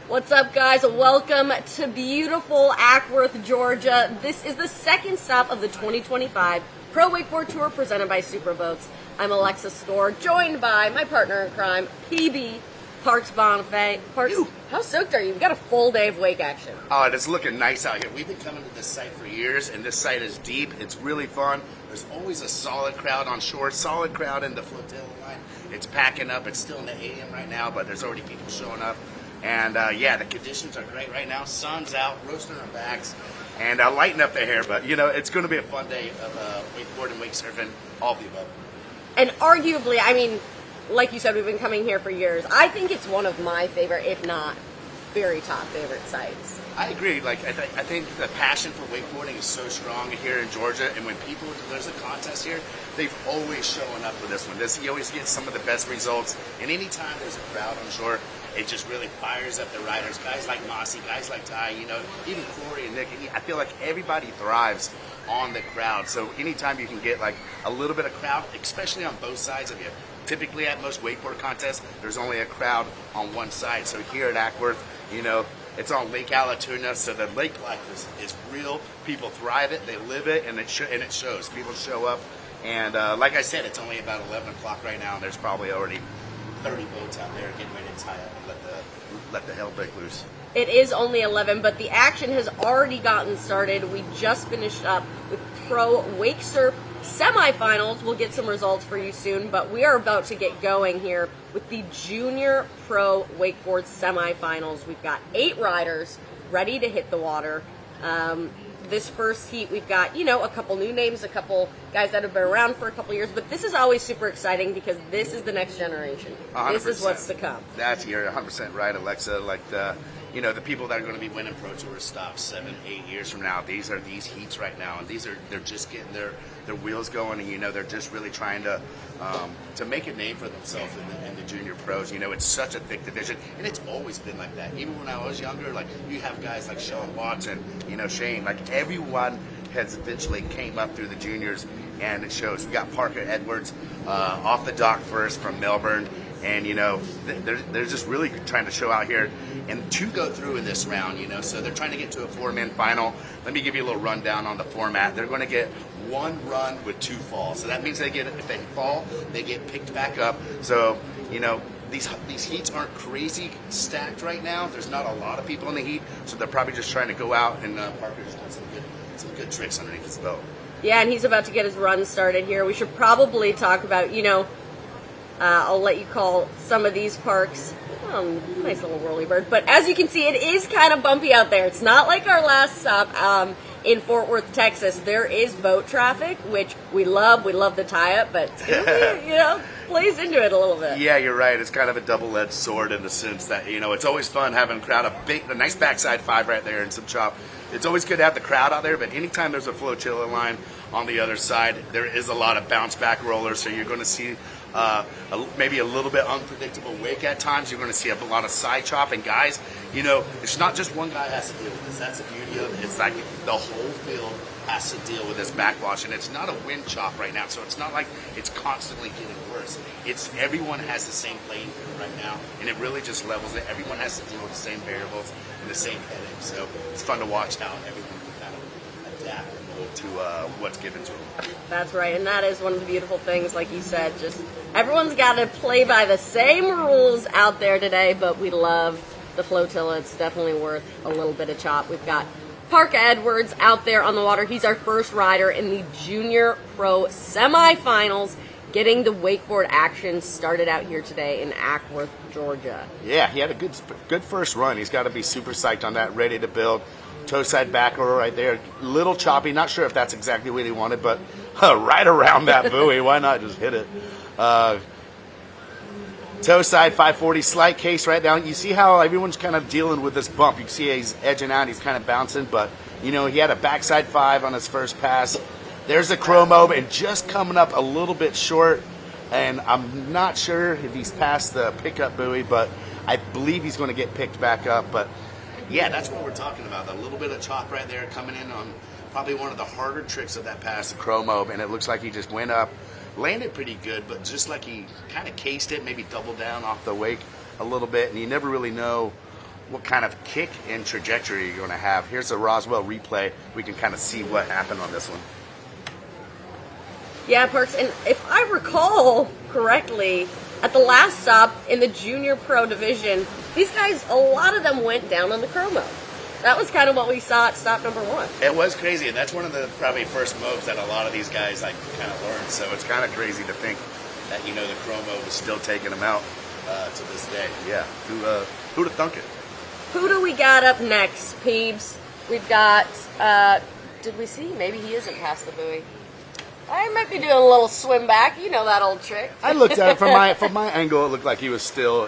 What's up, guys? Welcome to beautiful Acworth, Georgia. This is the second stop of the 2025 Pro Wakeboard Tour presented by Superboats. I'm Alexis Score, joined by my partner in crime, PB Parks Bonifay. Parks, how stoked are you? We've got a full day of wake action. Oh, it's looking nice out here. We've been coming to this site for years, and this site is deep. It's really fun. There's always a solid crowd on shore, solid crowd in the flotilla line. It's packing up. It's still in the AM right now, but there's already people showing up. And yeah, the conditions are great right now. Sun's out, roasting our backs, and lighting up the hair. But you know, it's going to be a fun day of wakeboarding, wake surfing, all of the above. And arguably, I mean, like you said, we've been coming here for years. I think it's one of my favorite, if not very top favorite sites. I agree. Like I think the passion for wakeboarding is so strong here in Georgia, and when there's a contest here, they've always showing up for this one. You always get some of the best results, and anytime there's a crowd on shore, it just really fires up the riders. Guys like Mossy, guys like Ty, you know, even Corey and Nick. I feel like everybody thrives on the crowd. So anytime you can get like a little bit of crowd, especially on both sides of you. Typically at most wakeboard contests, there's only a crowd on one side. So here at Acworth, you know, it's on Lake Allatoona, so the lake life is real. People thrive it, they live it, and it shows. People show up, and like I said, it's only about 11 o'clock right now, and there's probably already 30 boats out there getting ready to tie up and let the hell break loose. It is only 11, but the action has already gotten started. We just finished up with Pro Wakesurf Semifinals. We'll get some results for you soon, but we are about to get going here with the Junior Pro Wakeboard Semifinals. We've got 8 riders ready to hit the water. This first heat, we've got, you know, a couple new names, a couple guys that have been around for a couple years, but this is always super exciting because this is the next generation. 100%. This is what's to come. You're 100% right, Alexa. Like the people that are going to be winning Pro Tour stops 7, 8 years from now, these are these heats right now, and they're just getting their wheels going, and you know, they're just really trying to make a name for themselves in the junior pros. You know, it's such a thick division, and it's always been like that. Even when I was younger, like you have guys like Sean Watson, you know, Shane, like everyone has eventually came up through the juniors, and it shows. We got Parker Edwards off the dock first from Melbourne. And, you know, they're just really trying to show out here and to go through in this round, you know. So they're trying to get to a 4-man final. Let me give you a little rundown on the format. They're going to get 1 run with 2 falls. So that means if they fall, they get picked back up. So, you know, these heats aren't crazy stacked right now. There's not a lot of people in the heat. So they're probably just trying to go out, and Parker's doing some good tricks underneath his belt. Yeah, and he's about to get his run started here. We should probably talk about, you know, I'll let you call some of these parks. Oh, nice little whirly bird. But as you can see, it is kind of bumpy out there. It's not like our last stop in Fort Worth, Texas. There is boat traffic, which we love. We love the tie-up, but it's gonna be, you know, plays into it a little bit. Yeah, you're right. It's kind of a double-edged sword in the sense that, you know, it's always fun having a crowd, a nice backside 5 right there and some chop. It's always good to have the crowd out there, but anytime there's a flotilla line on the other side, there is a lot of bounce-back rollers, so you're going to see maybe a little bit unpredictable wake at times. You're going to see a lot of side chop, and guys, you know, it's not just one guy has to deal with this. That's the beauty of it. It's like the whole field has to deal with this backwash, and it's not a wind chop right now, so it's not like it's constantly getting worse. It's everyone has the same playing field right now, and it really just levels it. Everyone has to deal with the same variables and the same headaches, so it's fun to watch how everyone can kind of adapt to what's given to them. That's right, and that is one of the beautiful things, like you said, just everyone's got to play by the same rules out there today, but we love the flotilla. It's definitely worth a little bit of chop. We've got Parker Edwards out there on the water. He's our first rider in the Junior Pro Semifinals, getting the wakeboard action started out here today in Acworth, Georgia. Yeah, he had a good first run. He's got to be super psyched on that, ready to build. Toe side back roll right there. Little choppy. Not sure if that's exactly what he wanted, but right around that buoy. Why not just hit it? Toe side 540 slight case right down. You see how everyone's kind of dealing with this bump. You can see he's edging out. He's kind of bouncing, but, you know, he had a backside 5 on his first pass. There's a chromo, and just coming up a little bit short, and I'm not sure if he's past the pickup buoy, but I believe he's going to get picked back up. But yeah, that's what we're talking about. A little bit of chop right there coming in on probably one of the harder tricks of that pass, the chromo, and it looks like he just went up, landed pretty good, but just like he kind of cased it, maybe doubled down off the wake a little bit, and you never really know what kind of kick and trajectory you're going to have. Here's a Roswell replay. We can kind of see what happened on this one. Yeah, Parks, and if I recall correctly, at the last stop in the junior pro division, these guys, a lot of them went down on the chromo. That was kind of what we saw at stop number 1. It was crazy, and that's one of the probably first moves that a lot of these guys like kind of learned. So it's kind of crazy to think that the chromo was still taking them out to this day. Yeah, who'd have thunk it? Who do we got up next, Peebs? We've got. Did we see? Maybe he isn't past the buoy. I might be doing a little swim back. You know that old trick. I looked at it from my angle. It looked like he was still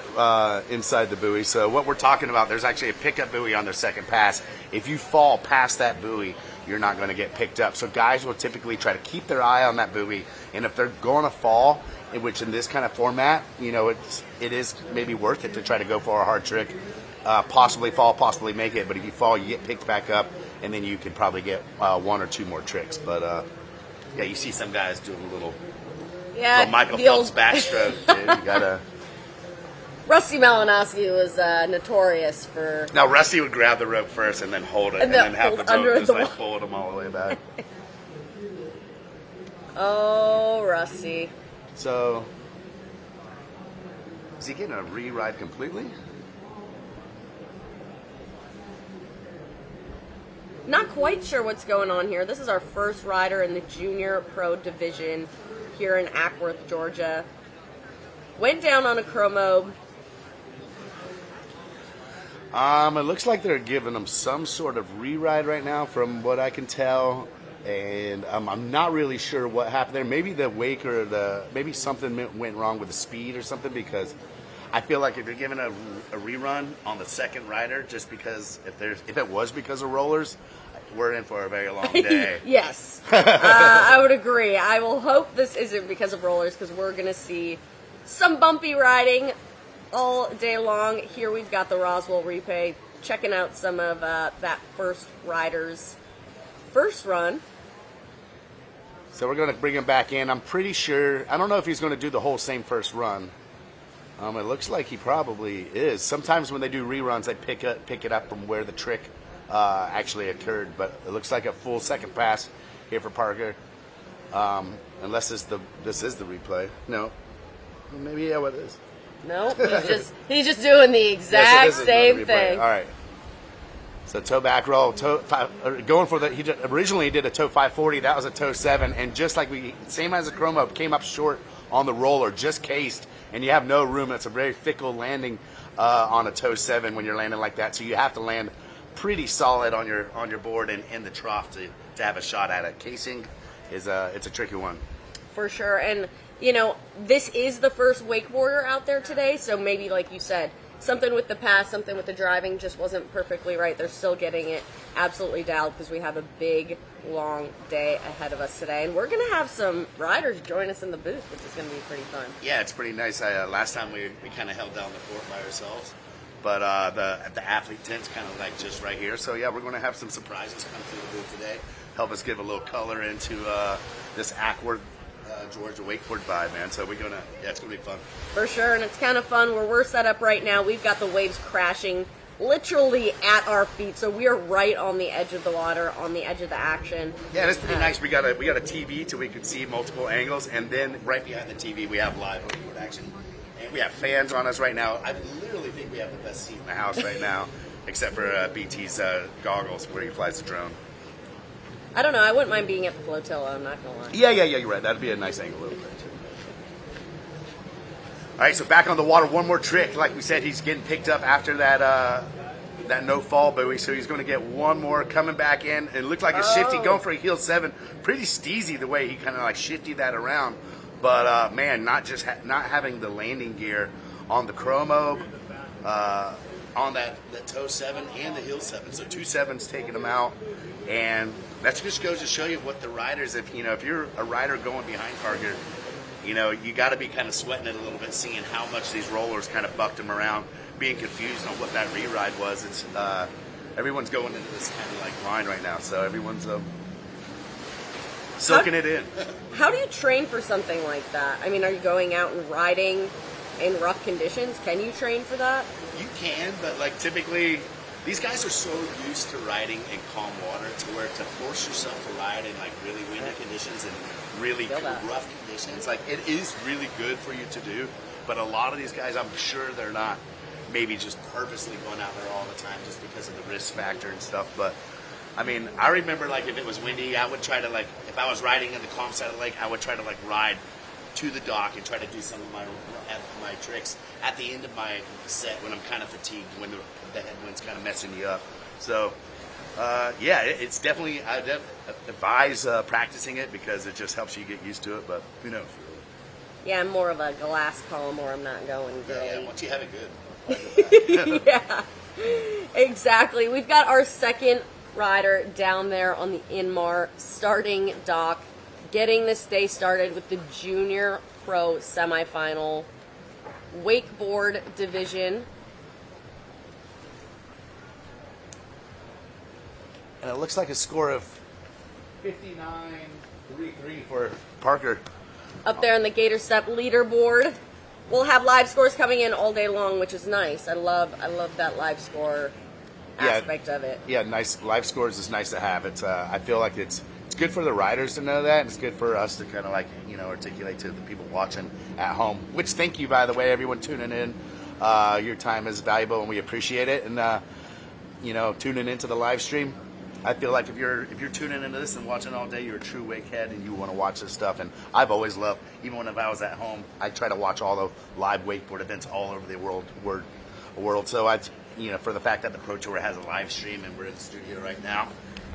inside the buoy. So what we're talking about, there's actually a pickup buoy on their second pass. If you fall past that buoy, you're not going to get picked up. So guys will typically try to keep their eye on that buoy, and if they're going to fall, which in this kind of format, it is maybe worth it to try to go for a hard trick, possibly fall, possibly make it. But if you fall, you get picked back up, and then you can probably get 1 or 2 more tricks. But yeah, you see some guys doing a little Michael Phelps backstroke. Dude. You gotta. Rusty Malinowski was notorious for. Now Rusty would grab the rope first and then hold it, and then have the rope just pull them all the way back. Oh, Rusty. So, is he getting a re-ride completely? Not quite sure what's going on here. This is our first rider in the junior pro division here in Acworth, Georgia. Went down on a chromo. It looks like they're giving him some sort of re-ride right now, from what I can tell. And I'm not really sure what happened there. Maybe the wake or maybe something went wrong with the speed or something, because I feel like if you're giving a rerun on the second rider, just because if it was because of rollers, we're in for a very long day. Yes, I would agree. I will hope this isn't because of rollers, because we're going to see some bumpy riding all day long. Here we've got the Roswell replay, checking out some of that first rider's first run. So we're going to bring him back in. I'm pretty sure, I don't know if he's going to do the whole same first run. It looks like he probably is. Sometimes when they do reruns, they pick it up from where the trick actually occurred. But it looks like a full second pass here for Parker. Unless this is the replay. No. Maybe, yeah, what it is. No, he's just doing the exact same thing. All right. So toe back roll, going for he originally did a toe 540. That was a toe 7, and just like same as a chromo, came up short on the roller, just cased, and you have no room. It's a very fickle landing on a toe 7 when you're landing like that. So you have to land pretty solid on your board and in the trough to have a shot at it. Casing it's a tricky one. For sure, and this is the first wakeboarder out there today, so maybe like you said, something with the pass, something with the driving just wasn't perfectly right. They're still getting it absolutely dialed, because we have a big, long day ahead of us today. And we're going to have some riders join us in the booth, which is going to be pretty fun. Yeah, it's pretty nice. Last time we kind of held down the fort by ourselves. But the athlete tent's kind of like just right here. So, yeah, we're going to have some surprises come through the booth today. Help us give a little color into this Acworth, Georgia wakeboard vibe, man. So it's gonna be fun for sure, and it's kind of fun where we're set up right now. We've got the waves crashing literally at our feet, so we are right on the edge of the water, on the edge of the action. Yeah, it's pretty nice. We got a TV so we can see multiple angles, and then right behind the TV we have live wakeboard action, and we have fans on us right now. I literally think we have the best seat in the house right now, except for BT's goggles where he flies the drone. I don't know. I wouldn't mind being at the flotilla. I'm not gonna lie. Yeah. You're right. That'd be a nice angle a little bit too. All right, so back on the water. One more trick. Like we said, he's getting picked up after that no fall buoy, so he's going to get one more coming back in. It looked like a shifty, going for a heel 7. Pretty steezy the way he kind of like shifted that around. But man, not having the landing gear on the chromo, on that toe 7 and the heel 7. So 2 7s taking him out. And that just goes to show you what the riders, if you're a rider going behind Parker, you got to be kind of sweating it a little bit, seeing how much these rollers kind of bucked him around, being confused on what that re-ride was. It's everyone's going into this kind of like line right now, so everyone's soaking it in. How do you train for something like that? I mean, are you going out and riding in rough conditions? Can you train for that? You can, but like typically, these guys are so used to riding in calm water to where to force yourself to ride in like really windy conditions and really rough conditions, like it is really good for you to do. But a lot of these guys, I'm sure they're not maybe just purposely going out there all the time just because of the risk factor and stuff. But I mean, I remember like if it was windy, I would try to like, if I was riding in the calm side of the lake, I would try to like ride to the dock and try to do some of my tricks at the end of my set when I'm kind of fatigued, when the headwind's kind of messing you up. So yeah, it's definitely, I advise practicing it because it just helps you get used to it, but who knows? Yeah, I'm more of a glass calm where I'm not going really. Yeah, once you have it good. Yeah, exactly. We've got our second rider down there on the Inmar starting dock, getting this day started with the Junior Pro Semifinal Wakeboard Division. And it looks like a score of 59-3-3 for Parker. Up there on the Gator Step leaderboard. We'll have live scores coming in all day long, which is nice. I love that live score aspect of it. Yeah, nice live scores is nice to have. It's I feel like it's good for the riders to know that, and it's good for us to kind of like articulate to the people watching at home. Which thank you, by the way, everyone tuning in. Your time is valuable, and we appreciate it. And tuning into the live stream. I feel like if you're tuning into this and watching all day, you're a true wakehead and you want to watch this stuff. And I've always loved, even when I was at home, I try to watch all the live wakeboard events all over the world. So for the fact that the Pro Tour has a live stream and we're in the studio right now,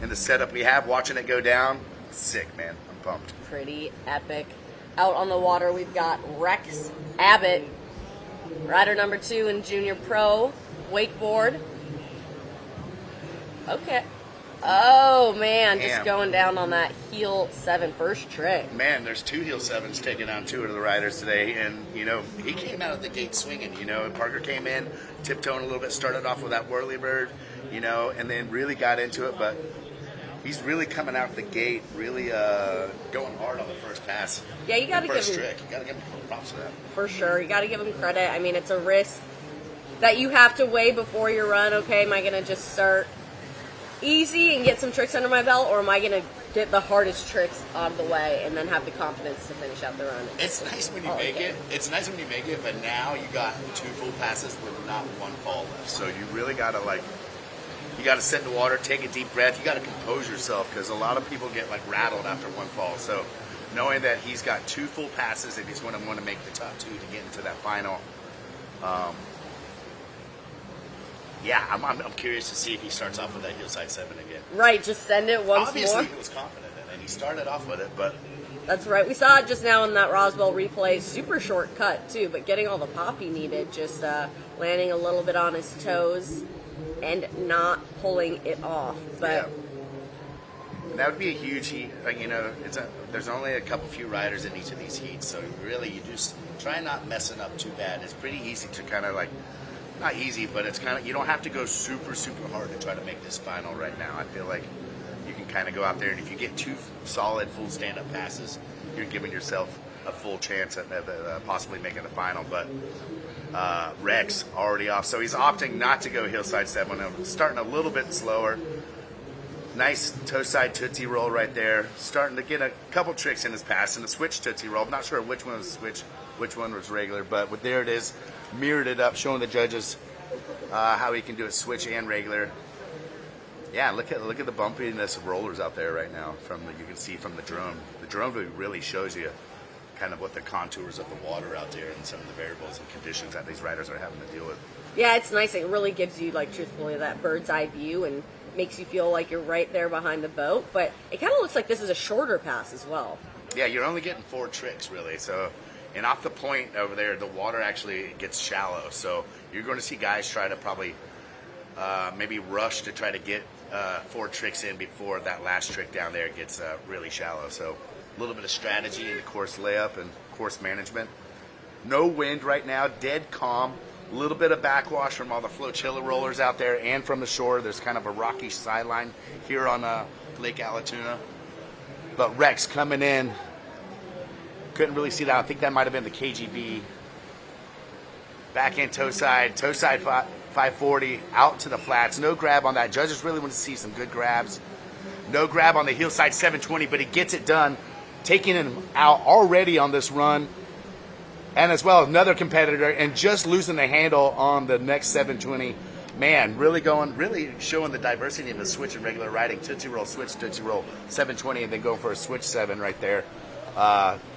and the setup we have, watching it go down, sick, man. I'm pumped. Pretty epic. Out on the water, we've got Rex Abbott, rider number 2 in Junior Pro Wakeboard. Okay. Oh, man, just going down on that heel 7 first trick. Man, there's 2 heel 7s taking down 2 of the riders today, and, he came out of the gate swinging, and Parker came in, tiptoeing a little bit, started off with that whirly bird, and then really got into it, but he's really coming out the gate, really going hard on the first pass. Yeah, you got to give him trick. You got to give him props for that. For sure. You got to give him credit. I mean, it's a risk that you have to weigh before your run. Okay, am I going to just start easy and get some tricks under my belt, or am I going to get the hardest tricks out of the way and then have the confidence to finish out the run? It's nice when you make it. It's nice when you make it, but now you got 2 full passes with not 1 fall left. So you really got to you got to sit in the water, take a deep breath. You got to compose yourself because a lot of people get rattled after 1 fall. So knowing that he's got 2 full passes and he's going to want to make the top 2 to get into that final. Yeah, I'm curious to see if he starts off with that heel side 7 again. Right, just send it once Obviously, more. he was confident in it. He started off with it, but... That's right. We saw it just now in that Roswell replay. Super short cut, too, but getting all the pop he needed, just landing a little bit on his toes and not pulling it off. But yeah. That would be a huge heat. There's only a few riders in each of these heats, so really you just try not messing up too bad. It's pretty easy to kind of not easy, but it's kind of, you don't have to go super, super hard to try to make this final right now. I feel like you can kind of go out there, and if you get 2 solid full stand-up passes, you're giving yourself a full chance at possibly making the final. But Rex already off, so he's opting not to go hillside 7. Starting a little bit slower. Nice toe side tootsie roll right there. Starting to get a couple tricks in his pass, and a switch tootsie roll. I'm not sure which one was switch, which one was regular, but there it is. Mirrored it up, showing the judges how he can do it switch and regular. Yeah, look at the bumpiness of rollers out there right now. You can see from the drone. The drone view really shows you kind of what the contours of the water out there and some of the variables and conditions that these riders are having to deal with. yeah, it's nice. It really gives you truthfully that bird's eye view and makes you feel like you're right there behind the boat. But it kind of looks like this is a shorter pass as well. Yeah, you're only getting 4 tricks really. So. And off the point over there, the water actually gets shallow. So you're going to see guys try to probably maybe rush to try to get 4 tricks in before that last trick down there gets really shallow. So a little bit of strategy in the course layup and course management. No wind right now, dead calm. A little bit of backwash from all the flotilla rollers out there and from the shore. There's kind of a rocky sideline here on Lake Allatoona. But Rex coming in. Couldn't really see that. I think that might have been the KGB back in toe side 540, out to the flats. No grab on that. Judges really want to see some good grabs. No grab on the heel side 720, but he gets it done, taking him out already on this run. And as well, another competitor, and just losing the handle on the next 720. Man, really showing the diversity of the switch and regular riding. Tootsie roll, switch, Tootsie roll, 720, and then going for a switch 7 right there.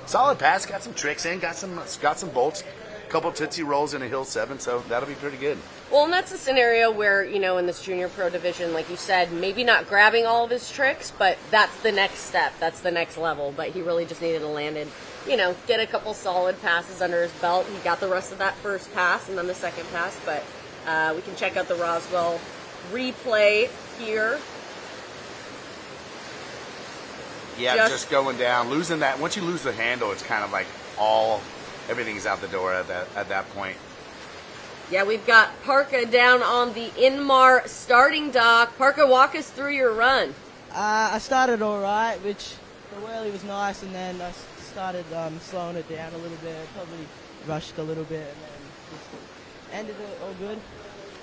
Solid pass, got some tricks in, got some bolts, a couple Tootsie rolls and a hill 7, so that'll be pretty good. Well, and that's a scenario where, you know, in this junior pro division, like you said, maybe not grabbing all of his tricks, but that's the next step. That's the next level. But he really just needed to land in, you know, get a couple solid passes under his belt. He got the rest of that first pass and then the second pass. But we can check out the Roswell replay here. Yeah, just going down, losing that. Once you lose the handle, it's kind of like everything's out the door at that point. Yeah, we've got Parka down on the Inmar starting dock. Parka, walk us through your run. I started all right, which the whirly was nice, and then I started slowing it down a little bit. Probably rushed a little bit, and then just ended it all good,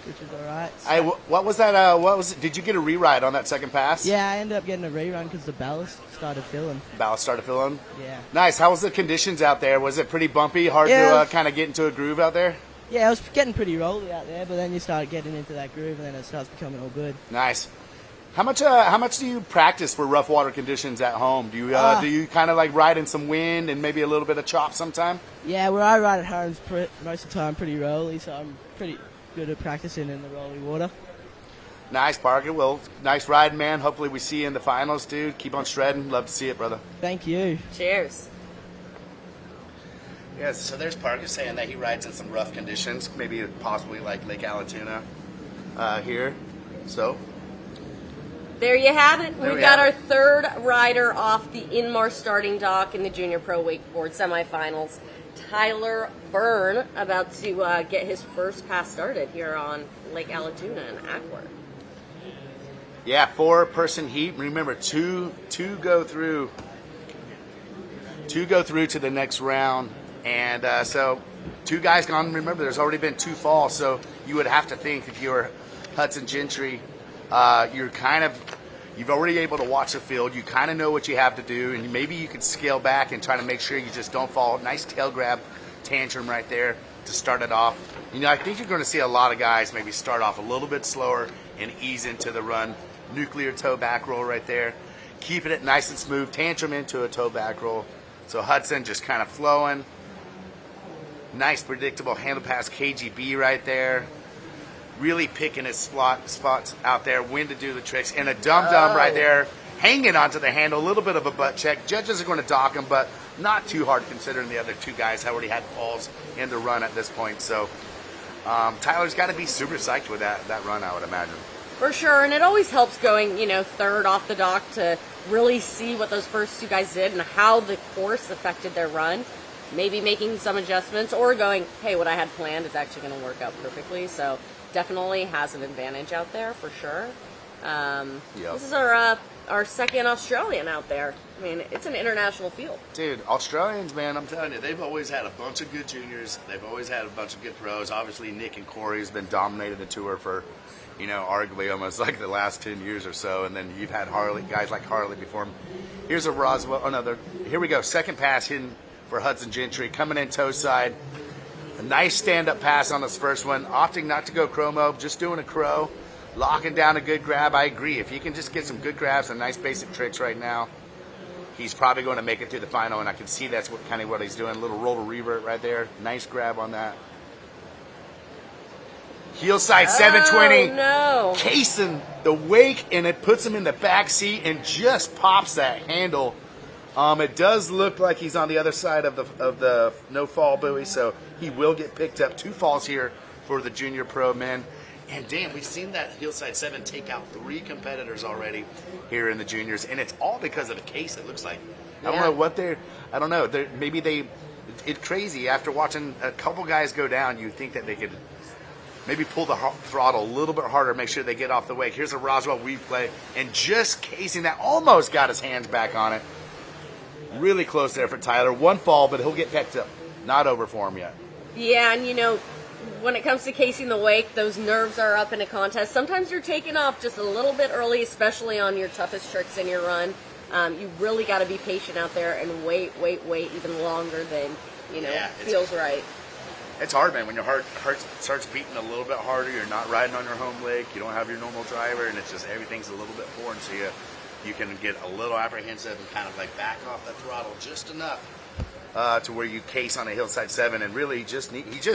which was all right. So, what was that? Did you get a rewrite on that second pass? yeah, I ended up getting a rerun because the ballast started filling. Ballast started filling? Yeah. Nice. How was the conditions out there? Was it pretty bumpy? Hard Yeah. to kind of get into a groove out there? Yeah, it was getting pretty rolly out there, but then you start getting into that groove, and then it starts becoming all good. Nice. How much do you practice for rough water conditions at home? Do you kind of like ride in some wind and maybe a little bit of chop sometime? Yeah, where I ride at home is most of the time pretty rolly, so I'm pretty good at practicing in the rolly water. Nice, Parker. Well, nice riding, man. Hopefully we see you in the finals, dude. Keep on shredding. Love to see it, brother. Thank you. Cheers. Yeah, so there's Parker saying that he rides in some rough conditions, maybe possibly like Lake Allatoona here. So There you have it. There We've we got have our third rider off the Inmar starting dock in the Junior Pro Wakeboard Semifinals. Tyler Byrne about to get his first pass started here on Lake Allatoona in Acworth. yeah, 4-person heat. Remember, two go through to the next round, and so 2 guys gone. Remember, there's already been 2 falls, so you would have to think if you're Hudson Gentry, you've already able to watch the field. You kind of know what you have to do, and maybe you could scale back and try to make sure you just don't fall. Nice tail grab tantrum right there to start it off. You know, I think you're going to see a lot of guys maybe start off a little bit slower and ease into the run. Nuclear toe back roll right there. Keeping it nice and smooth. Tantrum into a toe back roll. So Hudson just kind of flowing. Nice predictable handle pass KGB right there. Really picking his spots out there, when to do the tricks. And a dum-dum right there, hanging onto the handle, a little bit of a butt check. Judges are going to dock him, but not too hard considering the other 2 guys already had falls in the run at this point. So Tyler's got to be super psyched with that run, I would imagine. For sure, and it always helps going, third off the dock to really see what those first 2 guys did and how the course affected their run. Maybe making some adjustments or going, hey, what I had planned is actually going to work out perfectly. So definitely has an advantage out there for sure. Yep. This is our second Australian out there. I mean, it's an international field. Dude, Australians, man, I'm telling you, they've always had a bunch of good juniors. They've always had a bunch of good pros. Obviously, Nick and Corey has been dominating the tour for, arguably almost like the last 10 years or so. And then you've had guys like Harley before him. Here's a Roswell. Oh, no, here we go. Second pass hidden for Hudson Gentry. Coming in toe side. A nice stand-up pass on this first one. Opting not to go chromo, just doing a crow. Locking down a good grab. I agree. If he can just get some good grabs and nice basic tricks right now, he's probably going to make it through the final, and I can see that's kind of what he's doing. A little roll to revert right there. Nice grab on that. Heel side 720. Oh, no. Casing the wake, and it puts him in the back seat and just pops that handle. It does look like he's on the other side of the no fall buoy, so he will get picked up. 2 falls here for the junior pro men. And damn, we've seen that heel side 7 take out 3 competitors already here in the juniors, and it's all because of a case. It looks like. I don't know what I don't know. It's crazy. After watching a couple guys go down, you think that they could maybe pull the throttle a little bit harder, make sure they get off the wake. Here's a Roswell replay, and just casing that, almost got his hands back on it. Really close there for Tyler. 1 fall, but he'll get picked up. Not over for him yet. Yeah, and when it comes to casing the wake, those nerves are up in a contest. Sometimes you're taking off just a little bit early, especially on your toughest tricks in your run. You really got to be patient out there and wait even longer than, feels right. It's hard, man. When your heart starts beating a little bit harder, you're not riding on your home lake, you don't have your normal driver, and it's just everything's a little bit foreign, so you can get a little apprehensive and kind of like back off the throttle just enough to where you case on a hillside 7, and really he just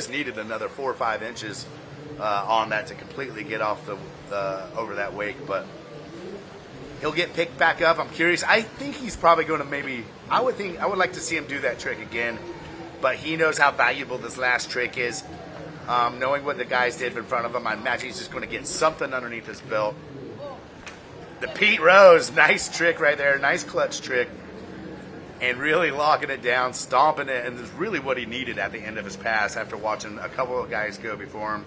needed another 4 or 5 inches on that to completely get off over that wake, but he'll get picked back up. I'm curious. I think he's probably going to I would like to see him do that trick again. But he knows how valuable this last trick is. Knowing what the guys did in front of him, I imagine he's just going to get something underneath his belt. The Pete Rose, nice trick right there, nice clutch trick. And really locking it down, stomping it, and that's really what he needed at the end of his pass after watching a couple of guys go before him.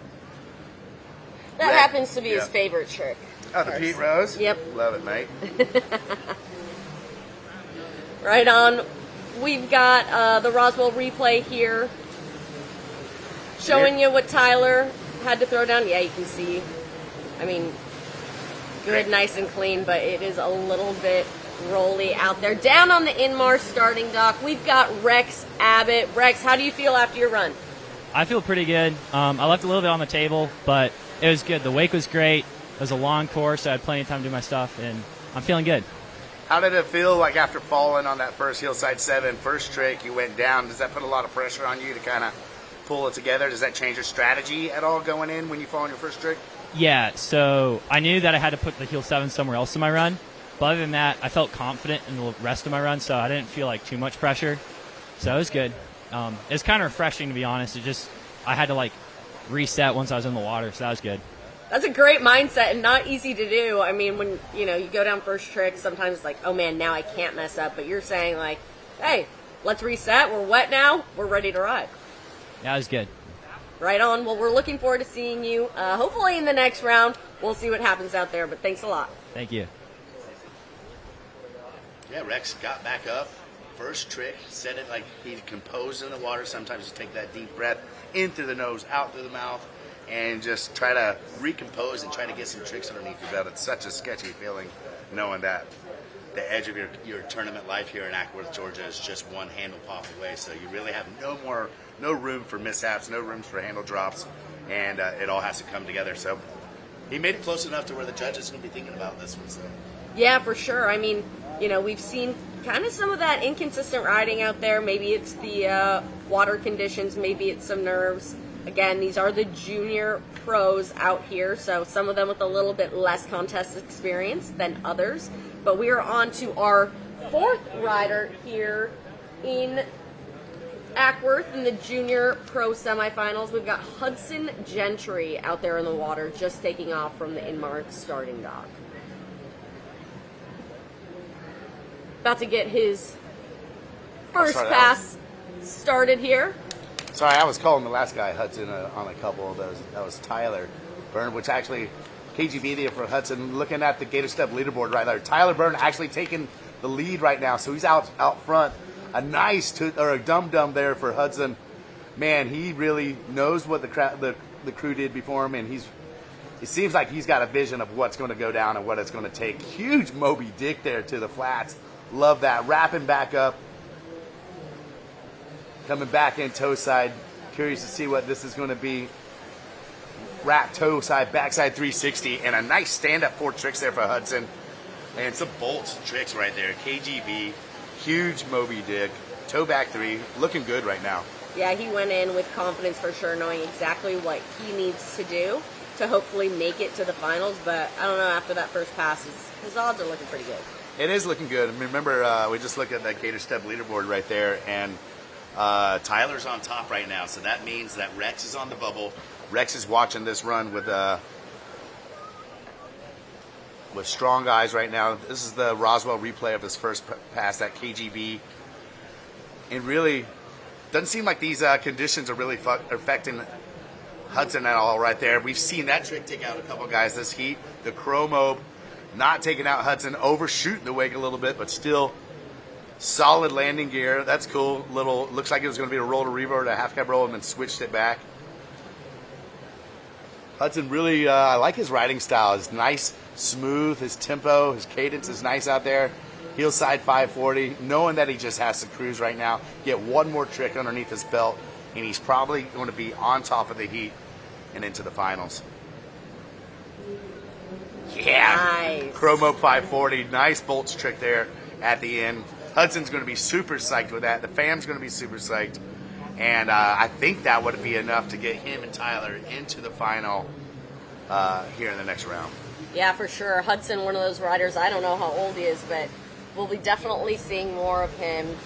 That happens to be his favorite trick. Oh, the Pete Rose? Yep. Love it, mate. Right on. We've got the Roswell replay here showing you what Tyler had to throw down. Yeah, you can see. I mean, good, nice and clean, but it is a little bit rolly out there. Down on the Inmar starting dock, we've got Rex Abbott. Rex, how do you feel after your run? I feel pretty good. I left a little bit on the table, but it was good. The wake was great. It was a long course, so I had plenty of time to do my stuff, and I'm feeling good. How did it feel like after falling on that first hillside 7, first trick, you went down? Does that put a lot of pressure on you to kind of pull it together? Does that change your strategy at all going in when you fall on your first trick? Yeah, so I knew that I had to put the heel 7 somewhere else in my run. But other than that, I felt confident in the rest of my run, so I didn't feel like too much pressure. So it was good. It was kind of refreshing, to be honest. I had to reset once I was in the water, so that was good. That's a great mindset and not easy to do. I mean, when you go down first trick, sometimes it's like, oh man, now I can't mess up. But you're saying hey, let's reset. We're wet now. We're ready to ride. That was good. Right on. Well, we're looking forward to seeing you. Hopefully in the next round. We'll see what happens out there. But thanks a lot. Thank you. Yeah, Rex got back up. First trick, said it like he composed in the water. Sometimes you take that deep breath in through the nose, out through the mouth, and just try to recompose and try to get some tricks underneath your belt. It's such a sketchy feeling knowing that the edge of your tournament life here in Acworth, Georgia is just one handle pop away. So you really have no room for mishaps, no room for handle drops, and it all has to come together. So he made it close enough to where the judges are going to be thinking about this one. So. Yeah, for sure. I mean, we've seen kind of some of that inconsistent riding out there. Maybe it's the water conditions, maybe it's some nerves. Again, these are the junior pros out here, so some of them with a little bit less contest experience than others. But we are on to our 4th rider here in Acworth in the junior pro semifinals. We've got Hudson Gentry out there in the water, just taking off from the Inmar starting dock. About to get his first pass started here. Sorry, I was calling the last guy Hudson on a couple of those. That was Tyler Byrne, which actually KGB there for Hudson. Looking at the Gator Step leaderboard right there, Tyler Byrne actually taking the lead right now, so he's out front. A nice a dum-dum there for Hudson. Man, he really knows what the crew did before him, and it seems like he's got a vision of what's going to go down and what it's going to take. Huge Moby Dick there to the flats. Love that. Wrapping back up. Coming back in toe side. Curious to see what this is going to be. Wrap toe side, backside 360, and a nice stand-up 4 tricks there for Hudson. And some bolts tricks right there. KGB, huge Moby Dick, toe back 3, looking good right now. Yeah, he went in with confidence for sure, knowing exactly what he needs to do to hopefully make it to the finals. But I don't know, after that first pass, his odds are looking pretty good. It is looking good. I mean, remember, we just looked at that Gator Step leaderboard right there, and Tyler's on top right now, so that means that Rex is on the bubble. Rex is watching this run with strong eyes right now. This is the Roswell replay of his first pass at KGB. And really, doesn't seem like these conditions are really affecting Hudson at all right there. We've seen that trick take out a couple guys this heat. The Chromo not taking out Hudson, overshooting the wake a little bit, but still solid landing gear. That's cool. Looks like it was going to be a roll to reverse, a half cab roll, and then switched it back. Hudson really, I like his riding style. It's nice, smooth, his tempo, his cadence is nice out there. Heel side 540, knowing that he just has to cruise right now, get one more trick underneath his belt, and he's probably going to be on top of the heat and into the finals. Yeah, Nice. Chromo 540, nice bolts trick there at the end. Hudson's going to be super psyched with that. The fam's going to be super psyched. And I think that would be enough to get him and Tyler into the final here in the next round. Yeah, for sure. Hudson, one of those riders, I don't know how old he is, but we'll be definitely seeing more of him.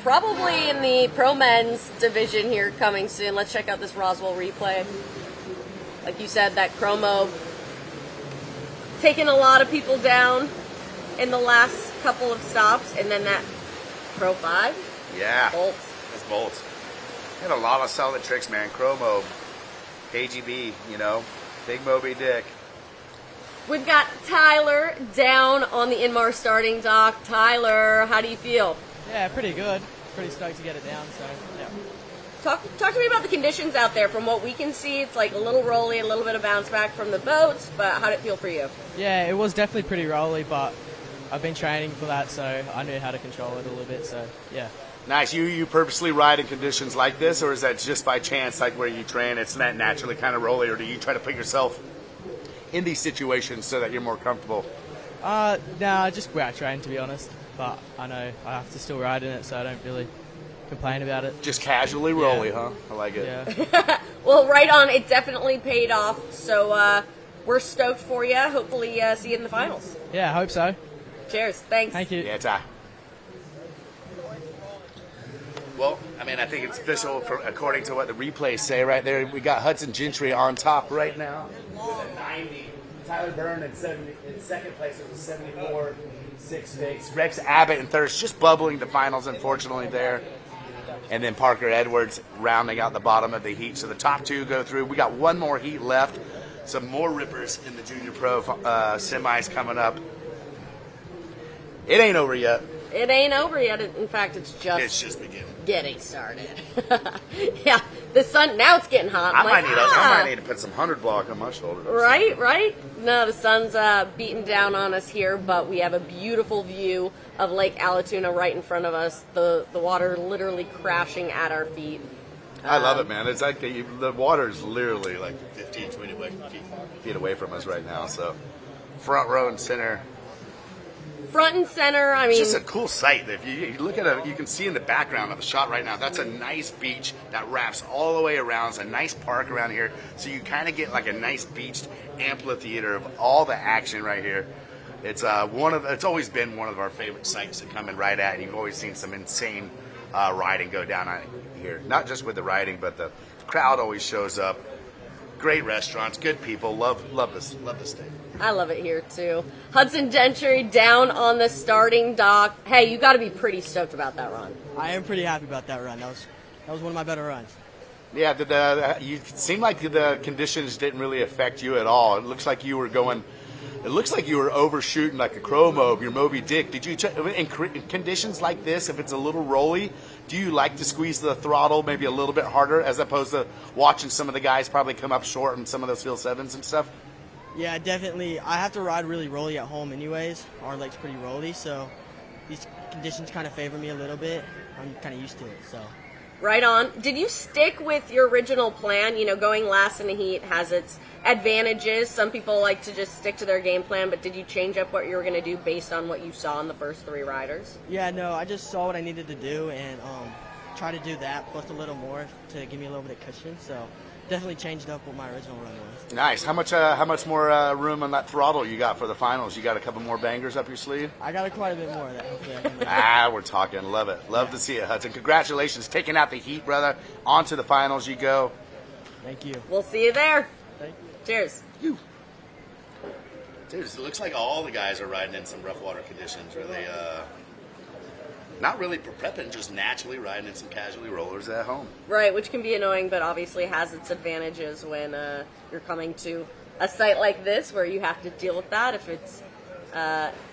Probably in the pro men's division here coming soon. Let's check out this Roswell replay. Like you said, that Chromo taking a lot of people down in the last couple of stops, and then that Pro 5. Yeah. Bolts. It's bolts. Had a lot of solid tricks, man. Chromo, KGB, you know, Big Moby Dick. We've got Tyler down on the Inmar starting dock. Tyler, how do you feel? Yeah, pretty good. Pretty stoked to get it down, so yeah. Talk to me about the conditions out there. From what we can see, it's like a little rolly, a little bit of bounce back from the boats, but how did it feel for you? Yeah, it was definitely pretty rolly, but I've been training for that, so I knew how to control it a little bit, so yeah. Nice. You purposely ride in conditions like this, or is that just by chance, like where you train, it's not naturally kind of rolly, or do you try to put yourself in these situations so that you're more comfortable? No, just where I train, to be honest. But I know I have to still ride in it, so I don't really complain about it. Just casually rolly, huh? I like it. Yeah. Well, right on. It definitely paid off. So we're stoked for you. Hopefully see you in the finals. Yeah, I hope so. Cheers. Thanks. Thank you. Yeah, Ty. Well, I mean, I think it's official according to what the replays say right there. We got Hudson Gentry on top right now with a 90. Tyler Byrne in second place with a 74.66. Rex Abbott in third, just bubbling the finals, unfortunately, there. And then Parker Edwards rounding out the bottom of the heat. So the top two go through. We got one more heat left. Some more rippers in the Junior Pro semis coming up. It ain't over yet. It ain't over yet. In fact, it's just beginning. getting started. Yeah, the sun, now it's getting hot. I might need to put some 100 block on my shoulders. Right? No, the sun's beating down on us here, but we have a beautiful view of Lake Allatoona right in front of us. The water literally crashing at our feet. I love it, man. It's like the water's literally like 15, 20 feet away from us right now. So front row and center. Front and center, I mean... It's just a cool sight. If you look at it, you can see in the background of the shot right now, that's a nice beach that wraps all the way around. It's a nice park around here. So you kind of get like a nice beached amphitheater of all the action right here. It's it's always been one of our favorite sites to come and ride at. And you've always seen some insane riding go down on here. Not just with the riding, but the crowd always shows up. Great restaurants, good people. Love this state. I love it here too. Hudson Gentry down on the starting dock. Hey, you got to be pretty stoked about that run. I am pretty happy about that run. That was one of my better runs. Yeah, you seemed like the conditions didn't really affect you at all. It looks like you were overshooting like a Chromo, your Moby Dick. Did you in conditions like this, if it's a little rolly, do you like to squeeze the throttle maybe a little bit harder as opposed to watching some of the guys probably come up short in some of those field sevens and stuff? Yeah, definitely. I have to ride really rolly at home anyways. Our lake's pretty rolly, so these conditions kind of favor me a little bit. I'm kind of used to it, so. Right on. Did you stick with your original plan? You know, going last in the heat has its advantages. Some people like to just stick to their game plan, but did you change up what you were going to do based on what you saw in the first three riders? Yeah, no, I just saw what I needed to do and try to do that plus a little more to give me a little bit of cushion, so definitely changed up what my original run was. Nice. How much more room on that throttle you got for the finals? You got a couple more bangers up your sleeve? I got quite a bit more of that. Hopefully I can we're talking. Love it. Love to see it, Hudson. Congratulations. Taking out the heat, brother. On to the finals you go. Thank you. We'll see you there. Thank you. Cheers. Dude, it looks like all the guys are riding in some rough water conditions. Really, not really prepping, just naturally riding in some casually rollers at home. Right, which can be annoying, but obviously has its advantages when you're coming to a site like this where you have to deal with that. If it's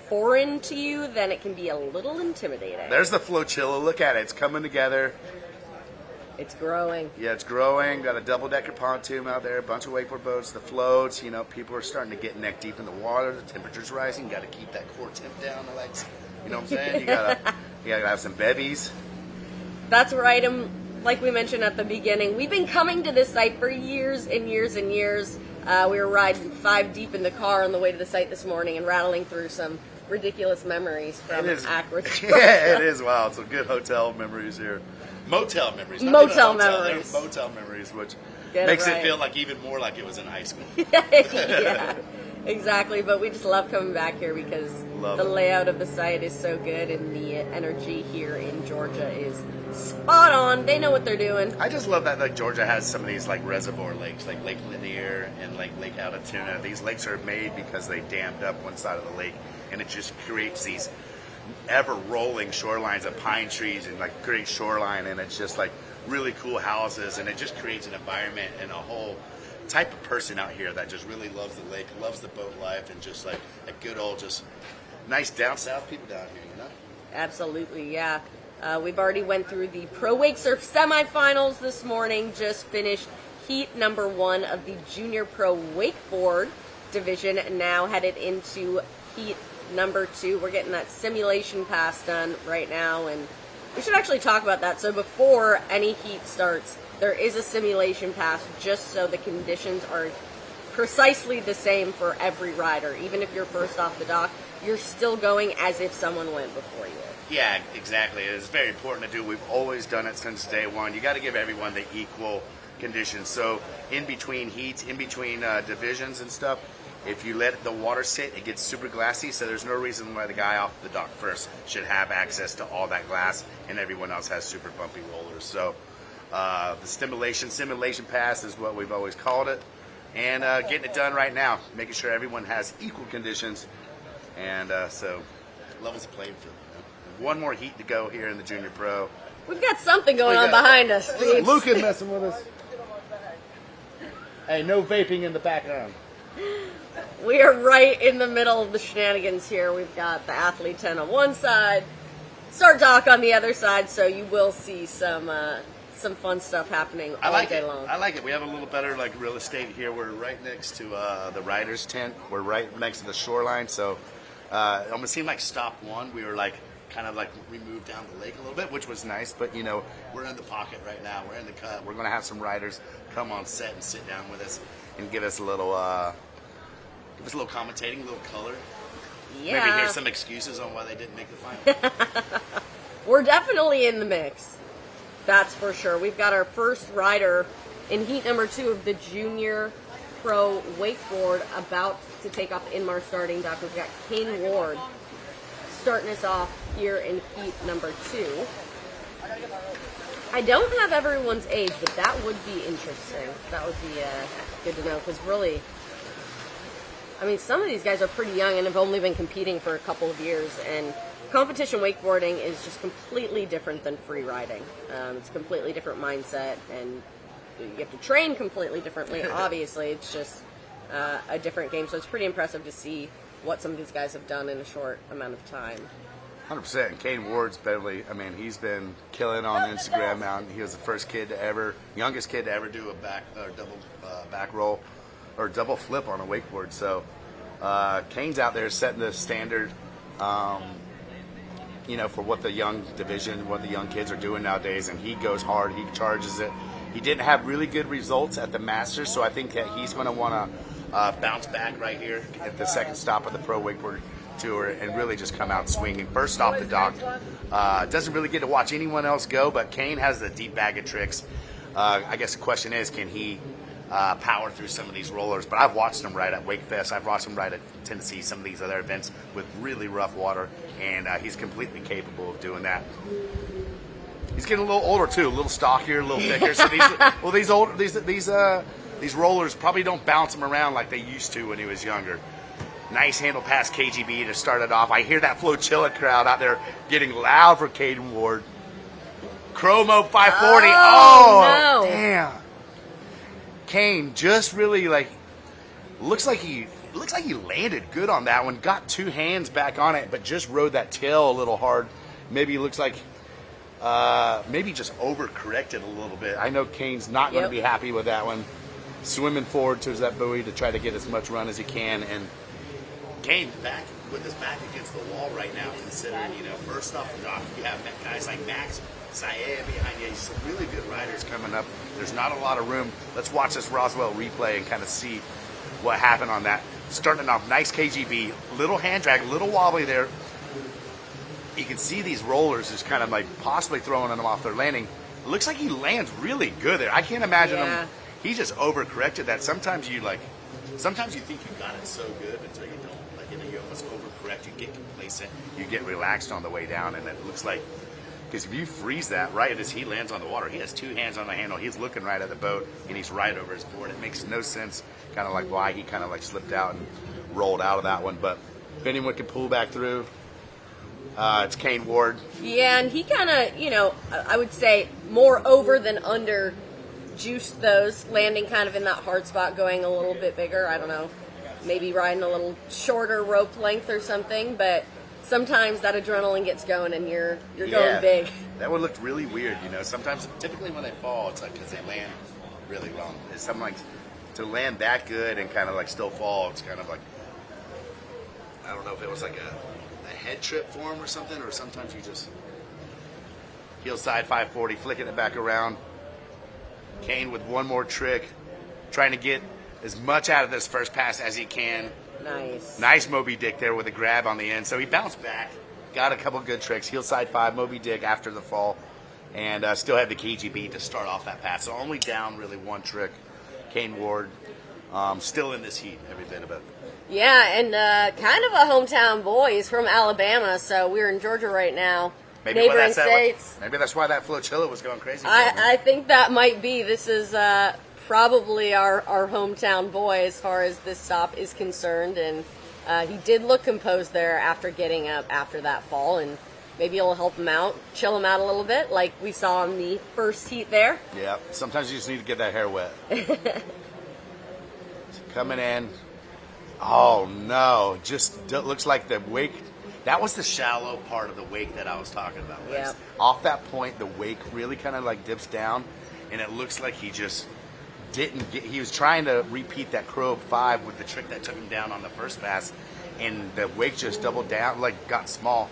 foreign to you, then it can be a little intimidating. There's the flotilla. Look at it. It's coming together. It's growing. Yeah, it's growing. Got a double-decker pontoon out there, a bunch of wakeboard boats, the floats. You know, people are starting to get neck deep in the water. The temperature's rising. Got to keep that core temp down. You know what I'm saying? You gotta have some bevies. That's right. And like we mentioned at the beginning, we've been coming to this site for years and years and years. We were riding 5 deep in the car on the way to the site this morning and rattling through some ridiculous memories from Acworth. Yeah, it is. Wow, some good hotel memories here. Motel memories. Motel memories. Motel memories, which makes it feel like even more like it was in high school. Yeah, exactly. But we just love coming back here because the layout of the site is so good and the energy here in Georgia is spot on. They know what they're doing. I just love that like Georgia has some of these like reservoir lakes, like Lake Lanier and like Lake Allatoona. These lakes are made because they dammed up one side of the lake, and it just creates these ever-rolling shorelines of pine trees and like great shoreline, and it's just like really cool houses, and it just creates an environment and a whole type of person out here that just really loves the lake, loves the boat life, and just like a good old just nice down south people down here, you know? Absolutely, yeah. We've already went through the Pro Wakesurf Semifinals this morning, just finished heat number 1 of the Junior Pro Wakeboard division, and now headed into heat number 2. We're getting that simulation pass done right now, and we should actually talk about that. So before any heat starts, there is a simulation pass just so the conditions are precisely the same for every rider. Even if you're first off the dock, you're still going as if someone went before you. Yeah, exactly. It's very important to do. We've always done it since day one. You got to give everyone the equal conditions. So in between heats, in between divisions and stuff, if you let the water sit, it gets super glassy, so there's no reason why the guy off the dock first should have access to all that glass, and everyone else has super bumpy rollers. So the simulation pass is what we've always called it, and getting it done right now, making sure everyone has equal conditions, and so levels the playing field. You know? One more heat to go here in the Junior Pro. We've got something going on behind us, Steve. Luca messing with us. Hey, no vaping in the background. We are right in the middle of the shenanigans here. We've got the athlete tent on one side, Start Dock on the other side, so you will see some fun stuff happening all day long. I like it. We have a little better like real estate here. We're right next to the rider's tent. We're right next to the shoreline, so it almost seemed like stop one. We were like kind of like we moved down the lake a little bit, which was nice. But you know, we're in the pocket right now. We're in the cut. We're going to have some riders come on set and sit down with us and give us a little commentating, a little color. Yeah. Maybe hear some excuses on why they didn't make the final. We're definitely in the mix. That's for sure. We've got our first rider in heat number 2 of the Junior Pro Wakeboard about to take off Inmar starting dock. We've got Kane Ward starting us off here in heat number 2. I don't have everyone's age, but that would be interesting. That would be good to know, because really, I mean, some of these guys are pretty young and have only been competing for a couple of years, and competition wakeboarding is just completely different than free riding. It's a completely different mindset, and you have to train completely differently. Obviously, it's just a different game, so it's pretty impressive to see what some of these guys have done in a short amount of time. 100%. And Kane Ward's he's been killing on Instagram now. He was the youngest kid to ever do a double back roll or double flip on a wakeboard. So Kane's out there setting the standard, for what the young kids are doing nowadays. And he goes hard. He charges it. He didn't have really good results at the Masters, so I think that he's going to want to bounce back right here at the second stop of the Pro Wakeboard Tour and really just come out swinging. First off the dock, doesn't really get to watch anyone else go, but Kane has the deep bag of tricks. I guess the question is, can he power through some of these rollers? But I've watched him ride at Wakefest. I've watched him ride at Tennessee, some of these other events with really rough water, and he's completely capable of doing that. He's getting a little older too, a little stockier, a little thicker. So these rollers probably don't bounce him around like they used to when he was younger. Nice handle pass KGB to start it off. I hear that Flotilla crowd out there getting loud for Caden Ward. Chromo 540. Oh, no. Damn. Kane just really looks like he landed good on that one. Got 2 hands back on it, but just rode that tail a little hard. Maybe it looks like maybe just overcorrected a little bit. I know Kane's not going to Yep. be happy with that one. Swimming forward towards that buoy to try to get as much run as he can, and Kane back with his back against the wall right now. Considering, first off the dock, you have guys like Max Saea behind you. Some really good riders coming up. There's not a lot of room. Let's watch this Roswell replay and kind of see what happened on that. Starting off nice KGB, little hand drag, little wobbly there. You can see these rollers is kind of like possibly throwing them off their landing. It looks like he lands really good there. I can't imagine him. He just overcorrected that. Sometimes you think you got it so good until you don't. Like, you almost overcorrect. You get complacent. You get relaxed on the way down, and it looks like, because if you freeze that right as he lands on the water, he has two hands on the handle. He's looking right at the boat, and he's right over his board. It makes no sense, kind of like why he kind of like slipped out and rolled out of that one. But if anyone can pull back through, it's Kane Ward. Yeah, and he kind of, I would say more over than under juiced those, landing kind of in that hard spot, going a little bit bigger. I don't know, maybe riding a little shorter rope length or something, but sometimes that adrenaline gets going and you're going big. That one looked really weird, Sometimes, typically when they fall, it's like because they land really well. It's something like to land that good and kind of like still fall. It's kind of like, I don't know if it was like a head trip for him or something, or sometimes you just heel side 540, flicking it back around. Kane with one more trick, trying to get as much out of this first pass as he can. Nice Moby Dick there with a grab on the end. So he bounced back, got a couple good tricks. Heel side 5, Moby Dick after the fall, and still had the KGB to start off that pass. So only down really one trick. Kane Ward still in this heat, every bit of it. Yeah, and kind of a hometown boy. He's from Alabama, so we're in Georgia right now. Neighboring states. Maybe that's why that flotilla was going crazy. I think that might be. This is probably our hometown boy as far as this stop is concerned, and he did look composed there after getting up after that fall, and maybe it'll help him out, chill him out a little bit, like we saw in the first heat there. Yeah, sometimes you just need to get that hair wet. Coming in. Oh no, just looks like the wake. That was the shallow part of the wake that I was talking about. Yep. Off that point, the wake really kind of like dips down, and it looks like he just didn't get. He was trying to repeat that crow 5 with the trick that took him down on the first pass, and the wake just doubled down, like got small.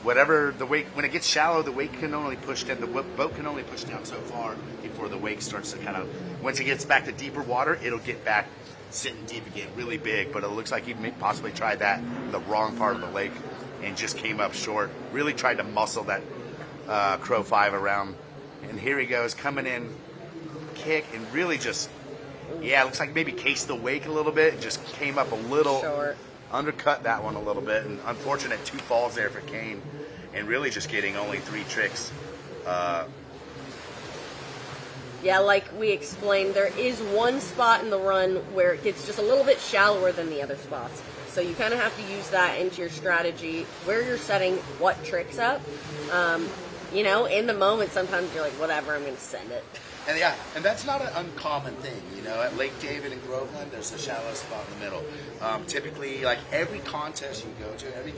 Whatever the wake, when it gets shallow, the wake can only push down. The boat can only push down so far before the wake starts to kind of. Once it gets back to deeper water, it'll get back sitting deep again, really big. But it looks like he possibly tried that in the wrong part of the lake and just came up short. Really tried to muscle that crow 5 around, and here he goes coming in, kick, and really just, it looks like maybe cased the wake a little bit, just came up a little short, undercut that one a little bit, and unfortunate 2 falls there for Kane, and really just getting only 3 tricks. Yeah, like we explained, there is one spot in the run where it gets just a little bit shallower than the other spots. So you kind of have to use that into your strategy, where you're setting what tricks up. In the moment, sometimes you're like, whatever, I'm going to send it. And that's not an uncommon thing. At Lake David and Groveland, there's a shallow spot in the middle. Typically, like every contest you go to, every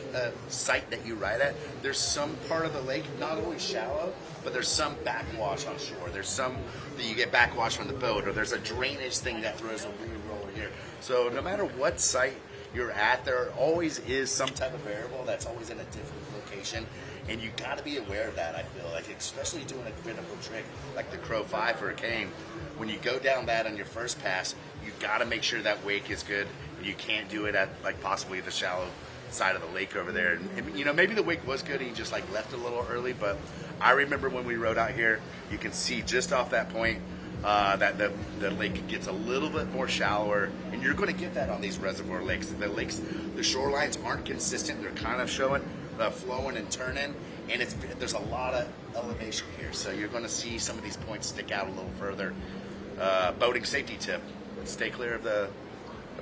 site that you ride at, there's some part of the lake, not always shallow, but there's some backwash on shore. There's some that you get backwash from the boat, or there's a drainage thing that throws a weird roller here. So no matter what site you're at, there always is some type of variable that's always in a different location. And you got to be aware of that, I feel like, especially doing a critical trick like the Crow 5 for a cane. When you go down that on your first pass, you got to make sure that wake is good. And you can't do it at like possibly the shallow side of the lake over there. And maybe the wake was good and he just like left a little early. But I remember when we rode out here, you can see just off that point that the lake gets a little bit more shallower, and you're going to get that on these reservoir lakes. The shorelines aren't consistent; they're kind of showing, flowing and turning, and there's a lot of elevation here, so you're going to see some of these points stick out a little further. Boating safety tip: stay clear of the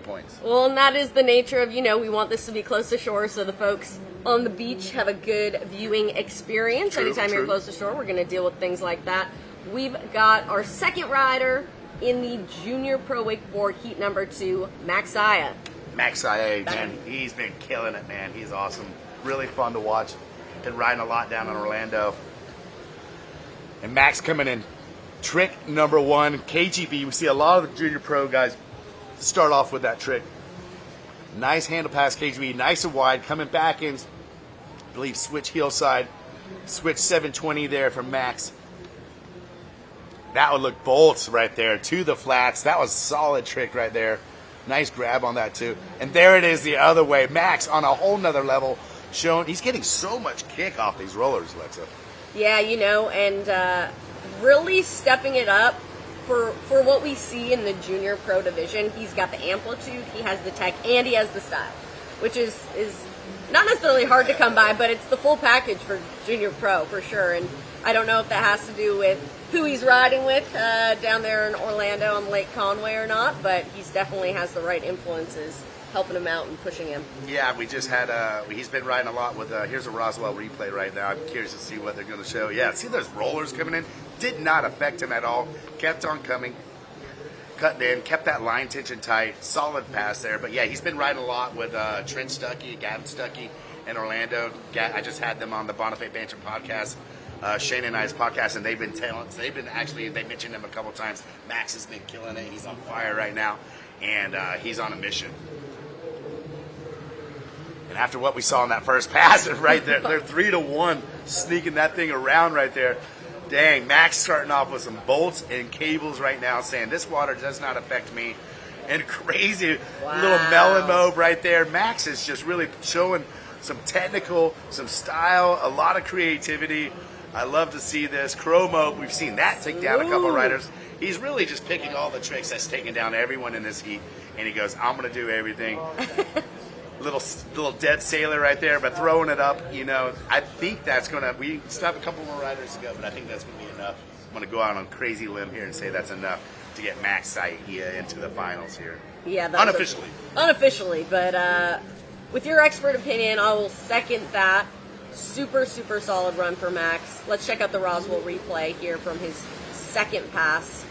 points. Well, and that is the nature of, we want this to be close to shore, so the folks on the beach have a good viewing experience. Anytime you're close to shore, we're going to deal with things like that. We've got our second rider in the Junior Pro Wakeboard Heat number 2, Max Saea. Max Saea, man, he's been killing it, man. He's awesome. Really fun to watch. Been riding a lot down in Orlando. And Max coming in. Trick number 1, KGB. We see a lot of the junior pro guys start off with that trick. Nice handle pass, KGB, nice and wide, coming back in, I believe switch heel side, switch 720 there from Max. That would look bolts right there to the flats. That was a solid trick right there. Nice grab on that too. And there it is the other way. Max on a whole nother level, showing he's getting so much kick off these rollers, Alexa. Yeah, you know, and really stepping it up for what we see in the junior pro division. He's got the amplitude, he has the tech, and he has the style, which is not necessarily hard to come by, but it's the full package for junior pro for sure. And I don't know if that has to do with who he's riding with down there in Orlando on Lake Conway or not, but he's definitely has the right influences helping him out and pushing him. Yeah, we just had he's been riding a lot with here's a Roswell replay right now. I'm curious to see what they're going to show. Yeah, see those rollers coming in, did not affect him at all, kept on coming, cut in, kept that line tension tight, solid pass there. But yeah, he's been riding a lot with Trent Stuckey, Gavin Stuckey in Orlando. I just had them on the Bonifay Banter podcast, Shane and I's podcast, and they've been they mentioned him a couple times. Max has been killing it. He's on fire right now, and he's on a mission. And after what we saw in that first pass, right there, they're 3-1, sneaking that thing around right there. Dang, Max starting off with some bolts and cables right now, saying this water does not affect me. And crazy little melon mobe right there. Max is just really showing some technical, some style, a lot of creativity. I love to see this. Crow mobe, we've seen that take down a couple of riders. He's really just picking all the tricks that's taking down everyone in this heat. And he goes, I'm going to do everything. Little dead sailor right there, but throwing it up, you know, I think that's going to, we still have a couple more riders to go, but I think that's going to be enough. I'm going to go out on a crazy limb here and say that's enough to get Max Saia into the finals here. Yeah, unofficially. Unofficially, but with your expert opinion, I will second that. Super, super solid run for Max. Let's check out the Roswell replay here from his second pass.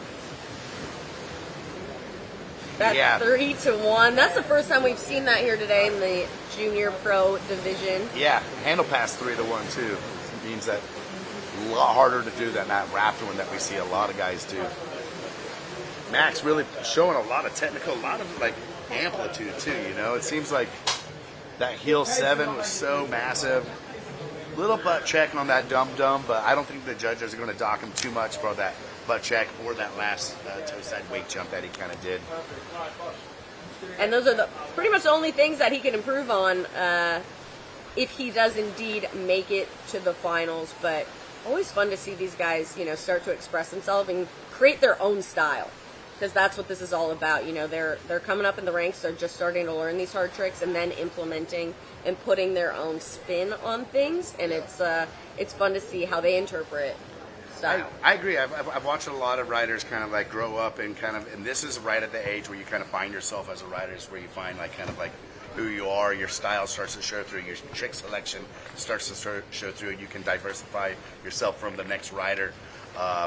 That's 3-1. That's the first time we've seen that here today in the junior pro division. Yeah, handle pass 3-1 too. It means that a lot harder to do than that raptor one that we see a lot of guys do. Max really showing a lot of technical, a lot of like amplitude too. You know, it seems like that heel 7 was so massive. Little butt check on that dum-dum, but I don't think the judges are going to dock him too much for that butt check or that last toe side weight jump that he kind of did. And those are pretty much the only things that he can improve on if he does indeed make it to the finals. But always fun to see these guys, you know, start to express themselves and create their own style, because that's what this is all about. You know, they're coming up in the ranks, they're just starting to learn these hard tricks and then implementing and putting their own spin on things, and it's fun to see how they interpret style. I agree. I've watched a lot of riders kind of like grow up and and this is right at the age where you kind of find yourself as a rider, is where you find like kind of like who you are, your style starts to show through, your trick selection starts to show through, and you can diversify yourself from the next rider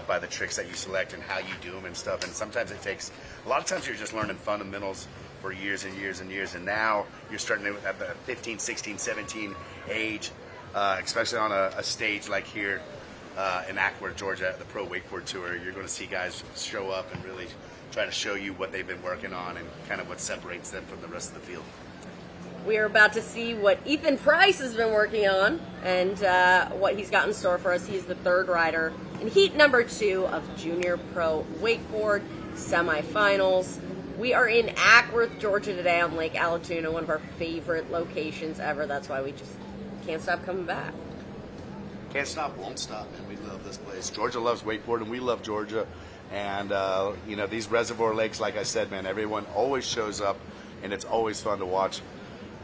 by the tricks that you select and how you do them and stuff. And sometimes it takes, a lot of times you're just learning fundamentals for years and years and years, and now you're starting to, at the 15, 16, 17 age, especially on a stage like here in Acworth, Georgia, at the Pro Wakeboard Tour, you're going to see guys show up and really try to show you what they've been working on and kind of what separates them from the rest of the field. We are about to see what Ethan Price has been working on and what he's got in store for us. He's the third rider in heat number 2 of Junior Pro Wakeboard Semifinals. We are in Acworth, Georgia today on Lake Allatoona, one of our favorite locations ever. That's why we just can't stop coming back. Can't stop, won't stop, man. We love this place. Georgia loves wakeboard, and we love Georgia. And, you know, these reservoir lakes, like I said, man, everyone always shows up, and it's always fun to watch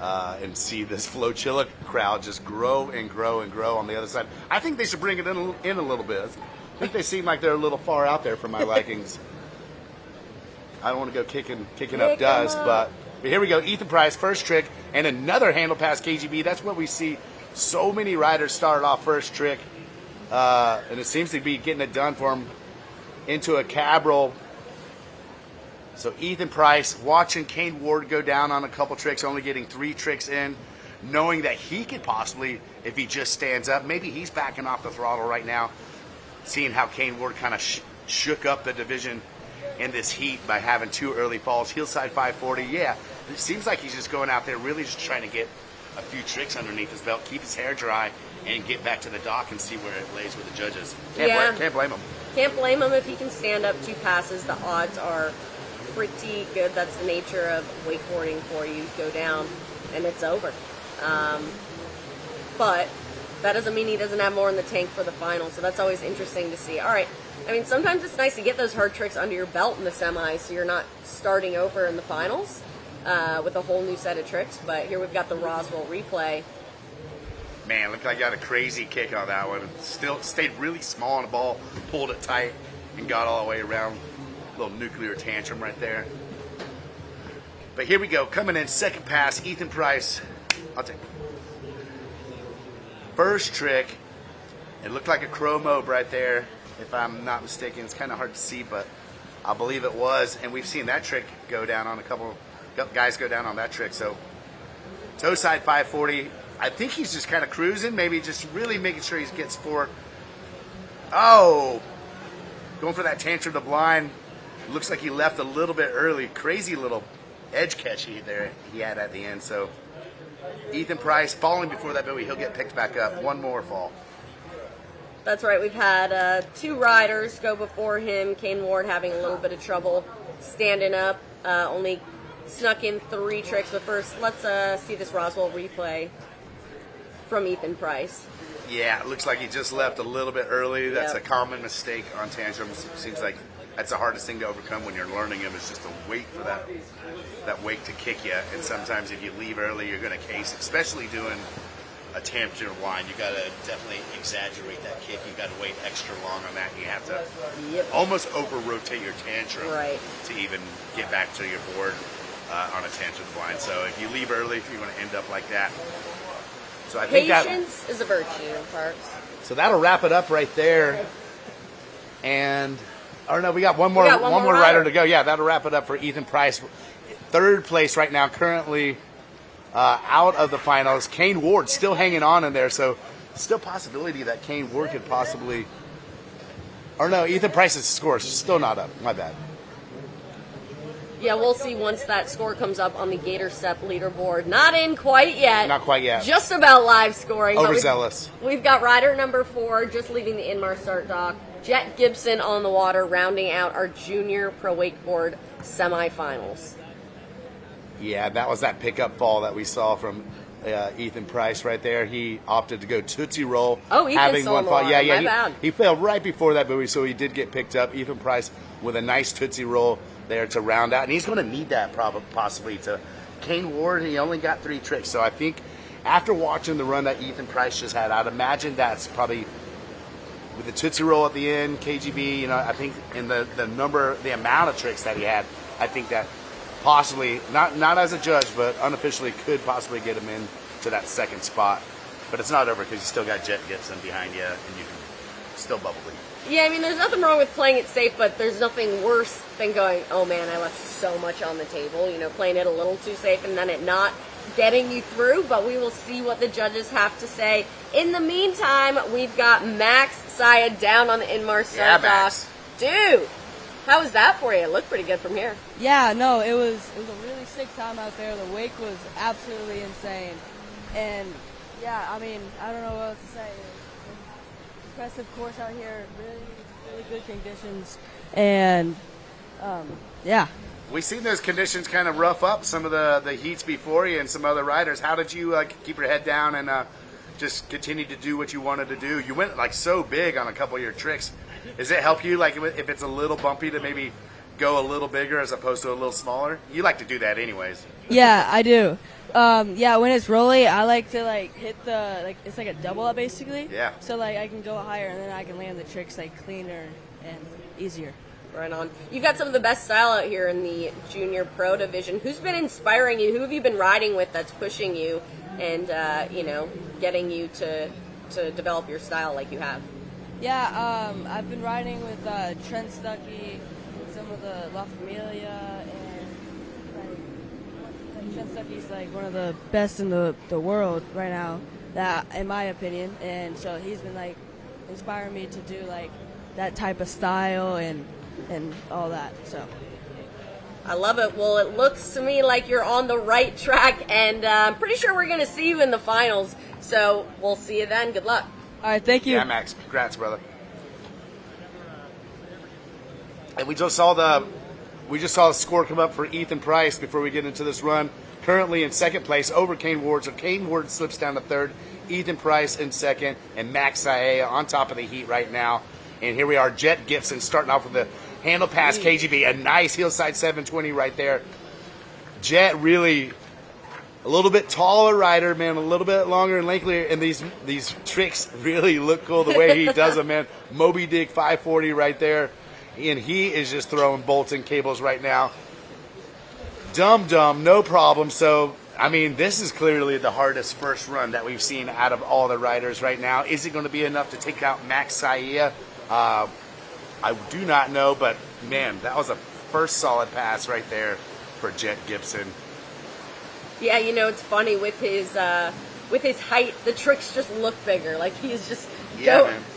and see this Flotilla crowd just grow and grow and grow on the other side. I think they should bring it in a little bit. I think they seem like they're a little far out there for my likings. I don't want to go kicking up dust, but here we go. Ethan Price, first trick, and another handle pass KGB. That's what we see. So many riders start off first trick, and it seems to be getting it done for him into a cab roll. So Ethan Price watching Kane Ward go down on a couple tricks, only getting 3 tricks in, knowing that he could possibly, if he just stands up, maybe he's backing off the throttle right now. seeing how Kane Ward kind of shook up the division in this heat by having 2 early falls. Hillside 540, yeah. It seems like he's just going out there really just trying to get a few tricks underneath his belt, keep his hair dry, and get back to the dock and see where it lays with the judges. Can't blame him. Can't blame him if he can stand up 2 passes. The odds are pretty good. That's the nature of wakeboarding for you. Go down, and it's over. But that doesn't mean he doesn't have more in the tank for the final, so that's always interesting to see. All right. I mean, sometimes it's nice to get those hard tricks under your belt in the semis so you're not starting over in the finals with a whole new set of tricks. But here we've got the Roswell replay. Man, looked like I got a crazy kick on that one. Still stayed really small on the ball, pulled it tight, and got all the way around. Little nuclear tantrum right there. But here we go. Coming in second pass, Ethan Price. I'll take it. First trick. It looked like a crow mob right there, if I'm not mistaken. It's kind of hard to see, but I believe it was. And we've seen that trick go down on a couple guys go down on that trick. So toe side 540. I think he's just kind of cruising, maybe just really making sure he gets 4. Oh, going for that tantrum to blind. Looks like he left a little bit early. Crazy little edge catch he had at the end. So Ethan Price falling before that, but he'll get picked back up. One more fall. That's right. We've had 2 riders go before him. Kane Ward having a little bit of trouble standing up. Only snuck in 3 tricks. But first, let's see this Roswell replay from Ethan Price. Yeah, it looks like he just left a little bit early. That's a common mistake on tantrums. It seems like that's the hardest thing to overcome when you're learning them, is just to wait for that wake to kick you. And sometimes if you leave early, you're going to case, especially doing a tantrum line. You got to definitely exaggerate that kick. You got to wait extra long on that. You have to almost over-rotate your tantrum to even get back to your board on a tantrum blind. So if you leave early, you're going to end up like that. So I think Patience is a virtue, Parks. So that'll wrap it up right there. And we got one more rider to go. Yeah, that'll wrap it up for Ethan Price. 3rd place right now, currently out of the finals. Kane Ward still hanging on in there, so still possibility that Kane Ward could possibly. Ethan Price's score is still not up. My bad. Yeah, we'll see once that score comes up on the Gator Step leaderboard. Not in quite yet. Not quite yet. Just about live scoring. Overzealous. We've got rider number 4 just leaving the Inmar start dock. Jet Gibson on the water, rounding out our junior pro wakeboard semifinals. Yeah, that was that pickup fall that we saw from Ethan Price right there. He opted to go Tootsie Roll. Oh, Ethan's on the water. Yeah, My bad. He failed right before that, but so he did get picked up. Ethan Price with a nice Tootsie Roll there to round out, and he's going to need that possibly to. Kane Ward, he only got 3 tricks, so I think after watching the run that Ethan Price just had, I'd imagine that's probably with the Tootsie Roll at the end, KGB, I think in the amount of tricks that he had, I think that possibly, not as a judge, but unofficially could possibly get him in to that 2nd spot. But it's not over because you still got Jet Gibson behind you, and you can still bubble lead. Yeah, I mean, there's nothing wrong with playing it safe, but there's nothing worse than going, oh man, I left so much on the table, playing it a little too safe and then it not getting you through. But we will see what the judges have to say. In the meantime, we've got Max Saya down on the Inmar start dock. Dude, how was that for you? It looked pretty good from here. Yeah, no, it was a really sick time out there. The wake was absolutely insane. And yeah, I mean, I don't know what else to say. Impressive course out here, really good conditions, and yeah. We've seen those conditions kind of rough up some of the heats before you and some other riders. How did you keep your head down and just continue to do what you wanted to do? You went so big on a couple of your tricks. Does it help you if it's a little bumpy to maybe go a little bigger as opposed to a little smaller? You like to do that anyways. Yeah, I do. Yeah, when it's rolly, I like to hit it's like a double up basically. Yeah. So I can go higher and then I can land the tricks cleaner and easier. Right on. You've got some of the best style out here in the junior pro division. Who's been inspiring you? Who have you been riding with that's pushing you and getting you to develop your style like you have? Yeah, I've been riding with Trent Stuckey, some of the La Familia, and Trent Stuckey's one of the best in the world right now, that in my opinion. And so he's been inspiring me to do that type of style and all that. So. I love it. Well, it looks to me like you're on the right track, and I'm pretty sure we're going to see you in the finals. So we'll see you then. Good luck. All right, thank you. Yeah, Max. Congrats, brother. And we just saw the score come up for Ethan Price before we get into this run. Currently in second place over Kane Ward. So Kane Ward slips down to third. Ethan Price in second, and Max Saea on top of the heat right now. And here we are, Jet Gibson starting off with the handle pass KGB, a nice hillside 720 right there. Jet really a little bit taller rider, man, a little bit longer and lankier, and these tricks really look cool the way he does them, man. Moby Dick 540 right there, and he is just throwing bolts and cables right now. Dum, no problem. So, I mean, this is clearly the hardest first run that we've seen out of all the riders right now. Is it going to be enough to take out Max Saea? I do not know, but man, that was a first solid pass right there for Jet Gibson. Yeah, you know, it's funny with his height, the tricks just look bigger. Like he's just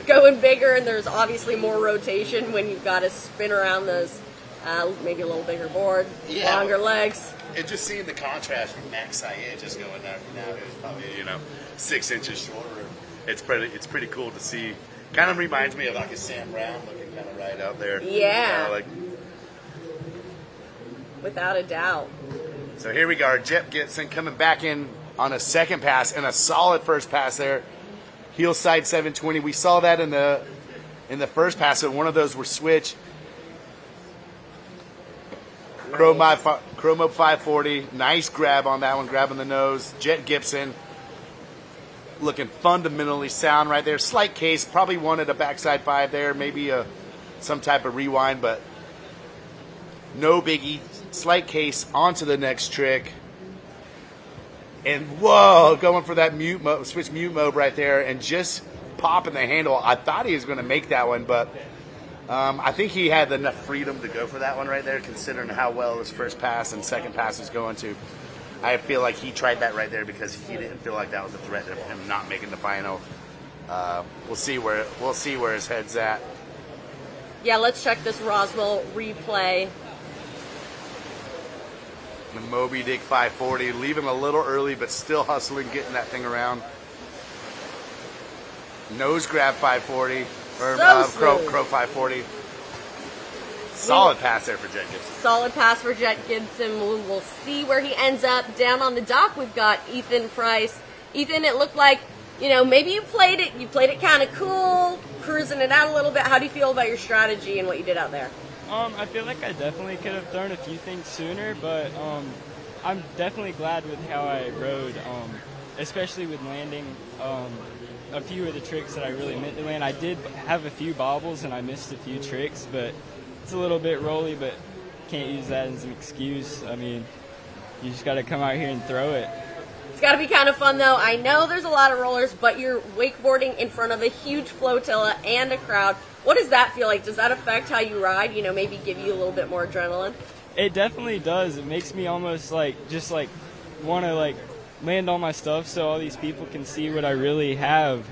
going bigger, and there's obviously more rotation when you've got to spin around those maybe a little bigger board, longer legs. And just seeing the contrast from Max Saea just going there now, it's probably 6 inches shorter. It's pretty cool to see. Kind of reminds me of like a Sam Brown looking kind of right out there. Yeah. Without a doubt. So here we go. Jet Gibson coming back in on a second pass and a solid first pass there. Heel side 720. We saw that in the first pass. So one of those were switch. Nice. Chrome 540. Nice grab on that one, grabbing the nose. Jet Gibson looking fundamentally sound right there. Slight case, probably wanted a backside 5 there, maybe some type of rewind, but no biggie. Slight case, onto the next trick. And whoa, going for that mute mode, switch mute mode right there, and just popping the handle. I thought he was going to make that one, but I think he had enough freedom to go for that one right there, considering how well his first pass and second pass was going to. I feel like he tried that right there because he didn't feel like that was a threat of him not making the final. We'll see where his head's at. Yeah, let's check this Roswell replay. The Moby Dick 540, leaving a little early, but still hustling, getting that thing around. Nose grab 540, or Crow 540. Solid pass there for Jet Gibson. Solid pass for Jet Gibson. We'll see where he ends up. Down on the dock, we've got Ethan Price. Ethan, it looked like, maybe you played it kind of cool, cruising it out a little bit. How do you feel about your strategy and what you did out there? I feel like I definitely could have thrown a few things sooner, but I'm definitely glad with how I rode, especially with landing a few of the tricks that I really meant to land. I did have a few bobbles and I missed a few tricks, but it's a little bit rolly, but can't use that as an excuse. I mean, you just got to come out here and throw it. It's got to be kind of fun, though. I know there's a lot of rollers, but you're wakeboarding in front of a huge flotilla and a crowd. What does that feel like? Does that affect how you ride? Maybe give you a little bit more adrenaline? It definitely does. It makes me almost just want to land all my stuff so all these people can see what I really have.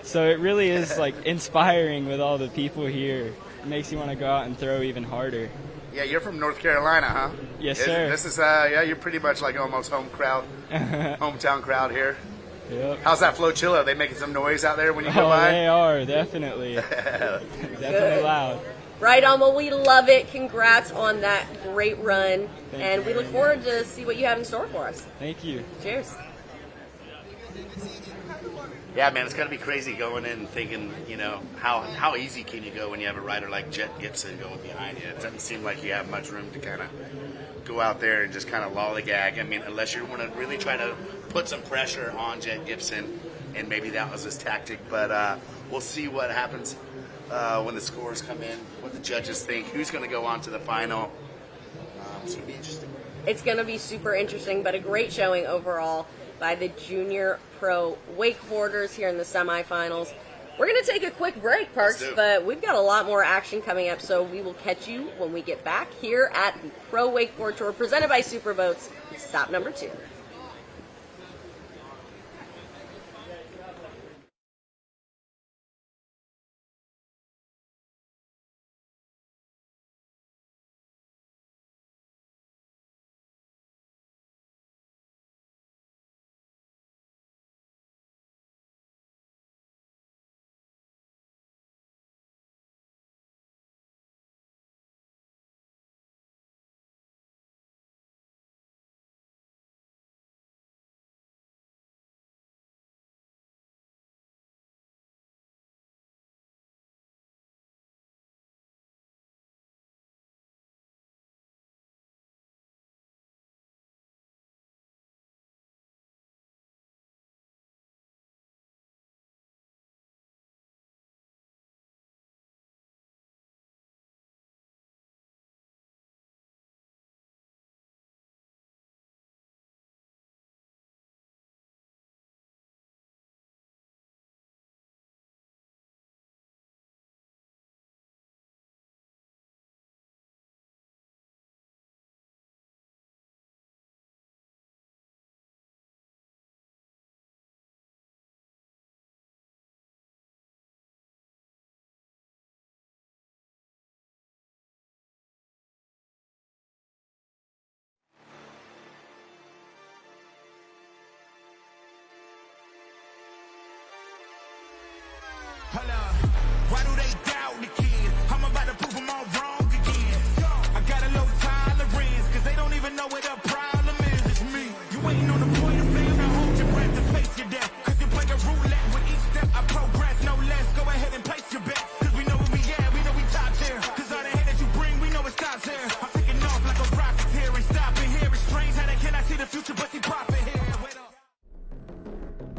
So it really is inspiring with all the people here. It makes you want to go out and throw even harder. Yeah, you're from North Carolina, huh? Yes, sir. This is you're pretty much almost hometown crowd here. Yep. How's that flotilla? Are they making some noise out there when you go by? They are, definitely. Definitely loud. Right on. Well, we love it. Congrats on that great run. And we look forward to see what you have in store for us. Thank you. Cheers. Yeah, man, it's got to be crazy going in and thinking, how easy can you go when you have a rider like Jet Gibson going behind you? It doesn't seem like you have much room to kind of go out there and just kind of lollygag. I mean, unless you want to really try to put some pressure on Jet Gibson, and maybe that was his tactic. But we'll see what happens when the scores come in, what the judges think, who's going to go on to the final. It's going to be interesting. It's going to be super interesting, but a great showing overall by the junior pro wakeboarders here in the semifinals. We're going to take a quick break, Parks, but we've got a lot more action coming up, so we will catch you when we get back here at the Pro Wakeboard Tour presented by Superboats, stop number 2.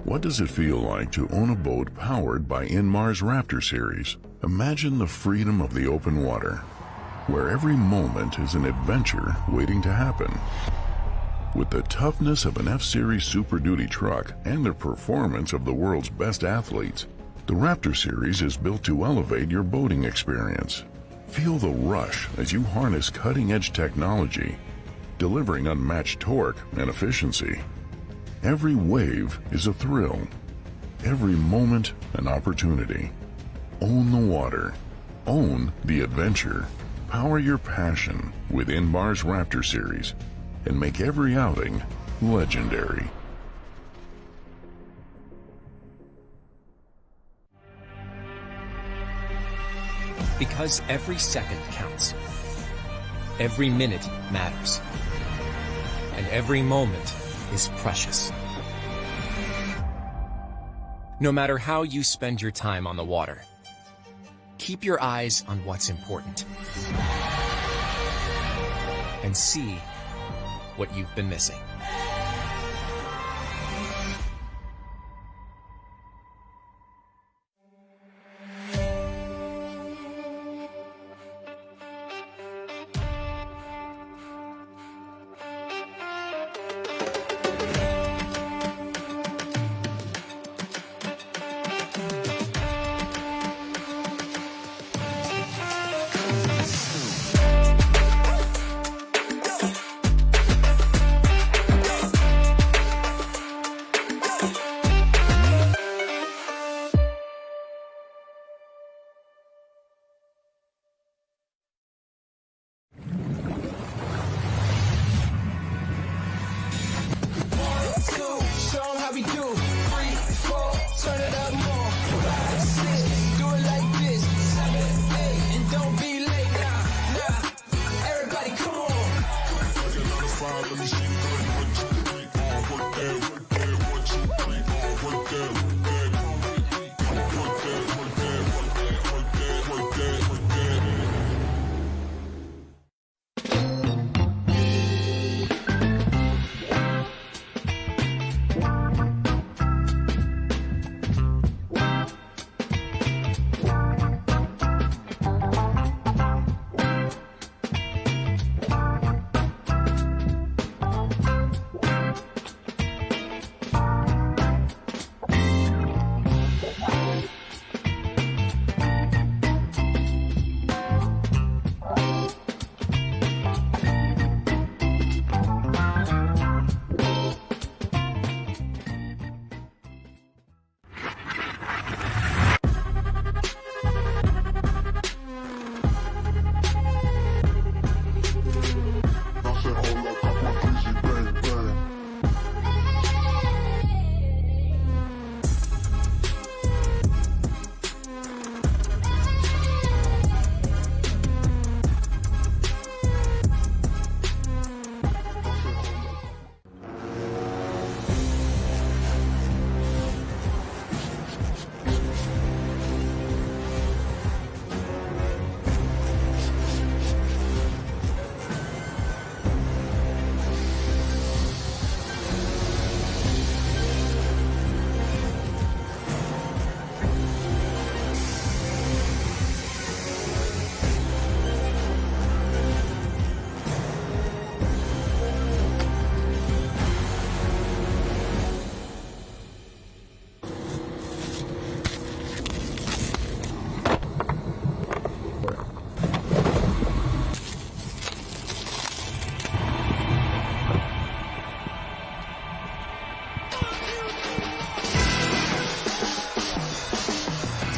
What does it feel like to own a boat powered by Inmar's Raptor series? Imagine the freedom of the open water, where every moment is an adventure waiting to happen. With the toughness of an F-Series Super Duty truck and the performance of the world's best athletes, the Raptor series is built to elevate your boating experience. Feel the rush as you harness cutting-edge technology, delivering unmatched torque and efficiency. Every wave is a thrill, every moment an opportunity. Own the water, own the adventure. Power your passion with Inmar's Raptor series and make every outing legendary. Because every second counts. Every minute matters. And every moment is precious. No matter how you spend your time on the water, keep your eyes on what's important and see what you've been missing.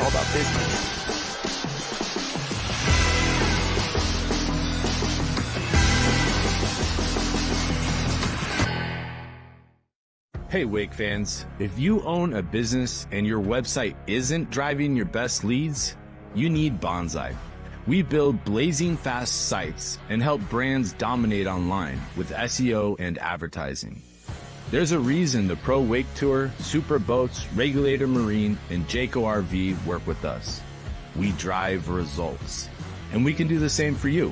all about business. Hey Wake fans, if you own a business and your website isn't driving your best leads, you need Bonsai. We build blazing fast sites and help brands dominate online with SEO and advertising. There's a reason the Pro Wake Tour, Super Boats, Regulator Marine, and Jayco RV work with us. We drive results, and we can do the same for you.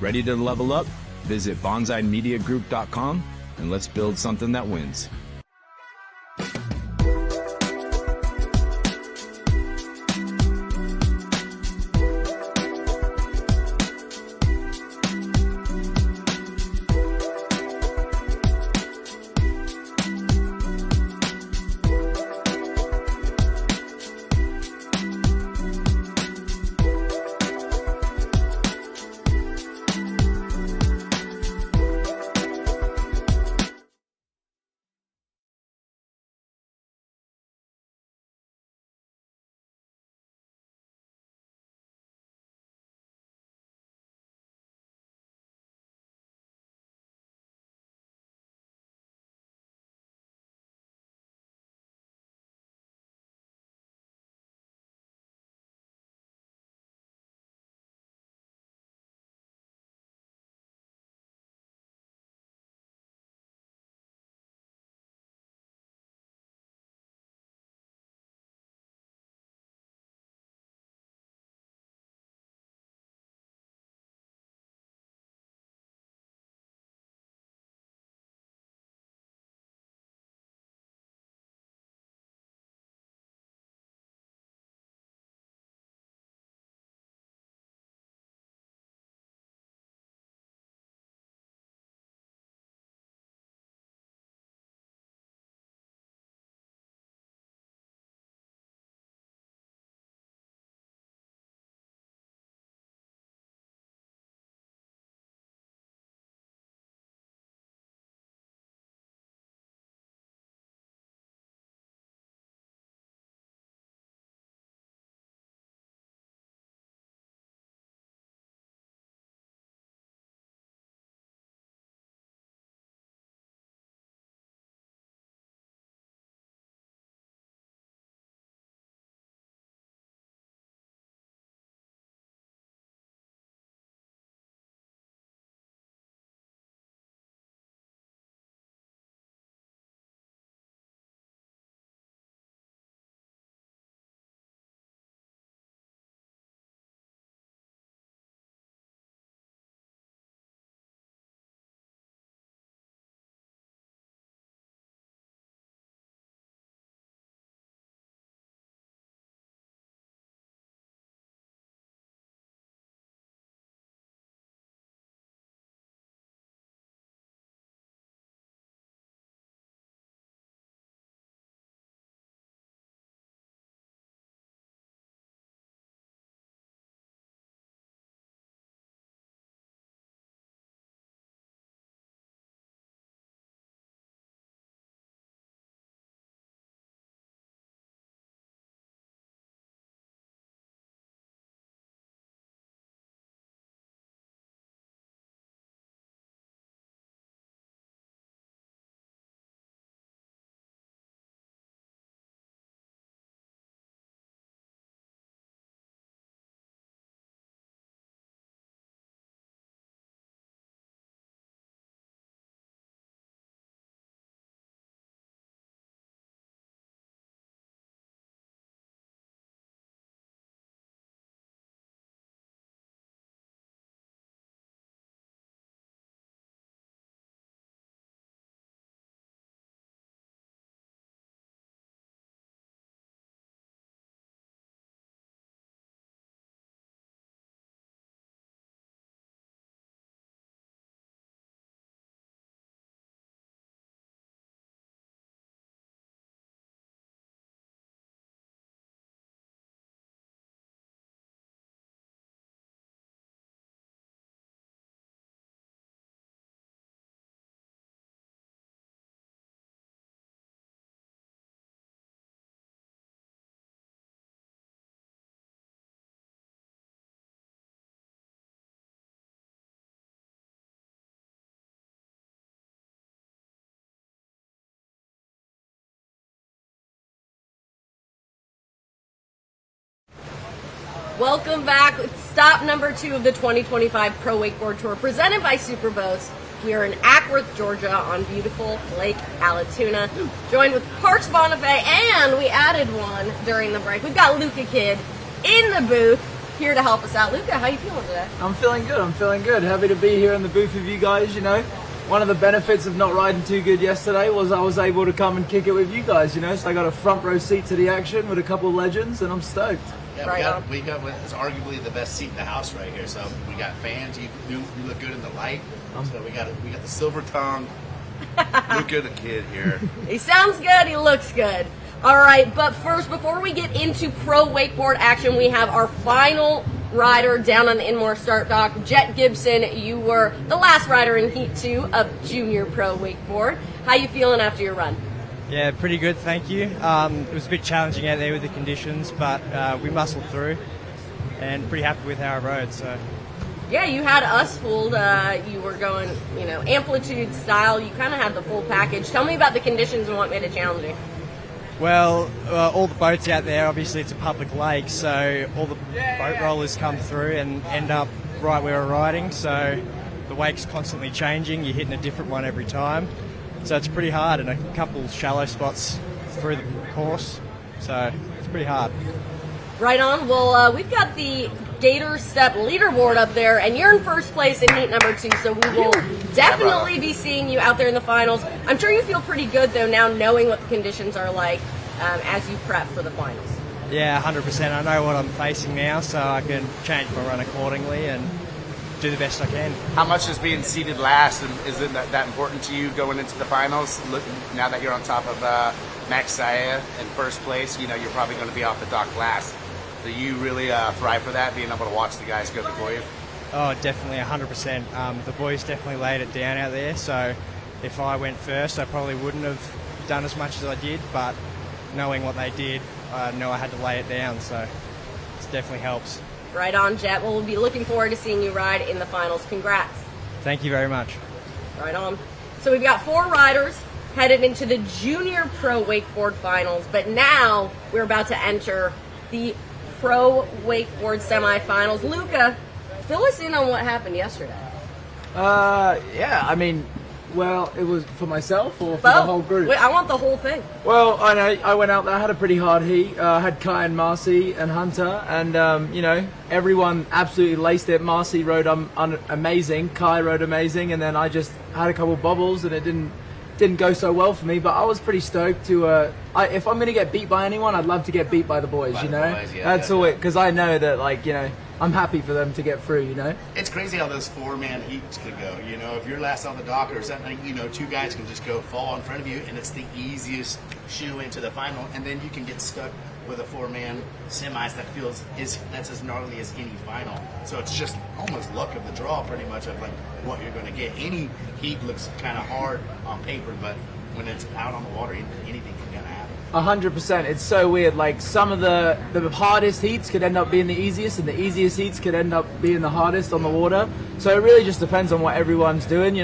Ready to level up? Visit bonsaimediagroup.com and let's build something that wins. Welcome back. It's stop number 2 of the 2025 Pro Wakeboard Tour presented by Superboats. We are in Acworth, Georgia on beautiful Lake Allatoona, joined with Parks Bonifay, and we added one during the break. We've got Luca Kidd in the booth here to help us out. Luca, how you feeling today? I'm feeling good. Happy to be here in the booth with you guys, you know. One of the benefits of not riding too good yesterday was I was able to come and kick it with you guys, you know. So I got a front row seat to the action with a couple of legends, and I'm stoked. Yeah, we got it's arguably the best seat in the house right here. So we got fans. You look good in the light. So we got the silver tongue. Luca the Kid here. He sounds good. He looks good. All right, but first, before we get into pro wakeboard action, we have our final rider down on the Inmore start dock. Jet Gibson, you were the last rider in Heat 2 of Junior Pro Wakeboard. How you feeling after your run? Yeah, pretty good, thank you. It was a bit challenging out there with the conditions, but we muscled through, and pretty happy with how I rode. So. Yeah, you had us fooled. You were going, amplitude style. You kind of had the full package. Tell me about the conditions and what made it challenging. Well, all the boats out there, obviously it's a public lake, so all the boat rollers come through and end up right where we're riding, so the wake's constantly changing. You're hitting a different one every time. So it's pretty hard, and a couple shallow spots through the course, so it's pretty hard. Right on. Well, we've got the Gator Step leaderboard up there, and you're in first place in heat number 2, so we will definitely be seeing you out there in the finals. I'm sure you feel pretty good, though, now knowing what the conditions are like as you prep for the finals. Yeah, 100%. I know what I'm facing now, so I can change my run accordingly and do the best I can. How much is being seated last, and is it that important to you going into the finals? Look, now that you're on top of Max Saya in first place, you're probably going to be off the dock last. Do you really thrive for that, being able to watch the guys go before you? Oh, definitely, 100%. The boys definitely laid it down out there, so if I went first, I probably wouldn't have done as much as I did, but knowing what they did, I know I had to lay it down, so it definitely helps. Right on, Jet. Well, we'll be looking forward to seeing you ride in the finals. Congrats. Thank you very much. Right on. So we've got 4 riders headed into the Junior Pro Wakeboard Finals, but now we're about to enter the Pro Wakeboard Semifinals. Luca, fill us in on what happened yesterday. Yeah, I mean, well, it was for myself or for the whole group? Wait, I want the whole thing. Well, I know I went out there, had a pretty hard heat. Had Kai and Marcy and Hunter, and everyone absolutely laced it. Marcy rode amazing, Kai rode amazing, and then I just had a couple bobbles, and it didn't go so well for me. But I was pretty stoked to. If I'm gonna get beat by anyone, I'd love to get beat by the boys. That's all it, because I know that I'm happy for them to get through, It's crazy how those 4-man heats could go. If you're last on the dock or something, 2 guys can just go fall in front of you, and it's the easiest shoe into the final, and then you can get stuck with a 4-man semis that's as gnarly as any final. So it's just almost luck of the draw, pretty much, of what you're going to get. Any heat looks kind of hard on paper, but when it's out on the water, anything can kind of happen. 100%. It's so weird. Some of the hardest heats could end up being the easiest, and the easiest heats could end up being the hardest on the water. So it really just depends on what everyone's doing.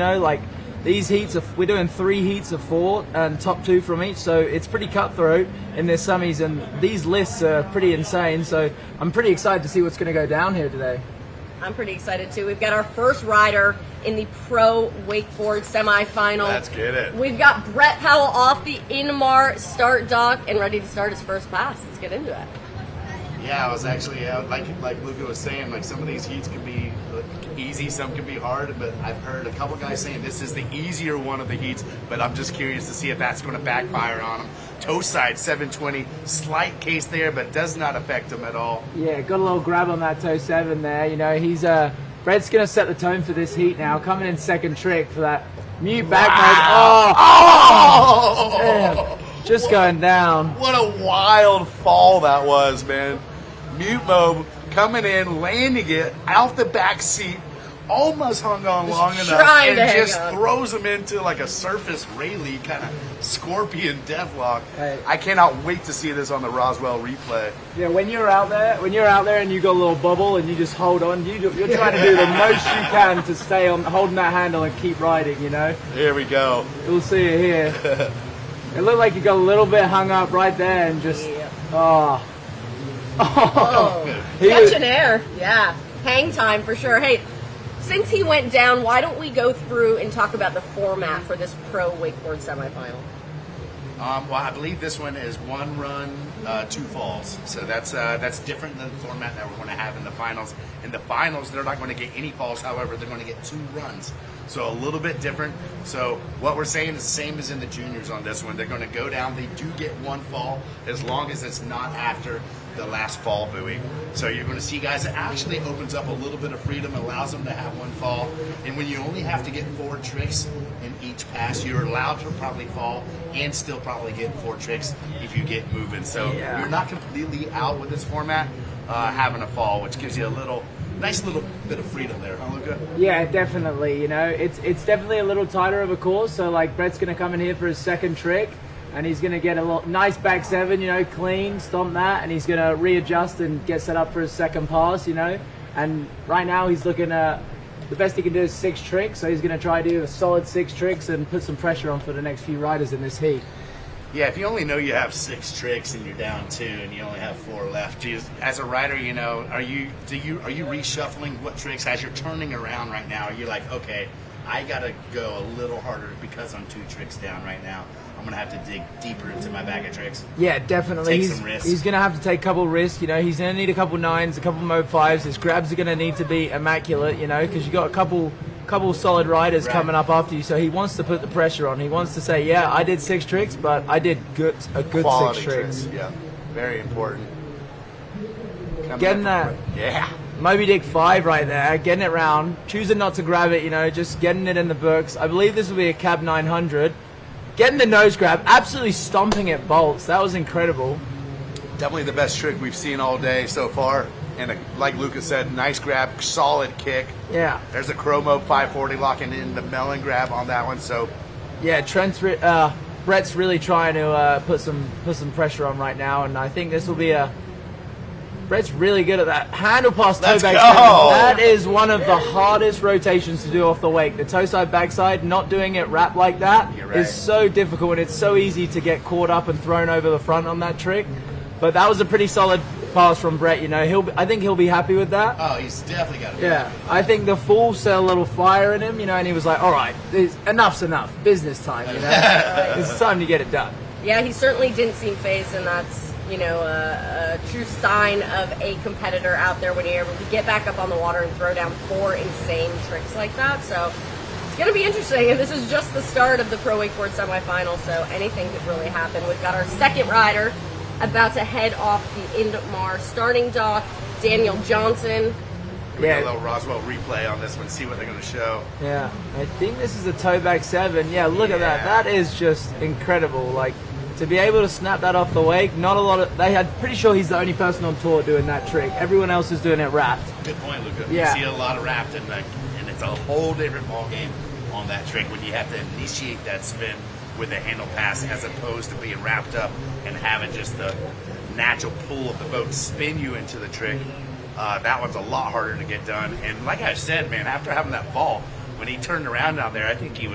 These heats, we're doing 3 heats of 4 and top 2 from each. So it's pretty cutthroat in their semis, and these lists are pretty insane. So I'm pretty excited to see what's going to go down here today. I'm pretty excited too. We've got our first rider in the Pro Wakeboard Semifinal. Let's get it. We've got Brett Powell off the Inmar start dock and ready to start his first pass. Let's get into it. Yeah, I was actually out, like Luca was saying, some of these heats can be easy, some can be hard, but I've heard a couple guys saying this is the easier one of the heats, but I'm just curious to see if that's going to backfire on them. Toe side 720, slight case there, but does not affect him at all. Yeah, got a little grab on that toe 7 there. He's Brett's going to set the tone for this heat now, coming in second trick for that mute back nose. Oh! Just going down. What a wild fall that was, man. Mute Mob coming in, landing it out the back seat, almost hung on long enough, and just throws him into a surface Rayleigh kind of scorpion deathlock. Hey. I cannot wait to see this on the Roswell replay. Yeah, when you're out there and you got a little bubble and you just hold on, you're trying to do the most you can to stay on holding that handle and keep riding. Here we go. We'll see it here. It looked like you got a little bit hung up right there and just, Yeah. oh. Catch an air. Yeah. Hang time for sure. Hey, since he went down, why don't we go through and talk about the format for this pro wakeboard semifinal? Well, I believe this one is 1 run, 2 falls. So that's different than the format that we're going to have in the finals. In the finals, they're not going to get any falls. However, they're going to get 2 runs. So a little bit different. So what we're saying is the same as in the juniors on this one. They're going to go down. They do get 1 fall as long as it's not after the last fall buoy. So you're going to see guys, it actually opens up a little bit of freedom, allows them to have 1 fall. And when you only have to get 4 tricks in each pass, you're allowed to probably fall and still probably get 4 tricks if you get moving. So you're not completely out with this format having a fall, which gives you a nice little bit of freedom there, huh, Luca? Yeah, definitely. You know, it's definitely a little tighter of a course. So like Brett's going to come in here for his second trick, and he's going to get a nice back 7, you know, clean, stomp that, and he's going to readjust and get set up for his second pass, you know. And right now he's looking at the best he can do is 6 tricks, so he's going to try to do a solid 6 tricks and put some pressure on for the next few riders in this heat. Yeah, if you only know you have 6 tricks and you're down 2 and you only have 4 left, as a rider, you know, are you reshuffling what tricks as you're turning around right now? Are you like, okay, I gotta go a little harder because I'm 2 tricks down right now. I'm gonna have to dig deeper into my bag of tricks. Yeah, definitely. Take some risks. He's gonna have to take a couple risks. You know, he's gonna need a couple 9s, a couple mode 5s. His grabs are gonna need to be immaculate. You know, because you got a couple solid riders coming up after you. So he wants to put the pressure on. He wants to say, yeah, I did 6 tricks, but I did a good Quality 6 tricks. Yeah, very important. Getting that. Yeah. Moby Dick 5 right there, getting it round, choosing not to grab it, you know, just getting it in the books. I believe this will be a cab 900. Getting the nose grab, absolutely stomping at bolts. That was incredible. Definitely the best trick we've seen all day so far. And like Lucas said, nice grab, solid kick. Yeah. There's a Chromo 540 locking in the melon grab on that one. So yeah, Brett's really trying to put some pressure on right now, and I think this will be Brett's really good at that. Handle pass toe back. That is one of the hardest rotations to do off the wake. The toe side backside, not doing it wrap like that is so difficult, and it's so easy to get caught up and thrown over the front on that trick. But that was a pretty solid pass from Brett. You know, I think he'll be happy with that. Oh, he's definitely got it. Yeah, I think the fool set a little fire in him, you know, and he was like, all right, enough's enough. Business time, you know. It's time to get it done. Yeah, he certainly didn't seem phased, and that's, you know, a true sign of a competitor out there when you're able to get back up on the water and throw down 4 insane tricks like that. So it's going to be interesting, and this is just the start of the Pro Wakeboard Semifinal, so anything could really happen. We've got our second rider about to head off the Indmar starting dock, Daniel Johnson. We got a little Roswell replay on this one, see what they're going to show. Yeah, I think this is a toe back 7. Yeah, look at that. That is just incredible. Like, to be able to snap that off the wake, not a lot of... pretty sure he's the only person on tour doing that trick. Everyone else is doing it wrapped. Good point, Luca. Yeah. You see a lot of wrapped, and it's a whole different ball game on that trick when you have to initiate that spin with a handle pass as opposed to being wrapped up and having just the natural pull of the boat spin you into the trick. That one's a lot harder to get done. And like I said, man, after having that fall, when he turned around down there, I think he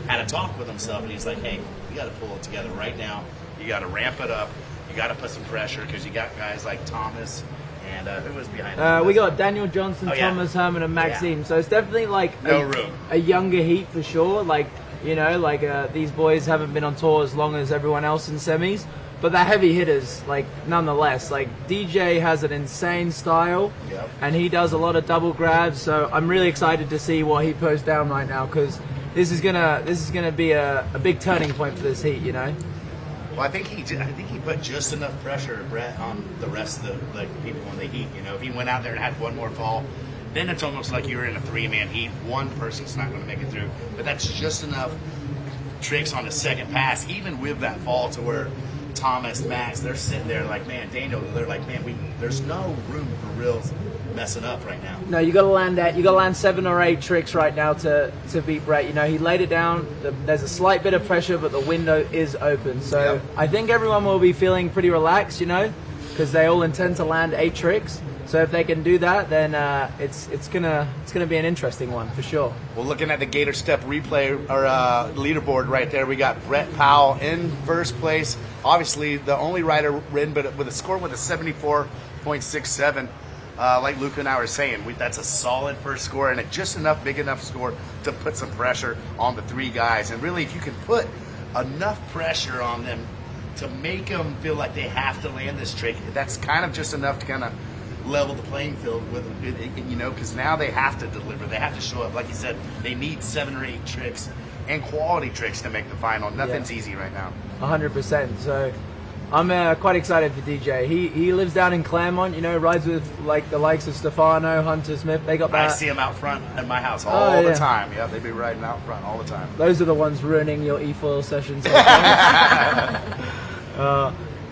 had a talk with himself, and he's like, hey, you got to pull it together right now. You got to ramp it up. You got to put some pressure because you got guys like Thomas and who was behind him? We got Daniel Johnson, Thomas Herman, and Maxime. So it's definitely like a younger heat for sure. Like, you know, like these boys haven't been on tour as long as everyone else in semis, but they're heavy hitters, like, nonetheless. Like, DJ has an insane style, and he does a lot of double grabs. So I'm really excited to see what he puts down right now, because this is gonna be a big turning point for this heat, you know. Well, I think he put just enough pressure, Brett, on the rest of the people in the heat. You know, if he went out there and had one more fall, then it's almost like you're in a 3-man heat. One person's not going to make it through, but that's just enough tricks on the second pass, even with that fall, to where Thomas, Max, they're sitting there like, man, Daniel, they're like, man, there's no room for reals messing up right now. No, you got to land that. You got to land 7 or 8 tricks right now to beat Brett. You know, he laid it down. There's a slight bit of pressure, but the window is open. So I think everyone will be feeling pretty relaxed, you know, because they all intend to land 8 tricks. So if they can do that, then it's gonna be an interesting one for sure. Well, looking at the Gator Step replay or leaderboard right there, we got Brett Powell in first place. Obviously, the only rider win, but with a score with a 74.67. like Luca and I were saying, that's a solid first score and just big enough score to put some pressure on the 3 guys. And really, if you can put enough pressure on them to make them feel like they have to land this trick, that's kind of just enough to kind of level the playing field with, you know, because now they have to deliver. They have to show up. Like you said, they need 7 or 8 tricks and quality tricks to make the final. Nothing's easy right now. 100%. So I'm quite excited for DJ. He lives down in Claremont, you know, rides with like the likes of Stefano, Hunter Smith. They got that. I see them out front at my house all the time. Yeah, they be riding out front all the time. Those are the ones ruining your e-foil sessions. Yeah,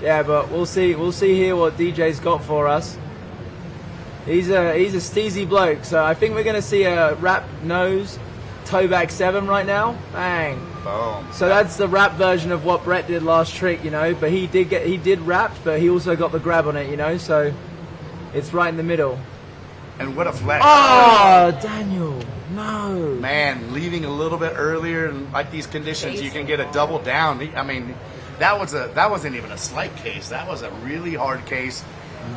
but we'll see here what DJ's got for us. He's a steezy bloke, so I think we're going to see a wrap nose toe back 7 right now. Bang. Boom. So that's the wrap version of what Brett did last trick, you know, but he did wrapped, but he also got the grab on it, you know, so it's right in the middle. And what a flex. Oh, Daniel. No. Man, leaving a little bit earlier in like these conditions, you can get a double down. I mean, that wasn't even a slight case. That was a really hard case.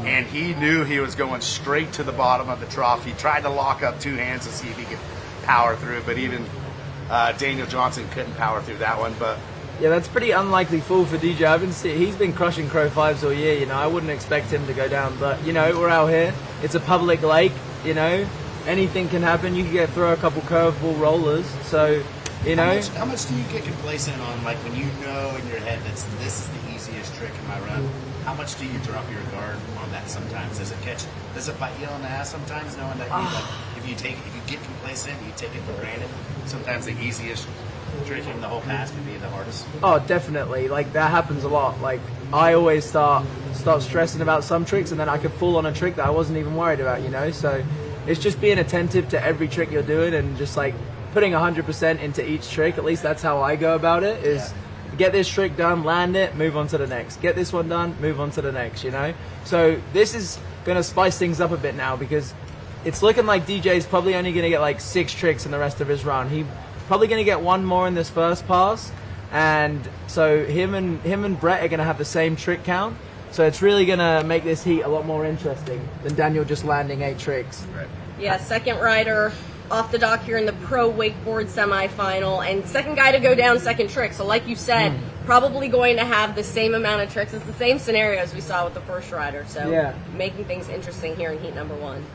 And he knew he was going straight to the bottom of the trough. He tried to lock up 2 hands to see if he could power through, but even Daniel Johnson couldn't power through that one. But yeah, that's pretty unlikely fall for DJ. He's been crushing Crow 5s all year, you know. I wouldn't expect him to go down, but you know, we're out here. It's a public lake, you know. Anything can happen. You can throw a couple curveball rollers, so you know. How much do you get complacent on, like when you know in your head that this is the easiest trick in my run? How much do you drop your guard on that sometimes? Does it bite you on the ass sometimes, knowing that if you get complacent, you take it for granted? Sometimes the easiest trick in the whole pass can be the hardest. Oh, definitely. Like that happens a lot. Like I always start stressing about some tricks, and then I could fall on a trick that I wasn't even worried about, you know. So it's just being attentive to every trick you're doing and just like putting 100% into each trick. At least that's how I go about it. Is get this trick done, land it, move on to the next. Get this one done, move on to the next, you know? So this is going to spice things up a bit now because it's looking like DJ's probably only going to get like 6 tricks in the rest of his run. He's probably going to get 1 more in this first pass. And so him and Brett are going to have the same trick count. So it's really going to make this heat a lot more interesting than Daniel just landing 8 tricks. Right. Yeah, second rider off the dock here in the Pro Wakeboard Semifinal, and second guy to go down second trick. So like you said, probably going to have the same amount of tricks. It's the same scenarios we saw with the first rider. So making things interesting here in heat number 1.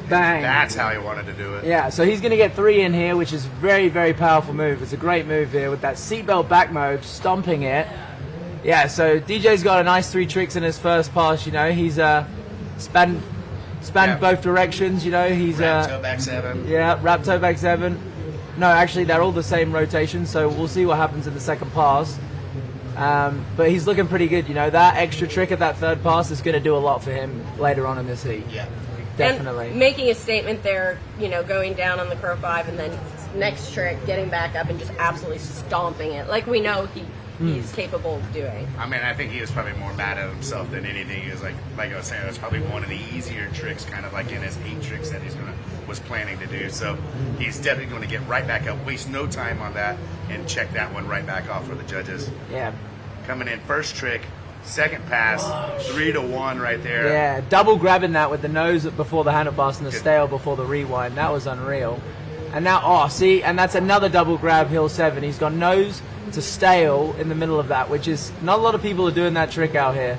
Bang. That's how he wanted to do it. Yeah, so he's going to get 3 in here, which is very, very powerful move. It's a great move here with that seatbelt back mode, stomping it. Yeah, so DJ's got a nice 3 tricks in his first pass, you know. He's spanned both directions, you know. He's wrap toe back 7. Yeah, wrap toe back 7. No, actually, they're all the same rotation, so we'll see what happens in the second pass. But he's looking pretty good, you know. That extra trick at that third pass is going to do a lot for him later on in this heat. Yeah, definitely. And making a statement there, you know, going down on the Crow 5 and then next trick, getting back up and just absolutely stomping it, like we know he's capable of doing. I mean, I think he was probably more mad at himself than anything. He was like I was saying, it was probably one of the easier tricks, kind of like in his 8 tricks that was planning to do. So he's definitely going to get right back up, waste no time on that, and check that one right back off for the judges. Yeah. Coming in first trick, second pass, 3-1 right there. Yeah, double grabbing that with the nose before the handlebars and the stale before the rewind. That was unreal. And now, and that's another double grab, hill 7. He's got nose to stale in the middle of that, which is not a lot of people are doing that trick out here.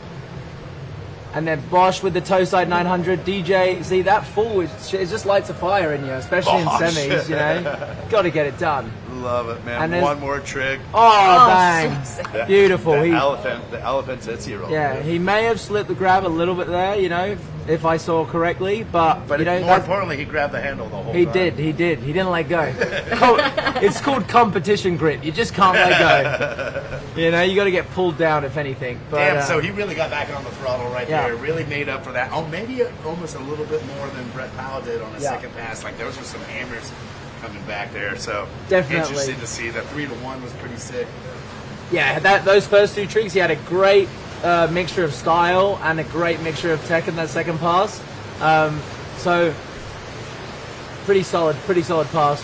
And then Bosch with the toe side 900. DJ, see that fall, it just lights a fire in you, especially in semis, you know. Got to get it done. Love it, man. And one more trick. Oh, bang. So beautiful. The elephant Tootsie Roll. Yeah, he may have slipped the grab a little bit there, you know, if I saw correctly, but you know, more importantly, he grabbed the handle the whole time. He did. He didn't let go. It's called competition grip. You just can't let go. You know, you got to get pulled down if anything. But, damn, so he really got back on the throttle right there. Really made up for that. Oh, maybe almost a little bit more than Brett Powell did on the second pass. Like those were some hammers coming back there. So definitely interesting to see. That 3-1 was pretty sick. Yeah, those first 2 tricks, he had a great mixture of style and a great mixture of tech in that second pass. So pretty solid pass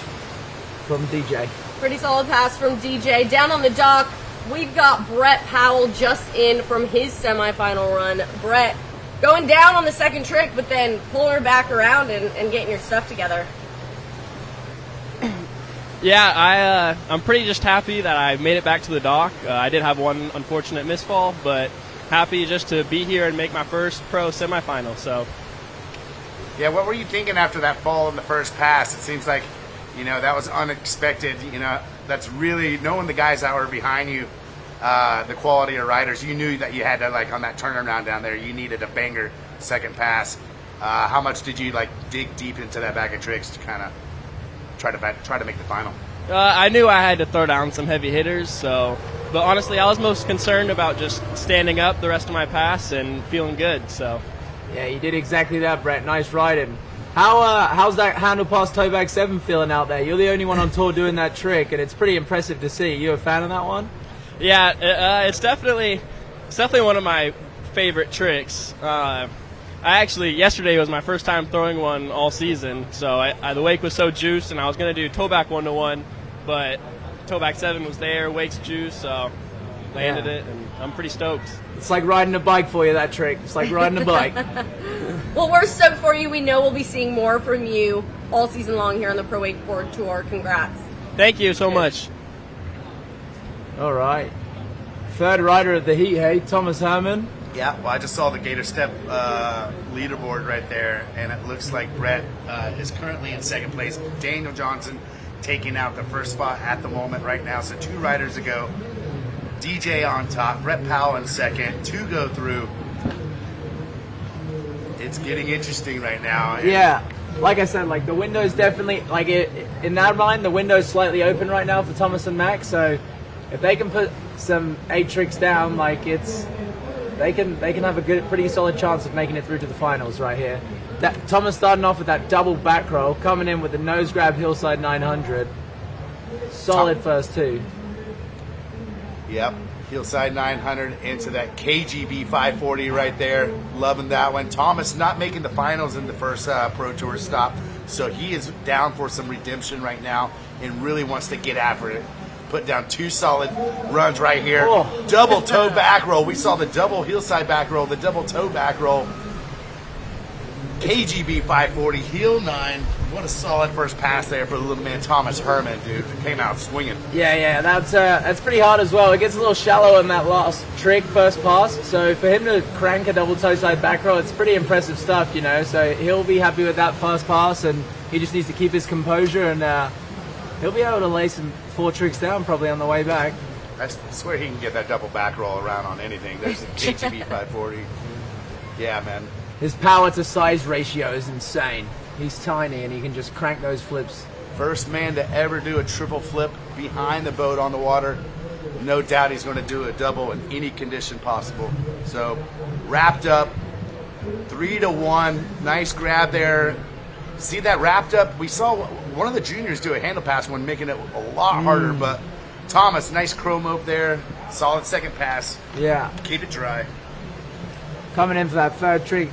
from DJ. Pretty solid pass from DJ. Down on the dock, we've got Brett Powell just in from his semifinal run. Brett, going down on the second trick, but then pulling her back around and getting your stuff together. Yeah, I'm pretty just happy that I made it back to the dock. I did have one unfortunate misfall, but happy just to be here and make my first pro semifinal. So, yeah, what were you thinking after that fall in the first pass? It seems like, that was unexpected. That's really knowing the guys that were behind you, the quality of riders. You knew that you had to, like, on that turnaround down there, you needed a banger second pass. How much did you dig deep into that bag of tricks to kind of try to make the final? I knew I had to throw down some heavy hitters, but honestly, I was most concerned about just standing up the rest of my pass and feeling good. So, yeah, you did exactly that, Brett. Nice riding. How's that handle past toe bag 7 feeling out there? You're the only one on tour doing that trick, and it's pretty impressive to see. You a fan of that one? Yeah, it's definitely one of my favorite tricks. Yesterday was my first time throwing one all season, so the wake was so juiced, and I was going to do toe back 1-to-1, but toe back 7 was there, wake's juiced, so landed it, and I'm pretty stoked. It's like riding a bike for you, that trick. It's like riding a bike. Well, we're stoked for you. We know we'll be seeing more from you all season long here on the Pro Wakeboard Tour. Congrats. Thank you so much. All right. Third rider of the heat, hey, Thomas Herman. Yeah, well, I just saw the Gator Step leaderboard right there, and it looks like Brett is currently in second place. Daniel Johnson taking out the first spot at the moment right now. So 2 riders to go. DJ on top, Brett Powell in second. 2 go through. It's getting interesting right now. Yeah, like I said, the window's definitely, in that line, the window's slightly open right now for Thomas and Max. So if they can put some 8 tricks down, they can have a pretty solid chance of making it through to the finals right here. That Thomas starting off with that double back roll, coming in with the nose grab hillside 900. Solid first 2. Yep, hillside 900 into that KGB 540 right there. Loving that one. Thomas not making the finals in the first Pro Tour stop, so he is down for some redemption right now and really wants to get after it. Put down 2 solid runs right here. Oh. Double toe back roll. We saw the double hillside back roll, the double toe back roll. KGB 540, heel 9. What a solid first pass there for the little man Thomas Herman, dude. Came out swinging. Yeah, that's pretty hard as well. It gets a little shallow in that last trick, first pass. So for him to crank a double toe side back roll, it's pretty impressive stuff, So he'll be happy with that first pass, and he just needs to keep his composure, and he'll be able to lay some 4 tricks down probably on the way back. I swear he can get that double back roll around on anything. There's the KGB 540. Yeah, man. His power to size ratio is insane. He's tiny and he can just crank those flips. First man to ever do a triple flip behind the boat on the water. No doubt he's going to do a double in any condition possible. So wrapped up 3-1. Nice grab there. See that wrapped up? We saw one of the juniors do a handle pass one, making it a lot harder, but Thomas, nice chrome up there. Solid second pass. Yeah. Keep it dry. Coming in for that third trick.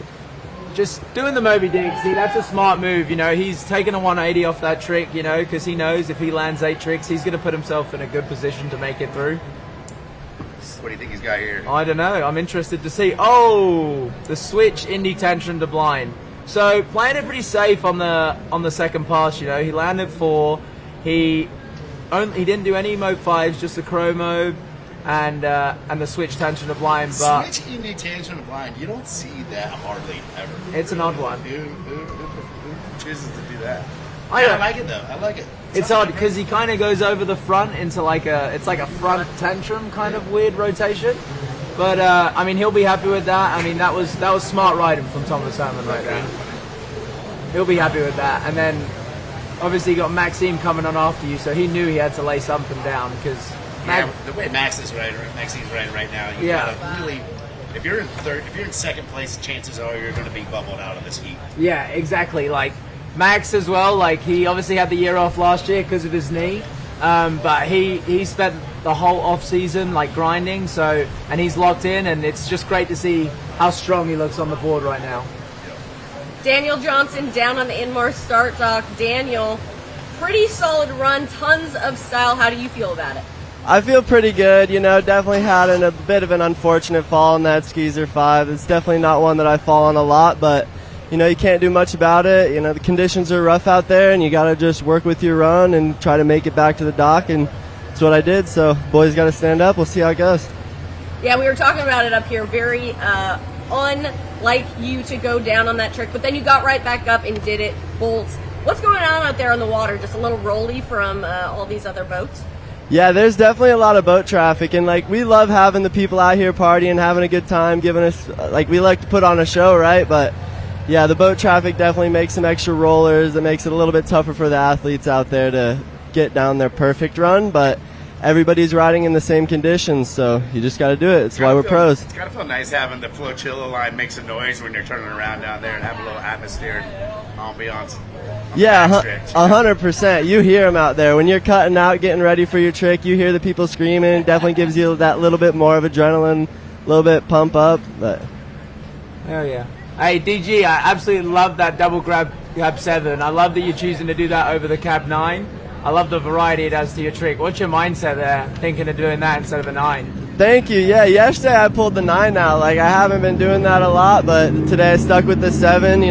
Just doing the Moby Dick. See, that's a smart move. He's taking a 180 off that trick, because he knows if he lands 8 tricks, he's going to put himself in a good position to make it through. What do you think he's got here? I don't know. I'm interested to see. Oh, the switch Indy tension to blind. So playing it pretty safe on the second pass. He landed 4. He didn't do any Mobe 5s, just the chromo and the switch tension to blind. But switch Indy tension to blind. You don't see that hardly ever. It's an odd one. Who chooses to do that? I like it though. I like it. It's odd because he kind of goes over the front into it's like a front tantrum kind of weird rotation. But he'll be happy with that. That was smart riding from Thomas Herman right there. He'll be happy with that. And then obviously you got Maxime coming on after you, so he knew he had to lay something down because the way Maxine's riding right now, you gotta really. If you're in second place, chances are you're going to be bubbled out of this heat. Yeah, exactly. Like Max as well. He obviously had the year off last year because of his knee, but he spent the whole off season grinding. And he's locked in, and it's just great to see how strong he looks on the board right now. Daniel Johnson down on the Inmar start dock. Daniel, pretty solid run, tons of style. How do you feel about it? I feel pretty good, definitely had a bit of an unfortunate fall in that Skeezer 5. It's definitely not one that I fall on a lot, but, you can't do much about it. The conditions are rough out there, and you got to just work with your run and try to make it back to the dock, and that's what I did. So, boys got to stand up. We'll see how it goes. Yeah, we were talking about it up here. Very unlike you to go down on that trick, but then you got right back up and did it. Bolts. What's going on out there on the water? Just a little rolly from all these other boats? Yeah, there's definitely a lot of boat traffic, and we love having the people out here partying, having a good time, giving us we like to put on a show, right? But yeah, the boat traffic definitely makes some extra rollers. It makes it a little bit tougher for the athletes out there to get down their perfect run, but everybody's riding in the same conditions, so you just got to do it. It's why we're pros. It's gotta feel nice having the flotilla line make some noise when you're turning around down there and have a little atmosphere and ambiance. Yeah, 100%. You hear them out there. When you're cutting out, getting ready for your trick, you hear the people screaming. It definitely gives you that little bit more of adrenaline, a little bit pump up. But Hell yeah. Hey, DG, I absolutely love that double grab 7. I love that you're choosing to do that over the cab 9. I love the variety it adds to your trick. What's your mindset there, thinking of doing that instead of a 9? Thank you. Yeah, yesterday I pulled the 9 out. I haven't been doing that a lot, but today I stuck with the 7.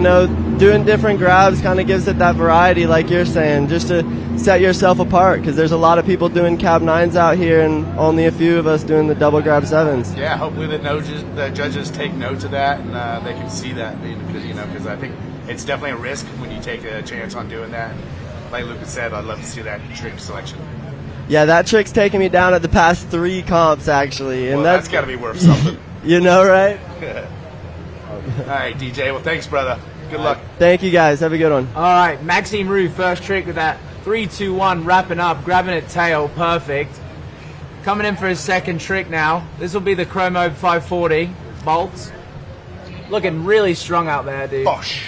Doing different grabs kind of gives it that variety, like you're saying, just to set yourself apart, because there's a lot of people doing cab 9s out here and only a few of us doing the double grab 7s. Yeah, hopefully the judges take note of that and they can see that, because I think it's definitely a risk when you take a chance on doing that. Like Lucas said, I'd love to see that trick selection. Yeah, that trick's taken me down at the past 3 comps, actually. And that's got to be worth something. Right? All right, DJ. Well, thanks, brother. Good luck. Thank you, guys. Have a good one. All right, Maxime Roux, first trick with that 3-2-1, wrapping up, grabbing it tail, perfect. Coming in for his second trick now. This will be the Chromo 540 bolts. Looking really strong out there, dude. Bosh.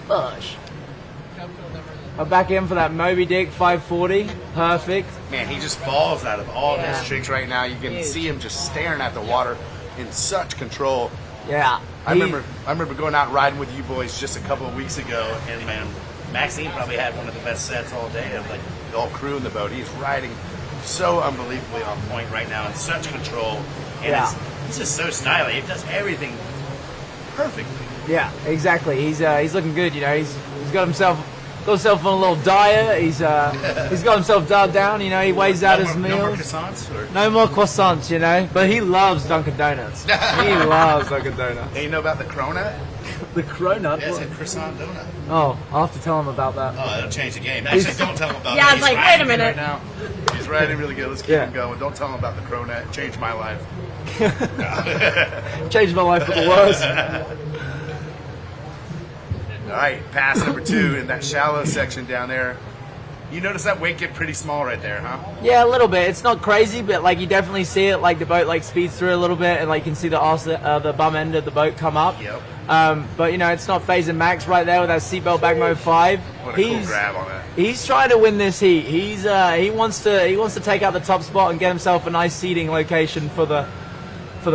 Bosh. I'm back in for that Moby Dick 540. Perfect. Man, he just falls out of all his tricks right now. You can see him just staring at the water in such control. Yeah. I remember going out riding with you boys just a couple of weeks ago, and man, Maxime probably had one of the best sets all day of the whole crew in the boat. He's riding so unbelievably on point right now, in such control, and he's just so stylish. He does everything perfectly. Yeah, exactly. He's looking good. He's got himself on a little diet. He's got himself dialed down. He weighs out his meals. No more croissants? No more croissants, But he loves Dunkin' Donuts. He loves Dunkin' Donuts. Hey, you know about the cronut? The cronut? Yeah, it's a croissant donut. Oh, I'll have to tell him about that. Oh, that'll change the game. Actually, don't tell him about that. Yeah, it's like, wait a minute. Right now. He's riding really good. Let's keep him going. Don't tell him about the cronut. It changed my life. Changed my life for the worse. All right, pass number 2 in that shallow section down there. You notice that wake get pretty small right there, huh? Yeah, a little bit. It's not crazy, but you definitely see it. The boat speeds through a little bit, and you can see the bum end of the boat come up. Yep. But it's not phasing Max right there with that seatbelt back mode 5. What a cool grab on that. He's trying to win this heat. He wants to take out the top spot and get himself a nice seating location for the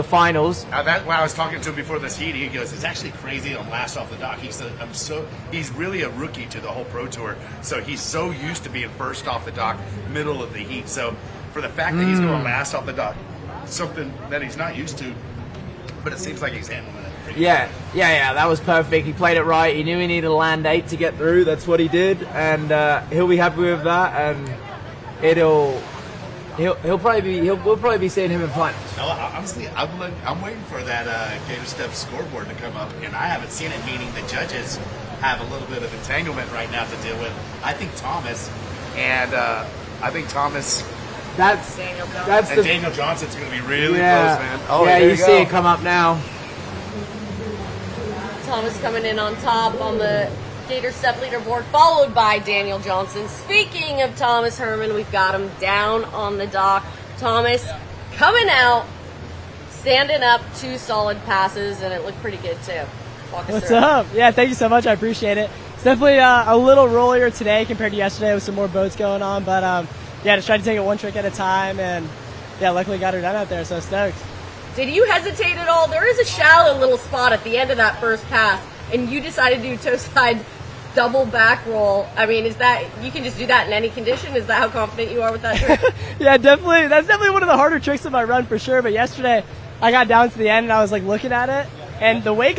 finals. When I was talking to him before this heat, he goes, "It's actually crazy. I'm last off the dock." He said, he's really a rookie to the whole Pro Tour, so he's so used to being first off the dock, middle of the heat. So for the fact that he's going last off the dock, something that he's not used to, but it seems like he's handling it pretty Yeah, that was perfect. He played it right. He knew he needed to land 8 to get through. That's what he did, and he'll be happy with that. And we'll probably be seeing him in finals. No, honestly, I'm waiting for that Gator Step scoreboard to come up, and I haven't seen it, meaning the judges have a little bit of entanglement right now to deal with. I think Thomas That's Daniel Johnson's going to be really close, man. Oh, yeah, you go. see it come up now. Thomas coming in on top on the Gator Step leaderboard, followed by Daniel Johnson. Speaking of Thomas Herman, we've got him down on the dock. Thomas coming out, standing up, 2 solid passes, and it looked pretty good too. Walk us What's through. up? Yeah, thank you so much. I appreciate it. It's definitely a little rollier today compared to yesterday with some more boats going on, but just tried to take it one trick at a time, and luckily got her done out there, so stoked. Did you hesitate at all? There is a shallow little spot at the end of that first pass, and you decided to do toe side double back roll. I mean, is that, you can just do that in any condition? Is that how confident you are with that trick? Yeah, definitely. That's definitely one of the harder tricks of my run for sure. But yesterday, I got down to the end and I was like looking at it, and the wake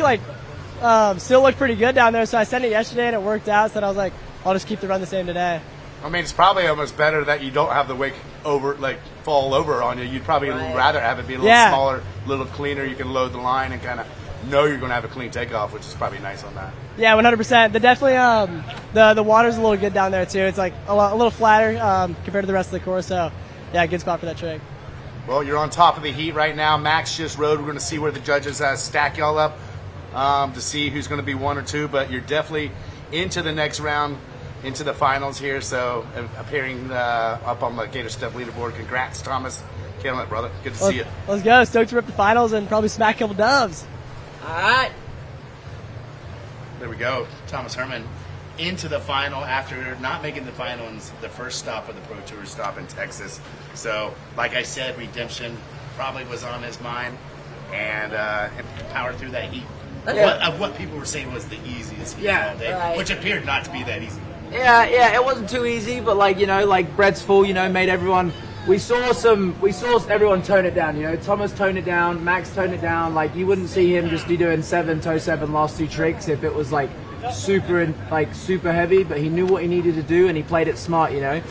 still looked pretty good down there. So I sent it yesterday and it worked out. So I was like, I'll just keep the run the same today. I mean, it's probably almost better that you don't have the wake fall over on you. You'd probably rather have it be a little smaller, a little cleaner. You can load the line and kind of know you're going to have a clean takeoff, which is probably nice on that. Yeah, 100%. The water's a little good down there too. It's like a little flatter compared to the rest of the course. So yeah, good spot for that trick. Well, you're on top of the heat right now. Max just rode. We're going to see where the judges stack y'all up to see who's going to be 1 or 2. But you're definitely into the next round, into the finals here. So appearing up on the Gator Step leaderboard. Congrats, Thomas. Killing it, brother. Good to see you. Let's go. Stoked to rip the finals and probably smack a couple dubs. All right. There we go. Thomas Herman into the final after not making the final in the first stop of the Pro Tour stop in Texas. So, like I said, redemption probably was on his mind, and powered through that heat. Of what people were saying was the easiest heat all day, which appeared not to be that easy. Yeah, it wasn't too easy, but like Brett's full, made everyone. We saw everyone tone it down. Thomas toned it down, Max toned it down. Like you wouldn't see him just be doing toe 7 last 2 tricks if it was like super heavy. But he knew what he needed to do and he played it smart. Right.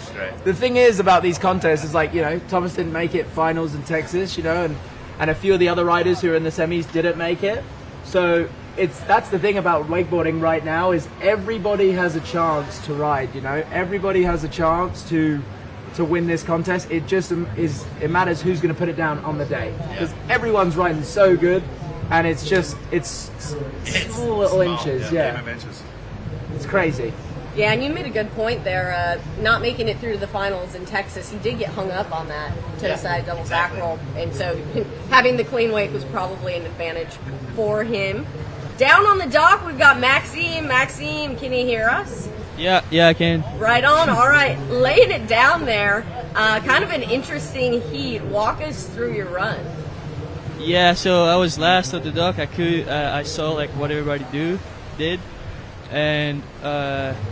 The thing is about these contests is Thomas didn't make it finals in Texas. And a few of the other riders who are in the semis didn't make it. So that's the thing about wakeboarding right now is everybody has a chance to ride. Everybody has a chance to win this contest. It just it matters who's going to put it down on the day, because everyone's riding so good, and it's small little inches. Yeah, it's crazy. Yeah, and you made a good point there. Not making it through to the finals in Texas, he did get hung up on that toe side double back roll, and so having the clean wake was probably an advantage for him. Down on the dock, we've got Maxime. Maxime, can you hear us? Yeah, I can. Right on. All right, laying it down there. Kind of an interesting heat. Walk us through your run. Yeah, so I was last at the dock. I saw like what everybody did, and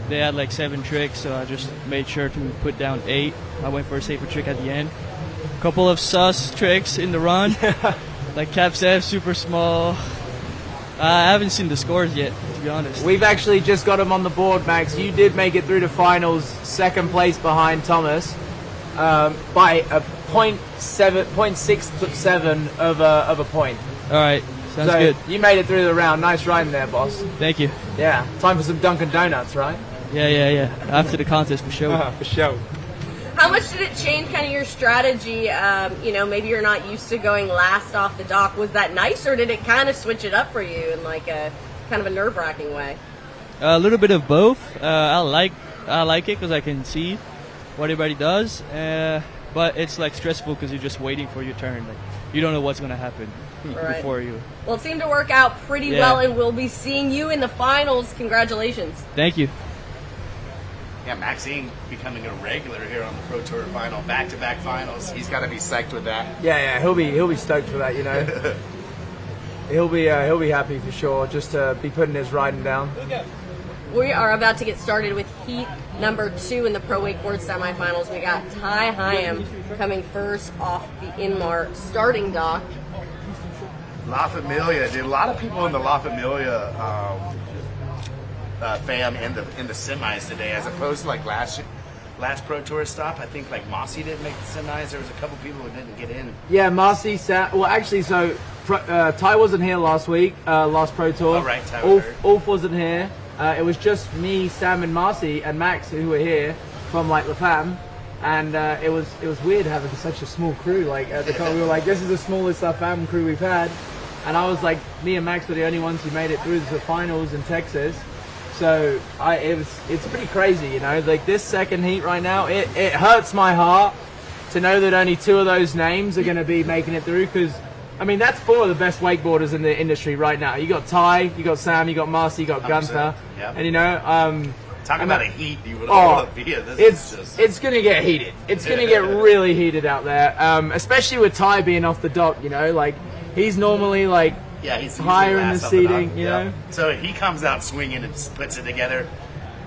they had like 7 tricks, so I just made sure to put down 8. I went for a safer trick at the end. A couple of sus tricks in the run, like Cap 7, super small. I haven't seen the scores yet, to be honest. We've actually just got them on the board, Max. You did make it through to finals, 2nd place behind Thomas, by a 0.67 of a point. All right, sounds good. You made it through the round. Nice riding there, boss. Thank you. Yeah, time for some Dunkin' Donuts, right? Yeah. After the contest, for sure. For sure. How much did it change kind of your strategy? Maybe you're not used to going last off the dock. Was that nice, or did it kind of switch it up for you in like a kind of a nerve-wracking way? A little bit of both. I like it because I can see what everybody does, but it's like stressful because you're just waiting for your turn. Like, you don't know what's going to happen before you. Well, it seemed to work out pretty well, and we'll be seeing you in the finals. Congratulations. Thank you. Yeah, Maxine becoming a regular here on the Pro Tour Final, back-to-back finals. He's got to be psyched with that. Yeah, he'll be stoked for that. He'll be happy for sure, just to be putting his riding down. We are about to get started with heat number 2 in the Pro Wakeboard Semifinals. We got Ty Hyam coming first off the Inmar starting dock. La Familia, dude. A lot of people in the La Familia fam in the semis today, as opposed to like last Pro Tour stop. I think like Mossy didn't make the semis. There was a couple people who didn't get in. Yeah, Mossy sat. Well, actually, so Ty wasn't here last week. Last Pro Tour. Oh right, Ty. Ulf wasn't here. It was just me, Sam, and Marcy and Max who were here from like La Fam, and it was weird having such a small crew. Like at the time, we were like, this is the smallest La Fam crew we've had, and I was like, me and Max were the only ones who made it through the finals in Texas. So it's pretty crazy, like this second heat right now, it hurts my heart to know that only 2 of those names are going to be making it through, because I mean that's 4 of the best wakeboarders in the industry right now. You got Ty, you got Sam, you got Marcy, you got Gunther, yep. And talking about a heat, you would want to be here. It's going to get heated. It's going to get really heated out there, especially with Ty being off the dock. Like he's normally like. Yeah, he's higher in the seating, you know. So he comes out swinging and puts it together.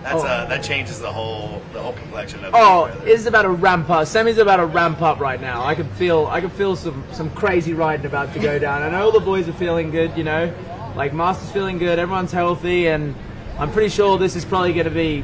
That changes the whole complexion of it. It's about to ramp up. Semi's about to ramp up right now. I can feel some crazy riding about to go down. I know all the boys are feeling good, you know. Like Master's feeling good, everyone's healthy, and I'm pretty sure this is probably gonna be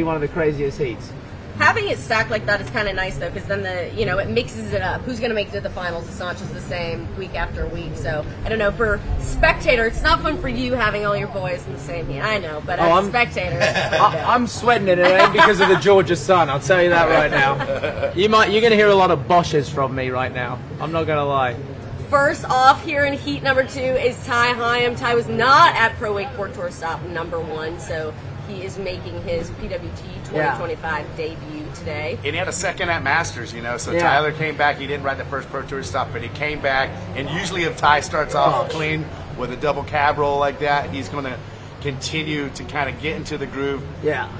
one of the craziest heats. Having it stacked like that is kind of nice though, because then it mixes it up. Who's going to make it to the finals? It's not just the same week after week. So I don't know. For spectator, it's not fun for you having all your boys in the same heat. I know, but as a spectator, I'm sweating it. It ain't because of the Georgia sun. I'll tell you that right now. You're going to hear a lot of Bosches from me right now. I'm not going to lie. First off here in heat number 2 is Ty Hyam. Ty was not at Pro Wakeboard Tour Stop number 1, so he is making his PWT 2025 debut today. And he had a second at Masters, so Tyler came back. He didn't ride the first Pro Tour Stop, but he came back. And usually if Ty starts off clean with a double cab roll like that, he's going to continue to kind of get into the groove. Yeah.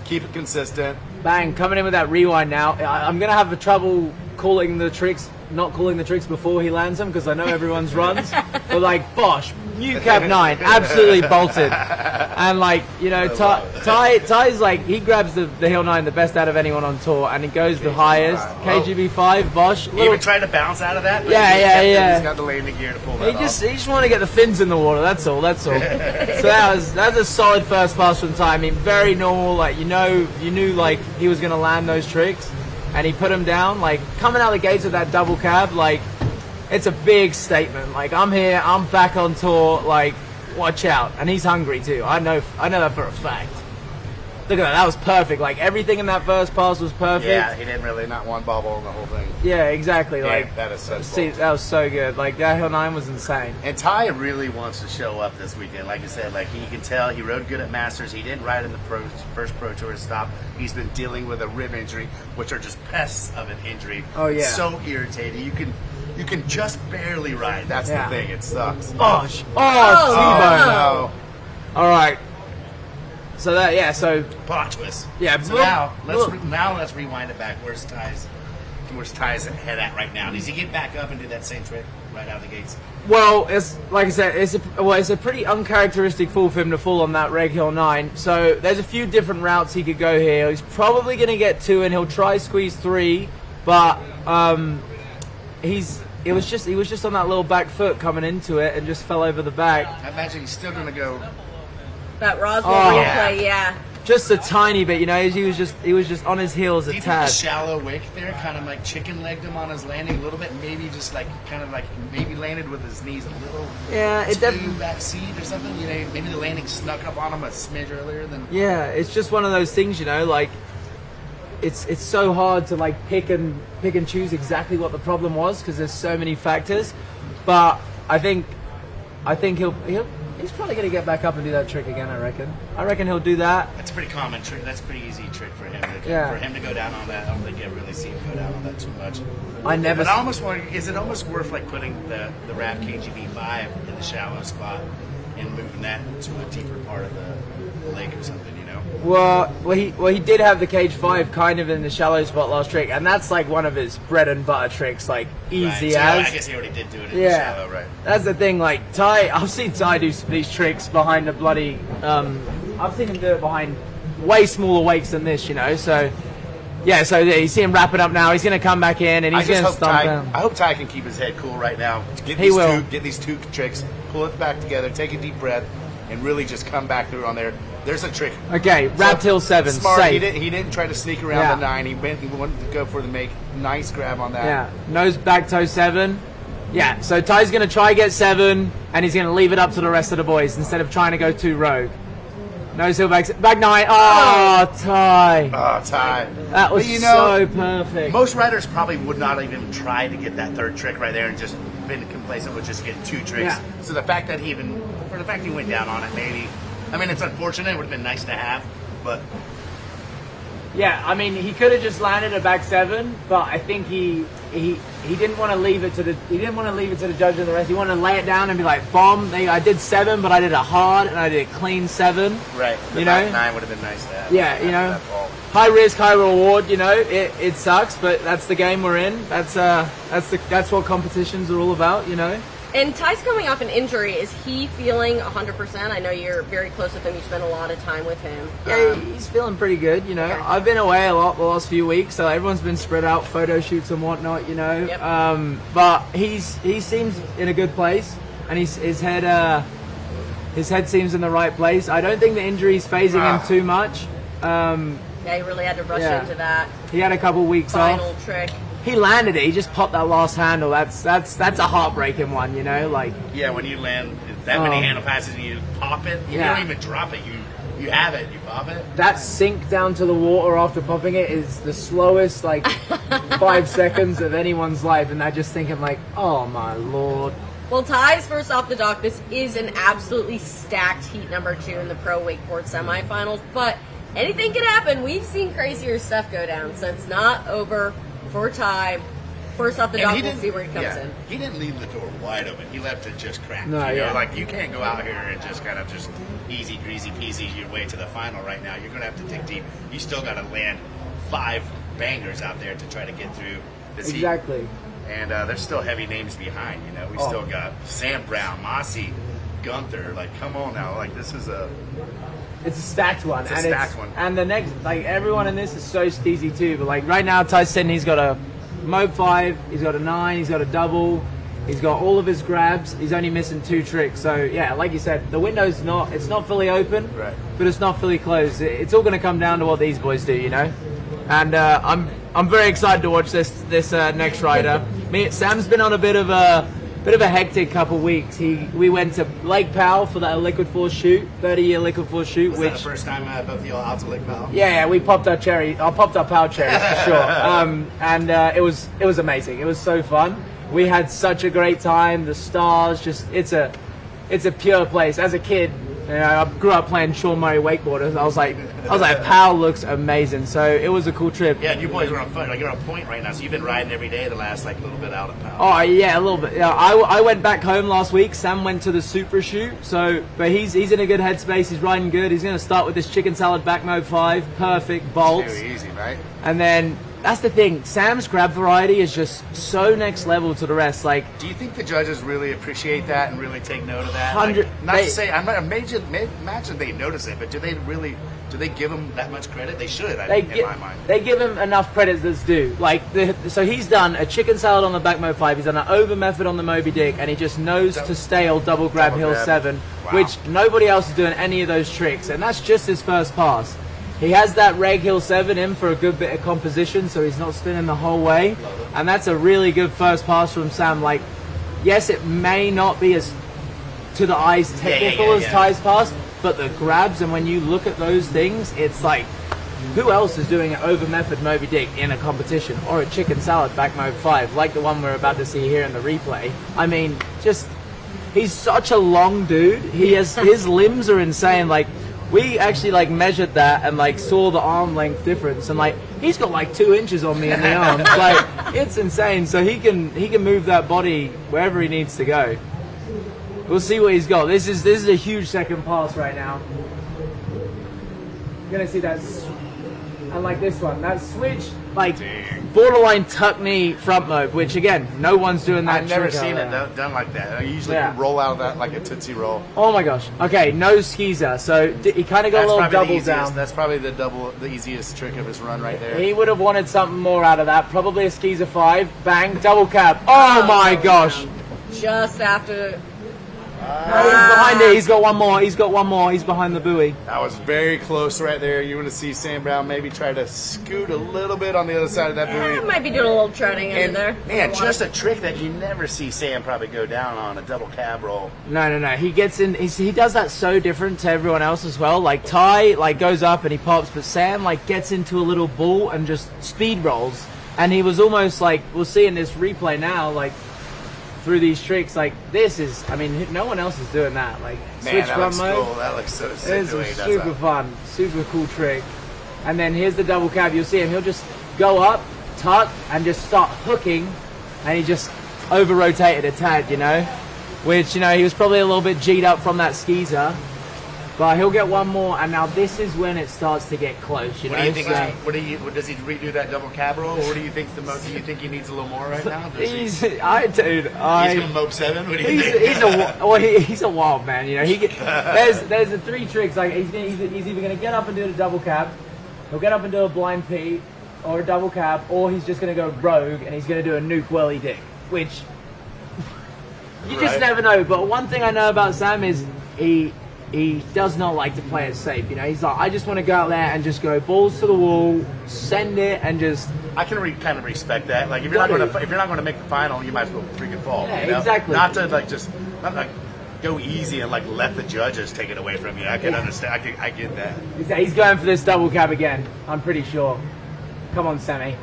Keep it consistent. Bang, coming in with that rewind now. I'm going to have trouble not calling the tricks before he lands them, because I know everyone's runs. But like, Bosch, new cab 9, absolutely bolted. And like, Ty's like, he grabs the Hill 9 the best out of anyone on tour, and he goes the highest. KGB 5, Bosch. He even tried to bounce out of that. But Yeah. He's got the landing gear to pull that off. He just wanted to get the fins in the water. That's all. So that's a solid first pass from Ty. I mean, very normal. Like you knew like he was gonna land those tricks, and he put them down. Like coming out the gates with that double cab, like it's a big statement. Like I'm here, I'm back on tour. Like watch out, and he's hungry too. I know that for a fact. Look at that. That was perfect. Like everything in that first pass was perfect. Yeah, he didn't really not one bobble in the whole thing. Yeah, exactly. Like that is so. See, that was so good. Like that Hill 9 was insane. And Ty really wants to show up this weekend. Like I said, like you can tell he rode good at Masters. He didn't ride in the first Pro Tour Stop. He's been dealing with a rib injury, which are just pests of an injury. Oh yeah. So irritating. You can just barely ride. That's the thing. It sucks. Oh, T-bone. No. All right. So so plot twist. Yeah. So now let's rewind it back. Where's Ty's head at right now? Does he get back up and do that same trick right out of the gates? Well, it's like I said, it's a pretty uncharacteristic fall for him to fall on that Reg Hill 9. So there's a few different routes he could go here. He's probably going to get 2, and he'll try squeeze 3, but he was just on that little back foot coming into it and just fell over the back. I imagine he's still going to go. That Roswell replay, yeah. Just a tiny bit, he was just on his heels a tad. The shallow wake there, kind of like chicken legged him on his landing a little bit, maybe just like kind of like maybe landed with his knees a little. Yeah, it definitely back seat or something. Maybe the landing snuck up on him a smidge earlier than. Yeah, it's just one of those things, like it's so hard to like pick and choose exactly what the problem was because there's so many factors. But I think he's probably going to get back up and do that trick again, I reckon he'll do that. That's a pretty common trick. That's a pretty easy trick for him. For him to go down on that, I don't think I really see him go down on that too much. But I almost wonder, is it almost worth like putting the RAV KGB 5 in the shallow spot and moving that to a deeper part of the lake or something, Well, he did have the Cage 5 kind of in the shallow spot last trick, and that's like one of his bread and butter tricks, like easy as. I guess he already did do it in the shallow, right? That's the thing, like Ty, I've seen Ty do these tricks behind a bloody, I've seen him do it behind way smaller wakes than this, so you see him wrap it up now. He's going to come back in and he's going to stomp down. I hope Ty can keep his head cool right now. Get these two tricks, pull it back together, take a deep breath, and really just come back through on there. There's a trick. Okay, wrapped Hill 7, smart. Safe. He didn't try to sneak around the 9. He wanted to go for the make. Nice grab on that. Yeah, nose back toe 7. Yeah, so Ty's going to try get 7, and he's going to leave it up to the rest of the boys instead of trying to go too rogue. Nose heel back 9. Oh, Ty. Oh, Ty. That was so perfect. Most riders probably would not even try to get that third trick right there and just been complacent with just getting 2 tricks. Yeah. So the fact that he went down on it, maybe. I mean, it's unfortunate. It would have been nice to have, but. Yeah, I mean, he could have just landed a back 7, but I think he didn't want to leave it to the judge and the rest. He wanted to lay it down and be like, bomb. I did 7, but I did a hard and I did a clean 7. Right. The back 9 would have been nice to have. Yeah, high risk, high reward. It sucks, but that's the game we're in. That's what competitions are all about. And Ty's coming off an injury. Is he feeling 100%? I know you're very close with him. You spend a lot of time with him. Yeah, he's feeling pretty good, you know. Okay. I've been away a lot the last few weeks, so everyone's been spread out, photo shoots and whatnot, you know. Yep. But he seems in a good place, and his head seems in the right place. I don't think the injury's phasing him too much. Yeah, he really had to rush into that He had a couple weeks final off. trick. He landed it. He just popped that last handle. That's a heartbreaking one, you know. Like, Yeah, when you land that many handle passes and you pop it, you don't even drop it. You have it, you pop it. that sink down to the water after popping it is the slowest, like 5 seconds of anyone's life, and I just thinking like, oh my lord. Well, Ty's first off the dock. This is an absolutely stacked heat number 2 in the pro wakeboard semifinals, but anything can happen. We've seen crazier stuff go down, so it's not over for Ty. First off the dock, we'll see where he comes in. He didn't leave the door wide open. He left it just cracked. No, you know, yeah. like you can't go out here and just kind of just easy, greasy, peasy your way to the final right now. You're going to have to dig deep. You still got to land 5 bangers out there to try to get through this Exactly. heat. And there's still heavy names behind, you know. We still got Sam Brown, Mossy, Gunther. Like, come on now. Like, this is It's a stacked one. It's a stacked one. And the next, like, everyone in this is so steezy too. But like right now, Ty's saying he's got a Mob 5, he's got a 9, he's got a double, he's got all of his grabs. He's only missing 2 tricks. So yeah, like you said, the window's not fully open, Right. but it's not fully closed. It's all going to come down to what these boys do, you know. And I'm very excited to watch this next rider. Sam's been on a bit of a hectic couple weeks. We went to Lake Powell for that liquid force shoot, 30-year liquid force shoot. Was that the first time both of y'all out to Lake Powell? Yeah, we popped our cherry. I popped our Powell cherries for sure. And it was amazing. It was so fun. We had such a great time. The stars, it's a pure place. As a kid, you know, I grew up playing Sean Murray wakeboarders. I was like, Powell looks amazing. So it was a cool trip. Yeah, and you boys are on fun. Like, you're on point right now, so you've been riding every day the last like little bit out of Powell. Oh yeah, a little bit. Yeah, I went back home last week. Sam went to the super shoot, but he's in a good headspace. He's riding good. He's going to start with this chicken salad back mode 5, perfect bolts. Very easy, right? And then that's the thing. Sam's grab variety is just so next level to the rest. Like, do you think the judges really appreciate that and really take note of that? 100. Not to say, imagine they notice it, but do they give him that much credit? They should, in my mind. They give him enough credit that's due. Like, so he's done a chicken salad on the back mode 5. He's done an over method on the Moby Dick, and he just knows to stale double grab hill 7, which nobody else is doing any of those tricks, and that's just his first pass. He has that reg hill 7 in for a good bit of composition, so he's not spinning the whole way. And that's a really good first pass from Sam. Like, yes, it may not be as to the eyes technical as Ty's pass, but the grabs, and when you look at those things, it's like, who else is doing an over method Moby Dick in a competition, or a chicken salad back mode 5, like the one we're about to see here in the replay? I mean, he's such a long dude. His limbs are insane. Like, we actually like measured that and like saw the arm length difference, and like he's got like 2 inches on me in the arms. Like, it's insane. So he can move that body wherever he needs to go. We'll see what he's got. This is a huge second pass right now. You're gonna see that, and like this one, that switch, like borderline tuck knee front mode, which again, no one's doing that. I've never seen it done like that. I usually roll out of that like a Tootsie Roll. Oh my gosh. Okay, no skeezer. So he kind of got a little double down. That's probably the easiest trick of his run right there. He would have wanted something more out of that. Probably a skeezer 5. Bang, double cab. Oh my gosh. Just after. Oh, he's behind it. He's got one more. He's behind the buoy. That was very close right there. You want to see Sam Brown maybe try to scoot a little bit on the other side of that buoy. Might be doing a little treading under there. Man, just a trick that you never see Sam probably go down on, a double cab roll. No. He gets in. He does that so different to everyone else as well. Like Ty, like goes up and he pops, but Sam like gets into a little ball and just speed rolls. And he was almost like, we'll see in this replay now, like, through these tricks, like this is, I mean, no one else is doing that. Like, switch front mode. Cool. That looks so sick. It's super fun, super cool trick. And then here's the double cab. You'll see him. He'll just go up, tuck, and just start hooking, and he just over rotated a tad, you know, which, you know, he was probably a little bit G'd up from that skeezer. But he'll get one more, and now this is when it starts to get close. You What know? do you think? So- Does he redo that double cab roll, or what do you think's the most? Do you think he needs a little more right now? He's he's gonna mope 7. What do you think? He's a wild man. You know, there's the 3 tricks. Like he's either gonna get up and do the double cab, he'll get up and do a blind P, or a double cab, or he's just gonna go rogue and he's gonna do a nuke whirly dick, which you just never know. But one thing I know about Sam is he does not like to play it safe. You know, he's like, I just want to go out there and just go balls to the wall, send it, and just. I can kind of respect that. Like if you're not going to make the final, you might as well freaking fall. Yeah, you know? exactly. Not to not go easy and let the judges take it away from you. I can understand. I get that. He's going for this double cab again. I'm pretty sure. Come on, Sammy.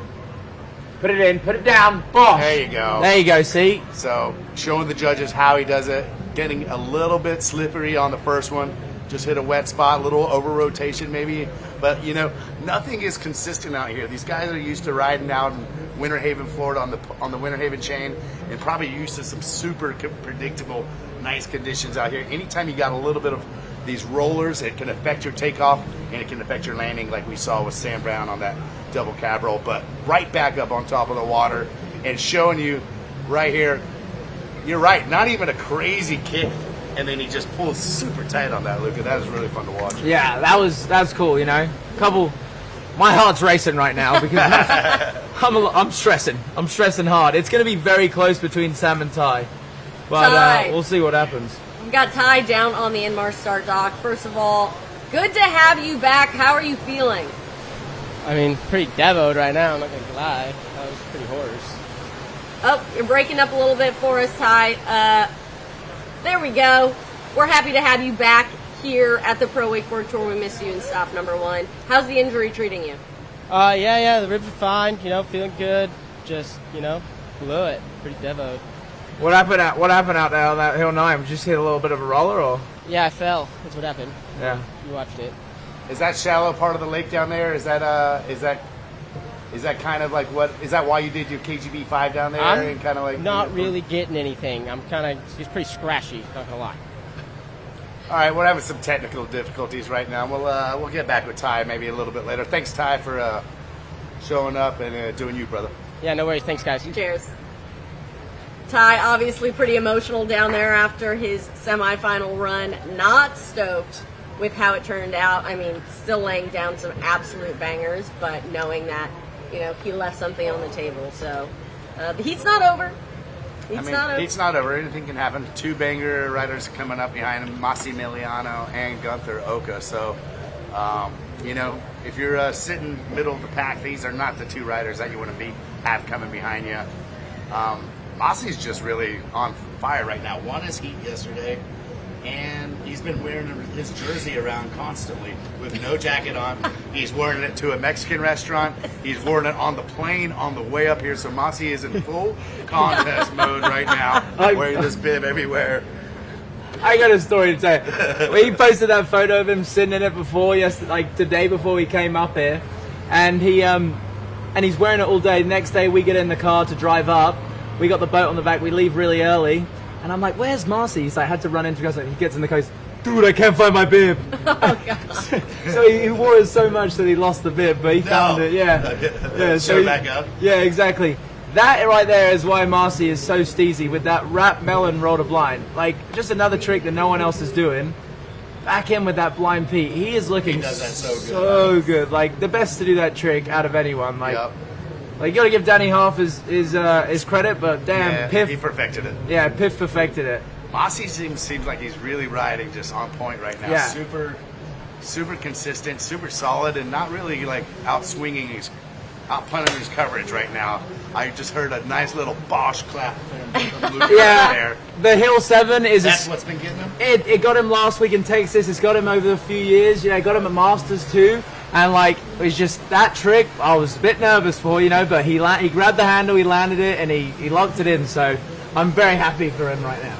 Put it in. Put it down. Bosh. There you go. There you go. See. So showing the judges how he does it. Getting a little bit slippery on the first one. Just hit a wet spot, a little over rotation maybe. But, you know, nothing is consistent out here. These guys are used to riding out in Winter Haven, Florida on the Winter Haven chain, and probably used to some super predictable, nice conditions out here. Anytime you got a little bit of these rollers, it can affect your takeoff and it can affect your landing, like we saw with Sam Brown on that double cab roll. But right back up on top of the water and showing you right here, you're right, not even a crazy kick, and then he just pulls super tight on that, Luca. That is really fun to watch. Yeah, that's cool. You know, my heart's racing right now because I'm stressing. I'm stressing hard. It's going to be very close between Sam and Ty, but we'll see what happens. We've got Ty down on the Inmar start dock. First of all, good to have you back. How are you feeling? I mean, pretty devoed right now, I'm not gonna lie. That was pretty hoarse. Oh, you're breaking up a little bit for us, Ty. There we go. We're happy to have you back here at the Pro Wakeboard Tour. We miss you in stop number 1. How's the injury treating you? Yeah, the ribs are fine, you know, feeling good. Just, you know, blew it. Pretty devoed. What happened out there on that Hill 9? Just hit a little bit of a roller, or? Yeah, I fell. That's what happened. Yeah. You watched it. Is that shallow part of the lake down there? Is that kind of like what? Is that why you did your KGB 5 down there? I'm kind of like not really getting anything. I'm kind of, it's pretty scratchy, not gonna lie. All right, we're having some technical difficulties right now. We'll get back with Ty maybe a little bit later. Thanks, Ty, for showing up and doing you, brother. Yeah, no worries. Thanks, guys. Cheers. Ty, obviously pretty emotional down there after his semifinal run. Not stoked with how it turned out. I mean, still laying down some absolute bangers, but knowing that, you know, he left something on the table. So the heat's not over. Heat's not over. Anything can happen. 2 banger riders coming up behind him, Massimiliano and Gunther Oka. So, you know, if you're sitting middle of the pack, these are not the 2 riders that you want to have coming behind you. Massi's just really on fire right now. Won his heat yesterday, and he's been wearing his jersey around constantly with no jacket on. He's wearing it to a Mexican restaurant. He's wearing it on the plane on the way up here. So Massi is in full contest mode right now, wearing this bib everywhere. I got a story to tell you. He posted that photo of him sitting in it the day before we came up here, and he's wearing it all day. The next day we get in the car to drive up. We got the boat on the back. We leave really early. And I'm like, where's Marcy? He's like, had to run into us. He gets in the coast. Dude, I can't find my bib. Oh, God. So he wore it so much that he lost the bib, but he found it. Yeah. Show back up. Yeah, exactly. That right there is why Marcy is so steezy with that wrap melon roll to blind. Like, just another trick that no one else is doing. Back in with that blind P. He is looking He does that so good. Like, the best to do that trick out of anyone. Like, Yep. Like, you got to give Danny half his credit, but damn, Piff. He perfected it. Yeah, Piff perfected it. Mossy seems like he's really riding just on point right now. Yeah. Super consistent, super solid, and not really like out swinging. He's out punting his coverage right now. I just heard a nice little Bosch clap from Luke Yeah, there. the Hill 7 is... That's what's been getting him? It got him last week in Texas. It's got him over a few years. You know, got him at Masters too. And like, it was just that trick I was a bit nervous for, you know, but he grabbed the handle, he landed it, and he locked it in. So I'm very happy for him right now.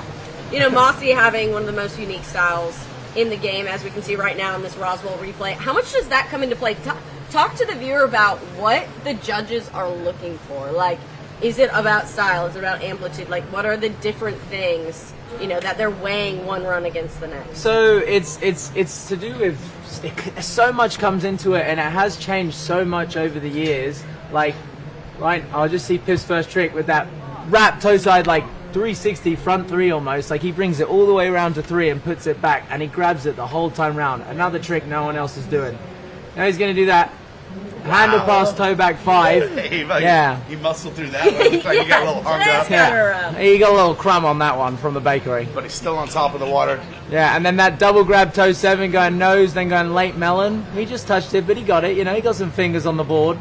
You know, Mossy having one of the most unique styles in the game, as we can see right now in this Roswell replay. How much does that come into play? Talk to the viewer about what the judges are looking for. Like, Is it about style? Is it about amplitude? Like, what are the different things, you know, that they're weighing one run against the next? So it's to do with so much comes into it, and it has changed so much over the years. Like, right, I'll just see Piff's first trick with that wrap toe side, like 360 front three almost. Like, he brings it all the way around to three and puts it back, and he grabs it the whole time round. Another trick no one else is doing. Now he's going to do that. Handle pass, toe back 5. Yeah. He muscled through that one. Looks like he got a little hung up. Yeah. He got a little crumb on that one from the bakery. But he's still on top of the water. Yeah, and then that double grab toe 7 going nose, then going late melon. He just touched it, but he got it. You know, he got some fingers on the board.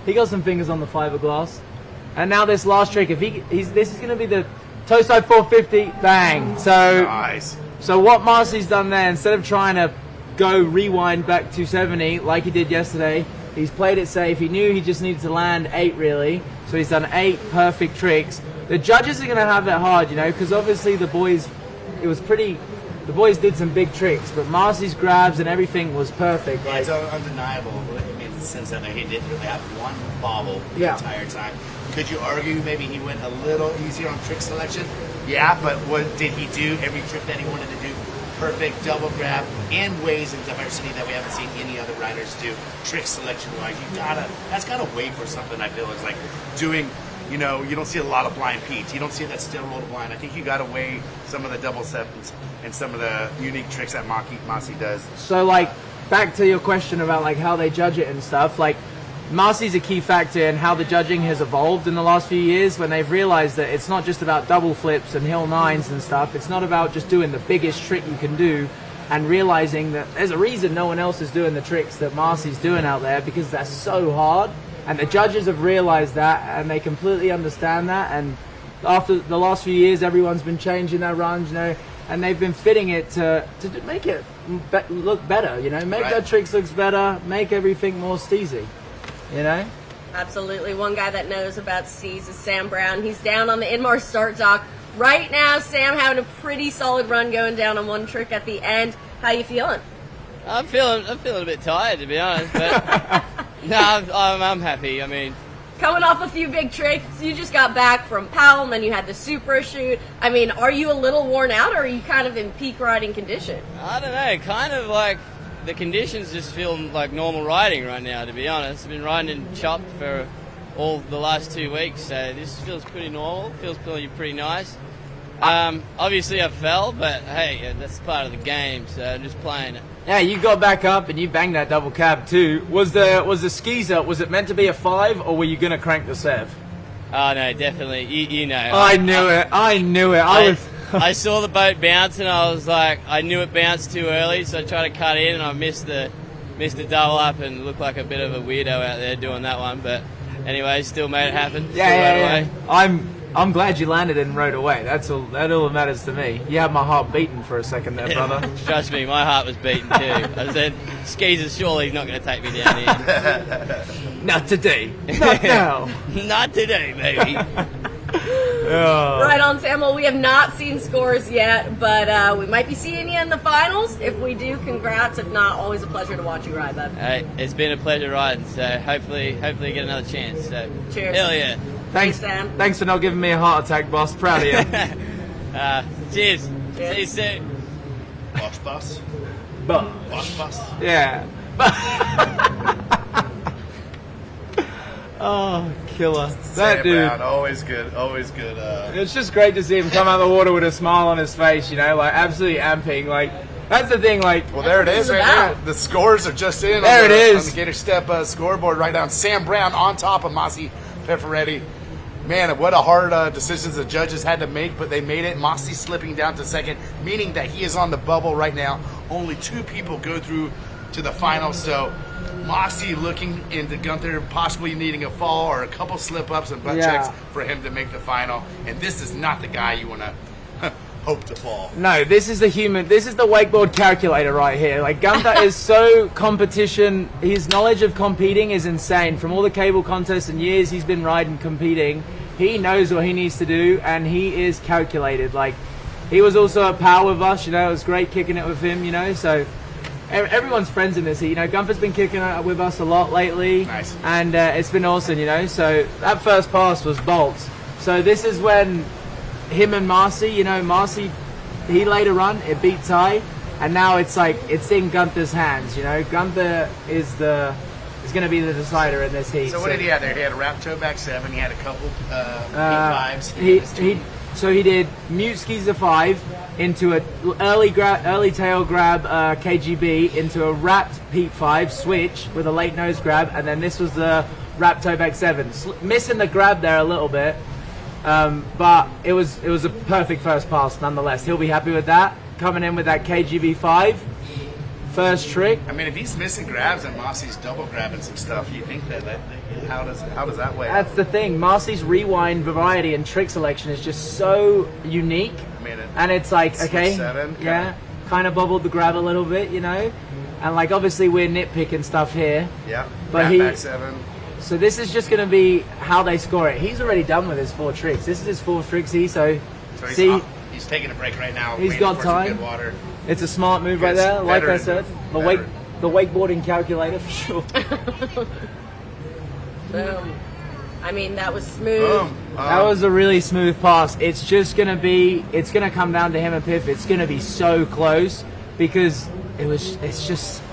He got some fingers on the fiberglass. And now this last trick, if this is going to be the toe side 450, bang. So, nice. So what Marcy's done there, instead of trying to go rewind back 270 like he did yesterday, he's played it safe. He knew he just needed to land 8 really, so he's done 8 perfect tricks. The judges are going to have it hard, you know, because obviously the boys did some big tricks, but Marcy's grabs and everything was perfect. Yeah, it's undeniable in the sense that he didn't really have one bobble the entire time. Could you argue maybe he went a little easier on trick selection? Yeah, but what did he do? Every trick that he wanted to do, perfect double grab, and ways and diversity that we haven't seen any other riders do. Trick selection wise, that's gotta weigh for something. I feel is like doing. You know, you don't see a lot of blind Pete's. You don't see that still rolled blind. I think you gotta weigh some of the double sevens and some of the unique tricks that Marcy does. So, like, back to your question about like how they judge it and stuff. Like, Marcy's a key factor in how the judging has evolved in the last few years, when they've realized that it's not just about double flips and hill 9s and stuff. It's not about just doing the biggest trick you can do, and realizing that there's a reason no one else is doing the tricks that Marcy's doing out there, because they're so hard. And the judges have realized that, and they completely understand that. And after the last few years, everyone's been changing their runs, you know, and they've been fitting it to make it look better, you know, make their tricks look better, make everything more steezy. You know? Absolutely. One guy that knows about C's is Sam Brown. He's down on the Inmar start dock right now. Sam having a pretty solid run, going down on one trick at the end. How you feeling? I'm feeling a bit tired, to be honest, but no, I'm happy. I mean, coming off a few big tricks, you just got back from Powell, and then you had the Supra shoot. I mean, are you a little worn out, or are you kind of in peak riding condition? I don't know, kind of like the conditions just feel like normal riding right now, to be honest. I've been riding in chop for all the last 2 weeks, so this feels pretty normal, feels pretty nice. Obviously I fell, but hey, that's part of the game, so I'm just playing it. Yeah, you got back up and you banged that double cab too. Was the skeezer, was it meant to be a 5, or were you going to crank the Sev? Oh no, definitely. You know. I knew it. I saw the boat bounce and I was like, I knew it bounced too early, so I tried to cut in and I missed the double up and looked like a bit of a weirdo out there doing that one. But anyway, still made it happen. Yeah. I'm glad you landed and rode away. That all that matters to me. You had my heart beating for a second there, brother. Trust me, my heart was beating too. I said, Skeezer's surely not going to take me down here. Not today. Not now. Not today, baby. Right on, Sam. Well, we have not seen scores yet, but we might be seeing you in the finals. If we do, congrats. If not, always a pleasure to watch you ride, bud. Hey, it's been a pleasure riding, so hopefully get another chance. So cheers. Hell yeah. Thanks, Sam. Thanks for not giving me a heart attack, boss. Proud of you. Cheers. See you soon. Watch bus. Watch bus. Yeah. Oh, killer. That dude. Brown, always good. It's just great to see him come out of the water with a smile on his face, you know, like absolutely amping. Like, that's the thing, like. Well, there it is right there. The scores are just in. There it is. On the Gator Step scoreboard right now. Sam Brown on top of Mossy Pefferetti. Man, what a hard decisions the judges had to make, but they made it. Mossy slipping down to second, meaning that he is on the bubble right now. Only 2 people go through to the final, so Mossy looking into Gunther possibly needing a fall or a couple slip-ups and butt checks for him to make the final. And this is not the guy you want to hope to fall. No, this is the wakeboard calculator right here. Like, Gunther is so competition. His knowledge of competing is insane. From all the cable contests and years he's been riding competing, he knows what he needs to do, and he is calculated. Like, he was also at Power with us, you know. It was great kicking it with him, you know. So everyone's friends in this heat. You know, Gunther's been kicking it with us a lot lately. Nice. And it's been awesome, you know. So that first pass was bolts. So this is when him and Marcy, you know, Marcy, he laid a run, it beat Ty, and now it's like, it's in Gunther's hands, you know. Gunther is going to be the decider in this heat. So what did he have there? He had a wrap toe back 7, he had a couple P5s. So he did mute skeezer 5 into a early tail grab KGB into a wrapped peep 5 switch with a late nose grab, and then this was the wrap toe back 7. Missing the grab there a little bit, but it was a perfect first pass nonetheless. He'll be happy with that. Coming in with that KGB 5. First trick. I mean, if he's missing grabs and Marcy's double grabbing some stuff, you think that how does that weigh? That's the thing. Marcy's rewind variety and trick selection is just so unique. I mean, and it's like, okay, 7, kind of bobbled the grab a little bit, you know, and like obviously we're nitpicking stuff here. Yeah. But back 7. So this is just going to be how they score it. He's already done with his 4 tricks. This is his 4th trick, he's taking a break right now. He's got time. Some good water. It's a smart move right there. Like I said, the wakeboarding calculator for sure. Boom. I mean, that was smooth. That was a really smooth pass. It's just going to come down to him and Piff. It's going to be so close because it's just,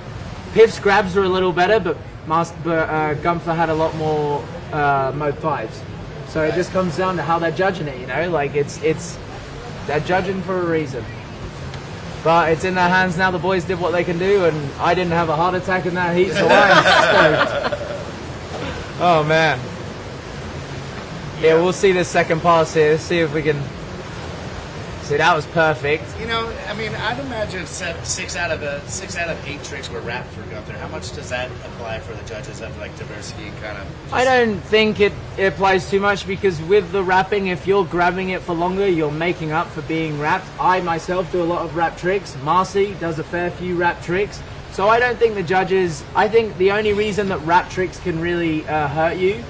Piff's grabs were a little better, but Gunther had a lot more mode 5s. So it just comes down to how they're judging it, you know, like they're judging for a reason. But it's in their hands now. The boys did what they can do, and I didn't have a heart attack in that heat, so I'm stoked. Oh, man. Yeah, we'll see this second pass here. See if we can... See, that was perfect. You know, I mean, I'd imagine 6 out of 8 tricks were wrapped for Gunther. How much does that apply for the judges of like diversity and kind of? I don't think it applies too much because with the wrapping, if you're grabbing it for longer, you're making up for being wrapped. I myself do a lot of wrap tricks. Marcy does a fair few wrap tricks. So I don't think the judges. I think the only reason that wrap tricks can really hurt you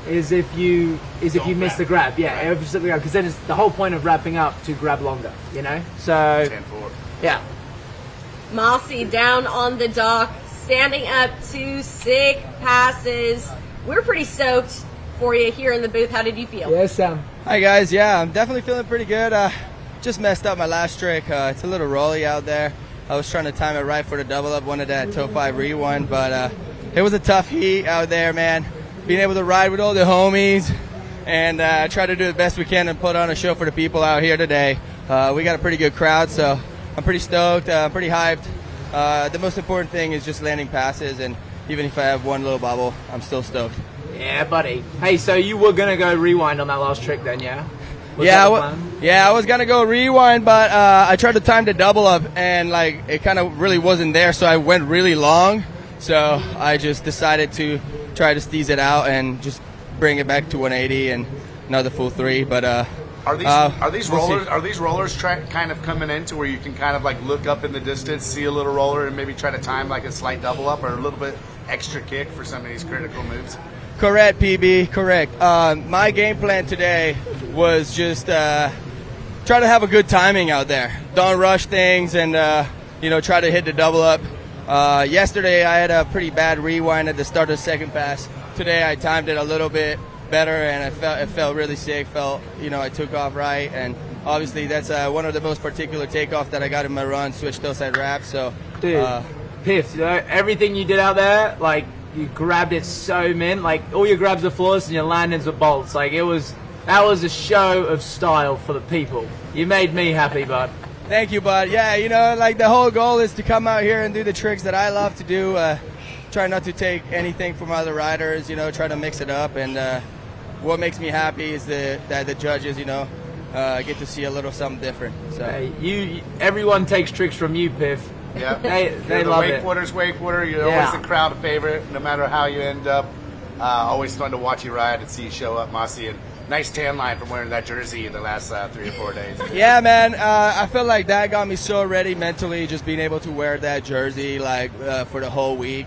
is if you miss the grab, because then it's the whole point of wrapping up to grab longer, you know. So 10-4. Yeah. Mossy down on the dock, standing up 2 sick passes. We're pretty stoked for you here in the booth. How did you feel? Yes, Sam. Hi guys, yeah, I'm definitely feeling pretty good. Just messed up my last trick. It's a little rolly out there. I was trying to time it right for the double up, wanted that toe 5 rewind, but it was a tough heat out there, man. Being able to ride with all the homies and try to do the best we can and put on a show for the people out here today. We got a pretty good crowd, so I'm pretty stoked, pretty hyped. The most important thing is just landing passes, and even if I have one little bobble, I'm still stoked. Yeah, buddy. Hey, so you were going to go rewind on that last trick then, yeah? I was going to go rewind, but I tried to time the double up, and like it kind of really wasn't there, so I went really long. So I just decided to try to steeze it out and just bring it back to 180 and another full 3. But are these rollers kind of coming into where you can kind of like look up in the distance, see a little roller, and maybe try to time like a slight double up or a little bit extra kick for some of these critical moves? Correct, PB. Correct. My game plan today was just try to have a good timing out there. Don't rush things and try to hit the double up. Yesterday I had a pretty bad rewind at the start of the second pass. Today I timed it a little bit better and it felt really sick. I took off right, and obviously that's one of the most particular takeoff that I got in my run. Switched those side wraps. So, dude, Piff, everything you did out there, like you grabbed it so mint. Like all your grabs are flawless and your landings were bolts. Like that was a show of style for the people. You made me happy, bud. Thank you, bud. Yeah, like the whole goal is to come out here and do the tricks that I love to do. Try not to take anything from other riders, try to mix it up. And what makes me happy is that the judges, get to see a little something different. So everyone takes tricks from you, Piff. Yeah, they love it. Wakeboarder, you're always the crowd favorite, no matter how you end up. Always fun to watch you ride and see you show up, Mossy. And nice tan line from wearing that jersey in the last 3 or 4 days. Yeah, man. I feel like that got me so ready mentally, just being able to wear that jersey for the whole week.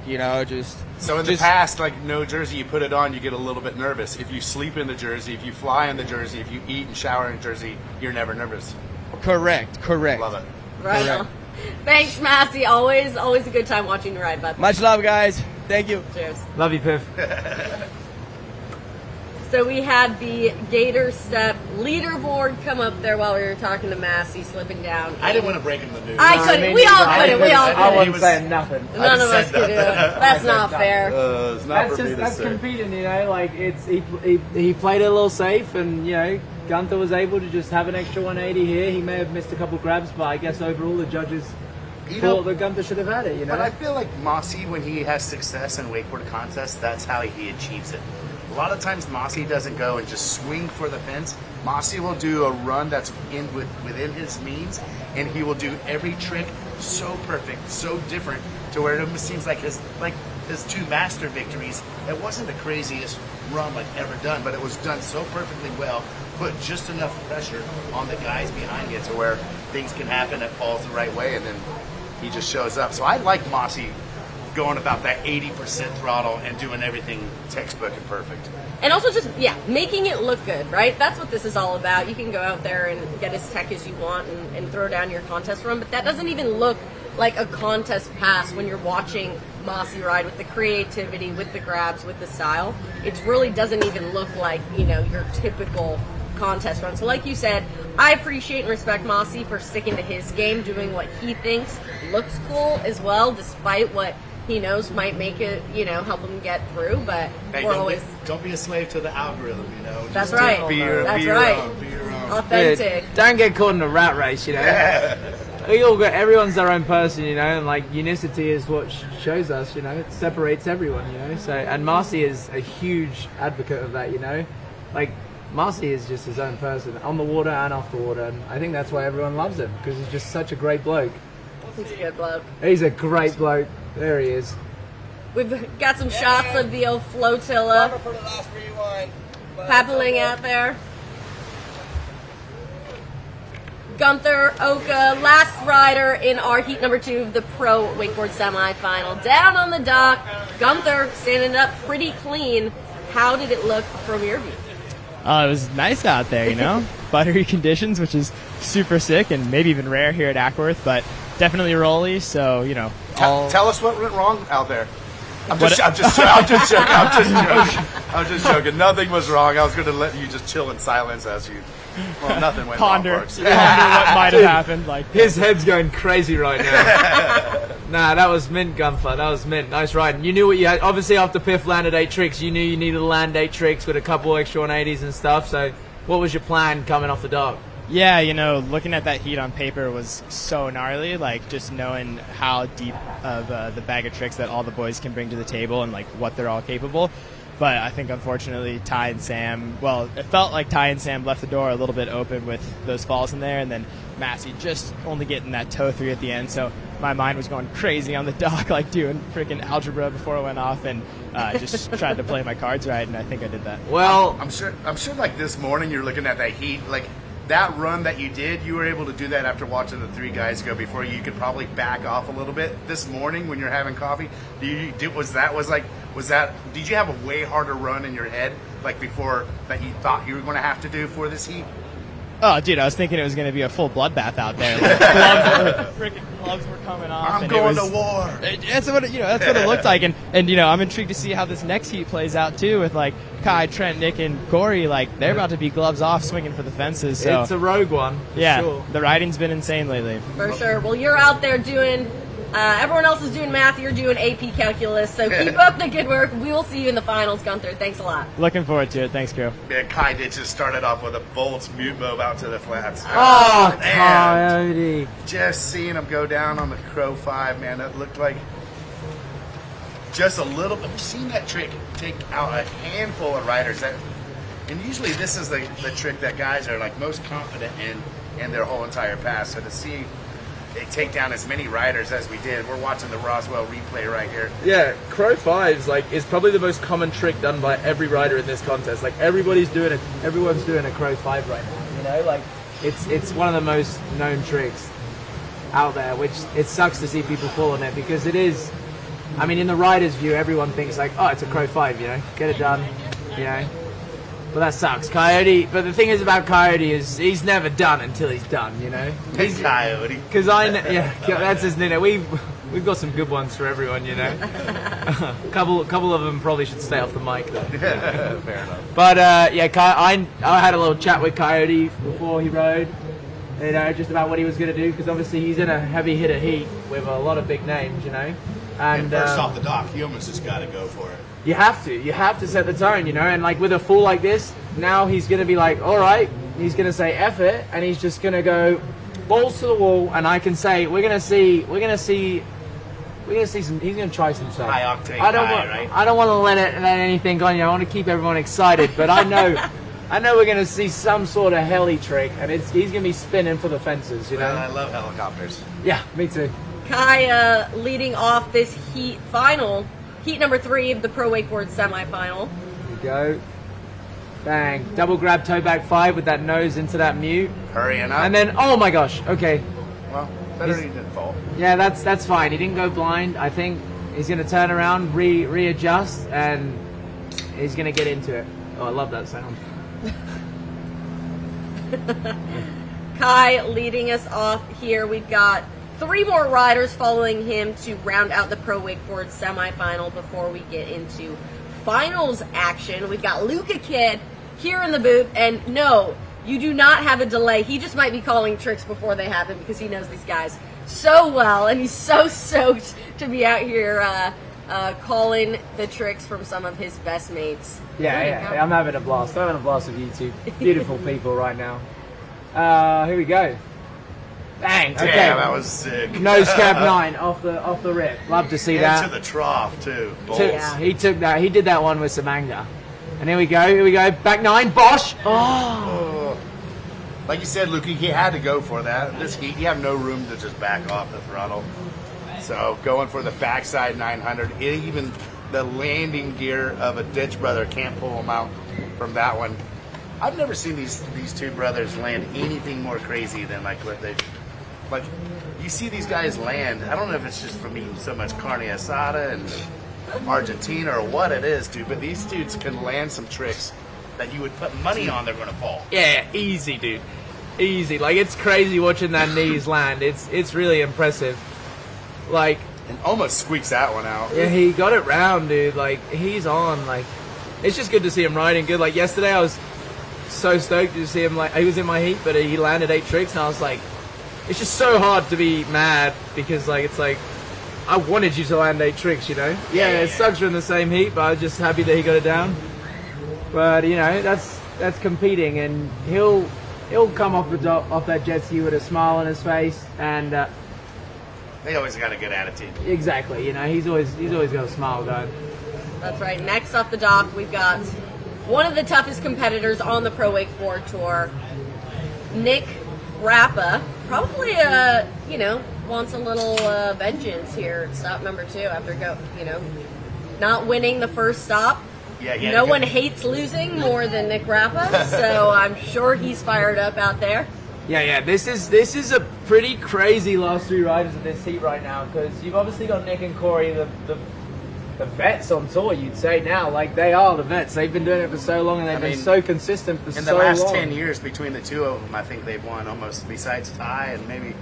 So in the past, like no jersey, you put it on, you get a little bit nervous. If you sleep in the jersey, if you fly in the jersey, if you eat and shower in the jersey, you're never nervous. Correct. Love it. Right on. Thanks, Massey. Always a good time watching you ride, bud. Much love, guys. Thank you. Cheers. Love you, Piff. So we had the Gator Step leaderboard come up there while we were talking to Massey, slipping down. I didn't want to break him the news. I couldn't. We all couldn't. I wasn't saying nothing. None of us could do it. That's not fair. It's not for me to That's say. competing, you know. Like he played it a little safe, and you know, Gunther was able to just have an extra 180 here. He may have missed a couple grabs, but I guess overall the judges thought that Gunther should have had it. You know. But I feel like Mossy, when he has success in wakeboard contests, that's how he achieves it. A lot of times Mossy doesn't go and just swing for the fence. Mossy will do a run that's within his means, and he will do every trick so perfect, so different, to where it almost seems like his two master victories. It wasn't the craziest run like ever done, but it was done so perfectly well, put just enough pressure on the guys behind you to where things can happen, it falls the right way, and then he just shows up. So I like Mossy going about that 80% throttle and doing everything textbook and perfect. And also just, making it look good, right? That's what this is all about. You can go out there and get as tech as you want and throw down your contest run, but that doesn't even look like a contest pass when you're watching Mossy ride with the creativity, with the grabs, with the style. It really doesn't even look like, your typical contest run. So like you said, I appreciate and respect Mossy for sticking to his game, doing what he thinks looks cool as well, despite what he knows might make it, help him get through, but Hey, don't be a slave to the algorithm, That's Just right. Be your That's own. right. Be your own. Authentic. Yeah, don't get caught in a rat race, everyone's their own person, and like unicity is what shows us, it separates everyone, So, and Marcy is a huge advocate of that, like Marcy is just his own person on the water and off the water, and I think that's why everyone loves him, because he's just such a great bloke. He's a good bloke. He's a great bloke. There he is. We've got some shots of the old flotilla paddling out there. Gunther Oka, last rider in our heat number 2 of the Pro Wakeboard Semifinal. Down on the dock, Gunther standing up pretty clean. How did it look from your view? It was nice out there, buttery conditions, which is super sick and maybe even rare here at Acworth, but definitely rolly. So Tell us what went wrong out there. I'm just joking. Nothing was wrong. I was going to let you just chill in silence as you. Well, nothing went wrong. Ponder what might have happened. Like his head's going crazy right now. Nah, that was mint, Gunther. That was mint. Nice riding. You knew what you had. Obviously, after Piff landed 8 tricks, you knew you needed to land 8 tricks with a couple extra 180s and stuff. So, what was your plan coming off the dock? Yeah, looking at that heat on paper was so gnarly, like just knowing how deep of the bag of tricks that all the boys can bring to the table and like what they're all capable. But I think unfortunately Ty and Sam, it felt like Ty and Sam left the door a little bit open with those falls in there, and then Massey just only getting that toe 3 at the end. So my mind was going crazy on the dock, like doing freaking algebra before it went off, and just tried to play my cards right, and I think I did that. Well, I'm sure like this morning you're looking at that heat, like that run that you did, you were able to do that after watching the 3 guys go before. You could probably back off a little bit. This morning when you're having coffee, did you have a way harder run in your head like before that you thought you were going to have to do for this heat? Oh, dude, I was thinking it was going to be a full bloodbath out there. Like, gloves were coming off. I'm going to war. That's what it looked like, and I'm intrigued to see how this next heat plays out too. With like Kai, Trent, Nick, and Corey, like they're about to be gloves off, swinging for the fences. So it's a rogue one. Sure. The riding's been insane lately. For sure. Well, you're out there doing. Everyone else is doing math. You're doing AP calculus. So keep up the good work. We will see you in the finals, Gunther. Thanks a lot. Looking forward to it. Thanks, crew. Yeah, Kai did just started off with a bolts mute move out to the flats. Oh, Coyote. Just seeing him go down on the Crow 5, man, that looked like just a little bit. We've seen that trick take out a handful of riders. And usually this is the trick that guys are like most confident in their whole entire pass. So to see they take down as many riders as we did. We're watching the Roswell replay right here. Yeah, Crow 5s is probably the most common trick done by every rider in this contest. Like everyone's doing a Crow 5 right now. It's one of the most known tricks out there, which it sucks to see people fall on it because it is. I mean, in the rider's view, everyone thinks like, oh, it's a Crow 5, get it done, Well, that sucks, Coyote. But the thing is about Coyote is he's never done until he's done. You know. He's Coyote. Because that's his nickname. We've got some good ones for everyone. You know. a couple of them probably should stay off the mic though. Fair enough. But I had a little chat with Coyote before he rode. You know, just about what he was going to do, because obviously he's in a heavy hitter heat with a lot of big names, you know. And first off the dock, he almost just got to go for it. You have to set the tone, you know. And like with a fool like this, now he's going to be like, all right, he's going to say F it, and he's just going to go balls to the wall. And I can say we're going to see some. He's going to try some stuff. High octane, I don't want to let anything go. You know, I want to keep everyone excited, but I know. I know we're going to see some sort of heli trick, and he's going to be spinning for the fences, you know? Well, I love helicopters. Yeah, me too. Kai leading off this heat final, heat number 3 of the Pro Wakeboard Semifinal. Here we go. Bang. Double grab toe back 5 with that nose into that mute. Hurrying up. And then, oh my gosh, okay. Well, better he didn't fall. Yeah, that's fine. He didn't go blind. I think he's going to turn around, readjust, and he's going to get into it. Oh, I love that sound. Kai leading us off here. We've got 3 more riders following him to round out the Pro Wakeboard Semifinal before we get into finals action. We've got Luca Kidd here in the booth, and no, you do not have a delay. He just might be calling tricks before they happen because he knows these guys so well, and he's so stoked to be out here calling the tricks from some of his best mates. Yeah, I'm having a blast. I'm having a blast with you two beautiful people right now. Here we go. Bang! Okay. Damn, that was sick. Nose cap 9 off the rip. Love to see that. To the trough too. Yeah, he took that. He did that one with some anger. And here we go. Back 9. Bosh. Oh. Like you said, Luke, he had to go for that. This heat, you have no room to just back off the throttle. So going for the backside 900, even the landing gear of a ditch brother can't pull him out from that one. I've never seen these two brothers land anything more crazy than like what they like. You see these guys land. I don't know if it's just from eating so much carne asada and Argentina or what it is, dude. But these dudes can land some tricks that you would put money on they're going to fall. Yeah, easy, dude. Easy. Like, it's crazy watching that knees land. It's really impressive. Like, and almost squeaks that one out. Yeah, he got it round, dude. Like, he's on. Like, it's just good to see him riding good. Like, yesterday I was so stoked to see him. Like, he was in my heat, but he landed 8 tricks, and I was like, it's just so hard to be mad because, like, it's like, I wanted you to land 8 tricks, you know? Yeah, it sucks we're in the same heat, but I was just happy that he got it down. But, you know, that's competing, and he'll come off that jet ski with a smile on his face, and they always got a good attitude. Exactly, you know, he's always got a smile going. That's right. Next off the dock, we've got one of the toughest competitors on the Pro Wakeboard Tour, Nick Rappa. Probably, wants a little vengeance here at stop number 2 after not winning the first stop. Yeah, no one hates losing more than Nick Rappa, so I'm sure he's fired up out there. Yeah. This is a pretty crazy last 3 riders of this heat right now, because you've obviously got Nick and Corey, the vets on tour, you'd say now. Like, they are the vets. They've been doing it for so long, and they've been so consistent for so long. In the last 10 years, between the two of them, I think they've won almost, besides Ty, and maybe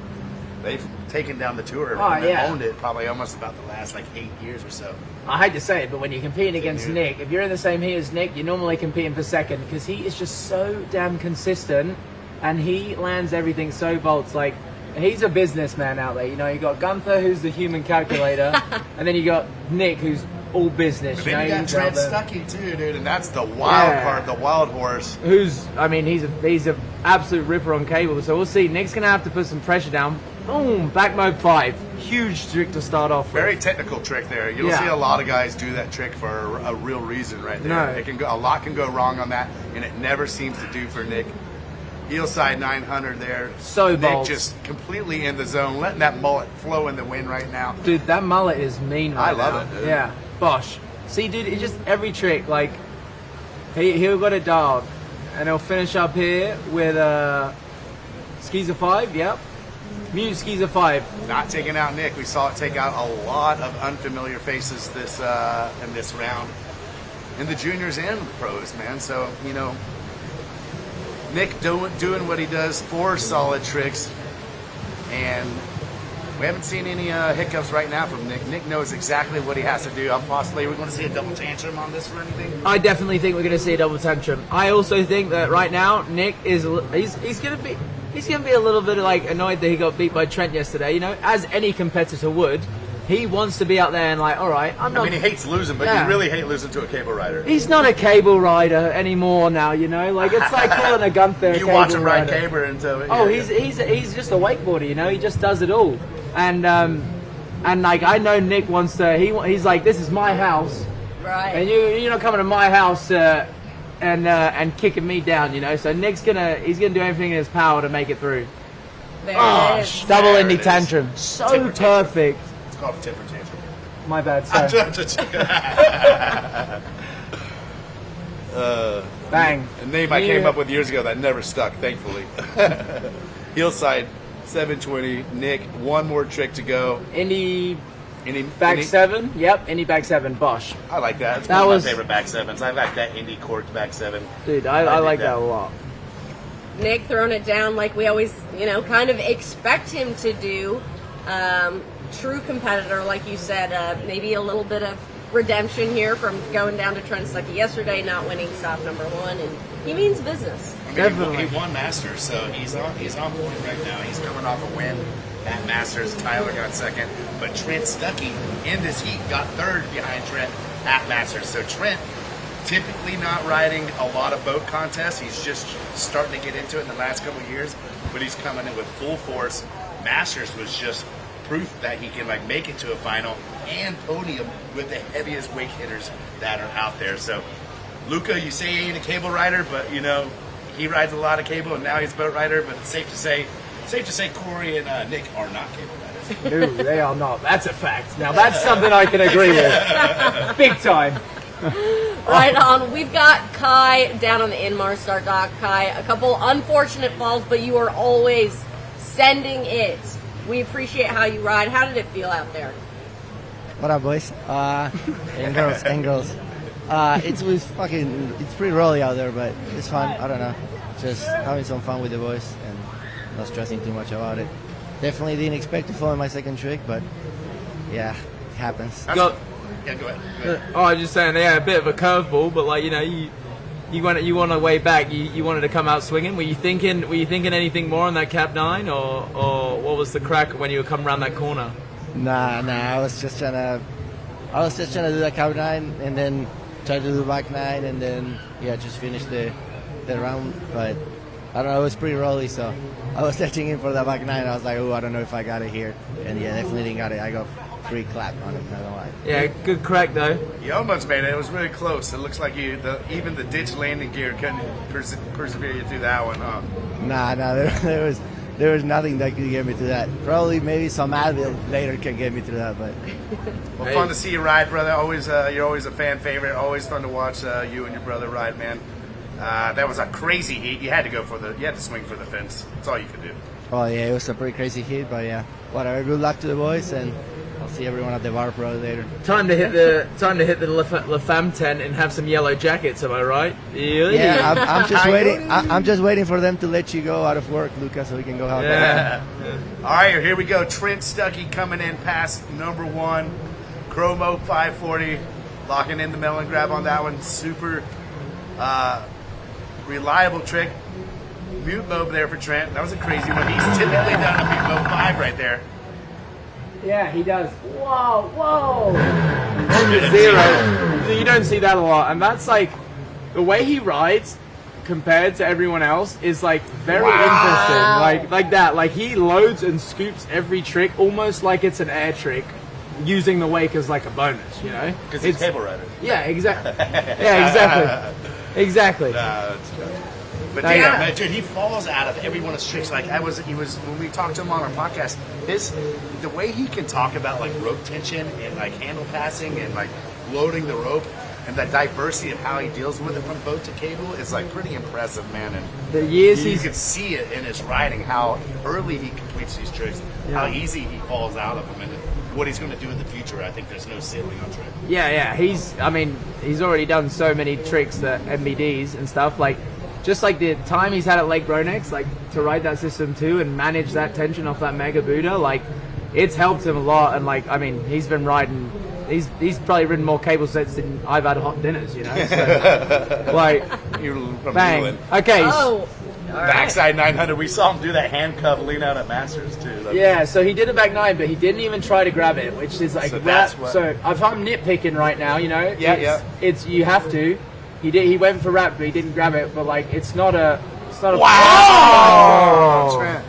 they've taken down the tour and owned it probably almost about the last, 8 years or so. I hate to say it, but when you're competing against Nick, if you're in the same heat as Nick, you're normally competing for second, because he is just so damn consistent, and he lands everything so bolts. Like, he's a businessman out there. You know, you got Gunther, who's the human calculator, and then you got Nick, who's all business. But then you got Trent Stuckey too, dude, and that's the wild card, the wild horse. He's a absolute ripper on cable. So we'll see. Nick's gonna have to put some pressure down. Boom, back mode 5, huge trick to start off with. Very technical trick there. You'll see a lot of guys do that trick for a real reason right there. No. A lot can go wrong on that, and it never seems to do for Nick. Heel side 900 there. So Nick bolts. just completely in the zone, letting that mullet flow in the wind right now. Dude, that mullet is mean right now. I love it, dude. Yeah, Bosh. See, dude, it's just every trick. Like, he'll got it dialed, and he'll finish up here with Skeezer 5, yep. Mute Skeezer 5. Not taking out Nick. We saw it take out a lot of unfamiliar faces in this round. in the juniors and the pros, man. So, you know, Nick doing what he does, 4 solid tricks, and we haven't seen any hiccups right now from Nick. Nick knows exactly what he has to do. Possibly we're going to see a double tantrum on this or anything. I definitely think we're going to see a double tantrum. I also think that right now Nick is he's going to be a little bit like annoyed that he got beat by Trent yesterday. You know, as any competitor would. He wants to be out there and like, all right, I'm not. I mean, he hates losing, but you really hate losing to a cable rider. He's not a cable rider anymore now, you know. Like it's like calling a Gunther. You watch him ride cable until. He's just a wakeboarder, you know. He just does it all, and like I know Nick wants to. He's like, this is my house, right? And you're not coming to my house and kicking me down, you know. So Nick's he's gonna do everything in his power to make it through. Double Indy tantrum, so perfect. It's called a temper tantrum. My bad, sorry. Bang. A name I came up with years ago that never stuck, thankfully. Hillside, 720. Nick, one more trick to go. Indy back 7. Yep, Indy back 7. Bosh. I like that. It's one of my favorite back 7s. I like that Indy corked back 7. Dude, I like that a lot. Nick throwing it down like we always, you know, kind of expect him to do. True competitor, like you said. Maybe a little bit of redemption here from going down to Trent Stuckey yesterday, not winning stop number 1, and he means business. I mean, Definitely. He won Masters, so he's on point right now. He's coming off a win at Masters. Tyler got second, but Trent Stuckey in this heat got third behind Trent at Masters. So Trent, typically not riding a lot of boat contests. He's just starting to get into it in the last couple of years, but he's coming in with full force. Masters was just proof that he can like make it to a final and podium with the heaviest wake hitters that are out there. So Luca, you say he ain't a cable rider, but you know he rides a lot of cable and now he's a boat rider. But it's safe to say Corey and Nick are not cable riders. No, they are not. That's a fact. Now that's something I can agree with, big time. Right on. We've got Kai down on the Inmar start dock. Kai, a couple unfortunate falls, but you are always sending it. We appreciate how you ride. How did it feel out there? What up, boys? And girls. It's pretty rolly out there, but it's fun. I don't know. Just having some fun with the boys and not stressing too much about it. Definitely didn't expect to fall in my second trick, but yeah, it happens. Go ahead. Oh, I was just saying, a bit of a curveball, but like, you know, you want to way back. You wanted to come out swinging. Were you thinking anything more on that cap 9, or what was the crack when you were coming around that corner? Nah. I was just trying to do that cap 9 and then try to do back 9 and then just finish the round. But I don't know. It was pretty rolly, so I was touching in for the back 9. I was like, I don't know if I got it here, and definitely didn't got it. I got free clap on it. Not gonna lie. Yeah, good crack though. You almost made it. It was really close. It looks like even the ditch landing gear couldn't persevere you through that one, huh? Nah. There was nothing that could get me through that. Probably maybe some Advil later can get me through that, but. Well, fun to see you ride, brother. Always, you're always a fan favorite. Always fun to watch you and your brother ride, man. That was a crazy heat. You had to swing for the fence. That's all you could do. Oh yeah, it was a pretty crazy heat, but yeah, whatever. Good luck to the boys, and I'll see everyone at the bar probably later. Time to hit the La Femme tent and have some yellow jackets. Am I right? Yeah, I'm just waiting. I'm just waiting for them to let you go out of work, Lucas, so we can go out. Yeah. All right, here we go. Trent Stuckey coming in past number 1, Chromo 540, locking in the melon grab on that one. Super reliable trick. Mute mob there for Trent. That was a crazy one. He's typically done a mute mob 5 right there. Yeah, he does. Whoa. Zero. You don't see that a lot. And that's like, the way he rides compared to everyone else is like very interesting. Like that. Like he loads and scoops every trick almost like it's an air trick, using the wake as like a bonus, you know? Because he's a cable rider. Yeah, exactly. Exactly. But damn, dude, he falls out of every one of his tricks. Like he was when we talked to him on our podcast. The way he can talk about like rope tension and like handle passing and like loading the rope and the diversity of how he deals with it from boat to cable is like pretty impressive, man. And you can see it in his riding how early he completes these tricks, how easy he falls out of them, and what he's going to do in the future. I think there's no ceiling on Trent. Yeah. He's already done so many tricks that MBDs and stuff. Like, just like the time he's had at Lake Ronex, like to ride that system too and manage that tension off that Mega Buddha, like it's helped him a lot. And like, I mean, he's been riding. He's probably ridden more cable sets than I've had hot dinners, you know. So, like, You're from bang. England. Okay. Oh, all right. Backside 900. We saw him do that handcuff lean out at Masters too. Yeah, so he did a back 9, but he didn't even try to grab it, which is like So that's what- So if I'm nitpicking right now, you know, Yeah, it's you have to. He went for wrap, but he didn't grab it. But like, it's not a. Wow! Trent.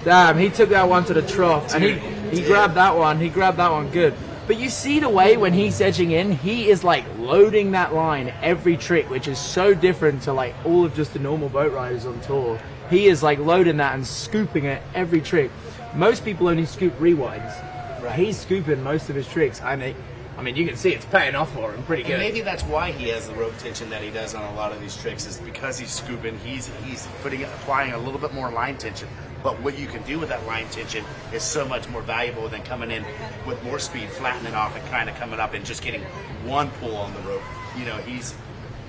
Damn, he took that one to the trough, and he grabbed that one. He grabbed that one good. But you see the way when he's edging in, he is like loading that line every trick, which is so different to like all of just the normal boat riders on tour. He is like loading that and scooping it every trick. Most people only scoop rewinds. Right. He's scooping most of his tricks. I mean, you can see it's paying off for him pretty good. And maybe that's why he has the rope tension that he does on a lot of these tricks, is because he's scooping, he's applying a little bit more line tension. But what you can do with that line tension is so much more valuable than coming in with more speed, flattening off, and kind of coming up and just getting one pull on the rope. You know,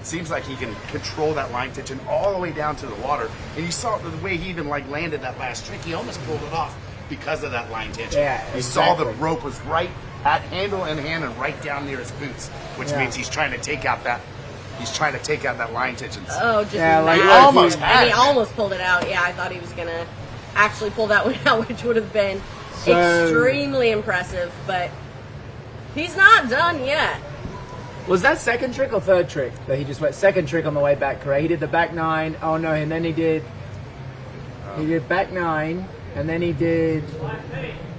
seems like he can control that line tension all the way down to the water. And you saw the way he even like landed that last trick. He almost pulled it off because of that line tension. Yeah, you saw the rope was right at handle in hand and right down near his boots, which means he's trying to take out that line tension. Oh, just like almost and he almost pulled it out. Yeah, I thought he was gonna actually pull that one out, which would have been extremely impressive. But he's not done yet. Was that second trick or third trick that he just went? Second trick on the way back, correct? He did the back 9. Oh no, and then he did back 9, and then he did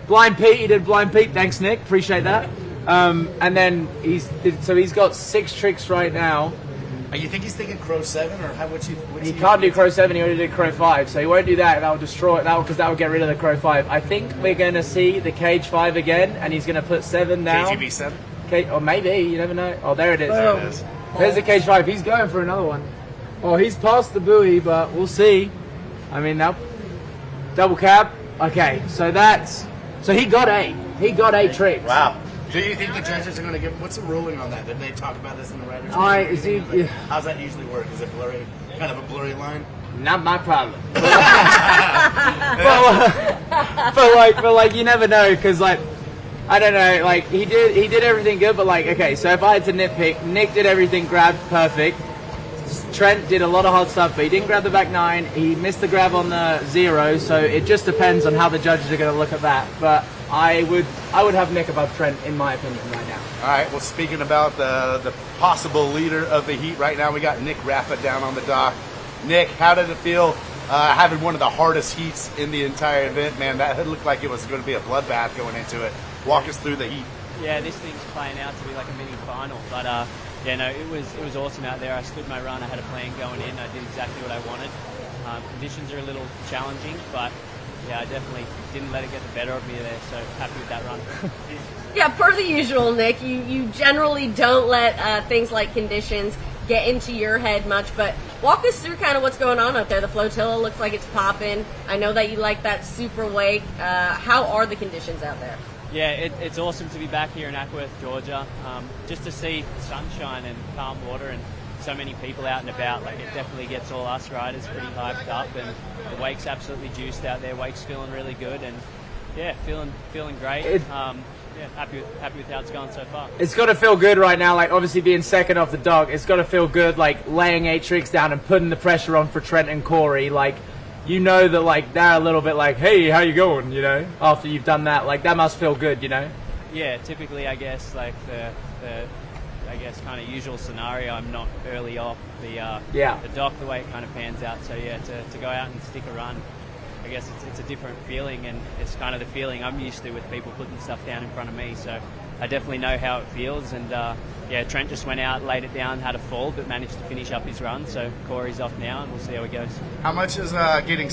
Blind Pete. He did Blind Pete. Thanks, Nick. Appreciate that. And then he's got 6 tricks right now. You think he's thinking Crow 7, or how would you? He can't do Crow 7. He only did Crow 5, so he won't do that. That will destroy it. Because that will get rid of the Crow 5. I think we're going to see the Cage 5 again, and he's going to put 7 down. KGB 7. Okay, or maybe, you never know. Oh, there it is. There it is. There's the Cage 5. He's going for another one. Oh, he's past the buoy, but we'll see. I mean, double cab. Okay, so he got 8. He got 8 tricks. Wow. Do you think the judges are going to give? What's the ruling on that? Did they talk about this in the writers' meeting? How's that usually work? Is it blurry, kind of a blurry line? Not my problem. but like you never know, because like I don't know, like he did everything good, but like okay, so if I had to nitpick, Nick did everything grabbed perfect. Trent did a lot of hard stuff, but he didn't grab the back 9. He missed the grab on the 0, so it just depends on how the judges are going to look at that. But I would have Nick above Trent, in my opinion, right now. All right, well, speaking about the possible leader of the heat right now, we got Nick Rappa down on the dock. Nick, how did it feel having one of the hardest heats in the entire event? Man, that looked like it was going to be a bloodbath going into it. Walk us through the heat. Yeah, this thing's playing out to be like a mini final, but yeah, no, it was awesome out there. I stood my run. I had a plan going in. I did exactly what I wanted. Conditions are a little challenging, but yeah, I definitely didn't let it get the better of me there. So happy with that run. Yeah, per the usual, Nick, you generally don't let things like conditions get into your head much, but walk us through kind of what's going on out there. The flotilla looks like it's popping. I know that you like that super wake. How are the conditions out there? Yeah, it's awesome to be back here in Acworth, Georgia. Just to see sunshine and calm water and so many people out and about, like it definitely gets all us riders pretty hyped up, and the wake's absolutely juiced out there. Wake's feeling really good, and yeah, feeling great. Yeah, happy with how it's gone so far. It's got to feel good right now, like obviously being second off the dock, it's got to feel good, like laying 8 tricks down and putting the pressure on for Trent and Corey. Like, you know that like they're a little bit like, hey, how you going, you know, after you've done that. Like, that must feel good, you know? Yeah, typically I guess like the kind of usual scenario, I'm not early off the dock the way it kind of pans out. So yeah, to go out and stick a run, I guess it's a different feeling, and it's kind of the feeling I'm used to with people putting stuff down in front of me. So I definitely know how it feels, and yeah, Trent just went out, laid it down, had a fall, but managed to finish up his run. So Corey's off now, and we'll see how it goes. How much is getting,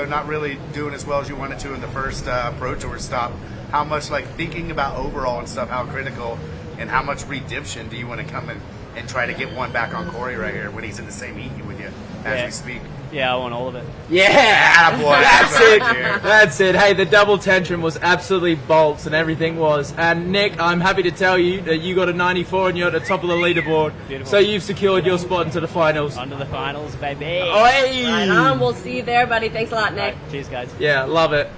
not really doing as well as you wanted to in the first Pro Tour stop? How much, like, thinking about overall and stuff, how critical and how much redemption do you want to come and try to get one back on Corey right here when he's in the same heat with you as we speak. Yeah, I want all of it. Yeah, boy, that's right, it. dude. That's it. Hey, the double tantrum was absolutely bolts and everything was. And Nick, I'm happy to tell you that you got a 94 and you're at the top of the leaderboard. Beautiful. So you've secured your spot into the finals. On to the finals, baby. Oh, hey. Right on. We'll see you there, buddy. Thanks a lot, Nick. Cheers, guys. Yeah, love it.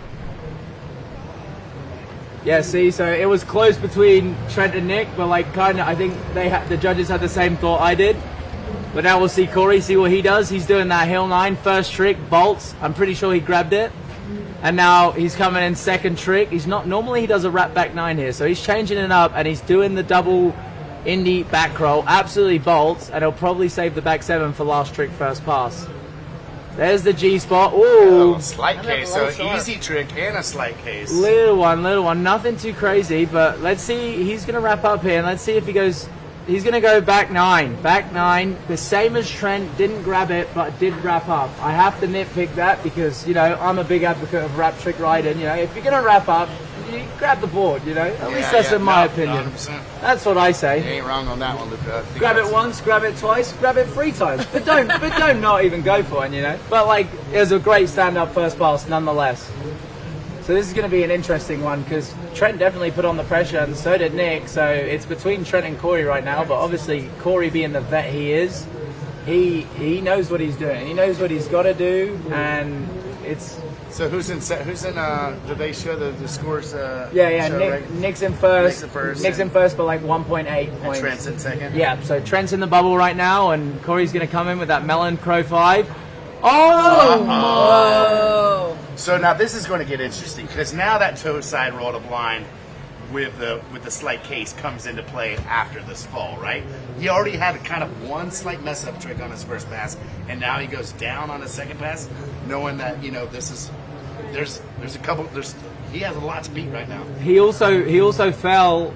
Yeah, see, so it was close between Trent and Nick, but like kind of, I think the judges had the same thought I did. But now we'll see Corey, see what he does. He's doing that hill 9, first trick, bolts. I'm pretty sure he grabbed it. And now he's coming in second trick. He's not, normally he does a wrap back 9 here, so he's changing it up and he's doing the double indie back roll, absolutely bolts, and he'll probably save the back 7 for last trick, first pass. There's the G spot. Ooh. Slight case, so easy trick and a slight case. Little one, nothing too crazy, but let's see, he's going to wrap up here, and let's see if he goes, he's going to go back 9, the same as Trent, didn't grab it, but did wrap up. I have to nitpick that because, you know, I'm a big advocate of wrap trick riding, you know, if you're going to wrap up, you grab the board, you know, at least that's in my opinion. 100%. That's what I say. You ain't wrong on that one, Luca. Grab it once, grab it twice, grab it 3 times, but don't not even go for it, you know. But like, it was a great stand-up first pass, nonetheless. So this is going to be an interesting one because Trent definitely put on the pressure, and so did Nick. So it's between Trent and Corey right now. But obviously, Corey, being the vet he is, he knows what he's doing. He knows what he's got to do, and it's. So who's in? Do they show the scores? Yeah. Nick's in first. Nick's in first, but like 1.8 points. And Trent's in second. Yeah. So Trent's in the bubble right now, and Corey's going to come in with that Melon Crow 5. Oh! So now this is going to get interesting because now that toe side roll to blind with the slight case comes into play after this fall, right? He already had kind of one slight mess up trick on his first pass, and now he goes down on his second pass, knowing that he has a lot to beat right now. He also fell.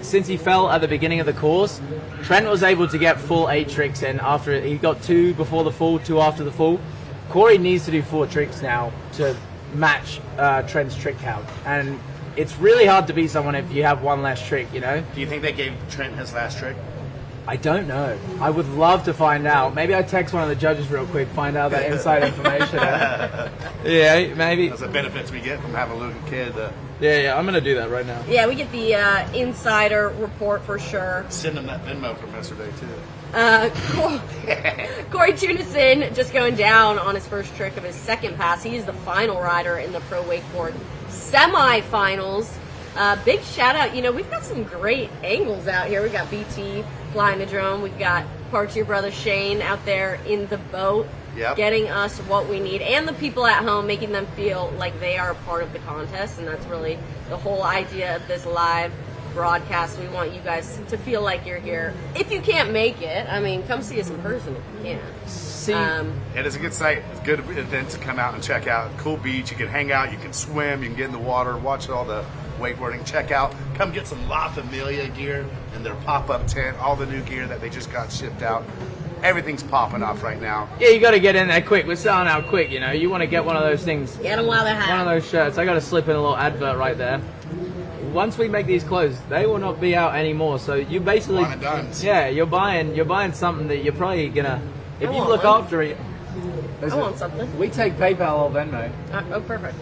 Since he fell at the beginning of the course, Trent was able to get full 8 tricks in after it. He got 2 before the full, 2 after the full. Corey needs to do 4 tricks now to match Trent's trick count, and it's really hard to beat someone if you have 1 less trick, you know? Do you think they gave Trent his last trick? I don't know. I would love to find out. Maybe I text one of the judges real quick, find out that inside information. Yeah, maybe. That's the benefits we get from having a little kid. Yeah, I'm going to do that right now. Yeah, we get the insider report for sure. Send him that Venmo from yesterday, too. Corey Tunison just going down on his first trick of his second pass. He is the final rider in the Pro Wakeboard Semifinals. Big shout out. You know, we've got some great angles out here. We've got BT flying the drone. We've got parts of your brother Shane out there in the boat. Yep. Getting us what we need, and the people at home, making them feel like they are a part of the contest, and that's really the whole idea of this live broadcast. We want you guys to feel like you're here. If you can't make it, I mean, come see us in person if you can. It is a good site. It's a good event to come out and check out. Cool beach. You can hang out. You can swim. You can get in the water. Watch all the wakeboarding. Check out. Come get some La Familia gear in their pop-up tent. All the new gear that they just got shipped out. Everything's popping off right now. Yeah, you got to get in there quick. We're selling out quick, you know. You want to get one of those things. Get them while they're hot. One of those shirts. I got to slip in a little advert right there. Once we make these clothes, they will not be out anymore. So you basically, One and dones. Yeah, you're buying something that you're probably gonna. If you look after it, I want something. we take PayPal or Venmo. Oh, perfect.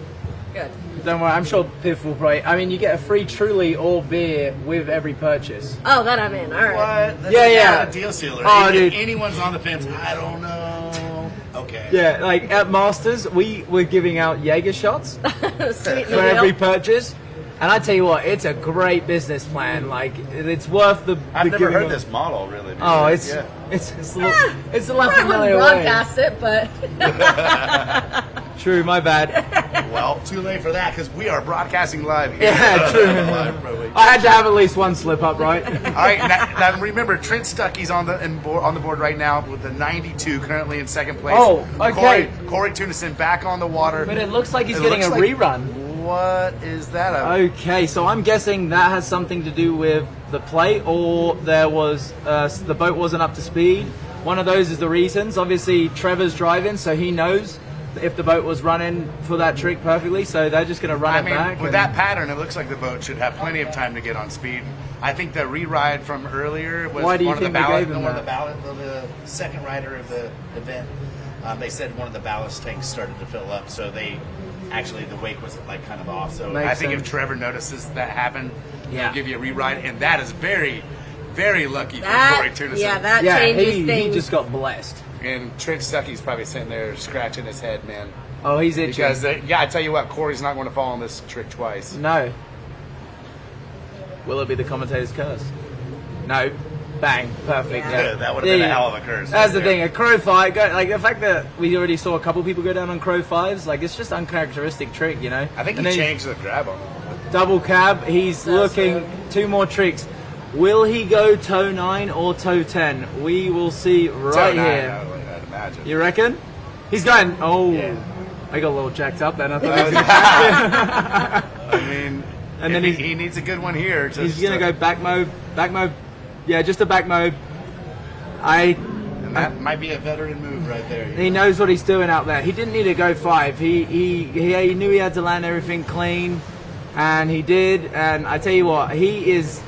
Good. Don't worry, I'm sure Piff will probably. I mean, you get a free Truly or beer with every purchase. Oh, that I'm in. All right. What? That's Yeah. a deal sealer. Oh, if dude. anyone's on the fence, I don't know. Okay. Yeah, like at Masters, we were giving out Jaeger shots Sweet for every purchase. And I tell you what, it's a great business plan. Like, it's worth the. I've never heard giving this model really. Dude. Oh, it's yeah. it's a lot I wouldn't familiar way. broadcast it, but True, my bad. Well, too late for that because we are broadcasting live here. Yeah, true. Live Pro Week. I had to have at least one slip up, right? All right, now remember, Trent Stuckey's on the board right now with the 92, currently in second place. Oh, okay. Corey Tunison back on the water. But it looks like he's getting a rerun. What is that? Okay, so I'm guessing that has something to do with the plate, or there was the boat wasn't up to speed. One of those is the reasons. Obviously, Trevor's driving, so he knows if the boat was running for that trick perfectly, so they're just going to run it back. With that pattern, it looks like the boat should have plenty of time to get on speed. I think the re-ride from earlier was Why do you one of the think they gave him the second rider of the event. They said one of the ballast tanks started to fill up, so the wake was like kind of off. So Makes I think sense. if Trevor notices that happen, Yeah. he'll give you a re-ride, and that is very, very lucky for That, Corey Tunison. yeah, that changes he things. just got blessed. And Trent Stuckey's probably sitting there scratching his head, man. Oh, he's itching. Because, I tell you what, Corey's not going to fall on this trick twice. No. Will it be the commentator's curse? No. Bang. Perfect. Yeah, that would have been a hell of a curse. That's the thing. A crow five, like the fact that we already saw a couple people go down on crow fives, like it's just uncharacteristic trick, you know. I think And he then changed the grab on him. double cab. He's looking 2 more tricks. Will he go toe 9 or toe 10? We will see right Toe 9, here. I'd imagine. You reckon? He's going. Oh, Yeah. I got a little jacked up then. I thought. I mean, And then he needs a good one here. He's gonna go back mode. Yeah, just a back mode. And that might be a veteran move right there. He knows what he's doing out there. He didn't need to go 5. He knew he had to land everything clean, and he did. And I tell you what, he's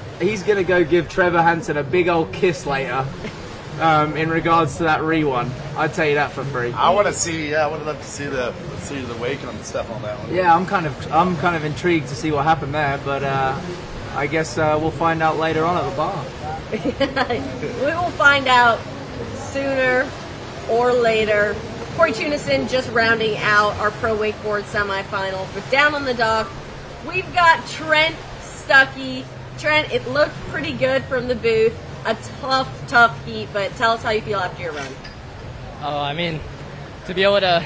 gonna go give Trevor Hansen a big old kiss later. In regards to that re-one, I'd tell you that for free. I want to see. I would love to see the wake and stuff on that one. Yeah, I'm kind of intrigued to see what happened there, but I guess we'll find out later on at the bar. We will find out sooner or later. Corey Tunison just rounding out our pro wakeboard semifinals. But down on the dock, we've got Trent Stuckey. Trent, it looked pretty good from the booth. A tough heat, but tell us how you feel after your run. Oh, I mean, to be able to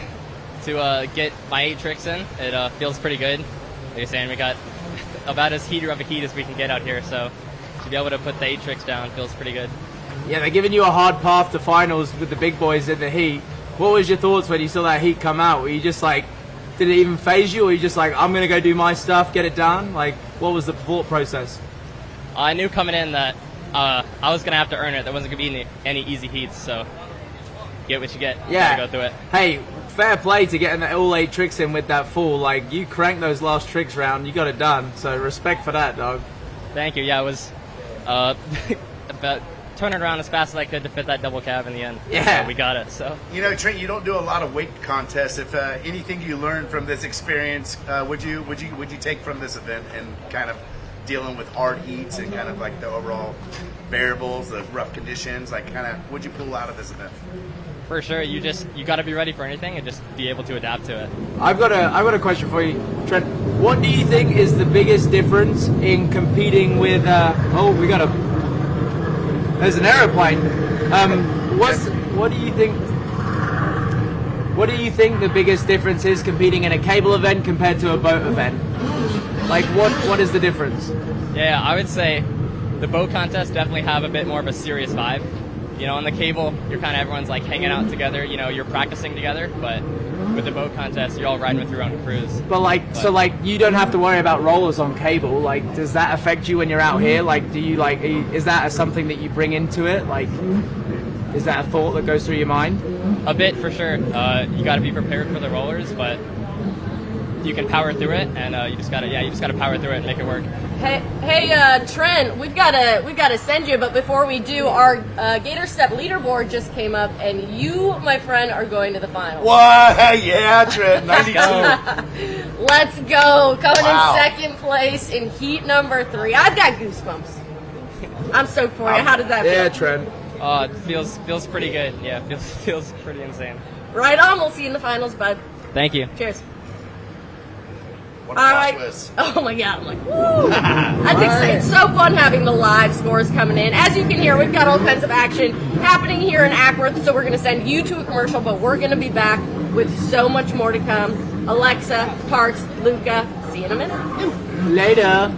get my 8 tricks in, it feels pretty good. Like you're saying, we got about as heater of a heat as we can get out here, so to be able to put the 8 tricks down feels pretty good. Yeah, they're giving you a hard path to finals with the big boys in the heat. What was your thoughts when you saw that heat come out? Were you just like, did it even phase you, or were you just like, I'm gonna go do my stuff, get it done? Like, what was the thought process? I knew coming in that I was going to have to earn it. There wasn't going to be any easy heats, so get what you get. Yeah. Gotta go through it. Hey, fair play to getting all 8 tricks in with that full. Like, you cranked those last tricks round, you got it done. So respect for that, dog. Thank you. Yeah, it was about turning around as fast as I could to fit that double cab in the end. Yeah. So we got it. So You know, Trent, you don't do a lot of wake contests. If anything you learned from this experience, would you take from this event and kind of dealing with hard heats and kind of like the overall variables, the rough conditions, like kind of what'd you pull out of this event? for sure, you got to be ready for anything and just be able to adapt to it. I've got a question for you, Trent. What do you think is the biggest difference in competing with? There's an aeroplane. What do you think? What do you think the biggest difference is competing in a cable event compared to a boat event? Like, what is the difference? Yeah, I would say the boat contests definitely have a bit more of a serious vibe. You know, on the cable, everyone's like hanging out together. You know, you're practicing together, but with the boat contest, you're all riding with your own crews. But you don't have to worry about rollers on cable. Like, does that affect you when you're out here? Like, is that something that you bring into it? Like, is that a thought that goes through your mind? A bit, for sure. You got to be prepared for the rollers, but you can power through it, and you just gotta power through it and make it work. Hey, Trent, we've gotta send you, but before we do, our Gator Step leaderboard just came up, and you, my friend, are going to the final. What? Yeah, Trent, 92. Let's go. Coming Wow. in second place in heat number 3. I've got goosebumps. I'm stoked for you. How does that feel? Yeah, Trent. It feels pretty good. Yeah, feels pretty insane. Right on. We'll see you in the finals, bud. Thank you. Cheers. What All right. Oh my God! I'm like, woo! That's exciting. It's so fun having the live scores coming in. As you can hear, we've got all kinds of action happening here in Acworth. So we're going to send you to a commercial, but we're going to be back with so much more to come. Alexa, Parks, Luca. See you in a minute. Later.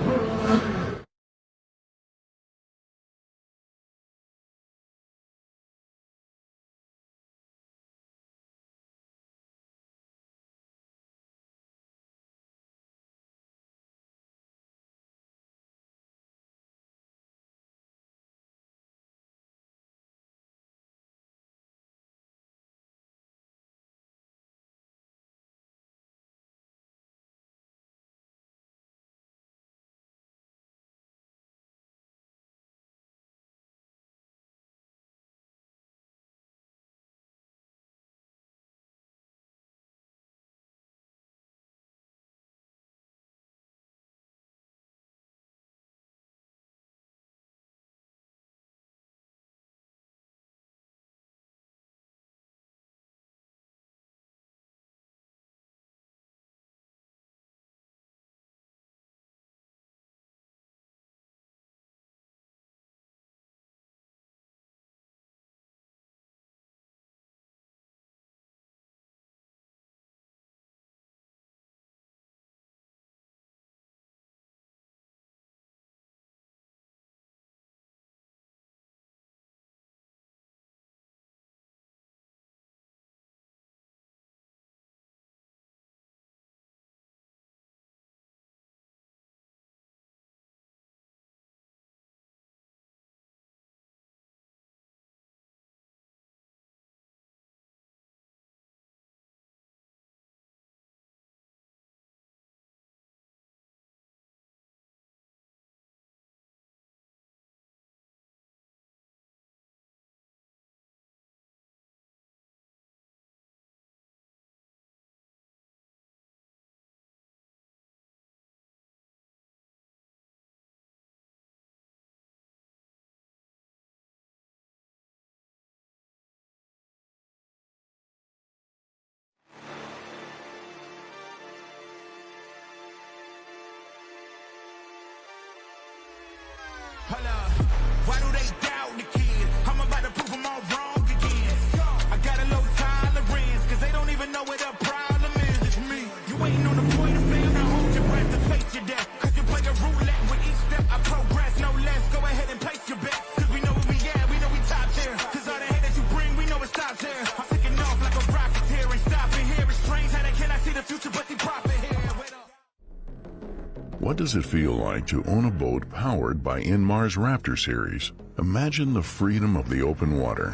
What does it feel like to own a boat powered by Inmar's Raptor series? Imagine the freedom of the open water,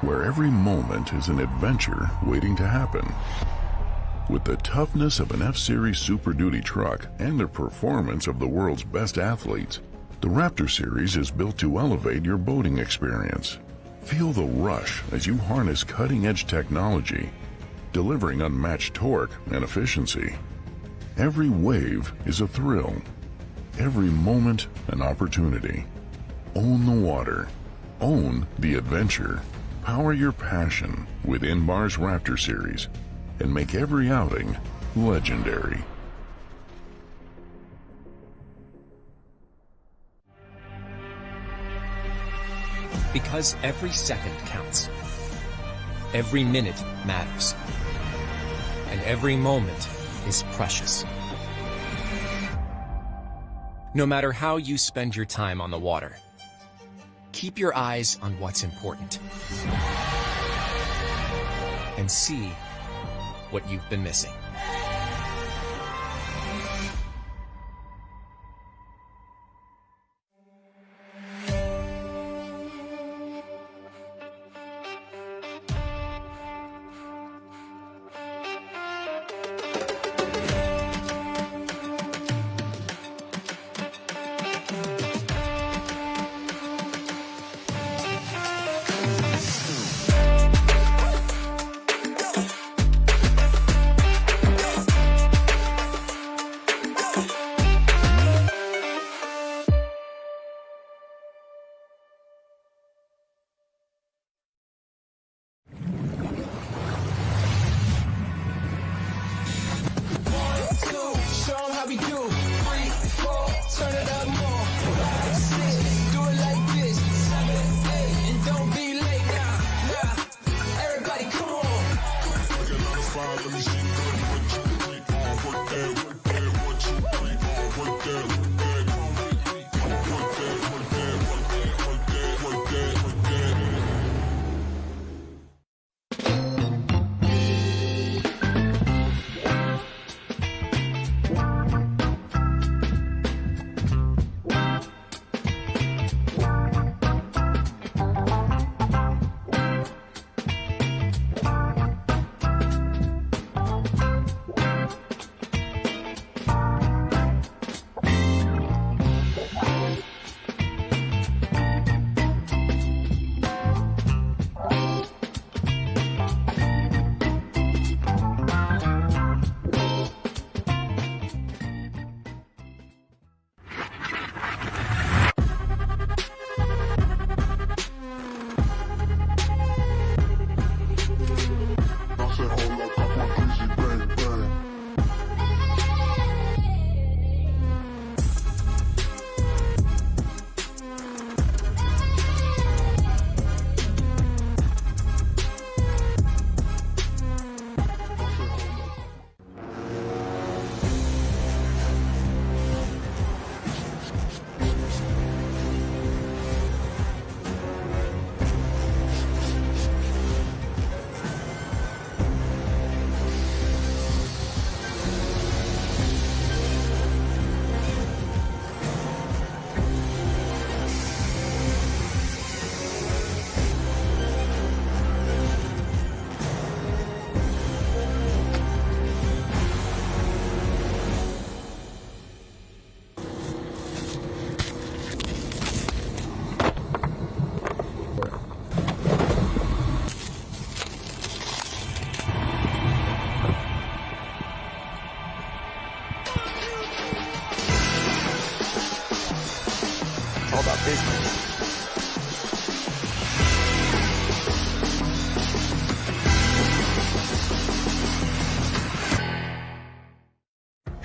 where every moment is an adventure waiting to happen. With the toughness of an F-Series Super Duty truck and the performance of the world's best athletes, the Raptor series is built to elevate your boating experience. Feel the rush as you harness cutting-edge technology, delivering unmatched torque and efficiency. Every wave is a thrill, every moment an opportunity. Own the water, own the adventure. Power your passion with Inmar's Raptor series and make every outing legendary. Because every second counts. Every minute matters. And every moment is precious. No matter how you spend your time on the water, keep your eyes on what's important. And see what you've been missing.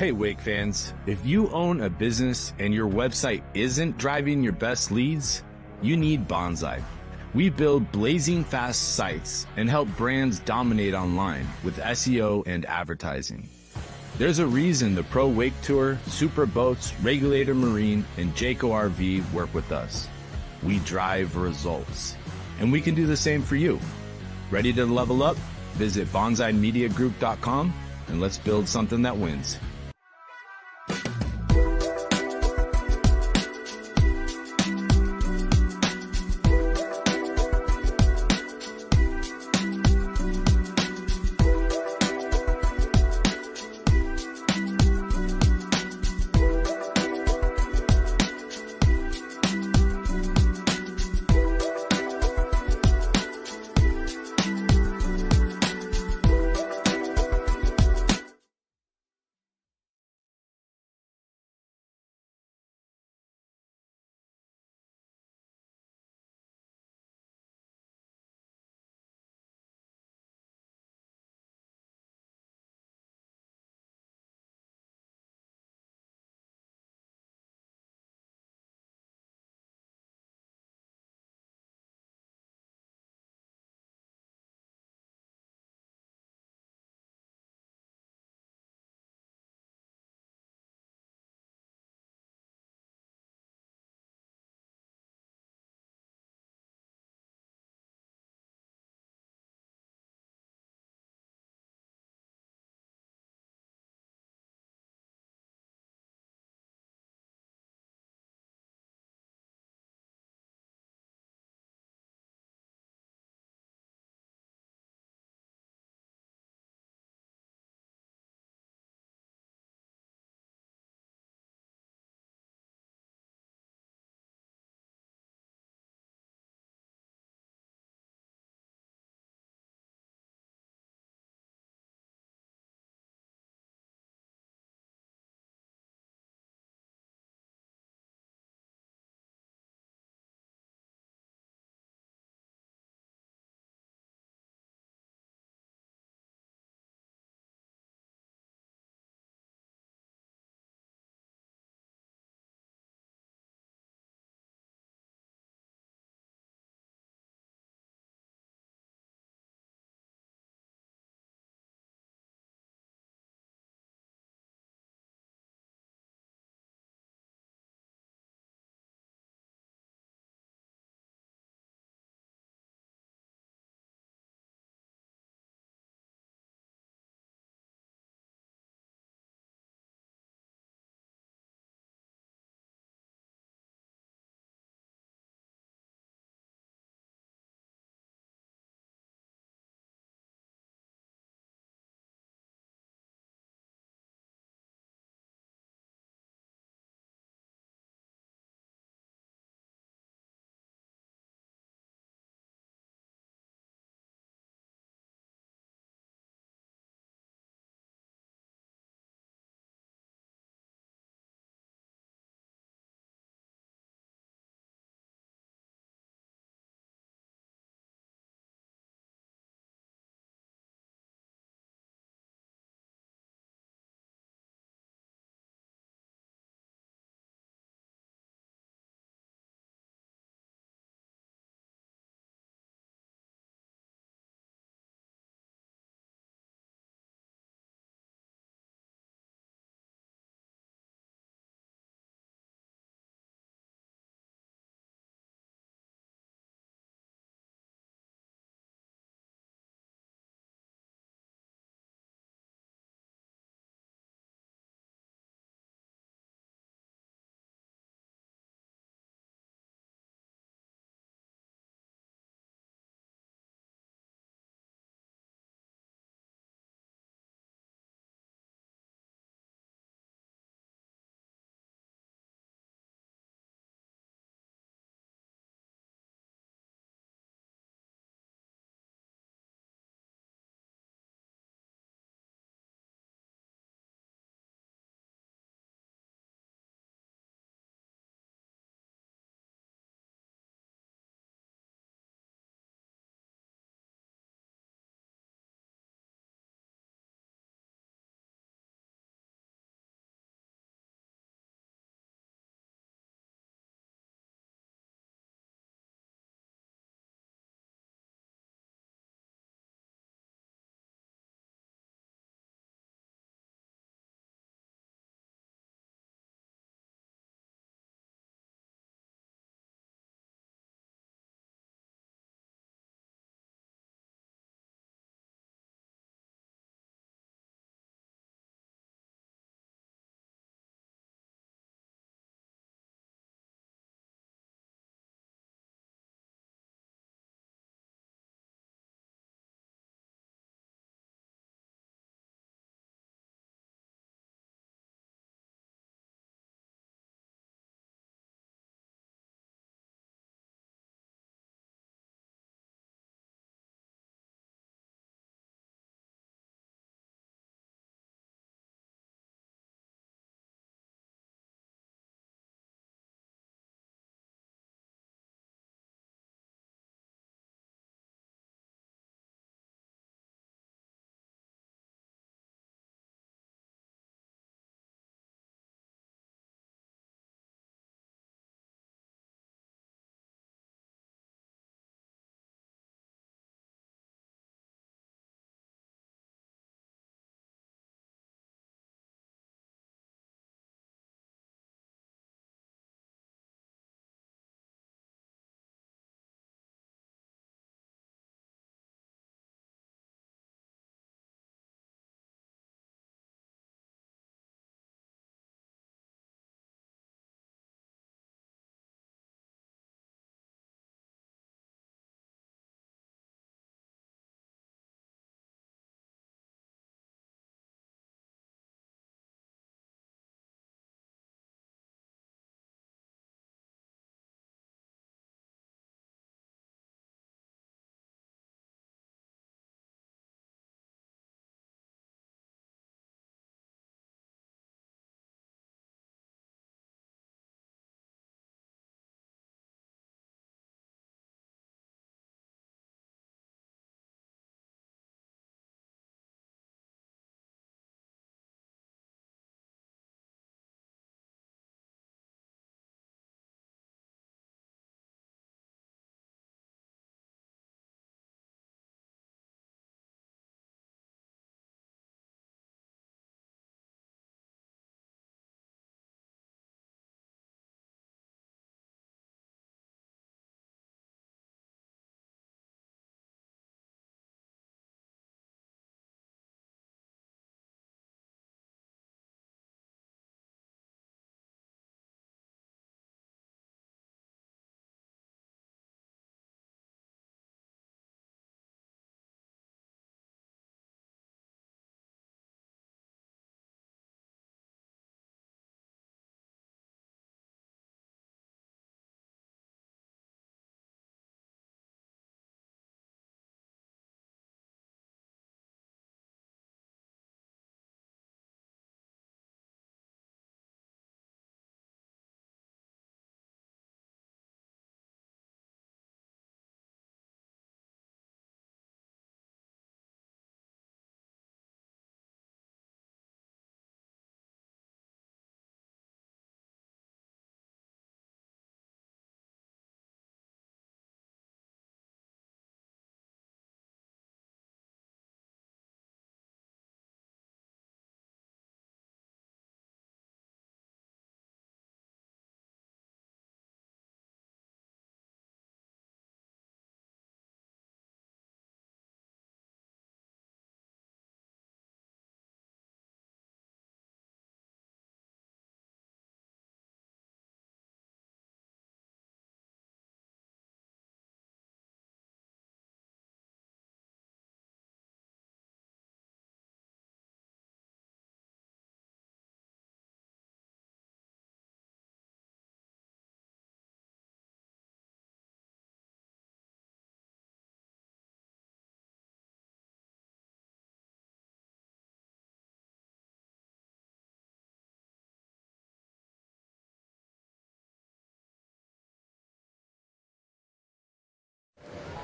Hey Wake fans, if you own a business and your website isn't driving your best leads, you need Bonsai. We build blazing fast sites and help brands dominate online with SEO and advertising. There's a reason the Pro Wake Tour, Super Boats, Regulator Marine, and Jayco RV work with us. We drive results. And we can do the same for you. Ready to level up? Visit bonsaimediagroup.com and let's build something that wins.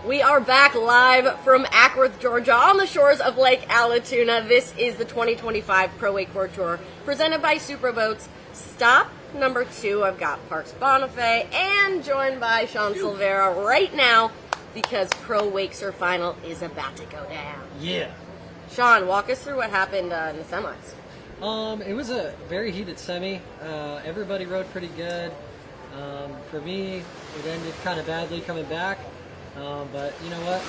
We are back live from Acworth, Georgia, on the shores of Lake Allatoona. This is the 2025 Pro Wakeboard Tour, presented by Superboats. Stop number 2, I've got Parks Bonifay, and joined by Sean Silvera right now, because Pro Wakesurf Final is about to go down. Yeah. Sean, walk us through what happened in the semis. It was a very heated semi. Everybody rode pretty good. For me, it ended kind of badly coming back. But you know what?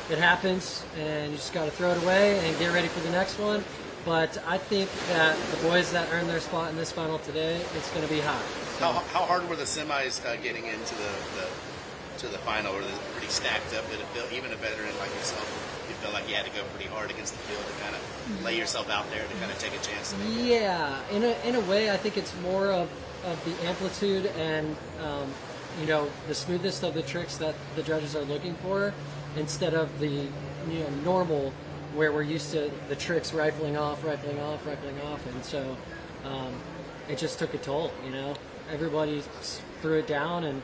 It happens, and you just got to throw it away and get ready for the next one. But I think that the boys that earned their spot in this final today, it's going to be hot. So, how hard were the semis getting into the final? Were they pretty stacked up? Did it feel, even a veteran like yourself, you felt like you had to go pretty hard against the field to kind of lay yourself out there to kind of take a chance to make it? Yeah, in a way, I think it's more of the amplitude and the smoothness of the tricks that the judges are looking for, instead of the normal where we're used to the tricks rifling off, and so it just took a toll. Everybody threw it down, and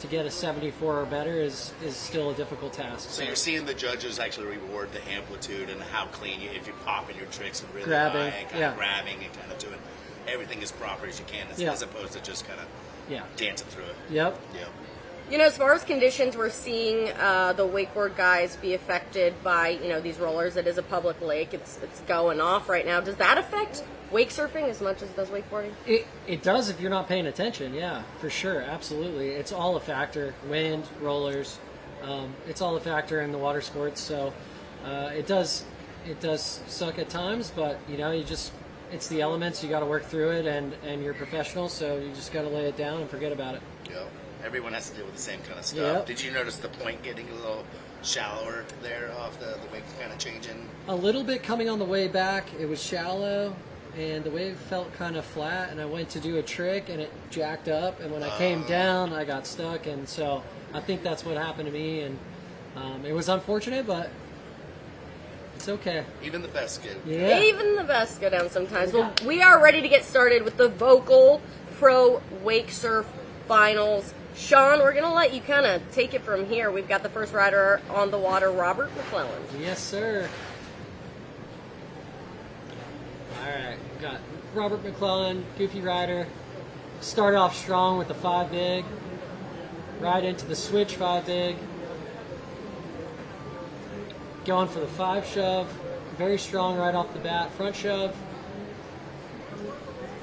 to get a 74 or better is still a difficult task. So you're seeing the judges actually reward the amplitude and how clean if you're popping your tricks and really grabbing, high and kind of grabbing and kind of doing everything as proper as you can, as opposed to just kind of dancing through it. Yep. As far as conditions, we're seeing the wakeboard guys be affected by, these rollers. It is a public lake. It's going off right now. Does that affect wake surfing as much as it does wakeboarding? It does if you're not paying attention, yeah, for sure, absolutely. It's all a factor. Wind, rollers, it's all a factor in the water sports. So it does suck at times, but it's the elements. You got to work through it, and you're professional, so you just got to lay it down and forget about it. Yep. Everyone has to deal with the same kind of stuff. Yep. Did you notice the point getting a little shallower there off the wake kind of changing? A little bit coming on the way back. It was shallow, and the wave felt kind of flat, and I went to do a trick, and it jacked up, and when I came down, I got stuck, and so I think that's what happened to me, and it was unfortunate, but it's okay. Even the best get. Yeah. Even the best go down sometimes. Well, we are ready to get started with the Vocal Pro Wakesurf Finals. Sean, we're going to let you kind of take it from here. We've got the first rider on the water, Robert McClellan. Yes, sir. All right, got Robert McClellan, goofy rider. Start off strong with the 5 big. Right into the switch 5 big. Going for the 5 shove. Very strong right off the bat. Front shove.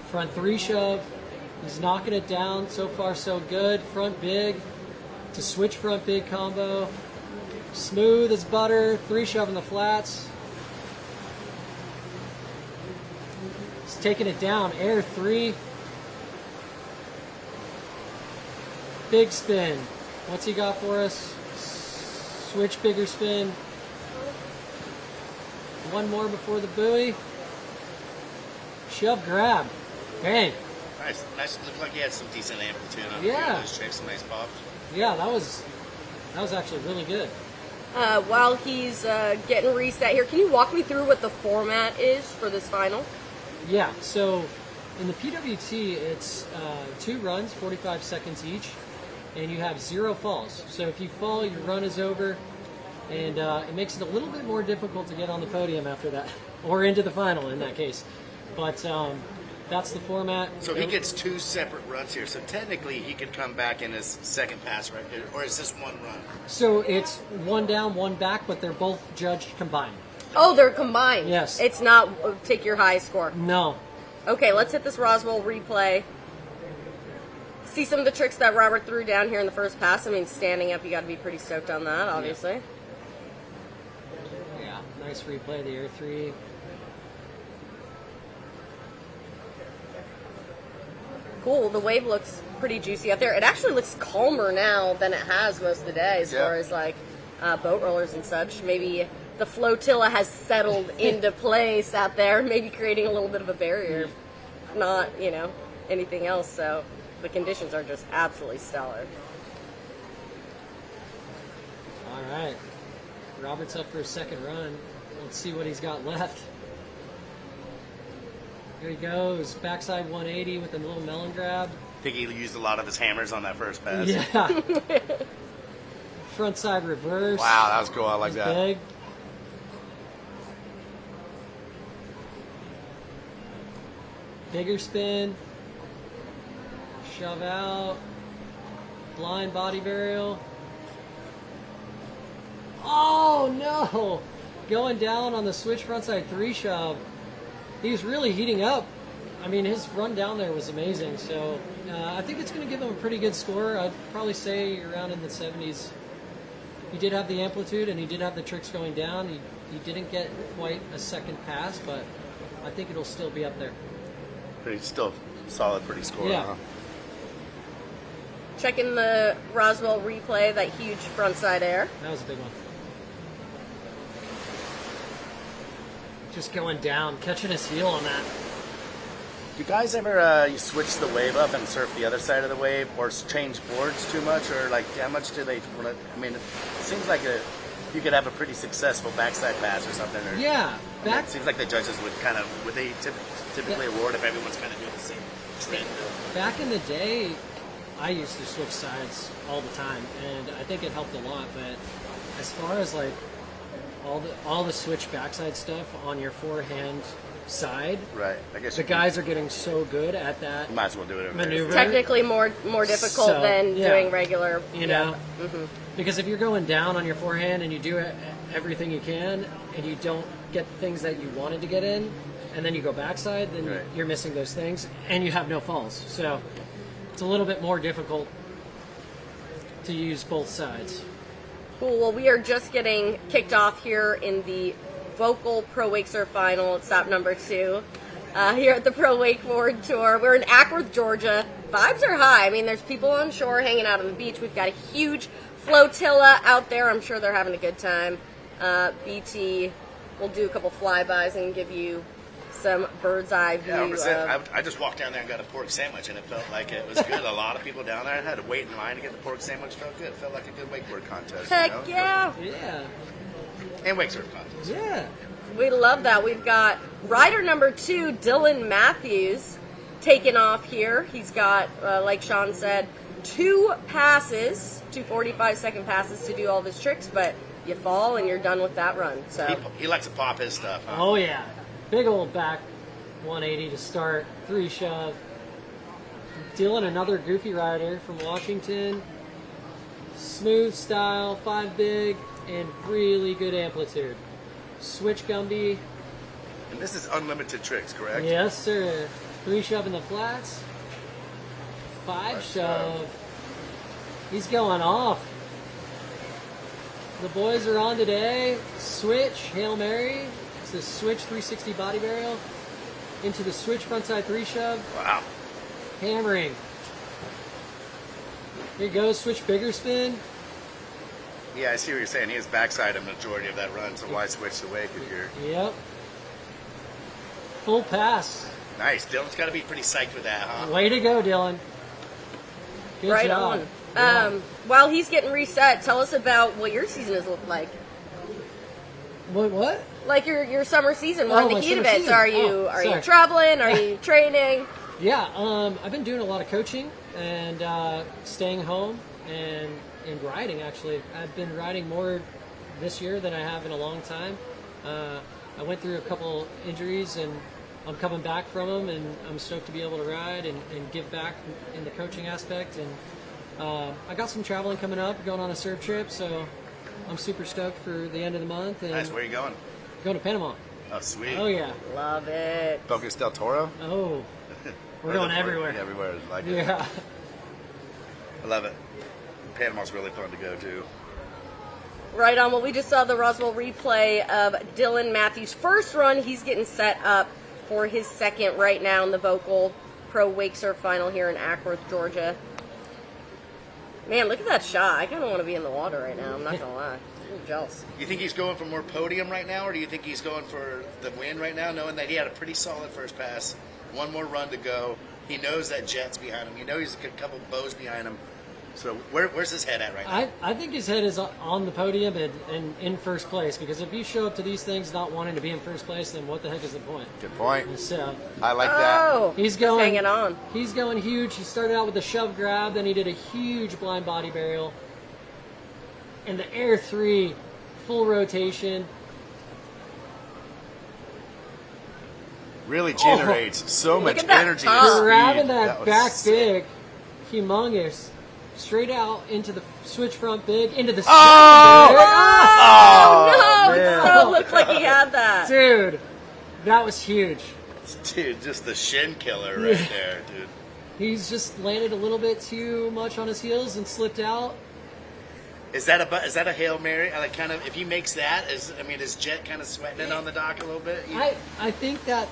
Front 3 shove. He's knocking it down. So far, so good. Front big to switch front big combo. Smooth as butter. 3 shove in the flats. He's taking it down. Air 3. Big spin. What's he got for us? Switch bigger spin. One more before the buoy. Shove grab. Bang. Nice. Looked like he had some decent amplitude on those tricks, some nice pops. Yeah, that was actually really good. While he's getting reset here, can you walk me through what the format is for this final? Yeah, so in the PWT, it's 2 runs, 45 seconds each, and you have 0 falls. So if you fall, your run is over, and it makes it a little bit more difficult to get on the podium after that, or into the final in that case. But that's the format. So he gets 2 separate runs here. So technically, he could come back in his second pass, right? Or is this one run? So it's 1 down, 1 back, but they're both judged combined. Oh, they're combined. Yes. It's not take your highest score. No. Okay, let's hit this Roswell replay. See some of the tricks that Robert threw down here in the first pass. I mean, standing up, you got to be pretty stoked on that, obviously. Yeah, nice replay, the air 3. Cool. The wave looks pretty juicy out there. It actually looks calmer now than it has most of the day as far as like boat rollers and such. Maybe the flotilla has settled into place out there, maybe creating a little bit of a barrier, if not, anything else. So the conditions are just absolutely stellar. All right. Robert's up for his second run. Let's see what he's got left. Here he goes, backside 180 with a little melon grab. I think he used a lot of his hammers on that first pass. Yeah. front side reverse. Wow, that was cool. I like It's that. big. Bigger spin. Shove out. Blind body burial. Oh no! Going down on the switch frontside 3 shove. He was really heating up. I mean, his run down there was amazing. So I think it's going to give him a pretty good score. I'd probably say around in the 70s. He did have the amplitude and he did have the tricks going down. He didn't get quite a second pass, but I think it'll still be up there. Pretty still solid, pretty score. Yeah. Huh? Checking the Roswell replay, that huge frontside air. That was a big one. Just going down, catching his heel on that. Do you guys ever you switch the wave up and surf the other side of the wave, or change boards too much, or like how much do they want to? I mean, it seems like you could have a pretty successful backside pass or something. Or, Yeah, it seems like the judges would they typically award if everyone's kind of doing the same trend. Back in the day, I used to switch sides all the time, and I think it helped a lot. But as far as like all the switch backside stuff on your forehand side, right? I guess the guys are getting so good at that. You might as well do it. Maneuver. It's technically more difficult So, than yeah. doing regular. You know, because if you're going down on your forehand and you do everything you can, and you don't get things that you wanted to get in, and then you go backside, then Right. you're missing those things, and you have no falls. So it's a little bit more difficult to use both sides. Cool. Well, we are just getting kicked off here in the Vocal Pro Wakesurf Final. It's stop number 2 here at the Pro Wakeboard Tour. We're in Acworth, Georgia. Vibes are high. I mean, there's people on shore hanging out on the beach. We've got a huge flotilla out there. I'm sure they're having a good time. BT will do a couple flybys and give you some bird's eye view. Yeah, I just walked down there and got a pork sandwich, and it felt like it was good. A lot of people down there. I had to wait in line to get the pork sandwich. Felt good. Felt like a good wakeboard contest. Heck you know? yeah. Yeah. And wakesurf contest. Yeah. We love that. We've got rider number 2, Dylan Matthews, taking off here. He's got, like Sean said, 2 passes, 2 45-second passes to do all of his tricks, but you fall and you're done with that run. So He likes to pop his stuff, huh? Oh yeah, big old back 180 to start, 3 shove. Dylan, another goofy rider from Washington. Smooth style, 5 big, and really good amplitude. Switch Gumby. And this is unlimited tricks, correct? Yes, sir. 3 shove in the flats. 5 shove. He's going off. The boys are on today. Switch, Hail Mary. It's the switch 360 body burial. Into the switch frontside 3 shove. Wow. Hammering. Here goes, switch bigger spin. Yeah, I see what you're saying. He has backside a majority of that run, so why switch the wake if you're... Yep. Full pass. Nice. Dylan's got to be pretty psyched with that, huh? Way to go, Dylan. Good right job. on. Yeah. While he's getting reset, tell us about what your season has looked like. What? Like your summer season. We're in my the heat of summer it. season. So are you Sorry. traveling? Are you training? Yeah, I've been doing a lot of coaching and staying home and riding, actually. I've been riding more this year than I have in a long time. I went through a couple injuries and I'm coming back from them, and I'm stoked to be able to ride and give back in the coaching aspect. And I got some traveling coming up, going on a surf trip, so I'm super stoked for the end of the month. And Nice. Where are you going? going to Panama. Oh, sweet. Oh, yeah. Love it. Bocas del Toro? Oh, we're going everywhere. Everywhere. Like it. Yeah. I love it. Panama's really fun to go to. Right on. Well, we just saw the Roswell replay of Dylan Matthews' first run. He's getting set up for his second right now in the Vocal Pro Wakesurf Final here in Acworth, Georgia. Man, look at that shot. I kind of want to be in the water right now. I'm not going to lie. I'm jealous. You think he's going for more podium right now, or do you think he's going for the win right now, knowing that he had a pretty solid first pass, one more run to go? He knows that jet's behind him. He knows he's a couple bows behind him. So where's his head at right now? I think his head is on the podium and in first place, because if you show up to these things not wanting to be in first place, then what the heck is the point? Good point. So I like Oh, he's going hanging on. He's going huge. He started out with a shove grab, then he did a huge blind body burial. and the air 3, full rotation. Really generates so much at that energy. top. and speed. Grabbing that was back sick. big, humongous, straight out into the switch front big, into the Oh! second big. Oh, no! man. It so looked like he had that. Dude, that was huge. Dude, just the shin killer right there, dude. He's just landed a little bit too much on his heels and slipped out. Is that a Hail Mary? Like, kind of, if he makes that, is Jet kind of sweating it on the dock a little bit? I think that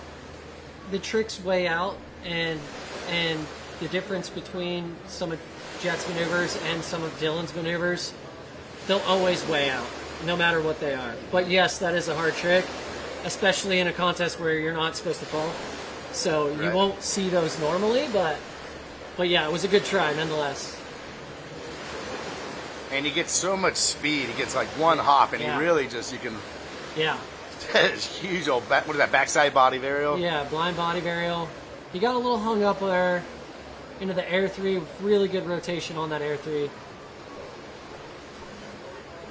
the tricks weigh out, and the difference between some of Jet's maneuvers and some of Dylan's maneuvers, they'll always weigh out, no matter what they are. But yes, that is a hard trick, especially in a contest where you're not supposed to fall. So you won't see those normally, but yeah, it was a good try nonetheless. And he gets so much speed. He gets like one hop, and he really just, you can... Yeah. It's huge old, what is that, backside body varial? Yeah, blind body varial. He got a little hung up there into the air 3. Really good rotation on that air 3.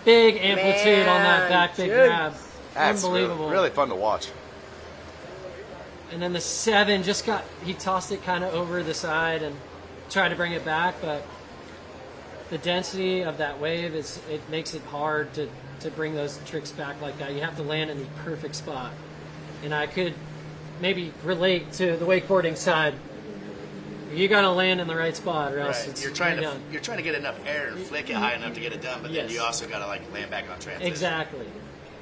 Big amplitude on that back big grab. That's Unbelievable. really fun to watch. And then the 7 he tossed it kind of over the side and tried to bring it back, but the density of that wave it makes it hard to bring those tricks back like that. You have to land in the perfect spot. And I could maybe relate to the wakeboarding side. You got to land in the right spot, or else it's You're trying done. to get enough air and flick it high enough to get it done, but then Yes. you also got to like land back on transition. Exactly.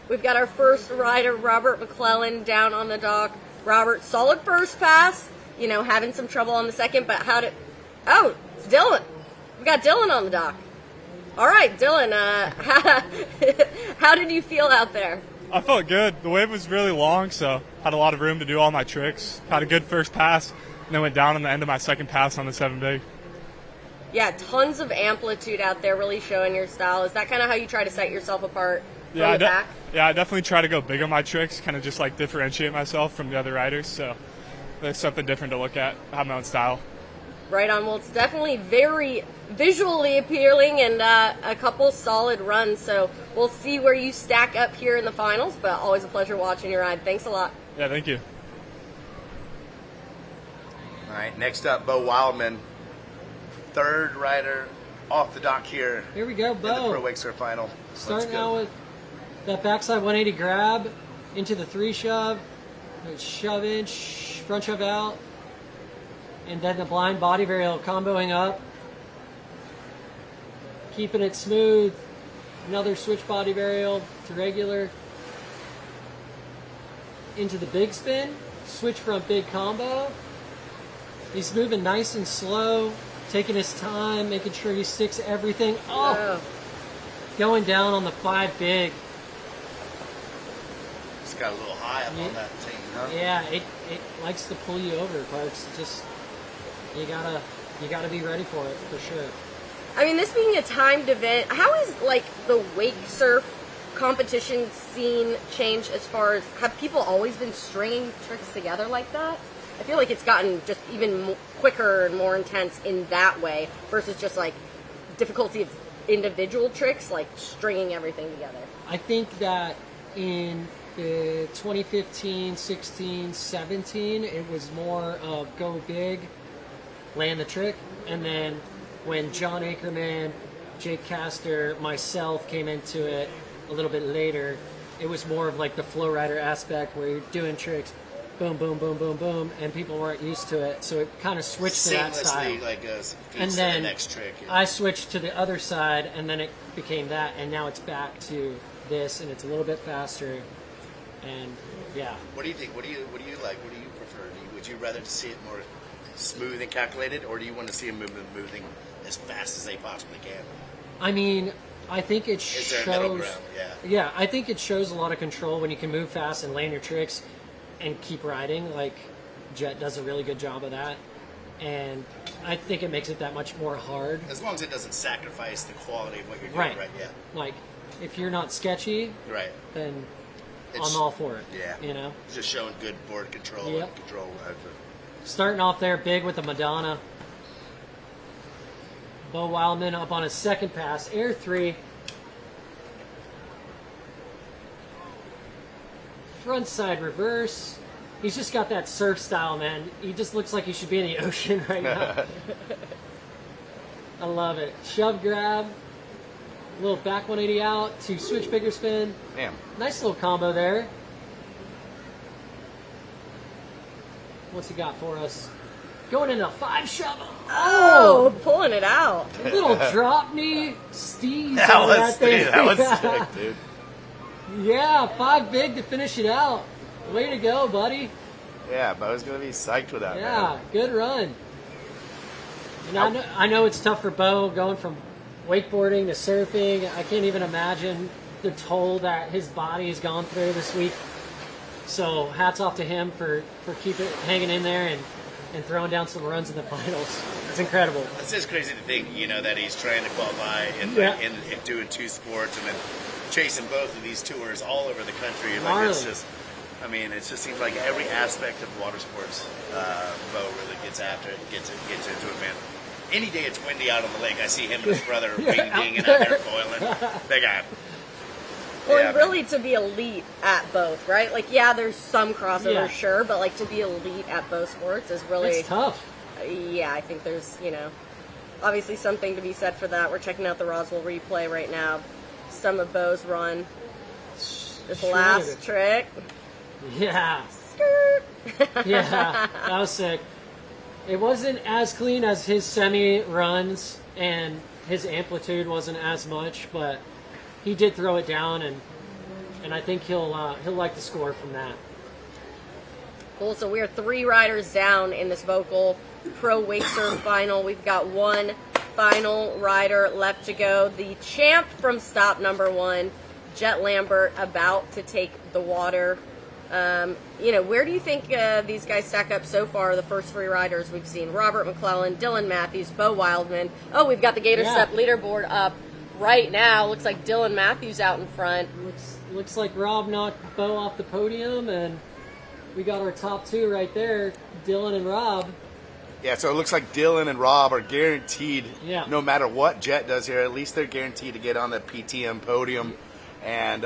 We've got our first rider, Robert McClellan, down on the dock. Robert, solid first pass. Having some trouble on the second, but oh, it's Dylan. We got Dylan on the dock. All right, Dylan, how did you feel out there? I felt good. The wave was really long, so had a lot of room to do all my tricks. Had a good first pass, and then went down on the end of my second pass on the 7 big. Yeah, tons of amplitude out there, really showing your style. Is that kind of how you try to set yourself apart from the pack? Yeah, I definitely try to go big on my tricks, kind of just like differentiate myself from the other riders. So there's something different to look at. I have my own style. Right on. Well, it's definitely very visually appealing and a couple solid runs. So we'll see where you stack up here in the finals, but always a pleasure watching your ride. Thanks a lot. Yeah, thank you. All right, next up, Bo Wildman, third rider off the dock here. Here we go, in Bo. the Pro Wakesurf Final. Starting out with that backside 180 grab into the 3 shove, and shove in, front shove out, and then the blind body varial comboing up, keeping it smooth. Another switch body varial to regular, into the big spin, switch front big combo. He's moving nice and slow, taking his time, making sure he sticks everything. Oh, going down on the 5 big. It's got a little high up on that thing, huh? Yeah, it likes to pull you over, but it's just you gotta be ready for it for sure. I mean, this being a timed event, how is like the wake surf competition scene changed as far as, have people always been stringing tricks together like that? I feel like it's gotten just even quicker and more intense in that way versus just like difficulty of individual tricks, like stringing everything together. I think that in the 2015, 16, 17, it was more of go big, land the trick, and then when John Akerman, Jake Castor, myself came into it a little bit later, it was more of like the flow rider aspect where you're doing tricks, boom, boom, boom, boom, boom, and people weren't used to it, so it kind of switched to that style. Seamlessly, like And to then the next trick. I switched to the other side, and then it became that, and now it's back to this, and it's a little bit faster, and yeah. What do you think? What do you like? What do you prefer? Would you rather see it more smooth and calculated, or do you want to see them moving as fast as they possibly can? I mean, I think it Is there a middle shows. ground? Yeah. Yeah, I think it shows a lot of control when you can move fast and land your tricks and keep riding. Like Jet does a really good job of that, and I think it makes it that much more hard. As long as it doesn't sacrifice the quality of what you're doing, Right. right? Yeah. Like if you're not sketchy, Right. then It's- I'm all for it. Yeah. You know. Just showing good board control Yep. and control. Starting off there big with the Madonna. Bo Wildman up on his second pass, air 3. frontside reverse. He's just got that surf style, man. He just looks like he should be in the ocean right now. I love it. Shove grab, little back 180 out to switch bigger spin. Damn. Nice little combo there. What's he got for us? Going into 5 shove. Oh, pulling it out. A little drop knee. Steve. That was sick, dude. Yeah, 5 big to finish it out. Way to go, buddy. Yeah, Bo's going to be psyched with that, Yeah, man. good run. And I know it's tough for Bo going from wakeboarding to surfing. I can't even imagine the toll that his body has gone through this week. So hats off to him for keeping hanging in there and throwing down some runs in the finals. It's incredible. It's just crazy to think, that he's trying to qualify and doing 2 sports and then chasing both of these tours all over the country. Like it's just, it just seems like every aspect of water sports, Bo really gets after it, gets into it, man. Any day it's windy out on the lake, I see him and his brother winging and out there foiling. They got. Well, and really to be elite at both, right? Like, there's some crossover, sure, but like to be elite at both sports is really it's tough. Yeah, I think there's, obviously something to be said for that. We're checking out the Roswell replay right now. Some of Bo's run. This last trick. Yeah. Skirt. Yeah, that was sick. It wasn't as clean as his semi runs, and his amplitude wasn't as much, but he did throw it down, and I think he'll like the score from that. Cool. So we are 3 riders down in this Vocal Pro Wakesurf Final. We've got 1 final rider left to go. The champ from stop number 1, Jet Lambert, about to take the water. Where do you think these guys stack up so far? The first 3 riders we've seen: Robert McClellan, Dylan Matthews, Bo Wildman. Oh, we've got the Gator Step leaderboard up right now. Looks like Dylan Matthews out in front. Looks like Rob knocked Bo off the podium, and we got our top 2 right there, Dylan and Rob. Yeah, so it looks like Dylan and Rob are guaranteed, no matter what Jet does here, at least they're guaranteed to get on the PTM podium, and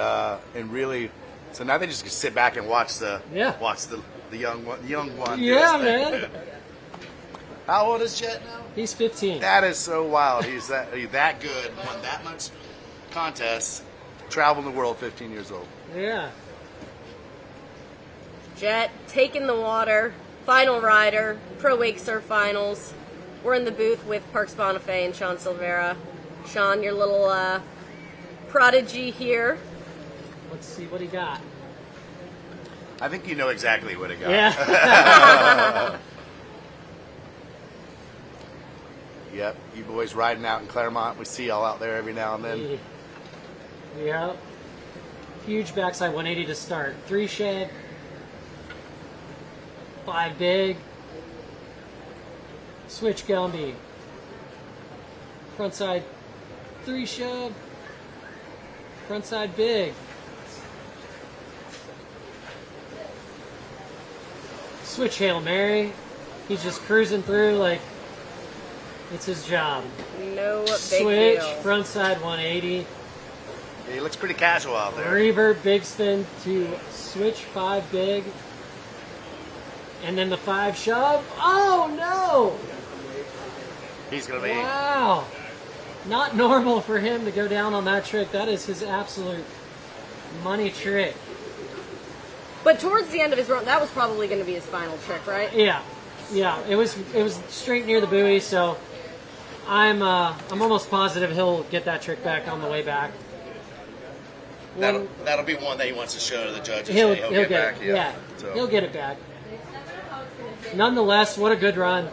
really, so now they just can sit back and watch the young one. Yeah, man. How old is Jet now? He's 15. That is so wild. He's that good, won that much contests, traveled the world, 15 years old. Yeah. Jet taking the water, final rider, Pro Wakesurf Finals. We're in the booth with Parks Bonifay and Sean Silvera. Sean, your little prodigy here. Let's see what he got. I think you know exactly what he got. Yeah. Yep, you boys riding out in Claremont. We see y'all out there every now and then. Yep. Huge backside 180 to start. 3 shove. 5 big. Switch Gumby. Frontside 3 shove. Frontside big. Switch Hail Mary. He's just cruising through like it's his job. No big Switch, deal. Frontside 180. Yeah, he looks pretty casual out there. Revert big spin to switch 5 big. And then the 5 shove. Oh no! He's going to be. Wow. Not normal for him to go down on that trick. That is his absolute money trick. But towards the end of his run, that was probably going to be his final trick, right? Yeah. Yeah, it was straight near the buoy, so I'm almost positive he'll get that trick back on the way back. That'll be one that he wants to show to the judges. He'll get back. Yeah, So. he'll get it back. Nonetheless, what a good run.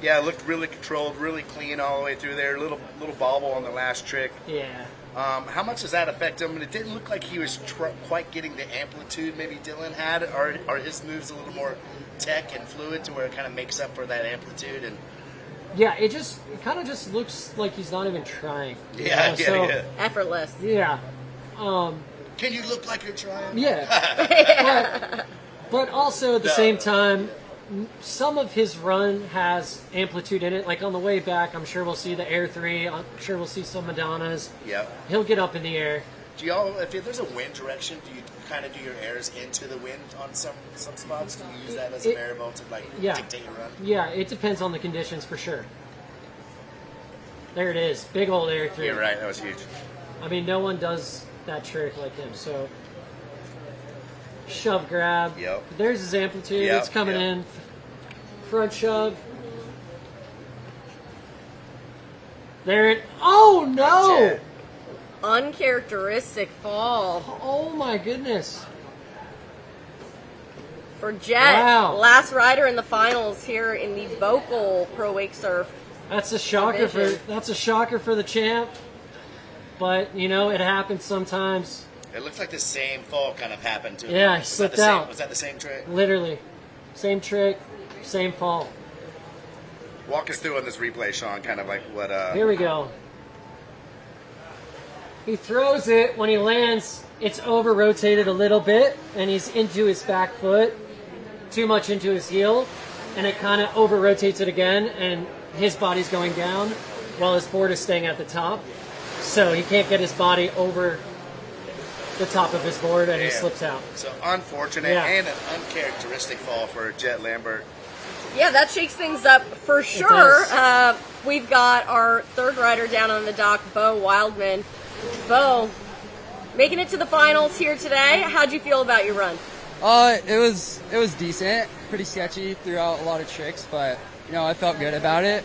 Yeah, it looked really controlled, really clean all the way through there. Little bobble on the last trick. Yeah. How much does that affect him? And it didn't look like he was quite getting the amplitude maybe Dylan had. Are his moves a little more tech and fluid to where it kind of makes up for that amplitude? And yeah, it kind of just looks like he's not even trying. Yeah. Effortless. Yeah. Can you look like you're trying? Yeah. but also at the same time, some of his run has amplitude in it. Like on the way back, I'm sure we'll see the Air 3. I'm sure we'll see some Madonnas. Yep. He'll get up in the air. Do y'all, if there's a wind direction, do you kind of do your airs into the wind on some spots? Do you use that as a variable to like dictate your run? Yeah, it depends on the conditions for sure. There it is, big old air through. You're right, that was huge. I mean, no one does that trick like him. So shove grab. Yep. There's his amplitude. Yep, It's coming in. Front shove. There it. Oh no! Uncharacteristic fall. Oh my goodness. For Jet, Wow. last rider in the finals here in the Vocal Pro Wake Surf. That's a shocker division. for the champ. But you know, it happens sometimes. It looks like the same fall kind of happened to him. Yeah, he Was that slipped the same- out. Was that the same trick? Literally. Same trick, same fall. Walk us through on this replay, Sean, kind of like what... Here we go. He throws it. When he lands, it's over-rotated a little bit, and he's into his back foot, too much into his heel, and it kind of over-rotates it again, and his body's going down while his board is staying at the top. So he can't get his body over the top of his board, and he slips out. So unfortunate and an uncharacteristic fall for Jet Lambert. Yeah, that shakes things up for sure. We've got our third rider down on the dock, Bo Wildman. Bo, making it to the finals here today. How'd you feel about your run? It was decent. Pretty sketchy throughout a lot of tricks, but you know I felt good about it.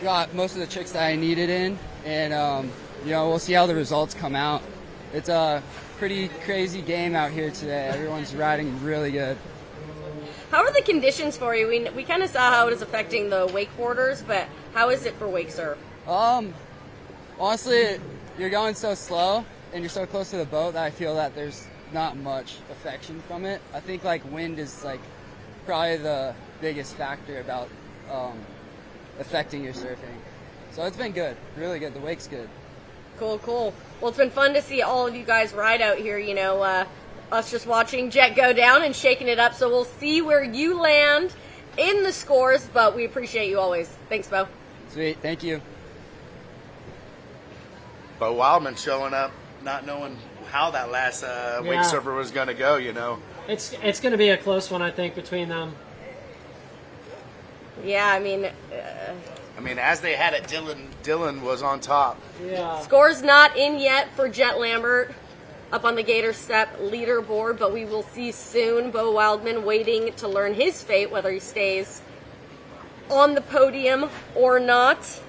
Got most of the tricks that I needed in, and you know we'll see how the results come out. It's a pretty crazy game out here today. Everyone's riding really good. How are the conditions for you? We kind of saw how it is affecting the wakeboarders, but how is it for Wakesurf? Honestly, you're going so slow and you're so close to the boat that I feel that there's not much affection from it. I think like wind is like probably the biggest factor about affecting your surfing. So it's been good, really good. The wake's good. Cool, cool. Well, it's been fun to see all of you guys ride out here, you know, us just watching Jet go down and shaking it up. So we'll see where you land in the scores, but we appreciate you always. Thanks, Bo. Sweet, thank you. Bo Wildman showing up, not knowing how that last wake surfer was going to go, you know. It's going to be a close one, I think, between them. Yeah, I mean, as they had it, Dylan was on top. Yeah. Score's not in yet for Jet Lambert up on the Gator Step leaderboard, but we will see soon. Bo Wildman waiting to learn his fate, whether he stays on the podium or not.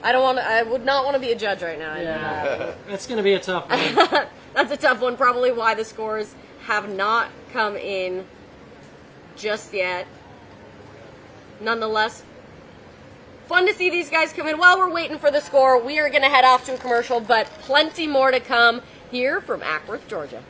I would not want to be a judge right now. Yeah, it's going to be a tough one. That's a tough one, probably why the scores have not come in just yet. Nonetheless, fun to see these guys come in. While we're waiting for the score, we are going to head off to a commercial, but plenty more to come here from Acworth, Georgia.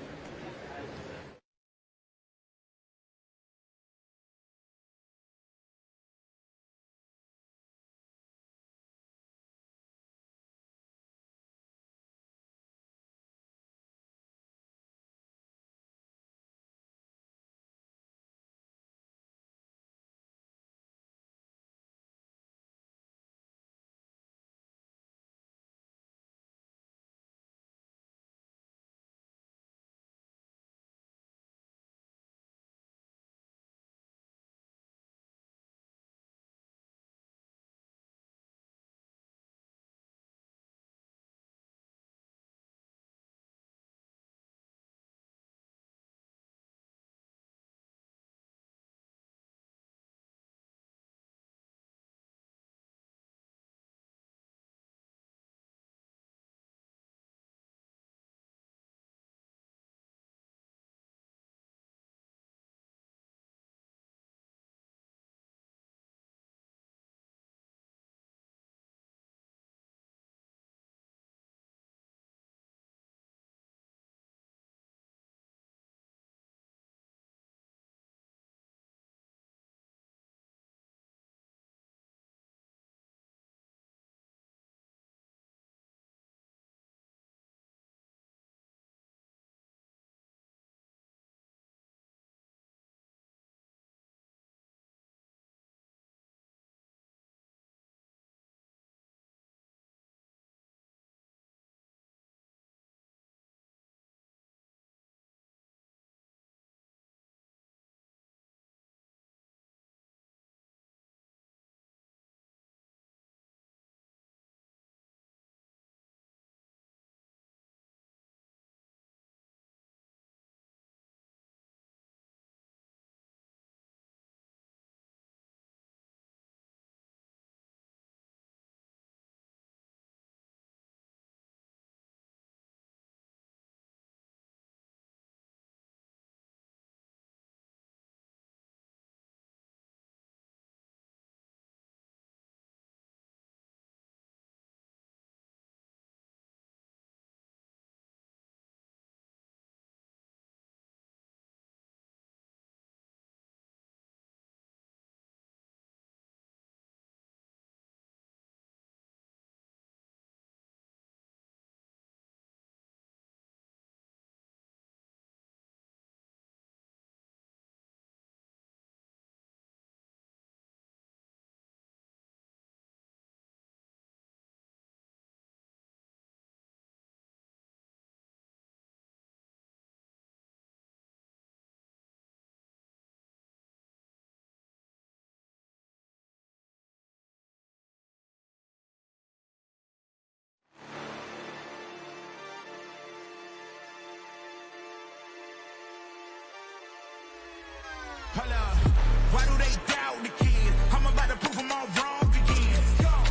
Why do they doubt the kid? I'm about to prove them all wrong again.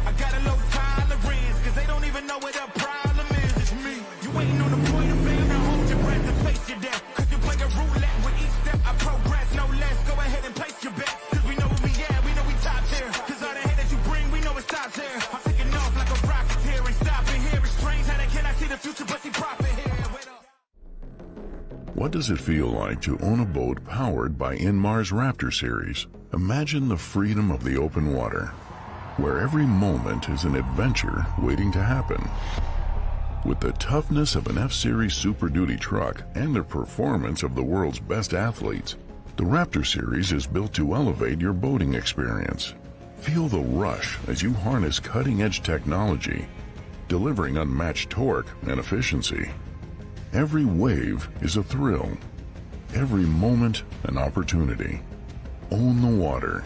I got a low tolerance, cause they don't even know what the problem is. It's me. You waiting on the point of fame, now hold your breath to face your death. Cause you play a roulette with each step I progress, no less. Go ahead and place your bets, cause we know where we at, we know we top tier. Cause all the hate that you bring, we know it stops here. I'm taking off like a rocket here, ain't stopping here. It's strange how they cannot see the future, but see profit here. What does it feel like to own a boat powered by Inmar's Raptor series? Imagine the freedom of the open water, where every moment is an adventure waiting to happen. With the toughness of an F-Series Super Duty truck and the performance of the world's best athletes, the Raptor series is built to elevate your boating experience. Feel the rush as you harness cutting-edge technology, delivering unmatched torque and efficiency. Every wave is a thrill, every moment an opportunity. Own the water,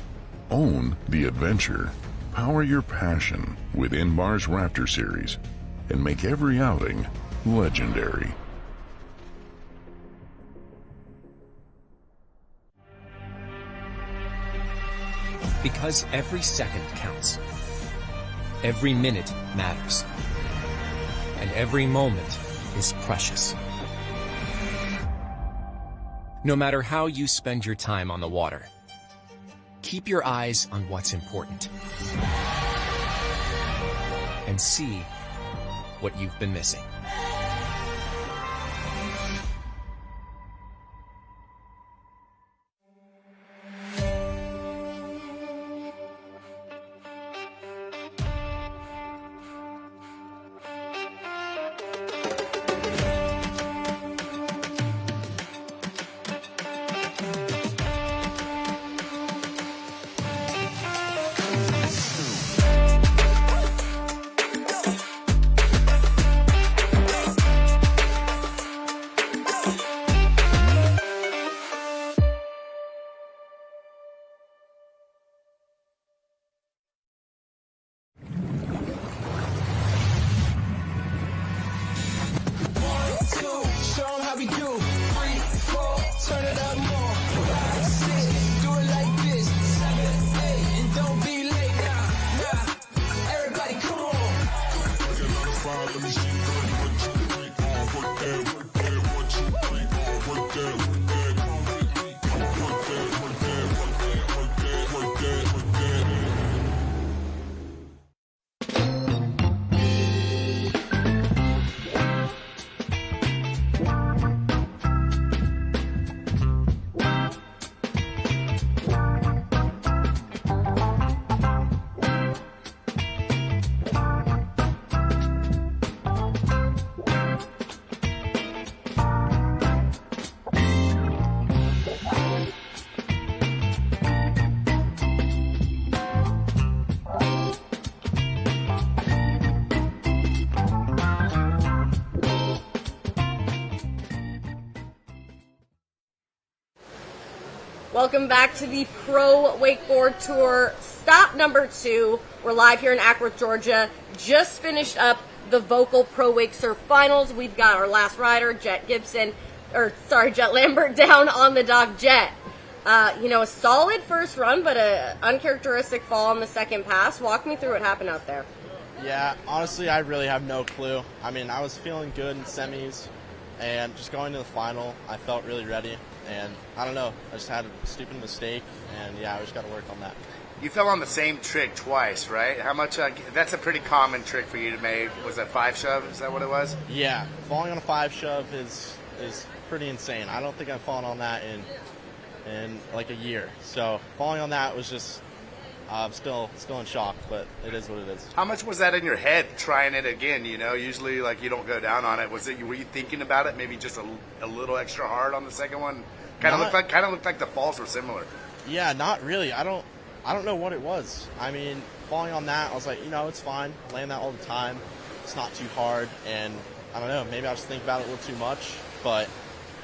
own the adventure. Power your passion with Inmar's Raptor series and make every outing legendary. Because every second counts. Every minute matters. And every moment is precious. No matter how you spend your time on the water, keep your eyes on what's important and see what you've been missing. Welcome back to the Pro Wakeboard Tour, stop number 2. We're live here in Acworth, Georgia. Just finished up the Vocal Pro Wakesurf Finals. We've got our last rider, Jet Lambert, down on the dock. Jet, a solid first run, but a uncharacteristic fall on the second pass. Walk me through what happened out there. Yeah, honestly, I really have no clue. I mean, I was feeling good in semis, and just going to the final, I felt really ready. And I don't know, I just had a stupid mistake, and yeah, I just got to work on that. You fell on the same trick twice, right? How much? That's a pretty common trick for you to make. Was that 5 shove? Is that what it was? Yeah, falling on a 5 shove is pretty insane. I don't think I've fallen on that in like a year. So falling on that was just, I'm still in shock, but it is what it is. How much was that in your head trying it again? Usually like you don't go down on it. Were you thinking about it? Maybe just a little extra hard on the second one. Kind of looked like the falls were similar. Yeah, not really. I don't know what it was. I mean, falling on that, I was like, it's fine. Land that all the time. It's not too hard, and I don't know. Maybe I just think about it a little too much, but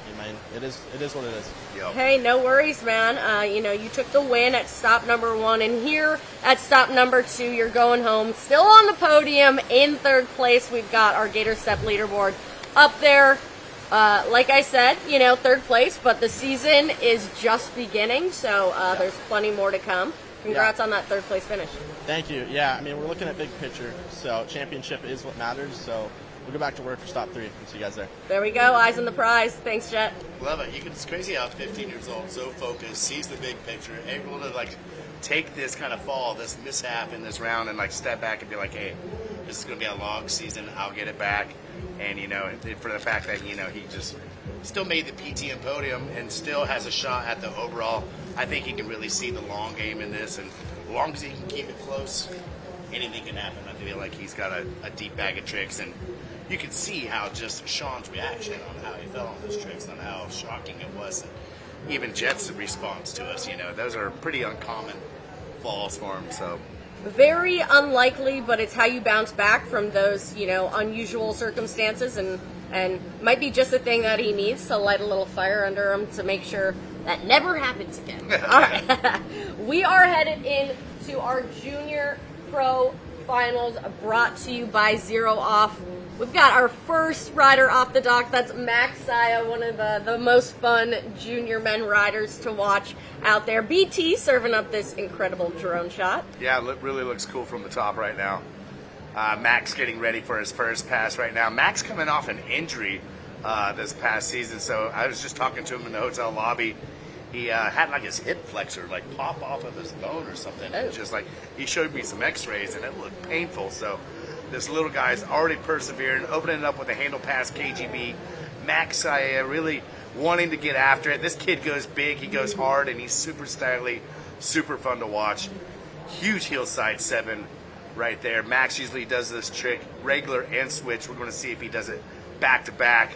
I mean, it is what it is. Yep. Hey, no worries, man. You took the win at stop number 1, and here at stop number 2, you're going home. Still on the podium in 3rd place. We've got our Gator Step leaderboard up there. Like I said, you know, third place, but the season is just beginning, so there's plenty more to come. Congrats on that third place finish. Thank you. Yeah, I mean, we're looking at big picture, so championship is what matters. So we'll go back to work for stop 3. We'll see you guys there. There we go. Eyes on the prize. Thanks, Jet. Love it. It's crazy how 15 years old, so focused, sees the big picture, able to like take this kind of fall, this mishap in this round, and like step back and be like, hey, this is going to be a long season. I'll get it back. And, you know, for the fact that, you know, he just still made the PTM podium and still has a shot at the overall, I think he can really see the long game in this. And as long as he can keep it close, anything can happen. I feel like he's got a deep bag of tricks. And you can see how just Sean's reaction on how he fell on those tricks, on how shocking it was. And even Jet's response to us, you know, those are pretty uncommon falls for him. So very unlikely, but it's how you bounce back from those, you know, unusual circumstances, and might be just the thing that he needs to light a little fire under him to make sure that never happens again. All right. We are headed into our junior pro finals, brought to you by Zero Off. We've got our first rider off the dock. That's Max Saya, one of the most fun junior men riders to watch out there. BT serving up this incredible drone shot. yeah, it really looks cool from the top right now. Max getting ready for his first pass right now. Max coming off an injury this past season, so I was just talking to him in the hotel lobby. He had like his hip flexor like pop off of his bone or something. It was just like, he showed me some x-rays and it looked painful. So this little guy's already persevering, opening it up with a handle pass KGB. Max Saya really wanting to get after it. This kid goes big, he goes hard, and he's super stylish, super fun to watch. Huge heel side 7 right there. Max usually does this trick regular and switch. We're going to see if he does it back to back.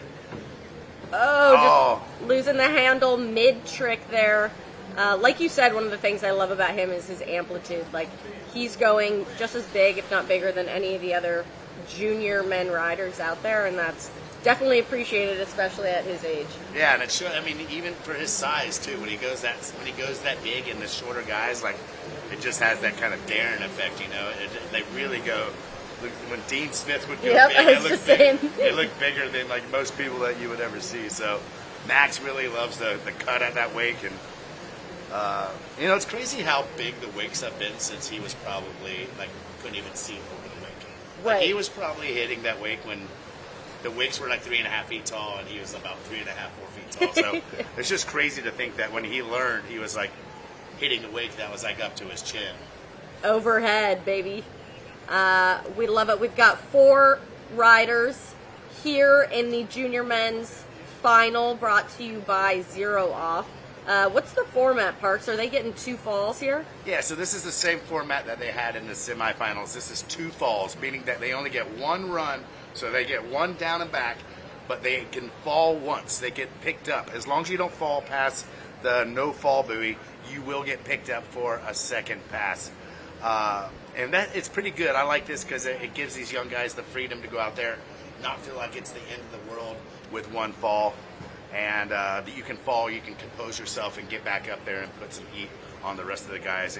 Just losing the handle mid-trick there. Like you said, one of the things I love about him is his amplitude. Like, he's going just as big, if not bigger, than any of the other junior men riders out there, and that's definitely appreciated, especially at his age. Yeah, and it should, I mean, even for his size too, when he goes that big in the shorter guys, like, it just has that kind of Darren effect, you know. They really go. When Dean Smith would go big, it looked bigger than like most people that you would ever see. So Max really loves the cut at that wake, and you know, it's crazy how big the wakes have been since he was probably like couldn't even see over the wake. Like, he was probably hitting that wake when the wakes were like 3.5 feet tall, and he was about 3.5, 4 feet tall. So it's just crazy to think that when he learned, he was like hitting the wake that was like up to his chin. Overhead, baby. We love it. We've got 4 riders here in the junior men's final, brought to you by Zero Off. What's the format, Parks? Are they getting 2 falls here? Yeah, so this is the same format that they had in the semifinals. This is 2 falls, meaning that they only get 1 run, so they get 1 down and back, but they can fall once. They get picked up. As long as you don't fall past the no fall buoy, you will get picked up for a second pass. And that it's pretty good. I like this because it gives these young guys the freedom to go out there, not feel like it's the end of the world with 1 fall. And you can fall, you can compose yourself and get back up there and put some heat on the rest of the guys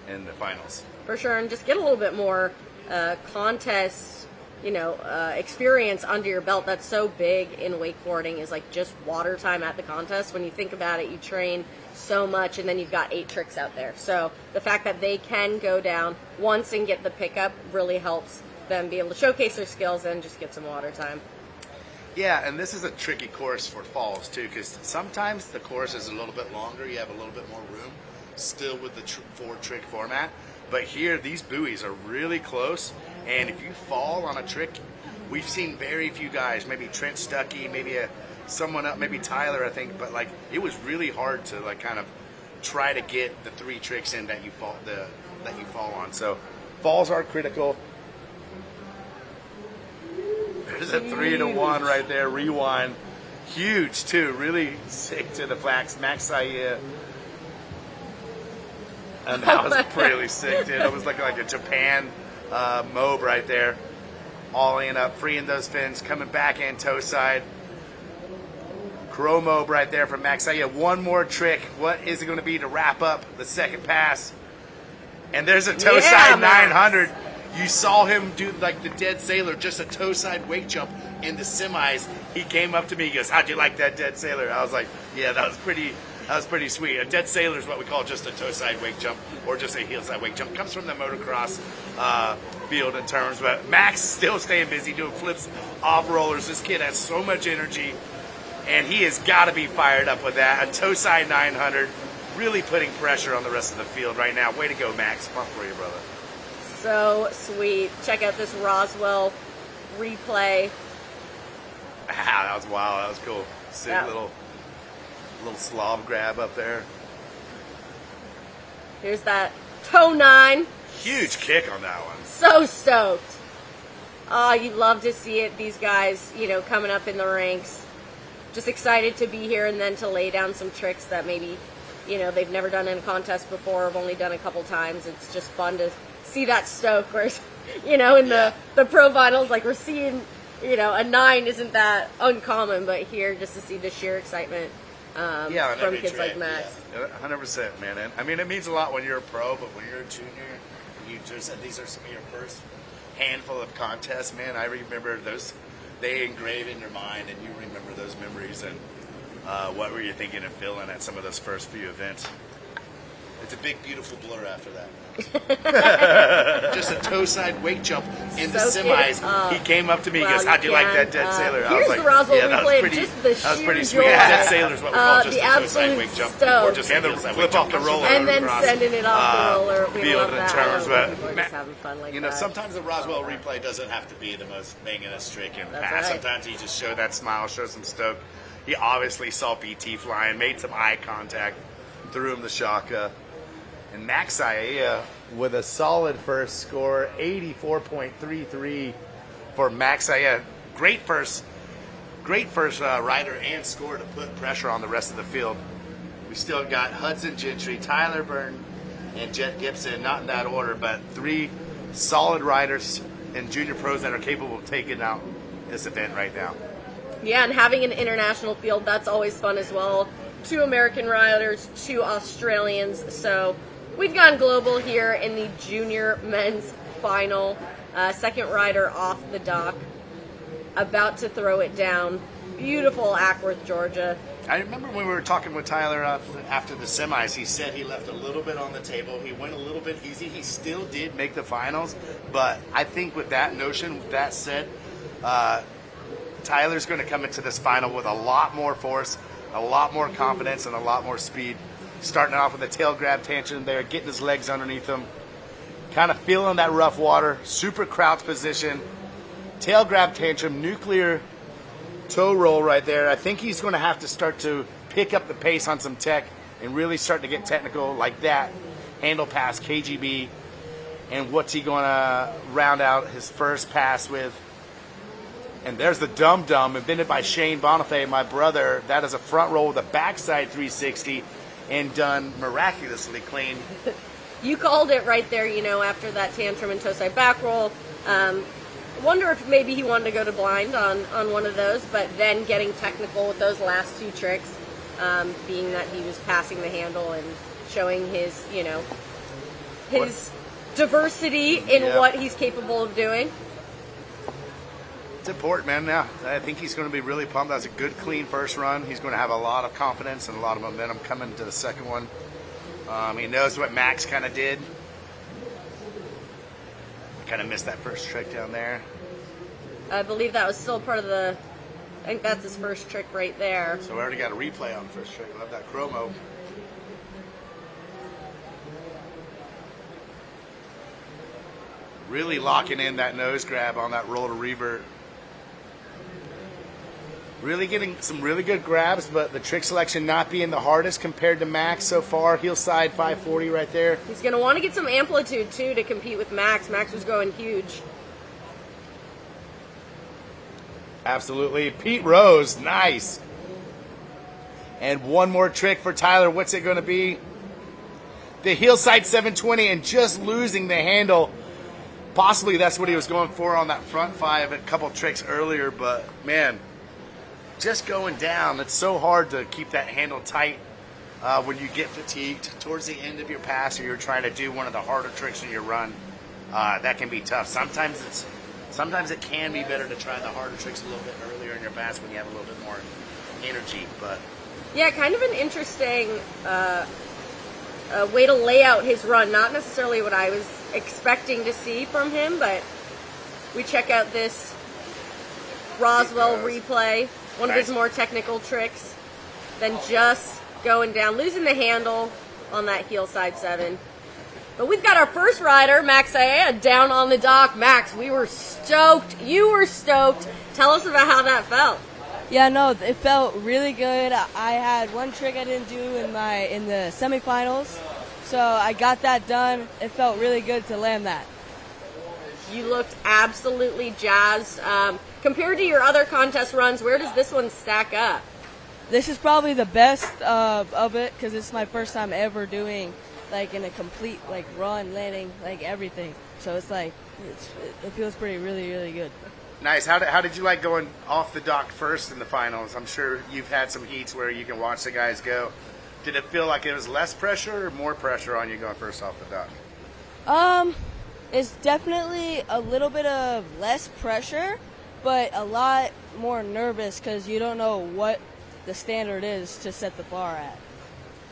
in the finals. For sure, and just get a little bit more contest, you know, experience under your belt. That's so big in wakeboarding, is like just water time at the contest. When you think about it, you train so much, and then you've got 8 tricks out there. So the fact that they can go down once and get the pickup really helps them be able to showcase their skills and just get some water time. Yeah, and this is a tricky course for falls too, because sometimes the course is a little bit longer. You have a little bit more room, still with the 4-trick format. But here, these buoys are really close, and if you fall on a trick, we've seen very few guys. Maybe Trent Stuckey, maybe someone else, maybe Tyler, I think. But like, it was really hard to like kind of try to get the 3 tricks in that you fall on. So falls are critical. There's a 3-1 right there. Rewind, huge too. Really sick to the flax. Max Saya, and that was pretty sick, dude. It was like a Japan mob right there. All-in up, freeing those fins, coming back in toe side. Crow mob right there from Max Saya. 1 more trick. What is it going to be to wrap up the second pass? And there's a toe side 900. You saw him do like the dead sailor, just a toe side wake jump in the semis. He came up to me, he goes, "How'd you like that dead sailor?" I was like, "Yeah, that was pretty sweet." A dead sailor is what we call just a toe side wake jump or just a heel side wake jump. Comes from the motocross field in terms, but Max still staying busy doing flips off rollers. This kid has so much energy, and he has got to be fired up with that. A toe side 900, really putting pressure on the rest of the field right now. Way to go, Max. Pump for you, brother. So sweet. Check out this Roswell replay. That was wild. That was cool. Sick Yeah. little slob grab up there. Here's that toe 9. Huge kick on that one. So stoked. Oh, you'd love to see it. These guys, coming up in the ranks. Just excited to be here and then to lay down some tricks that maybe, they've never done in a contest before, have only done a couple times. It's just fun to see that stoke where, in the pro finals, like we're seeing, a 9 isn't that uncommon, but here just to see the sheer excitement on from every kids trick, like Max. Yeah, 100%, man. And, I mean, it means a lot when you're a pro, but when you're a junior, you just said these are some of your first handful of contests, man. I remember those. They engrave in your mind, and you remember those memories. And what were you thinking and feeling at some of those first few events? It's a big, beautiful blur after that. Just a toe side wake jump in the semis. He came up to me. He goes, "How'd you like that dead sailor?" I was like, "Yeah, that was pretty sweet." Dead sailor's what we call just a toe side wake jump, or just and the flip off the roller, and then sending it off the roller. We love that. Terms, People are just having fun like that. Sometimes the Roswell replay doesn't have to be the most bangingest trick in the That's past. right. Sometimes he just showed that smile, showed some stoke. He obviously saw BT flying, made some eye contact, threw him the shaka. And Max Aiea with a solid first score, 84.33 for Max Aiea. Great first rider and score to put pressure on the rest of the field. We still got Hudson Gentry, Tyler Byrne, and Jet Gibson, not in that order, but 3 solid riders and junior pros that are capable of taking out this event right now. Yeah, and having an international field, that's always fun as well. 2 American riders, 2 Australians, so we've gone global here in the junior men's final. Second rider off the dock, about to throw it down. Beautiful Acworth, Georgia. I remember when we were talking with Tyler after the semis, he said he left a little bit on the table. He went a little bit easy. He still did make the finals, but I think with that notion, with that said, Tyler's going to come into this final with a lot more force, a lot more confidence, and a lot more speed. Starting off with a tail grab tantrum there, getting his legs underneath him, kind of feeling that rough water, super crouch position, tail grab tantrum, nuclear toe roll right there. I think he's going to have to start to pick up the pace on some tech and really start to get technical like that. Handle pass, KGB, and what's he going to round out his first pass with? And there's the dum-dum, invented by Shane Bonifay, my brother. That is a front roll with a backside 360 and done miraculously clean. You called it right there, after that tantrum and toe side back roll. Wonder if maybe he wanted to go to blind on one of those, but then getting technical with those last 2 tricks, being that he was passing the handle and showing his, his diversity in what he's capable of doing. It's important, man. Now, I think he's going to be really pumped. That's a good, clean first run. He's going to have a lot of confidence and a lot of momentum coming to the second one. He knows what Max kind of did. Kind of missed that first trick down there. I believe that was still part of I think that's his first trick right there. So we already got a replay on the first trick. Love that chromo. Really locking in that nose grab on that roll to revert. Really getting some really good grabs, but the trick selection not being the hardest compared to Max so far. Heel side 540 right there. He's going to want to get some amplitude, too, to compete with Max. Max was going huge. Absolutely. Pete Rose, nice. And one more trick for Tyler. What's it going to be? The heel side 720 and just losing the handle. Possibly that's what he was going for on that front 5 a couple tricks earlier, but man, just going down. It's so hard to keep that handle tight when you get fatigued towards the end of your pass or you're trying to do one of the harder tricks in your run. that can be tough. Sometimes it can be better to try the harder tricks a little bit earlier in your pass when you have a little bit more energy. But yeah, kind of an interesting way to lay out his run. Not necessarily what I was expecting to see from him, but we check out this Roswell replay, one of his more technical tricks, then just going down, losing the handle on that heel side 7. But we've got our first rider, Max Aya, down on the dock. Max, we were stoked. You were stoked. Tell us about how that felt. Yeah, no, it felt really good. I had one trick I didn't do in the semifinals, so I got that done. It felt really good to land that. You looked absolutely jazzed. Compared to your other contest runs, where does this one stack up? This is probably the best of it because it's my first time ever doing like in a complete like run, landing, like everything. So it's like it feels really good. Nice. How did you like going off the dock first in the finals? I'm sure you've had some heats where you can watch the guys go. Did it feel like it was less pressure or more pressure on you going first off the dock? It's definitely a little bit of less pressure, but a lot more nervous because you don't know what the standard is to set the bar at.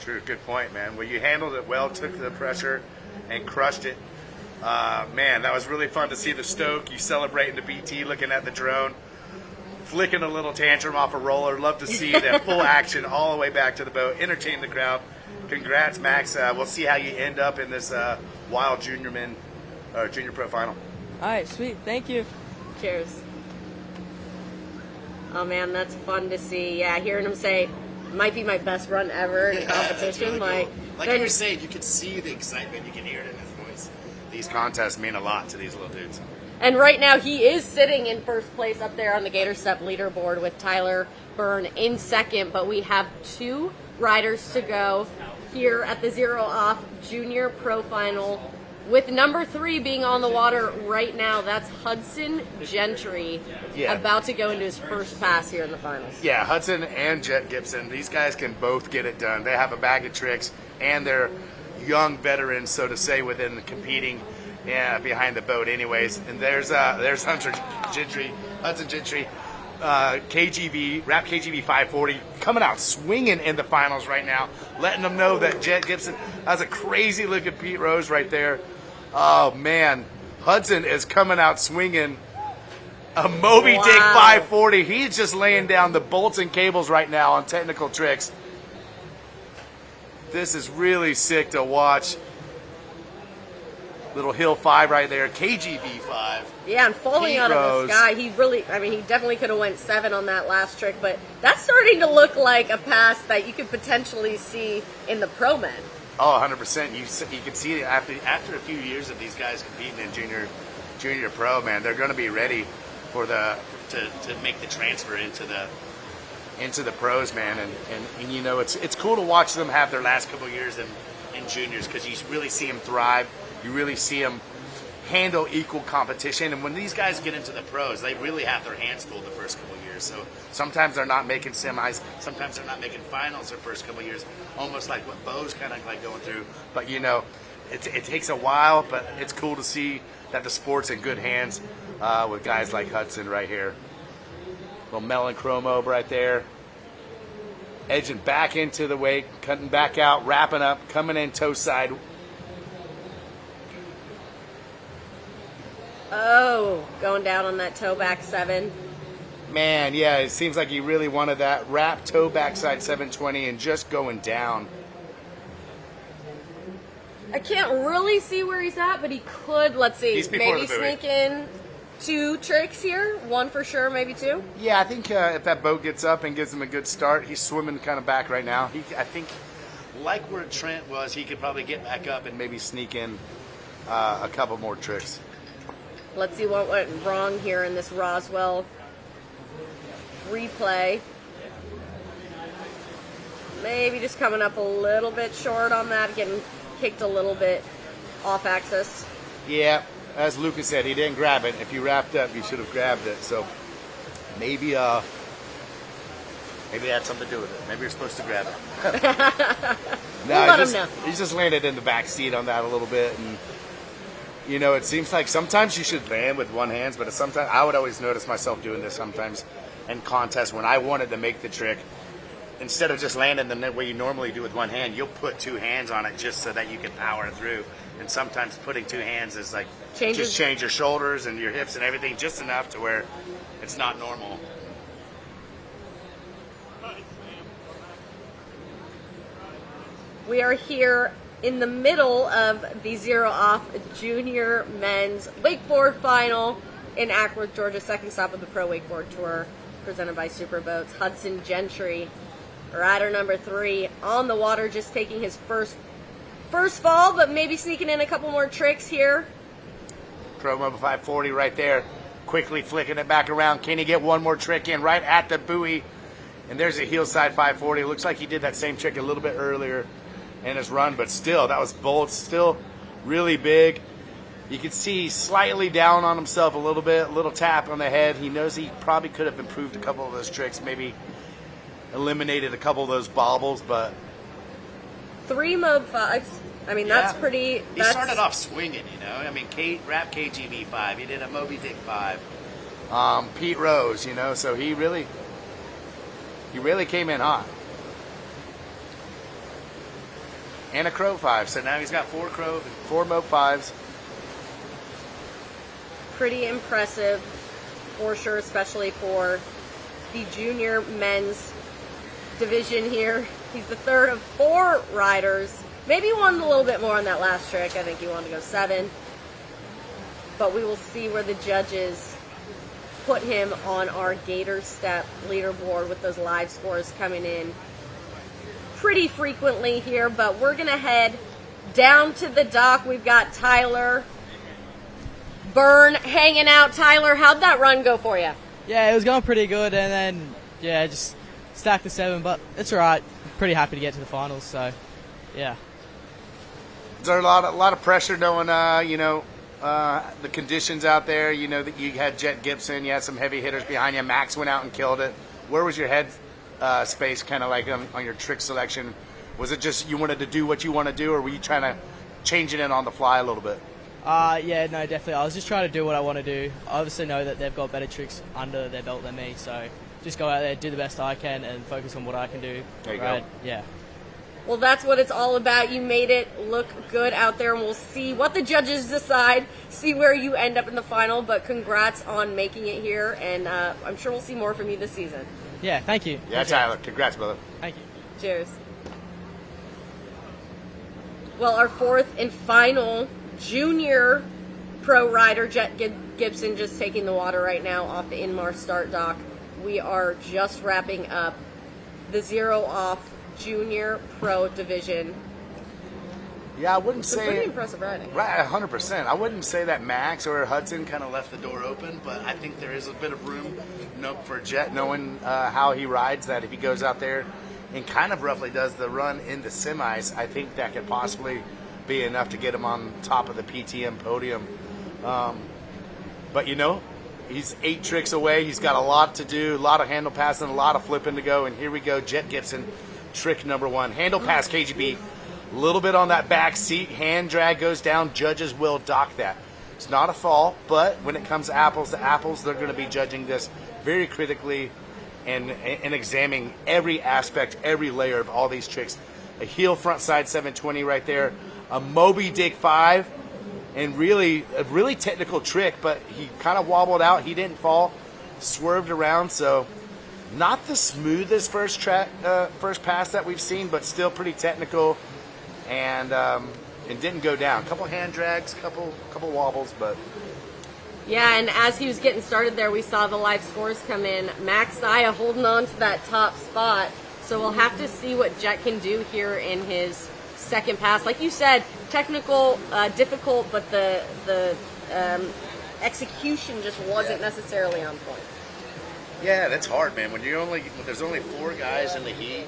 True, good point, man. Well, you handled it well, took the pressure, and crushed it. Man, that was really fun to see the stoke. You celebrating the BT, looking at the drone, flicking a little tantrum off a roller. Love to see that full action all the way back to the boat. Entertain the crowd. Congrats, Max. We'll see how you end up in this Wild Junior Pro Final. All right, sweet. Thank you. Cheers. Oh man, that's fun to see. Yeah, hearing him say, might be my best run ever in a competition. Really cool. Like you were saying, you can see the excitement. You can hear it in his voice. These contests mean a lot to these little dudes. And right now, he is sitting in first place up there on the Gator Step leaderboard with Tyler Byrne in second. But we have 2 riders to go here at the Zero Off Junior Pro Final, with number 3 being on the water right now. That's Hudson Gentry, about to go into his first pass here in the finals. Yeah, Hudson and Jet Gibson, these guys can both get it done. They have a bag of tricks, and they're young veterans, so to say, within the competing behind the boat anyways. And there's Hudson Gentry, KGV, Rap KGV 540, coming out swinging in the finals right now, letting them know that Jet Gibson has a crazy looking Pete Rose right there. Oh man, Hudson is coming out swinging a Moby Dick 540. He's just laying down the bolts and cables right now on technical tricks. This is really sick to watch. Little Hill 5 right there, KGV 5. Yeah, and falling out of the sky, he definitely could have went 7 on that last trick, but that's starting to look like a pass that you could potentially see in the Pro Men. Oh, 100%. You can see it after a few years of these guys competing in junior pro, man. They're going to be ready for to make the transfer into the pros, man. And you know, it's cool to watch them have their last couple of years in juniors, because you really see them thrive. You really see them handle equal competition. And when these guys get into the pros, they really have their hands full the first couple of years. So sometimes they're not making semis, sometimes they're not making finals their first couple of years, almost like what Bo's kind of like going through. But you know, it takes a while, but it's cool to see that the sport's in good hands with guys like Hudson right here. Little melon chromo right there. Edging back into the wake, cutting back out, wrapping up, coming in toe side. Oh, going down on that toe back 7. Man, yeah, it seems like he really wanted that wrap toe backside 720 and just going down. I can't really see where he's at, but he could, let's see, maybe sneak in 2 tricks here. 1 for sure, maybe 2. Yeah, I think if that boat gets up and gives him a good start, he's swimming kind of back right now. I think, like where Trent was, he could probably get back up and maybe sneak in a couple more tricks. Let's see what went wrong here in this Roswell replay. Maybe just coming up a little bit short on that, getting kicked a little bit off axis. Yeah, as Lucas said, he didn't grab it. If you wrapped up, you should have grabbed it. So maybe that had something to do with it. Maybe you're supposed to grab it. We'll let him know. He just landed in the back seat on that a little bit, and You know, it seems like sometimes you should land with one hand, but sometimes I would always notice myself doing this sometimes in contests when I wanted to make the trick. Instead of just landing the way you normally do with one hand, you'll put two hands on it just so that you can power through. And sometimes putting two hands is like just change your shoulders and your hips and everything just enough to where it's not normal. We are here in the middle of the Zero Off Junior Men's Wakeboard Final in Acworth, Georgia. Second stop of the Pro Wakeboard Tour, presented by Superboats. Hudson Gentry, rider number 3, on the water, just taking his first fall, but maybe sneaking in a couple more tricks here. Pro Mobile 540 right there, quickly flicking it back around. Can he get one more trick in right at the buoy? And there's a heel side 540. Looks like he did that same trick a little bit earlier in his run, but still, that was bold, still really big. You can see slightly down on himself a little bit, a little tap on the head. He knows he probably could have improved a couple of those tricks, maybe eliminated a couple of those bobbles, but 3 Mob 5s. I mean, that's pretty. He started off swinging, you know. I mean, Rap KGB 5. He did a Moby Dick 5. Pete Rose, you know. So he really came in hot. And a Crow 5. So now he's got 4 Mob 5s. Pretty impressive, for sure, especially for the junior men's division here. He's the third of 4 riders. Maybe he wanted a little bit more on that last trick. I think he wanted to go 7. But we will see where the judges put him on our Gator Step leaderboard with those live scores coming in pretty frequently here. But we're going to head down to the dock. We've got Tyler Byrne hanging out. Tyler, how'd that run go for you? Yeah, it was going pretty good, and then, yeah, just stacked the 7, but it's all right. Pretty happy to get to the finals, so, yeah. Is there a lot of pressure knowing, the conditions out there? You know that you had Jet Gibson, you had some heavy hitters behind you. Max went out and killed it. Where was your head space kind of like on your trick selection? Was it just you wanted to do what you want to do, or were you trying to change it in on the fly a little bit? Yeah, no, definitely. I was just trying to do what I want to do. I obviously know that they've got better tricks under their belt than me, so just go out there, do the best I can, and focus on what I can do. There you go. Yeah. Well, that's what it's all about. You made it look good out there, and we'll see what the judges decide, see where you end up in the final, but congrats on making it here, and I'm sure we'll see more from you this season. Yeah, thank you. Yeah, Tyler, congrats, brother. Thank you. Cheers. Well, our 4th and final junior pro rider, Jet Gibson, just taking the water right now off the Inmar start dock. We are just wrapping up the Zero Off Junior Pro Division. Yeah, I wouldn't say pretty impressive riding. Right, 100%. I wouldn't say that Max or Hudson kind of left the door open, but I think there is a bit of room for Jet, knowing how he rides, that if he goes out there and kind of roughly does the run in the semis, I think that could possibly be enough to get him on top of the PTM podium. But he's 8 tricks away. He's got a lot to do, a lot of handle passing, a lot of flipping to go. And here we go, Jet Gibson, trick number 1. Handle pass KGB, a little bit on that back seat. Hand drag goes down. Judges will dock that. It's not a fall, but when it comes apples to apples, they're going to be judging this very critically and examining every aspect, every layer of all these tricks. A heel front side 720 right there. A Moby Dick 5. And a really technical trick, but he kind of wobbled out. He didn't fall, swerved around. So not the smoothest first pass that we've seen, but still pretty technical, and didn't go down. A couple hand drags, couple wobbles, but yeah. And as he was getting started there, we saw the live scores come in. Max Zaya holding on to that top spot. So we'll have to see what Jet can do here in his second pass. Like you said, technical, difficult, but the execution just wasn't necessarily on point. Yeah, that's hard, man. When there's only 4 guys in the heat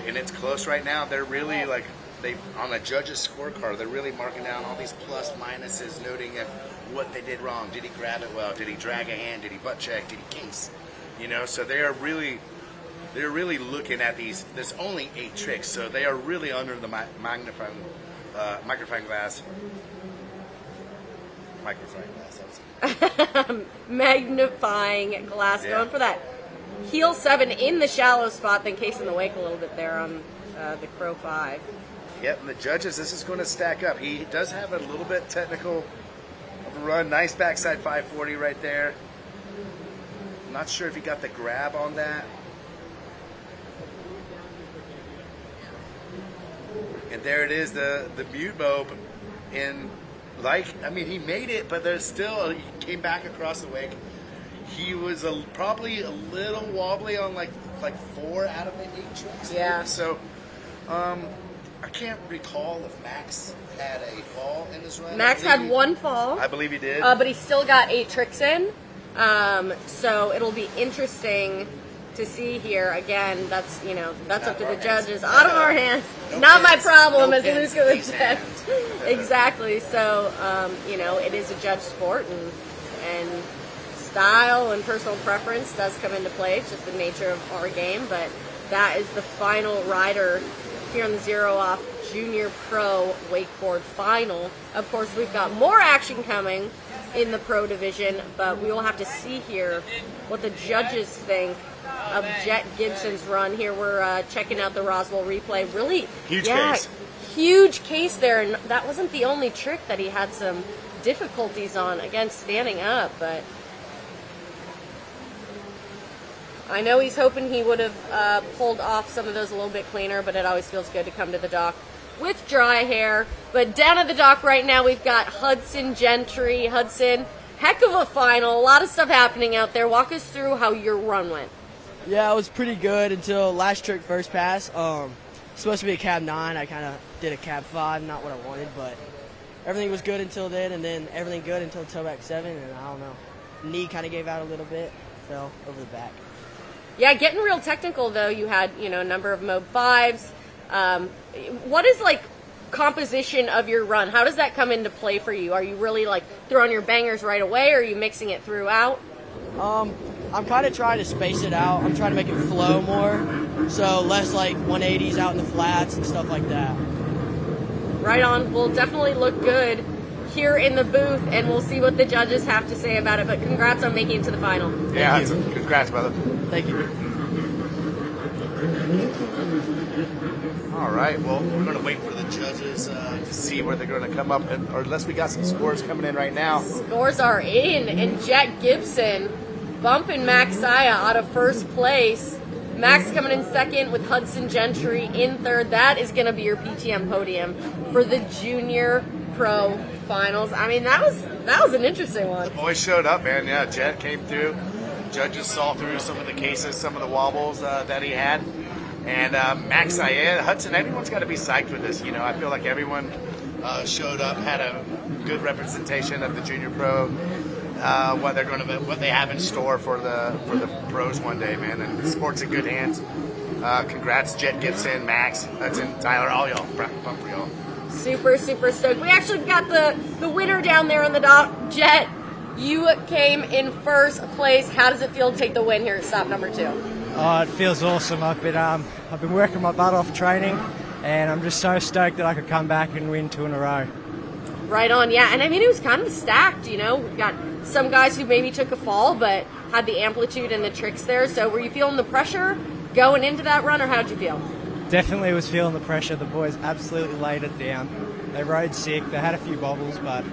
and it's close right now, they're really on the judges' scorecard, they're really marking down all these plus minuses, noting what they did wrong. Did he grab it well? Did he drag a hand? Did he butt check? Did he case? So they're really looking at these. There's only 8 tricks, so they are really under the magnifying glass. Microphone glass. Magnifying glass, Yeah. going for that heel 7 in the shallow spot, then casing the wake a little bit there on the Crow 5. Yep, and the judges, this is going to stack up. He does have a little bit technical of a run. Nice backside 540 right there. Not sure if he got the grab on that. And there it is, the mute mob. And he made it, but there's still, he came back across the wake. He was probably a little wobbly on like 4 out of the 8 tricks. Yeah. So, I can't recall if Max had a fall in his run. Max had 1 fall. I believe he did. But he still got 8 tricks in. So it'll be interesting to see here. Again, that's up to the judges. Out of our hands. Not my problem as Luke would say. Exactly. So, it is a judge sport, and style and personal preference does come into play. It's just the nature of our game. But that is the final rider here on the Zero Off Junior Pro Wakeboard Final. Of course, we've got more action coming in the pro division, but we will have to see here what the judges think of Jet Gibson's run. Here we're checking out the Roswell replay. Really huge case there, and that wasn't the only trick that he had some difficulties on, again, standing up, but I know he's hoping he would have pulled off some of those a little bit cleaner, but it always feels good to come to the dock with dry hair. But down at the dock right now, we've got Hudson Gentry. Hudson, heck of a final. A lot of stuff happening out there. Walk us through how your run went. Yeah, it was pretty good until last trick first pass. Supposed to be a cab 9. I kind of did a cab 5, not what I wanted, but everything was good until then, and then everything good until toeback 7, and I don't know. Knee kind of gave out a little bit, fell over the back. Yeah, getting real technical, though. You had, a number of Mob 5s. What is, composition of your run? How does that come into play for you? Are you really, throwing your bangers right away, or are you mixing it throughout? I'm kind of trying to space it out. I'm trying to make it flow more, so less 180s out in the flats and stuff like that. Right on. Will definitely look good here in the booth, and we'll see what the judges have to say about it. But congrats on making it to the final. Yeah, congrats, brother. Thank you. All right, well, we're going to wait for the judges to see where they're going to come up, or unless we got some scores coming in right now. Scores are in, and Jet Gibson bumping Max Saya out of first place. Max coming in second with Hudson Gentry in third. That is going to be your PTM podium for the Junior Pro Finals. I mean, that was an interesting one. The boys showed up, man. Yeah, Jet came through. Judges saw through some of the cases, some of the wobbles that he had. And Max Saya, Hudson, everyone's got to be psyched with this. I feel like everyone showed up, had a good representation of the Junior Pro. What they have in store for the pros one day, man. And the sport's in good hands. Congrats, Jet Gibson, Max, Hudson, Tyler, all y'all. Pump for y'all. Super, super stoked. We actually got the winner down there on the dock. Jet, you came in first place. How does it feel to take the win here at stop number 2? Oh, it feels awesome. I've been working my butt off training, and I'm just so stoked that I could come back and win 2 in a row. Right on, yeah. And I mean, it was kind of stacked, We've got some guys who maybe took a fall, but had the amplitude and the tricks there. So were you feeling the pressure going into that run, or how'd you feel? Definitely was feeling the pressure. The boys absolutely laid it down. They rode sick. They had a few bobbles, but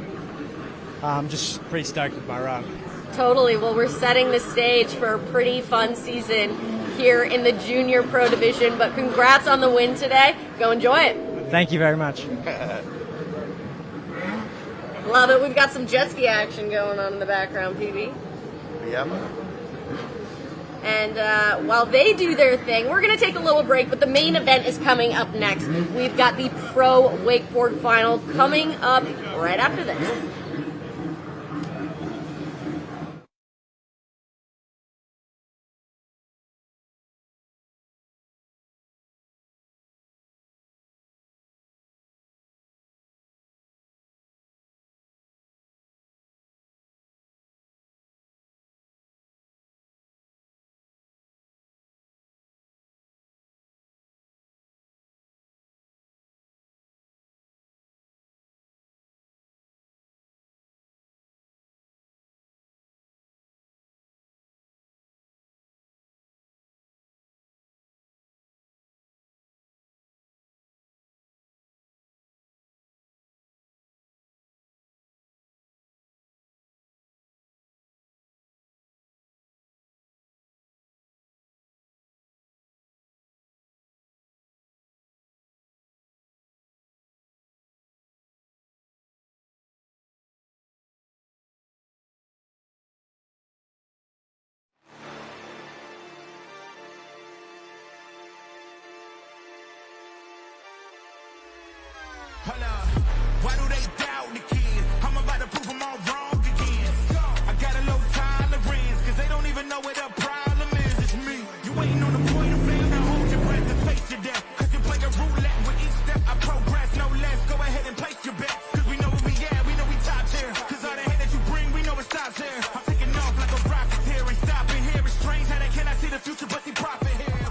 I'm just pretty stoked with my run. Totally. Well, we're setting the stage for a pretty fun season here in the Junior Pro Division, but congrats on the win today. Go enjoy it. Thank you very much. Love it. We've got some jet ski action going on in the background, PB. Yep. And while they do their thing, we're going to take a little break, but the main event is coming up next. We've got the Pro Wakeboard Final coming up right after this. Why do they doubt the kid? I'm about to prove them all wrong again. I got a low tolerance, cause they don't even know what the problem is. It's me. You ain't on the point of fame, now hold your breath and face your death. Cause you play a roulette with each step. I progress, no less. Go ahead and place your bets. Cause we know where we at, we know we top tier. Cause all the hate that you bring, we know it stops here. I'm taking off like a rocket here and stopping here. It's strange how they cannot see the future, but see profit here.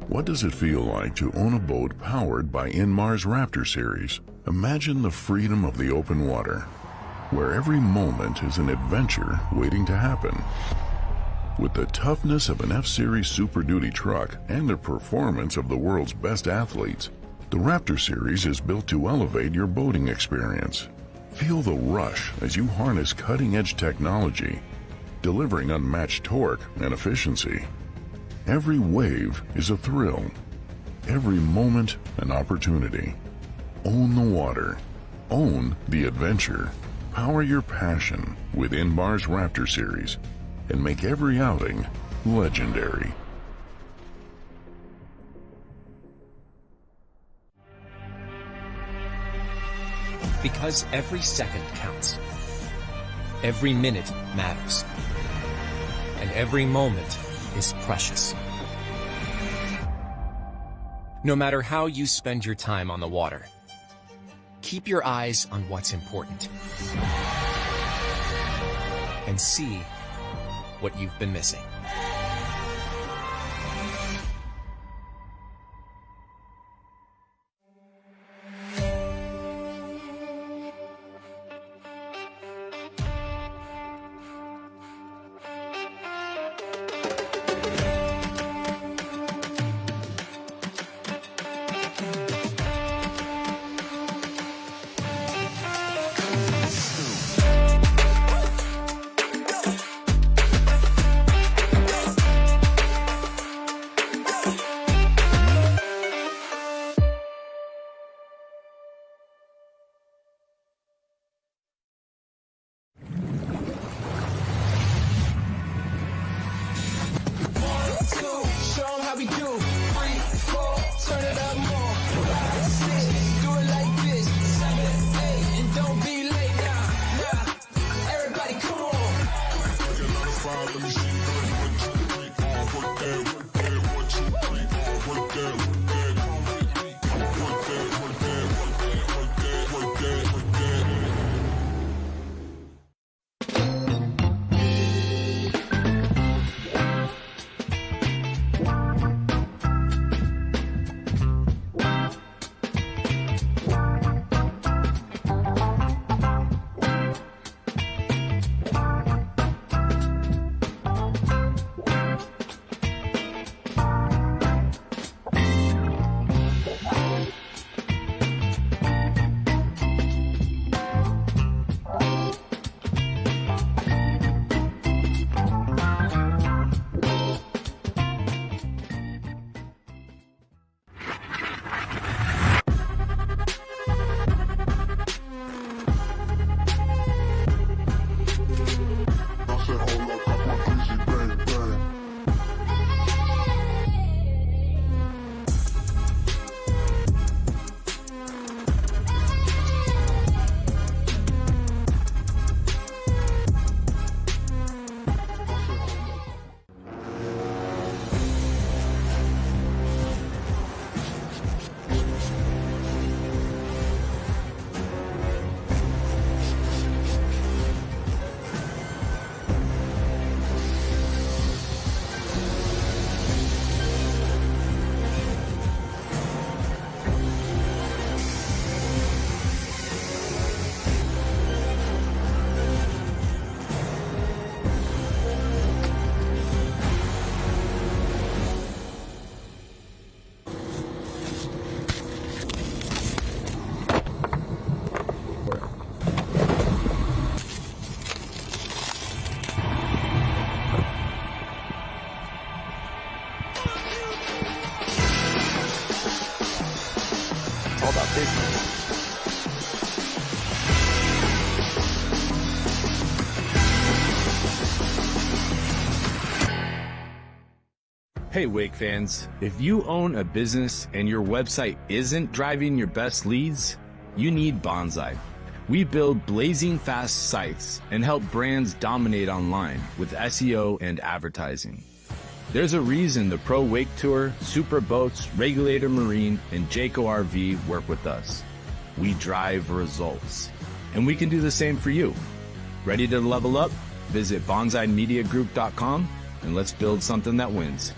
What does it feel like to own a boat powered by Inmar's Raptor series? Imagine the freedom of the open water, where every moment is an adventure waiting to happen. With the toughness of an F-Series Super Duty truck and the performance of the world's best athletes, the Raptor series is built to elevate your boating experience. Feel the rush as you harness cutting-edge technology, delivering unmatched torque and efficiency. Every wave is a thrill, every moment an opportunity. Own the water, own the adventure. Power your passion with Inmar's Raptor series and make every outing legendary. Because every second counts. Every minute matters. And every moment is precious. No matter how you spend your time on the water, keep your eyes on what's important and see what you've been missing. all about business. Hey Wake fans, if you own a business and your website isn't driving your best leads, you need Bonsai. We build blazing fast sites and help brands dominate online with SEO and advertising. There's a reason the Pro Wake Tour, Super Boats, Regulator Marine, and Jayco RV work with us. We drive results. And we can do the same for you. Ready to level up? Visit bonsaimediagroup.com and let's build something that wins.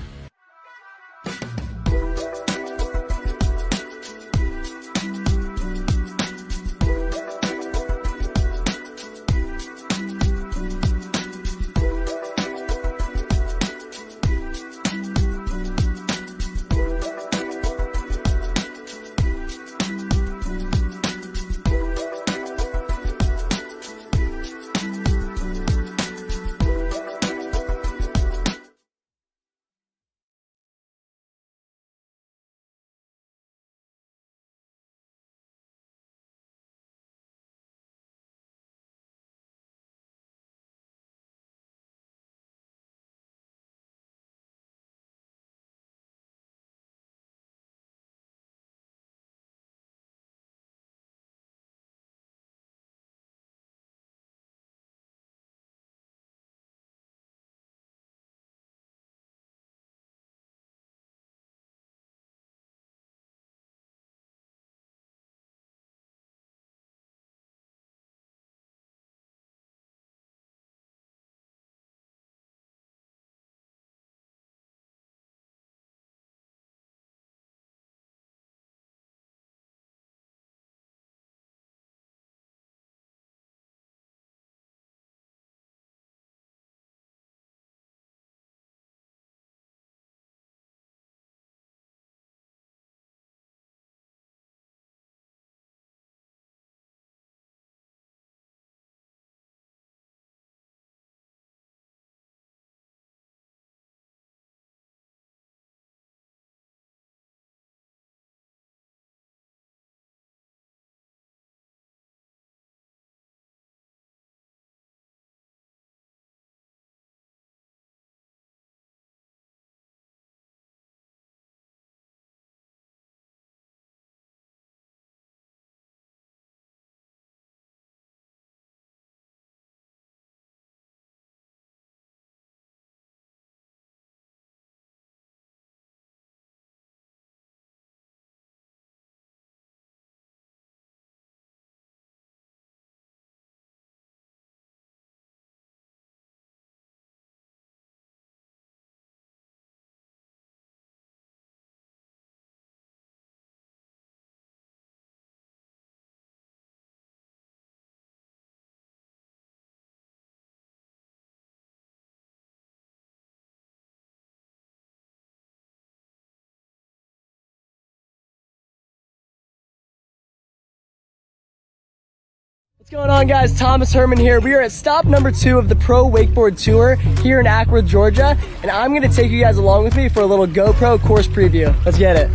What's going on, guys? Thomas Herman here. We are at stop number 2 of the Pro Wakeboard Tour here in Acworth, Georgia, and I'm going to take you guys along with me for a little GoPro course preview. Let's get it.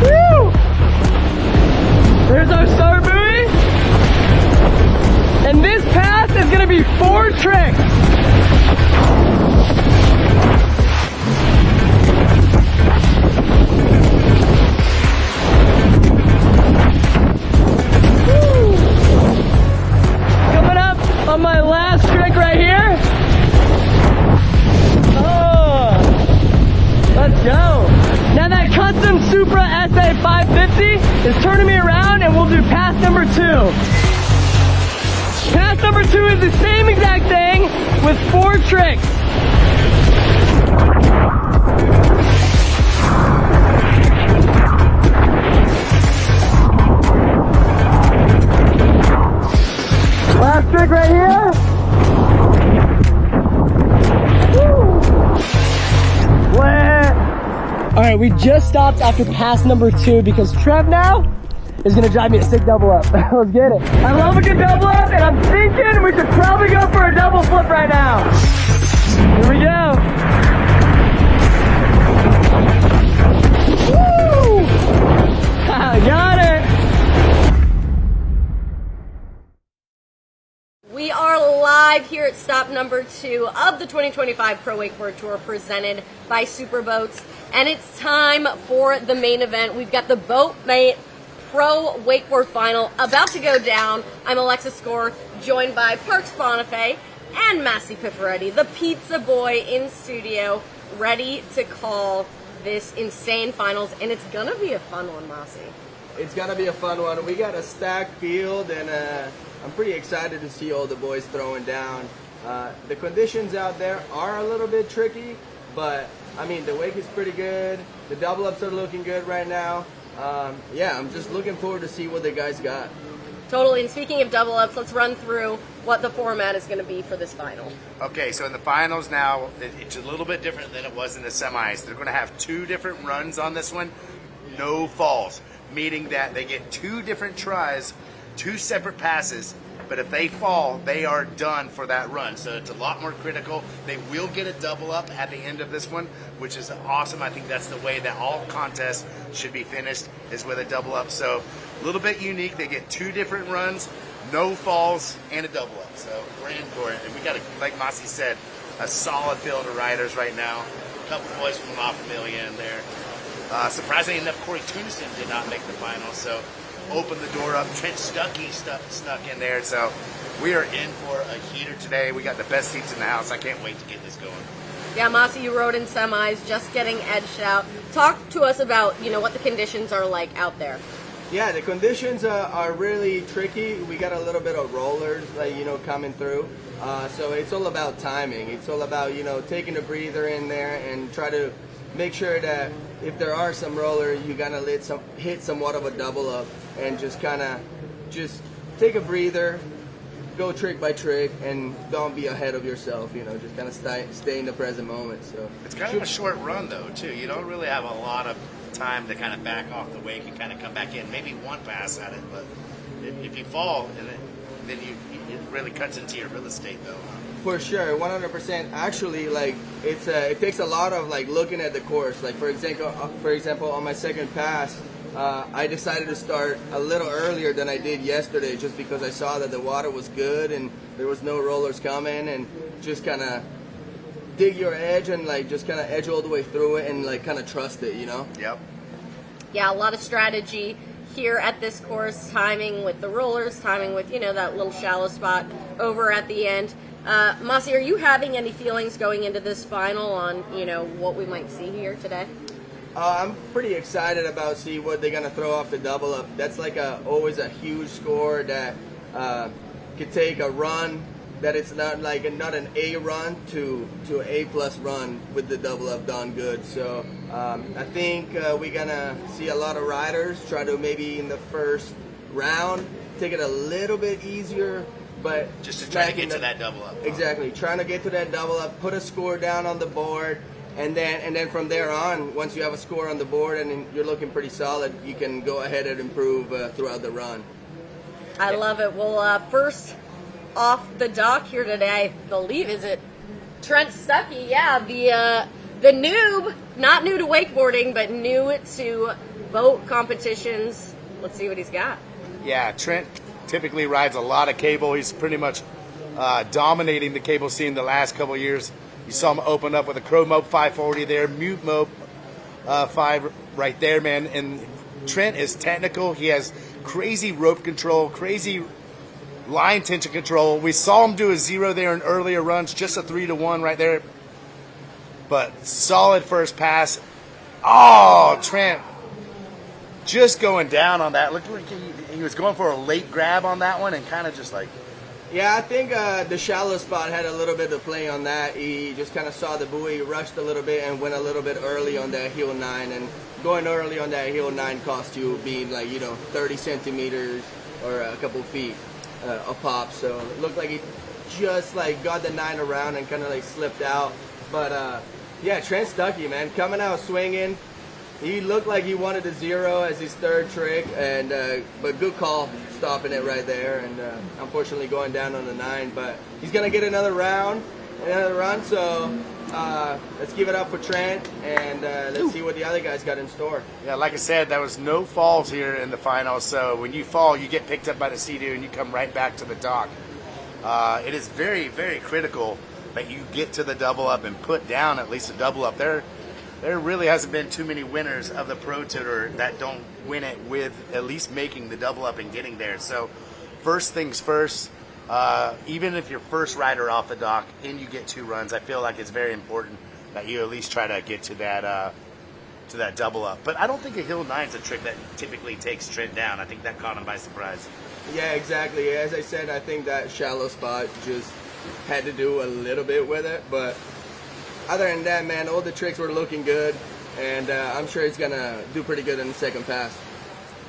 Woo! There's our start buoy, and this pass is going to be 4 tricks. On my last trick right here. Oh, let's go. Now that custom Supra SA 550 is turning me around, and we'll do pass number 2. Pass number 2 is the same exact thing with 4 tricks. Last trick right here. Alright, we just stopped after pass number 2 because Trev now is going to drive me a sick double up. Let's get it. I love a good double up, and I'm thinking we should probably go for a double flip right now. Here we go. Woo! Got it. We are live here at stop number 2 of the 2025 Pro Wakeboard Tour presented by Superboats. And it's time for the main event. We've got the Boatmate Pro Wakeboard Final about to go down. I'm Alexis Score, joined by Parks Bonifay and Massey Pifferetti, the pizza boy in studio, ready to call this insane finals. And it's going to be a fun one, Massey. It's going to be a fun one. We got a stacked field, and I'm pretty excited to see all the boys throwing down. The conditions out there are a little bit tricky, but I mean, the wake is pretty good. The double ups are looking good right now. Yeah, I'm just looking forward to see what the guys got. Totally. And speaking of double ups, let's run through what the format is going to be for this final. Okay, so in the finals now, it's a little bit different than it was in the semis. They're going to have 2 different runs on this one, no falls, meaning that they get 2 different tries, 2 separate passes. But if they fall, they are done for that run. So it's a lot more critical. They will get a double up at the end of this one, which is awesome. I think that's the way that all contests should be finished, is with a double up. So a little bit unique. They get 2 different runs, no falls, and a double up. So we're in for it. And we got, like Massey said, a solid field of riders right now. A couple boys from La Familia in there. Surprisingly enough, Corey Tunison did not make the final. So open the door up. Trent Stuckey snuck in there. So we are in for a heater today. We got the best seats in the house. I can't wait to get this going. Yeah, Massey, you rode in semis, just getting edged out. Talk to us about, what the conditions are like out there. Yeah, the conditions are really tricky. We got a little bit of rollers, coming through. So it's all about timing. It's all about, taking a breather in there and try to make sure that if there are some rollers, you gotta hit somewhat of a double up and just take a breather, go trick by trick, and don't be ahead of yourself. Just kind of stay in the present moment. So it's kind of a short run though too. You don't really have a lot of time to kind of back off the wake and kind of come back in. Maybe one pass at it, but if you fall, then it really cuts into your real estate though. For sure, 100%. Actually, it takes a lot of looking at the course. Like for example, on my second pass, I decided to start a little earlier than I did yesterday, just because I saw that the water was good and there was no rollers coming, and just kind of dig your edge and just kind of edge all the way through it and kind of trust it. Yep. Yeah, a lot of strategy here at this course, timing with the rollers, timing with that little shallow spot over at the end. Massey, are you having any feelings going into this final on, what we might see here today? I'm pretty excited about see what they're going to throw off the double up. That's always a huge score that could take a run that it's not an A run to an A+ run with the double up done good. So I think we're going to see a lot of riders try to maybe in the first round take it a little bit easier, but just to try to get to that double up. Exactly, trying to get to that double up, put a score down on the board, and then from there on, once you have a score on the board and you're looking pretty solid, you can go ahead and improve throughout the run. I love it. Well, first off the dock here today, I believe, is it Trent Stuckey? Yeah, the noob, not new to wakeboarding, but new to boat competitions. Let's see what he's got. Yeah, Trent typically rides a lot of cable. He's pretty much dominating the cable scene the last couple of years. You saw him open up with a Crow Mope 540 there, Mute Mope 5 right there, man. And Trent is technical. He has crazy rope control, crazy line tension control. We saw him do a 0 there in earlier runs, just a 3-1 right there. But solid first pass. Oh, Trent just going down on that. Look, he was going for a late grab on that one and kind of just Yeah, I think the shallow spot had a little bit of play on that. He just kind of saw the buoy, rushed a little bit, and went a little bit early on that heel 9. And going early on that heel 9 cost you being 30 centimeters or a couple feet a pop. So it looked like he just got the 9 around and kind of slipped out. But yeah, Trent Stuckey, man, coming out swinging. He looked like he wanted a 0 as his third trick, and but good call stopping it right there, and unfortunately going down on the 9. But he's gonna get another run. So let's give it up for Trent, and let's see what the other guys got in store. Yeah, like I said, there was no falls here in the final. So when you fall, you get picked up by the Sea-Doo and you come right back to the dock. It is very, very critical that you get to the double up and put down at least a double up. There really hasn't been too many winners of the Pro Tour that don't win it with at least making the double up and getting there. So first things first, even if you're first rider off the dock and you get 2 runs, I feel like it's very important that you at least try to get to that double up. But I don't think a Hill 9 is a trick that typically takes Trent down. I think that caught him by surprise. Yeah, exactly. As I said, I think that shallow spot just had to do a little bit with it. But other than that, man, all the tricks were looking good. And I'm sure he's going to do pretty good in the second pass.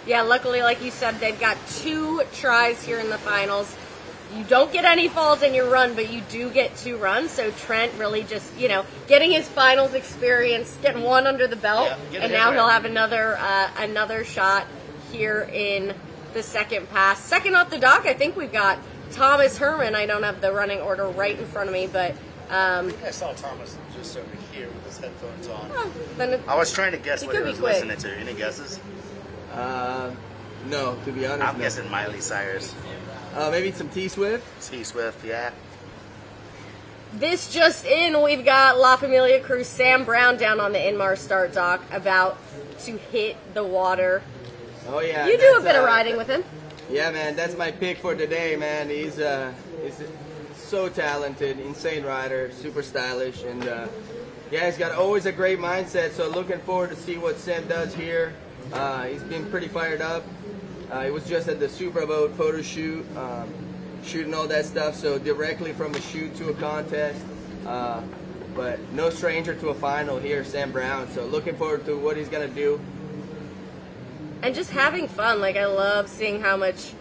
Yeah, luckily, like you said, they've got 2 tries here in the finals. You don't get any falls in your run, but you do get 2 runs. So Trent really just, getting his finals experience, getting 1 under the belt, and now he'll have another shot here in the second pass. Second off the dock, I think we've got Thomas Herman. I don't have the running order right in front of me, but I think I saw Thomas just over here with his headphones on. Oh, then I was trying to guess what he was listening to. Any guesses? No, to be honest. I'm guessing Miley Cyrus. Maybe some T-Swift? T-Swift, yeah. This just in, we've got La Familia crew Sam Brown down on the Inmar start dock about to hit the water. Oh, yeah. You do a bit of riding with him. Yeah, man, that's my pick for today, man. He's so talented, insane rider, super stylish, and yeah, he's got always a great mindset, so looking forward to see what Sam does here. He's been pretty fired up. He was just at the Superboat photo shoot, shooting all that stuff, so directly from a shoot to a contest. But no stranger to a final here, Sam Brown, so looking forward to what he's going to do. And just having fun. Like, I love seeing how much...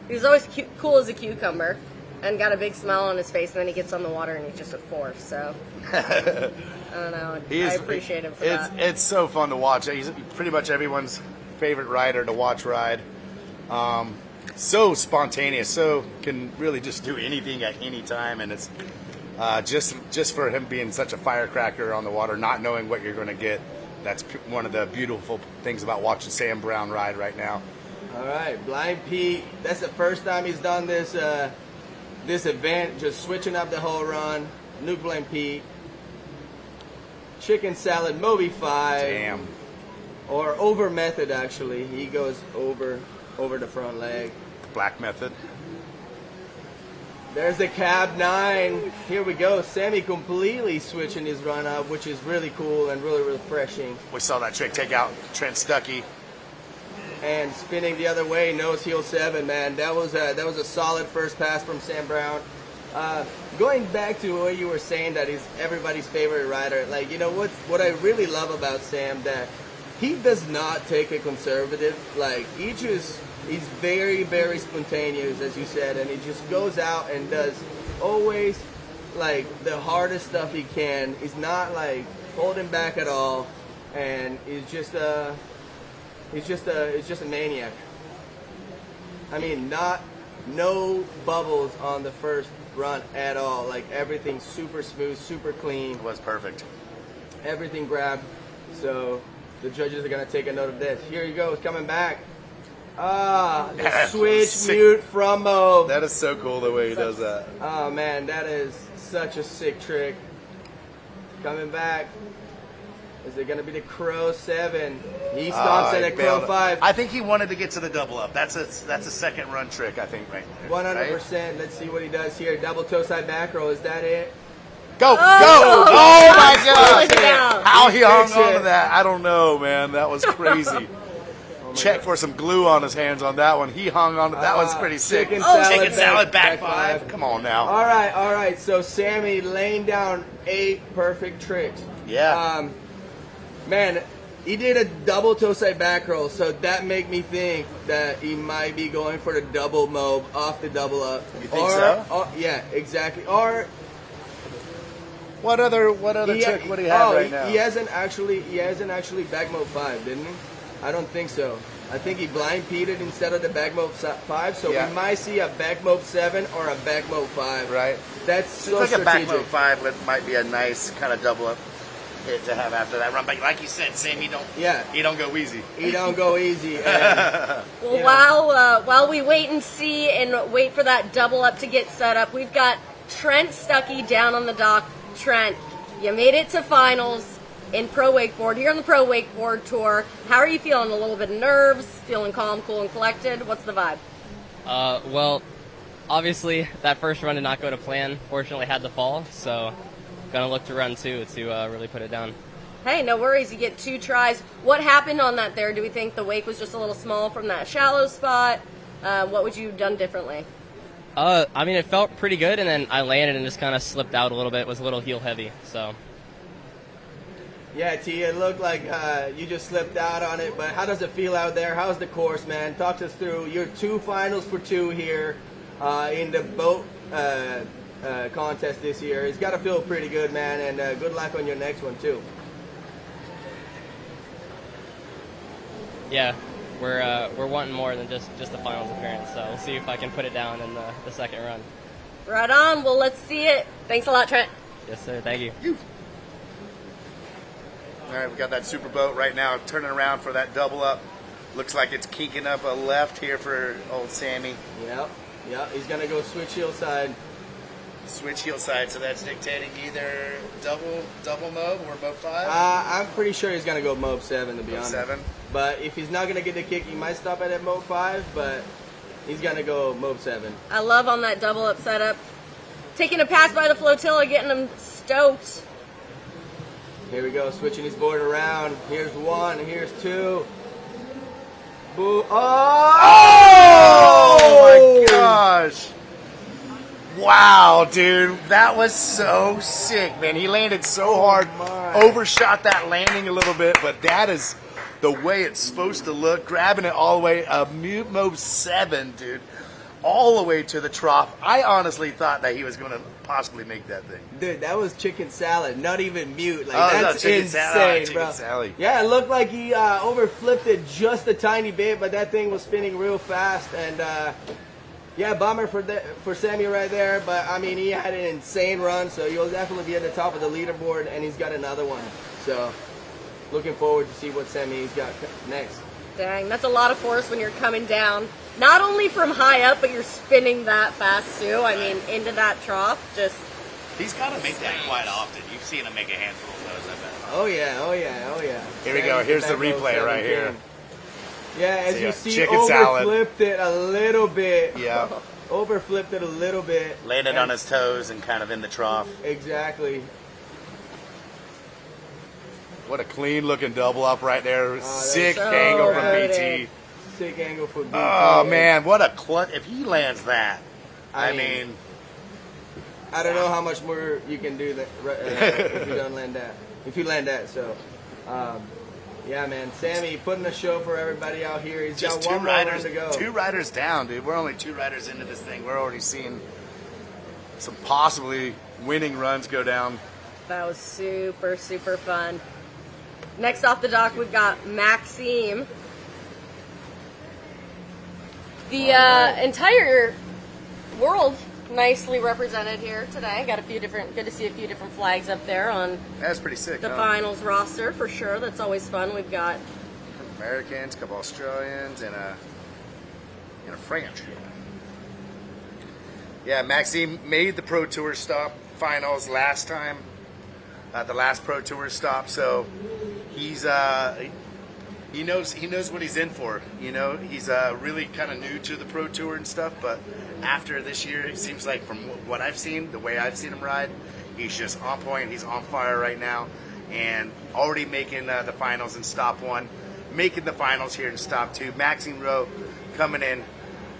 He's always cool as a cucumber and got a big smile on his face, and then he gets on the water and he's just a force, so... I don't know. I appreciate him for that. It's so fun to watch. He's pretty much everyone's favorite rider to watch ride. So spontaneous, so can really just do anything at any time, and it's just for him being such a firecracker on the water, not knowing what you're going to get. That's one of the beautiful things about watching Sam Brown ride right now. All right, Blind Pete. That's the first time he's done this this event, just switching up the whole run. Nuke Blind Pete. Chicken salad, Moby 5. Damn. Or over method, actually. He goes over the front leg. Black method. There's the cab 9. Here we go. Sammy completely switching his run up, which is really cool and really refreshing. We saw that trick take out Trent Stuckey. And spinning the other way, nose heel 7, man. That was a solid first pass from Sam Brown. Going back to what you were saying, that he's everybody's favorite rider. Like, you know what I really love about Sam, that he does not take a conservative. Like, he's very, very spontaneous, as you said, and he just goes out and does always like the hardest stuff he can. He's not like holding back at all, and he's just a maniac. I mean, no bubbles on the first run at all. Like, everything super smooth, super clean. It was perfect. Everything grabbed. So the judges are gonna take a note of this. Here he goes, coming back. The switch mute from Mo. That is so cool the way he does that. Oh man, that is such a sick trick. Coming back. Is it going to be the Crow 7? He stops at a Crow 5. I think he wanted to get to the double up. That's a second run trick, I think, right there. 100%. Right? Let's see what he does here. Double toe side back roll. Is that it? Go! Oh my God! How he hung on to that, I don't know, man. That was crazy. Check for some glue on his hands on that one. He hung on to that. One's pretty sick. Chicken salad back 5. Come on now. All right. So Sammy laying down 8 perfect tricks. Yeah. Man, he did a double toe side back roll, so that make me think that he might be going for the double mob off the double up. You think so? Yeah, exactly. Or what other trick would he have right now? He hasn't actually back mob 5, didn't he? I don't think so. I think he blind peated instead of the back mob 5, so we might see a back mob 7 or a back mob 5. Right. That's so like strategic. A back mob 5 might be a nice kind of double up. hit to have after that run. But like you said, Sam, he don't go easy. He don't go easy. Well, while we wait and see and wait for that double up to get set up, we've got Trent Stuckey down on the dock. Trent, you made it to finals in Pro Wakeboard. Here on the Pro Wakeboard Tour. How are you feeling? A little bit of nerves? Feeling calm, cool, and collected? What's the vibe? Well, obviously that first run did not go to plan. Fortunately, had the fall, so gonna look to run 2 to really put it down. Hey, no worries. You get 2 tries. What happened on that there? Do we think the wake was just a little small from that shallow spot? What would you have done differently? I mean, it felt pretty good, and then I landed and just kind of slipped out a little bit. It was a little heel heavy, so. Yeah, T, it looked like you just slipped out on it, but how does it feel out there? How's the course, man? Talk us through your 2 finals for 2 here in the boat contest this year. It's got to feel pretty good, man, and good luck on your next one, too. Yeah, we're wanting more than just the finals appearance, so we'll see if I can put it down in the second run. Right on. Well, let's see it. Thanks a lot, Trent. Yes, sir. Thank you. All right, we got that super boat right now turning around for that double up. Looks like it's kinking up a left here for old Sammy. Yep. He's gonna go switch heel side. Switch heel side, so that's dictating either double mob or mob 5. I'm pretty sure he's gonna go mob 7 to be honest. 7. But if he's not gonna get the kick, he might stop at mob 5. But he's gonna go mob 7. I love on that double up setup. Taking a pass by the flotilla, getting them stoked. Here we go, switching his board around. Here's 1, here's 2. Boo! Oh my gosh! Wow, dude, that was so sick, man. He landed so hard, overshot that landing a little bit, but that is the way it's supposed to look. Grabbing it all the way, mob 7, dude, all the way to the trough. I honestly thought that he was going to possibly make that thing. Dude, that was chicken salad, not even mute. Like, that's chicken insane, salad, bro. chicken salad. Yeah, it looked like he overflipped it just a tiny bit, but that thing was spinning real fast. And yeah, bummer for Sammy right there. But I mean, he had an insane run, so he'll definitely be at the top of the leaderboard, and he's got another one. So looking forward to see what Sammy's got next. Dang, that's a lot of force when you're coming down. Not only from high up, but you're spinning that fast too. I mean, into that trough, just. He's got to make that quite often. You've seen him make a handful of those, I bet. Oh yeah. Here we go. Here's the replay right here. Yeah, as you see, chicken overflipped it a little bit. Yeah. Overflipped it a little bit. Landed on his toes and kind of in the trough. Exactly. What a clean looking double up right there. Sick so angle from good. BT. Sick angle for BT. Oh man, what a clutch. If he lands that, I mean, I don't know how much more you can do that if you don't land that. If you land that, so yeah, man. Sammy putting a show for everybody out here. He's just got one more run to go. 2 riders down, dude. We're only 2 riders into this thing. We're already seeing some possibly winning runs go down. That was super, super fun. Next off the dock, we've got Maxime. The entire world nicely represented here today. Got good to see a few different flags up there on That's pretty sick. the finals roster for sure. That's always fun. We've got Americans, a couple Australians, and a French. Yeah, Maxime made the Pro Tour stop finals last time. The last Pro Tour stop, so he's he knows what he's in for. You know, he's really kind of new to the Pro Tour and stuff, but after this year, it seems like from what I've seen, the way I've seen him ride, he's just on point. He's on fire right now, and already making the finals in stop 1, making the finals here in stop 2. Maxime Rowe coming in.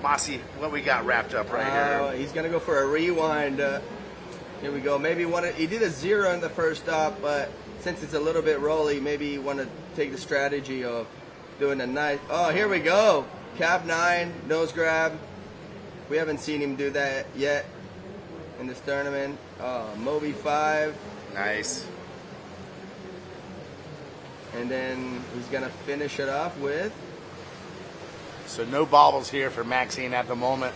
Mossy, what we got wrapped up right here? He's gonna go for a rewind. Here we go. Maybe he did a 0 in the first stop, but since it's a little bit rolly, maybe you want to take the strategy of doing a nice. Oh, here we go. Cap 9, nose grab. We haven't seen him do that yet in this tournament. Moby 5. Nice. And then he's going to finish it off with. So no bobbles here for Maxine at the moment.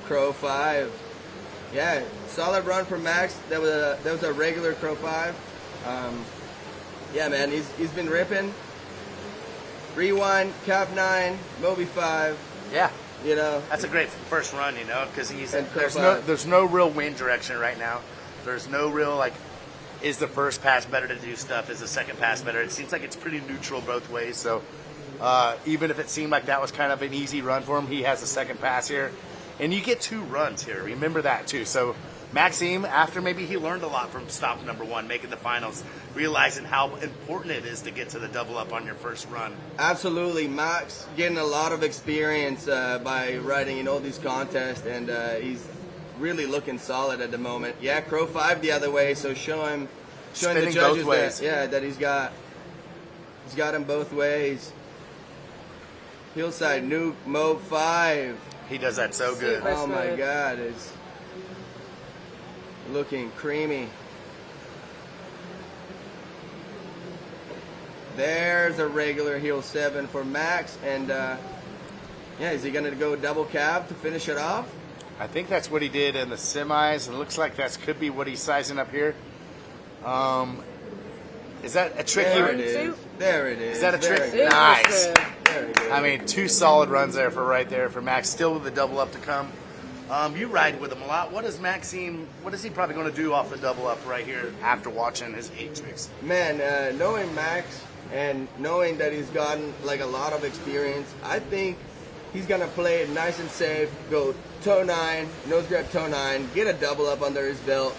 Crow 5. Yeah, solid run from Max. That was a regular Crow 5. Yeah, man, he's been ripping. Rewind, Cap 9, Moby 5. Yeah. You know, that's a great first run, you know, because Crow there's no real wind direction right now. There's no real, like, is the first pass better to do stuff? Is the second pass better? It seems like it's pretty neutral both ways. So even if it seemed like that was kind of an easy run for him, he has a second pass here. And you get 2 runs here. Remember that, too. So Maxime, after maybe he learned a lot from stop number 1, making the finals, realizing how important it is to get to the double up on your first run. Absolutely. Max getting a lot of experience by riding in all these contests, and he's really looking solid at the moment. Yeah, Crow 5 the other way, so showing Spinning the judges both ways. that he's got him both ways. Hillside Nuke Mo 5. He does that so good. Oh my God, it's looking creamy. There's a regular heel 7 for Max, and yeah, is he gonna go double cab to finish it off? I think that's what he did in the semis, and it looks like that could be what he's sizing up here. Is that a trick? There it is. There it is. Is that a trick? There it is. Nice. There it is. I mean, 2 solid runs there for Max. Still with the double up to come. You ride with him a lot. What is he probably going to do off the double up right here after watching his 8 tricks? Man, knowing Max and knowing that he's gotten like a lot of experience, I think he's gonna play it nice and safe. Go toe 9, nose grab toe 9, get a double up under his belt,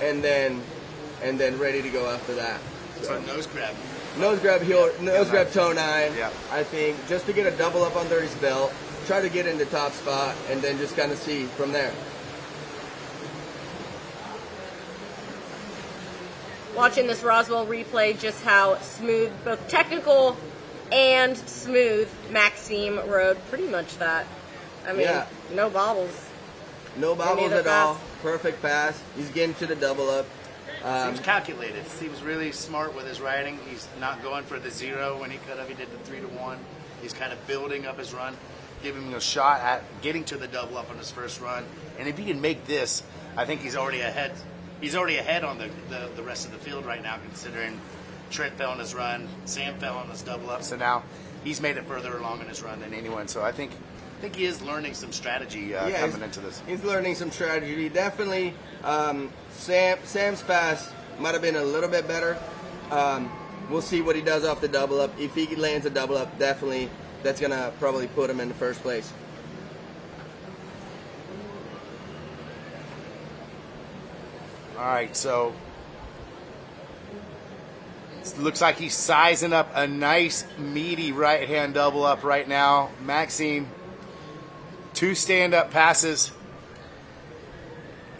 and then ready to go after that. So nose grab. Nose grab heel, nose grab toe 9. Yeah. I think just to get a double up under his belt, try to get in the top spot, and then just kind of see from there. Watching this Roswell replay, just how smooth, both technical and smooth, Maxime rode. Pretty much that. I mean, Yeah. no bobbles. No bobbles Any at other all. pass? Perfect pass. He's getting to the double up. Seems calculated. Seems really smart with his riding. He's not going for the 0 when he cut up. He did the 3 to 1. He's kind of building up his run, giving him a shot at getting to the double up on his first run. And if he can make this, I think he's already ahead. He's already ahead on the rest of the field right now, considering Trent fell on his run, Sam fell on his double up. So now he's made it further along in his run than anyone. So I think he is learning some strategy coming into this. He's learning some strategy. Definitely, Sam's pass might have been a little bit better. We'll see what he does off the double up. If he lands a double up, definitely that's going to probably put him in the first place. All right, so it looks like he's sizing up a nice, meaty right-hand double up right now. Maxime, 2 stand-up passes,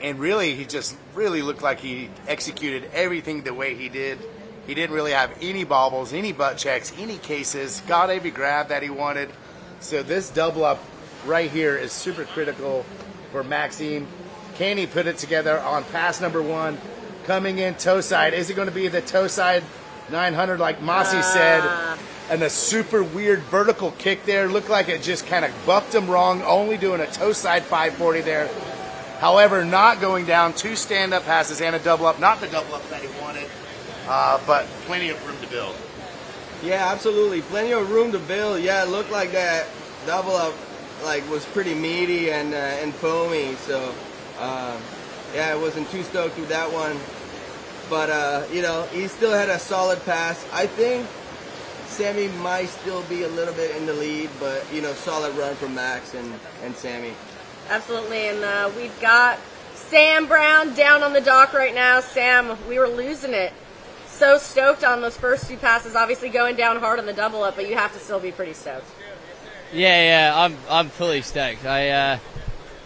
and really, he just really looked like he executed everything the way he did. He didn't really have any bobbles, any butt checks, any cases, got every grab that he wanted. So this double up right here is super critical for Maxime. Can he put it together on pass number 1? Coming in toe side. Is it going to be the toe side 900 like Mossy said? And a super weird vertical kick there. Looked like it just kind of bucked him wrong. Only doing a toe side 540 there. However, not going down. 2 stand-up passes and a double up. Not the double up that he wanted, but plenty of room to build. Yeah, absolutely. Plenty of room to build. Yeah, it looked like that double up was pretty meaty and foamy. So, yeah, I wasn't too stoked with that one. But, he still had a solid pass. I think Sammy might still be a little bit in the lead, but, solid run from Max and Sammy. Absolutely, and we've got Sam Brown down on the dock right now. Sam, we were losing it. So stoked on those first 2 passes, obviously going down hard on the double up, but you have to still be pretty stoked. Yeah, I'm fully stoked. I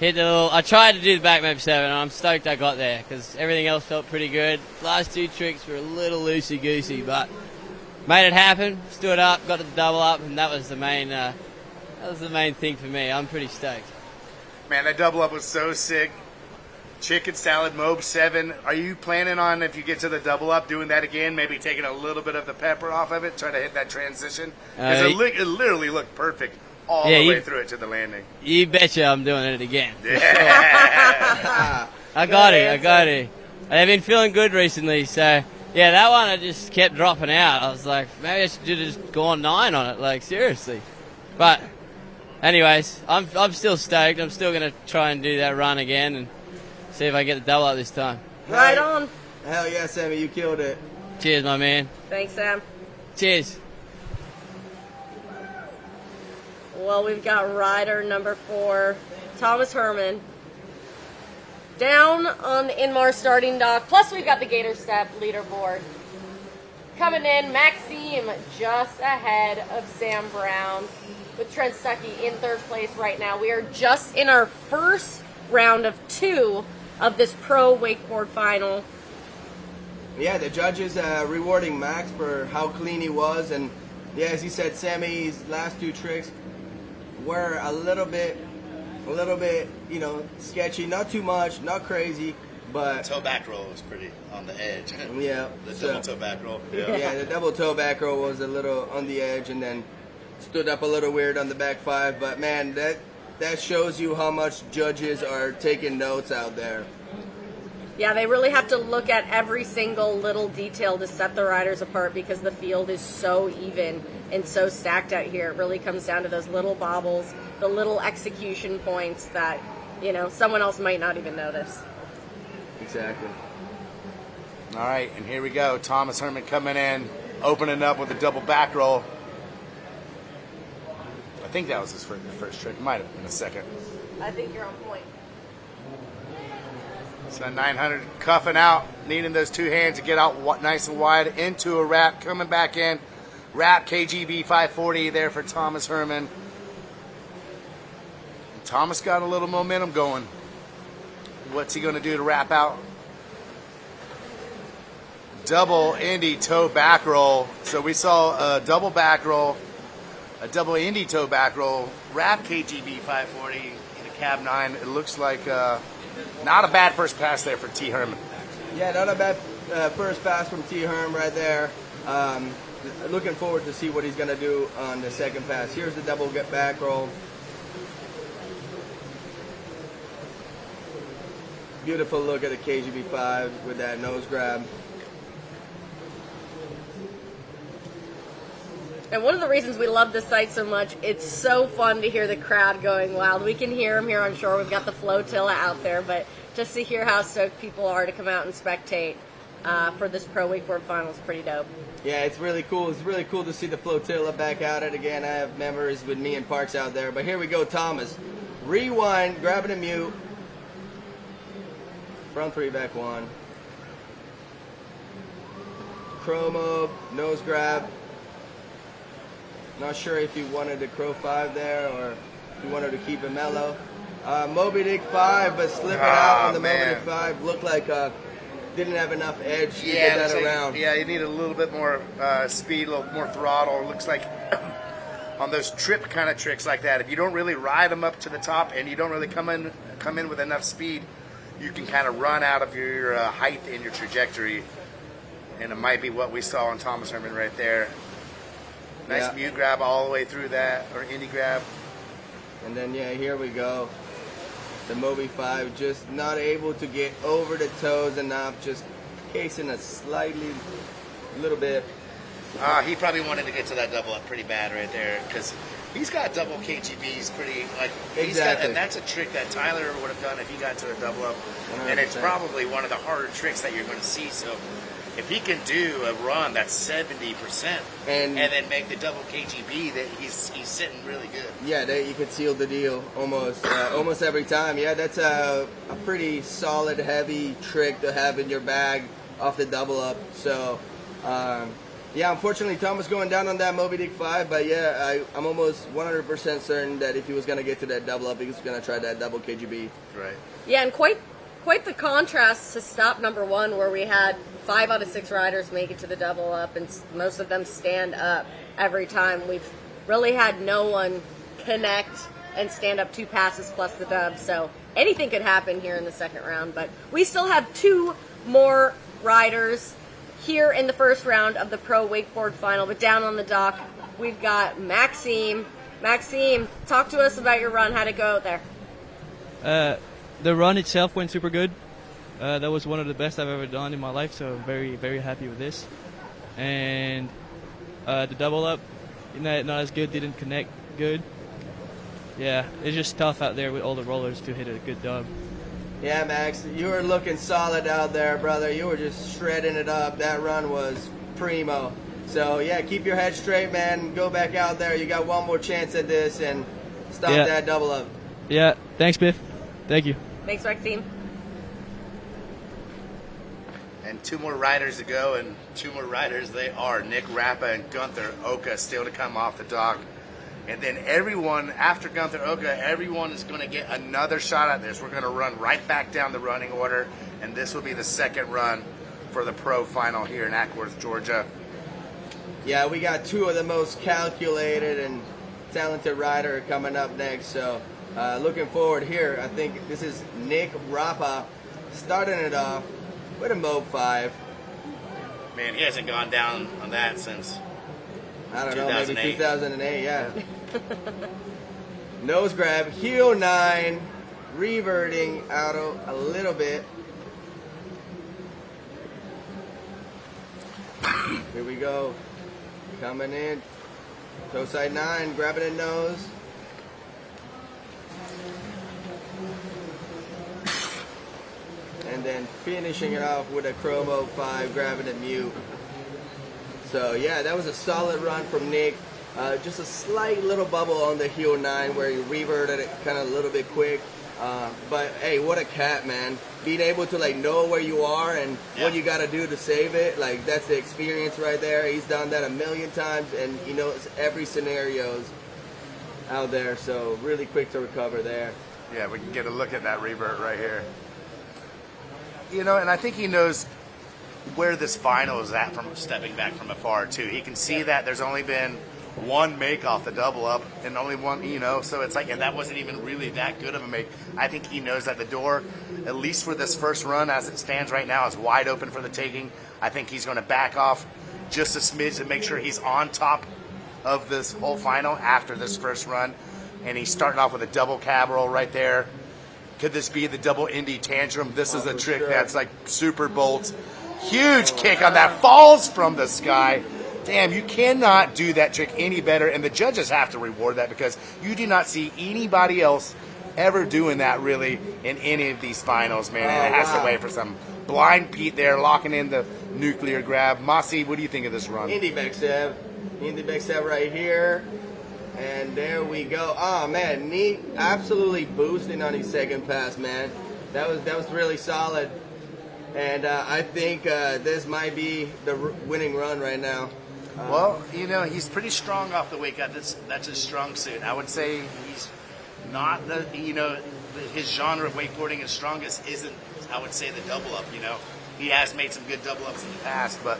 I tried to do the back map 7, and I'm stoked I got there because everything else felt pretty good. Last 2 tricks were a little loosey-goosey, but made it happen, stood up, got to the double up, and that was the main thing for me. I'm pretty stoked. Man, that double up was so sick. Chicken salad, Mob 7. Are you planning on, if you get to the double up, doing that again, maybe taking a little bit of the pepper off of it, trying to hit that transition? Because it literally looked perfect all the way through it to the landing. You betcha I'm doing it again. Yeah. I got it. I've been feeling good recently, so yeah, that one I just kept dropping out. I was like, maybe I should just go on 9 on it, like seriously. But anyways, I'm still stoked. I'm still gonna try and do that run again and see if I get the double up this time. Right on. Hell yeah, Sammy, you killed it. Cheers, my man. Thanks, Sam. Cheers. Well, we've got rider number 4, Thomas Herman, down on the Inmar starting dock. Plus, we've got the Gator Step leaderboard. Coming in, Maxime just ahead of Sam Brown, with Trent Stuckey in 3rd place right now. We are just in our first round of 2 of this pro wakeboard final. Yeah, the judges rewarding Max for how clean he was, and yeah, as he said, Sammy's last 2 tricks were a little bit, sketchy. Not too much, not crazy, but toe back roll was pretty on the edge. Yeah, the double toe back roll. Yeah, the double toe back roll was a little on the edge, and then stood up a little weird on the back 5. But man, that shows you how much judges are taking notes out there. Yeah, they really have to look at every single little detail to set the riders apart because the field is so even and so stacked out here. It really comes down to those little bobbles, the little execution points that, someone else might not even notice. Exactly. All right, and here we go. Thomas Herman coming in, opening up with a double back roll. I think that was his first trick. It might have been a second. I think you're on point. So 900 cuffing out, needing those 2 hands to get out nice and wide into a wrap, coming back in. Wrap KGB 540 there for Thomas Herman. And Thomas got a little momentum going. What's he going to do to wrap out? Double Indy toe back roll. So we saw a double back roll, a double Indy toe back roll, wrap KGB 540 in a cab 9. It looks like not a bad first pass there for T. Herman. Yeah, not a bad first pass from T. Herm right there. Looking forward to see what he's going to do on the second pass. Here's the double get back roll. Beautiful look at the KGB 5 with that nose grab. And one of the reasons we love this site so much, it's so fun to hear the crowd going wild. We can hear them here on shore. We've got the flotilla out there, but just to hear how stoked people are to come out and spectate for this Pro Wakeboard Final is pretty dope. Yeah, it's really cool. It's really cool to see the flotilla back at it again. I have memories with me and Parks out there. But here we go, Thomas. Rewind, grabbing a mute. Front 3, back 1. Chromo, nose grab. Not sure if he wanted the Crow 5 there or if he wanted to keep it mellow. Moby Dick 5, but slipping out on the Moby Dick 5. Looked like didn't have enough edge to get that around. Yeah, you need a little bit more speed, a little more throttle. It looks like on those trip kind of tricks like that, if you don't really ride them up to the top and you don't really come in with enough speed, you can kind of run out of your height and your trajectory. And it might be what we saw on Thomas Herman right there. Nice mute grab all the way through that, or Indy grab. And then, yeah, here we go. The Moby 5 just not able to get over the toes enough, just casing a little bit. He probably wanted to get to that double up pretty bad right there, because he's got double KGBs pretty, and that's a trick that Tyler would have done if he got to a double up. 100%. And it's probably one of the harder tricks that you're going to see, so if he can do a run that's 70% and then make the double KGB, that he's sitting really good. Yeah, you could seal the deal almost every time. Yeah, that's a pretty solid, heavy trick to have in your bag off the double up. So, yeah, unfortunately, Thomas going down on that Moby Dick 5, but yeah, I'm almost 100% certain that if he was going to get to that double up, he was going to try that double KGB. Right. Yeah, and quite the contrast to stop number 1, where we had 5 out of 6 riders make it to the double up, and most of them stand up every time. We've really had no one connect and stand up 2 passes plus the dub, so anything could happen here in the second round. But we still have 2 more riders here in the first round of the Pro Wakeboard Final. But down on the dock, we've got Maxime Maxime, talk to us about your run. How'd it go out there? The run itself went super good. That was one of the best I've ever done in my life, so I'm very, very happy with this. And the double up, not as good, didn't connect good. Yeah, it's just tough out there with all the rollers to hit a good dub. Yeah, Max, you were looking solid out there, brother. You were just shredding it up. That run was primo. So, yeah, keep your head straight, man. Go back out there. You got one more chance at this, and stop that double up. Yeah, thanks, Biff. Thank you. Thanks, Maxime. And 2 more riders to go, and 2 more riders they are. Nick Rappa and Gunther Oka still to come off the dock. And then everyone, after Gunther Oka, everyone is going to get another shot at this. We're going to run right back down the running order, and this will be the second run for the pro final here in Acworth, Georgia. Yeah, we got 2 of the most calculated and talented rider coming up next. So looking forward here. I think this is Nick Rappa starting it off with a Mob 5. Man, he hasn't gone down on that since I don't 2008. know, maybe 2008, yeah. Nose grab, heel 9, reverting out a little bit. Here we go. Coming in. Toe side 9, grabbing a nose. And then finishing it off with a Chromo 5, grabbing a mute. So yeah, that was a solid run from Nick. Just a slight little bubble on the heel 9 where he reverted it kind of a little bit quick. But hey, what a cat, man. Being able to like know where you are and what you got to do to save it, like that's the experience right there. He's done that a million times and he knows every scenario's out there. So really quick to recover there. Yeah, we can get a look at that revert right here. You know, and I think he knows where this final is at from stepping back from afar too. He can see that there's only been 1 make off the double up and only 1, you know, so it's like, and that wasn't even really that good of a make. I think he knows that the door, at least for this first run as it stands right now, is wide open for the taking. I think he's going to back off just a smidge to make sure he's on top of this whole final after this first run. And he's starting off with a double cab roll right there. Could this be the double Indy tantrum? This is a trick that's like super bolts. Huge kick on that, falls from the sky. Damn, you cannot do that trick any better, and the judges have to reward that because you do not see anybody else ever doing that really in any of these finals, man. And it has to wait for some blind Pete there locking in the nuclear grab. Mossy, what do you think of this run? Indy backstab. Indy backstab right here. And there we go. Oh man, neat. Absolutely boosting on his second pass, man. That was really solid. And I think this might be the winning run right now. Well, you know, he's pretty strong off the wake. That's his strong suit. I would say he's not the, you know, his genre of wakeboarding, his strongest isn't, I would say, the double up, you know. He has made some good double ups in the past, but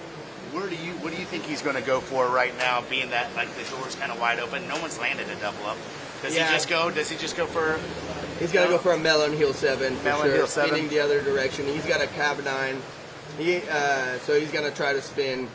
what do you think he's going to go for right now, being that like the door's kind of wide open? No one's landed a double up. Does he just go for? He's got to go for a melon heel 7 for melon heel 7. Spinning the other direction. He's got a cab 9. So he's going to try to spin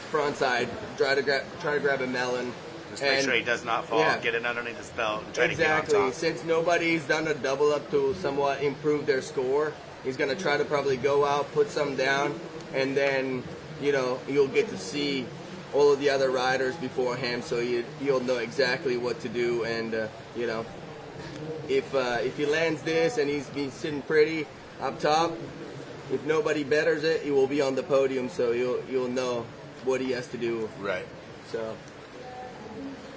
front side, try to grab a melon. Just make sure he does not fall. Yeah. Get it underneath his belt. And try Exactly. To get on top. Since nobody's done a double up to somewhat improve their score, he's going to try to probably go out, put some down, and then, you know, you'll get to see all of the other riders beforehand, so you'll know exactly what to do. And you know, if he lands this and he's been sitting pretty up top, if nobody betters it, he will be on the podium, so you'll know what he has to do. Right. So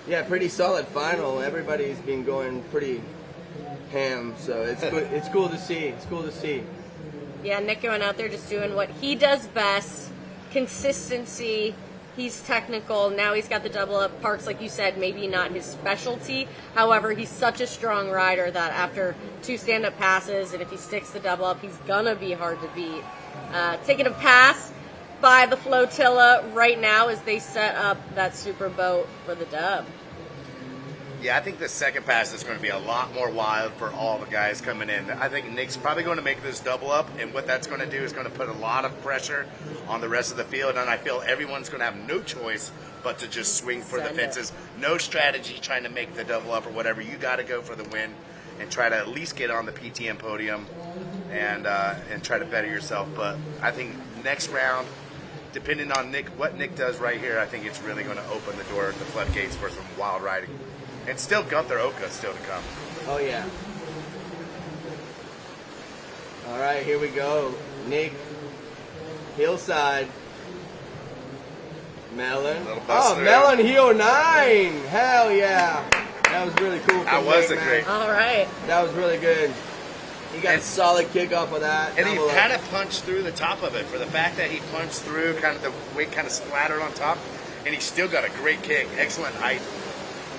yeah, pretty solid final. Everybody's been going pretty ham, so it's good. It's cool to see. It's cool to see. Yeah, Nick going out there just doing what he does best. Consistency. He's technical. Now he's got the double up. Parks, like you said, maybe not his specialty. However, he's such a strong rider that after 2 stand-up passes, and if he sticks the double up, he's gonna be hard to beat. Taking a pass by the flotilla right now as they set up that super boat for the dub. Yeah, I think the second pass is going to be a lot more wild for all the guys coming in. I think Nick's probably going to make this double up, and what that's going to do is going to put a lot of pressure on the rest of the field, and I feel everyone's going to have no choice but to just swing for the fences. No strategy trying to make the double up or whatever. You got to go for the win and try to at least get on the PTM podium and try to better yourself. But I think next round, depending on what Nick does right here, I think it's really going to open the door, the floodgates for some wild riding. And still Gunther Oka still to come. Oh, yeah. All right, here we go. Nick, hillside. Melon. Oh, Melon heel 9. Hell yeah. That was really cool. That was a great. All right. That was really good. He got a solid kick off of that. And he kind of punched through the top of it. For the fact that he punched through, kind of the weight kind of splattered on top, and he still got a great kick, excellent height,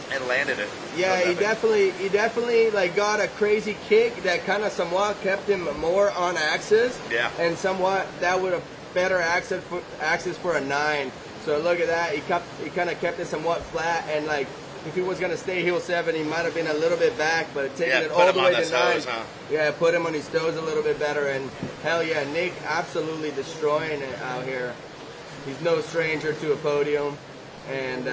and landed it. Yeah, he definitely like got a crazy kick that kind of somewhat kept him more on axis. Yeah. And somewhat that would have better axis for a 9. So look at that. He kind of kept it somewhat flat, and like if he was gonna stay heel 7, he might have been a little bit back, but taking it all the way to 9. Yeah, put him on his toes a little bit better, and hell yeah, Nick absolutely destroying it out here. He's no stranger to a podium. And,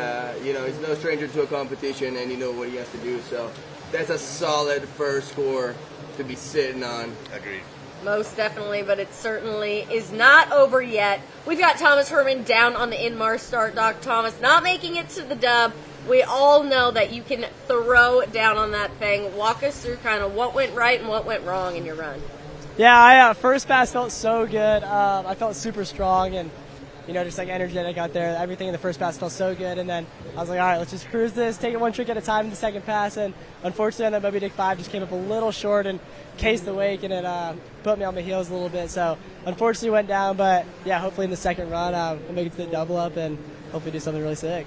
he's no stranger to a competition, and you know what he has to do. So that's a solid first score to be sitting on. Agreed. Most definitely, but it certainly is not over yet. We've got Thomas Herman down on the Inmar start dock. Thomas not making it to the dub. We all know that you can throw down on that thing. Walk us through kind of what went right and what went wrong in your run. Yeah, first pass felt so good. I felt super strong and just like energetic out there. Everything in the first pass felt so good. And then I was like, all right, let's just cruise this, take it one trick at a time in the second pass. And unfortunately on that Moby Dick 5 just came up a little short and cased the wake, and it put me on my heels a little bit. So unfortunately went down, but yeah, hopefully in the second run we'll make it to the double up and hopefully do something really sick.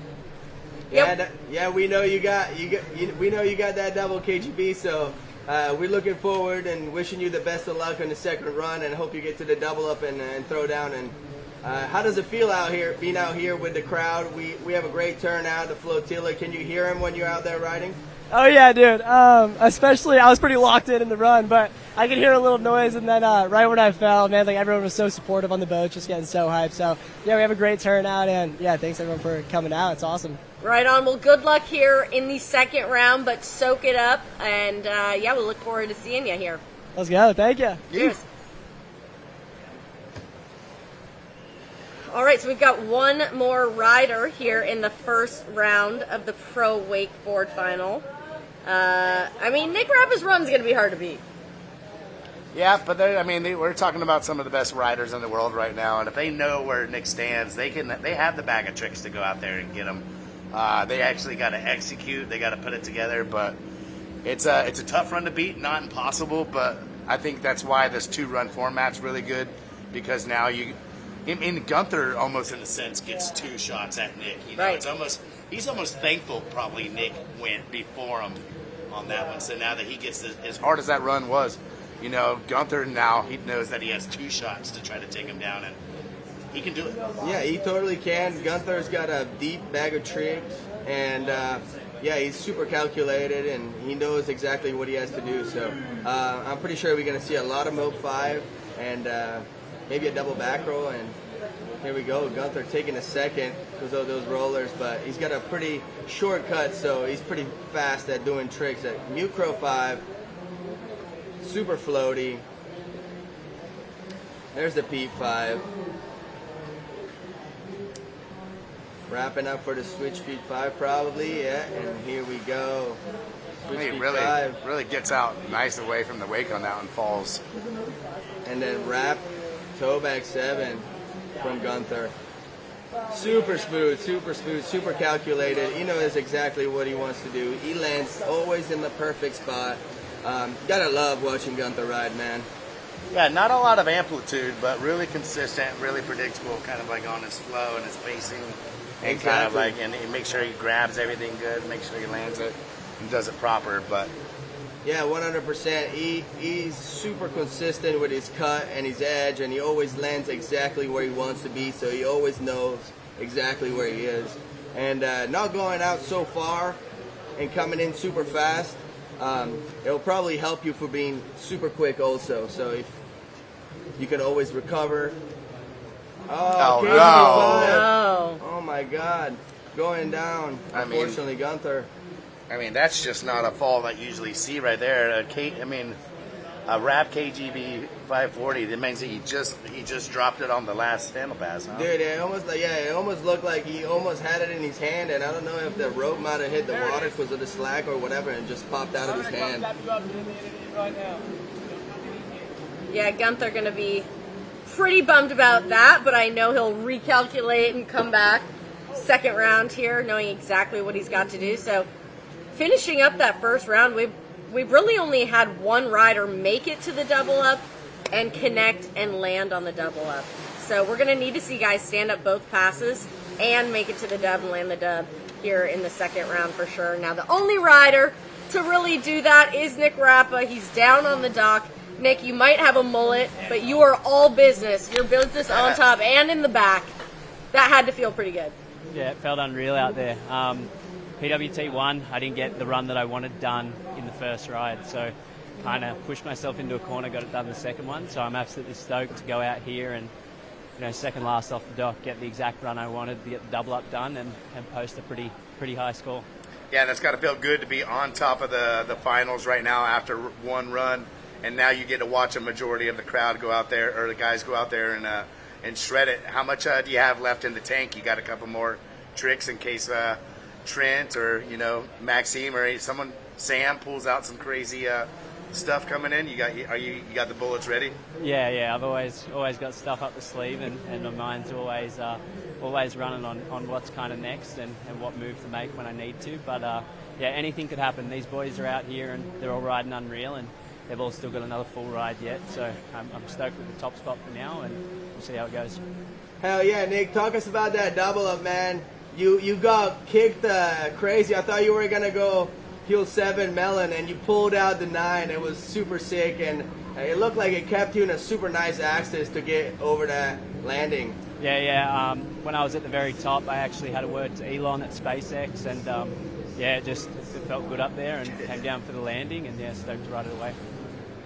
Yeah, we know you got that double KGB, so we're looking forward and wishing you the best of luck on the second run, and hope you get to the double up and throw down. And how does it feel out here, being out here with the crowd? We have a great turnout, the flotilla. Can you hear him when you're out there riding? Oh yeah, dude. Especially, I was pretty locked in the run, but I could hear a little noise, and then right when I fell, man, like everyone was so supportive on the boat, just getting so hyped. So yeah, we have a great turnout, and yeah, thanks everyone for coming out. It's awesome. Right on. Well, good luck here in the second round, but soak it up, and we look forward to seeing you here. Let's go. Thank you. Cheers. All right, so we've got one more rider here in the first round of the Pro Wakeboard Final. Nick Rappa's run's going to be hard to beat. Yeah, but we're talking about some of the best riders in the world right now, and if they know where Nick stands, they have the bag of tricks to go out there and get him. They actually got to execute, they got to put it together, but it's a tough run to beat, not impossible, but I think that's why this 2-run format's really good, because now Gunther almost in a sense gets 2 shots at Nick. Right. He's almost thankful probably Nick went before him on that one. So now that he gets as hard as that run was, Gunther now he knows that he has 2 shots to try to take him down, and he can do it. Yeah, he totally can. Gunther's got a deep bag of tricks, and he's super calculated, and he knows exactly what he has to do. So I'm pretty sure we're going to see a lot of Mob 5 and maybe a double back roll, and here we go. Gunther taking a second because of those rollers, but he's got a pretty short cut, so he's pretty fast at doing tricks. At Mute Crow 5, super floaty. There's the Pete 5. Wrapping up for the switch Pete 5 probably, yeah, and here we go. Switch He Pete really 5. really gets out nice away from the wake on that one, falls. And then wrap toe back 7 from Gunther. Super smooth, super calculated. He knows exactly what he wants to do. He lands always in the perfect spot. Gotta love watching Gunther ride, man. Yeah, not a lot of amplitude, but really consistent, really predictable, kind of like on his flow and his pacing. And kind of like, and he makes sure he grabs everything good, make sure he lands it and does it proper. But yeah, 100%. He's super consistent with his cut and his edge, and he always lands exactly where he wants to be, so he always knows exactly where he is. And not going out so far and coming in super fast, it'll probably help you for being super quick also. So if you can always recover. Oh, KG5. No. Oh my God, going down. Unfortunately, Gunther. I mean, that's just not a fall that you usually see right there. A wrap KGB 540. That means that he just dropped it on the last handle pass. Huh? Dude, it almost looked like he almost had it in his hand, and I don't know if the rope might have hit the water because of the slack or whatever, and just popped out of his hand. Yeah, Gunther going to be pretty bummed about that, but I know he'll recalculate and come back second round here, knowing exactly what he's got to do. So finishing up that first round, we've really only had one rider make it to the double up and connect and land on the double up. So we're going to need to see guys stand up both passes and make it to the dub and land the dub here in the second round for sure. Now the only rider to really do that is Nick Rappa. He's down on the dock. Nick, you might have a mullet, but you are all business. Your business on top and in the back. That had to feel pretty good. Yeah, it felt unreal out there. PWT won. I didn't get the run that I wanted done in the first ride, so kind of pushed myself into a corner, got it done the second one. So I'm absolutely stoked to go out here and, second last off the dock, get the exact run I wanted to get the double up done and post a pretty high score. Yeah, that's got to feel good to be on top of the finals right now after one run, and now you get to watch a majority of the crowd go out there, or the guys go out there and shred it. How much do you have left in the tank? You got a couple more tricks in case Trent or Maxime or Sam pulls out some crazy stuff coming in. You got the bullets ready? Yeah. I've always got stuff up the sleeve, and my mind's always running on what's kind of next and what move to make when I need to. But anything could happen. These boys are out here and they're all riding unreal, and they've all still got another full ride yet. So I'm stoked with the top spot for now, and we'll see how it goes. Hell yeah, Nick! Talk us about that double up, man. You got kicked crazy. I thought you were gonna go heel 7 melon, and you pulled out the 9. It was super sick, and it looked like it kept you in a super nice axis to get over that landing. Yeah. When I was at the very top, I actually had a word to Elon at SpaceX, and it felt good up there, and came down for the landing, and stoked to ride it away.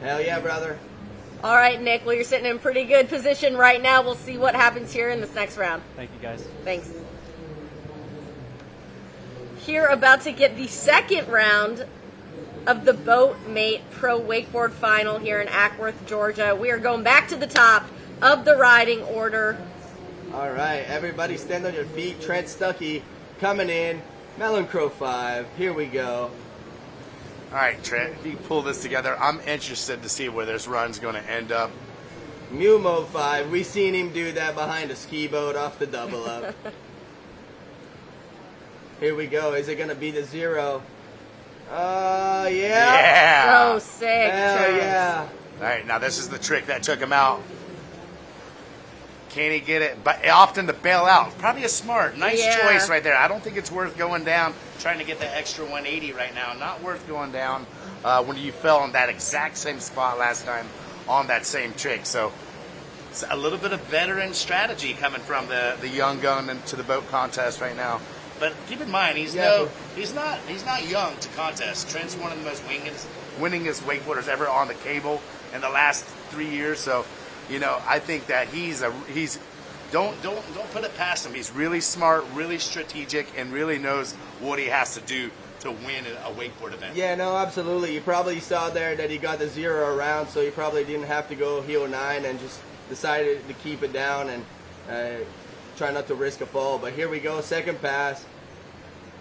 Hell yeah, brother. All right, Nick. Well, you're sitting in pretty good position right now. We'll see what happens here in this next round. Thank you, guys. Thanks. Here, about to get the second round of the Boatmate Pro Wakeboard Final here in Acworth, Georgia. We are going back to the top of the riding order. All right, everybody stand on your feet. Trent Stuckey coming in. Melon Crow 5. Here we go. All right, Trent, if you pull this together, I'm interested to see where this run's going to end up. Mumo 5. We seen him do that behind a ski boat off the double up. Here we go. Is it going to be the 0? Yeah. So sick. Hell yeah. All right, now this is the trick that took him out. Can he get it? But often to bail out. Probably a smart, nice choice right there. I don't think it's worth going down, trying to get the extra 180 right now. Not worth going down when you fell in that exact same spot last time on that same trick. So it's a little bit of veteran strategy coming from the young gun into the boat contest right now. But keep in mind, he's not young to contest. Trent's one of the most winningest wakeboarders ever on the cable in the last 3 years. So, I think that don't put it past him. He's really smart, really strategic, and really knows what he has to do to win a wakeboard event. Yeah, no, absolutely. You probably saw there that he got the 0 around, so he probably didn't have to go heel 9 and just decided to keep it down and try not to risk a fall. But here we go, second pass.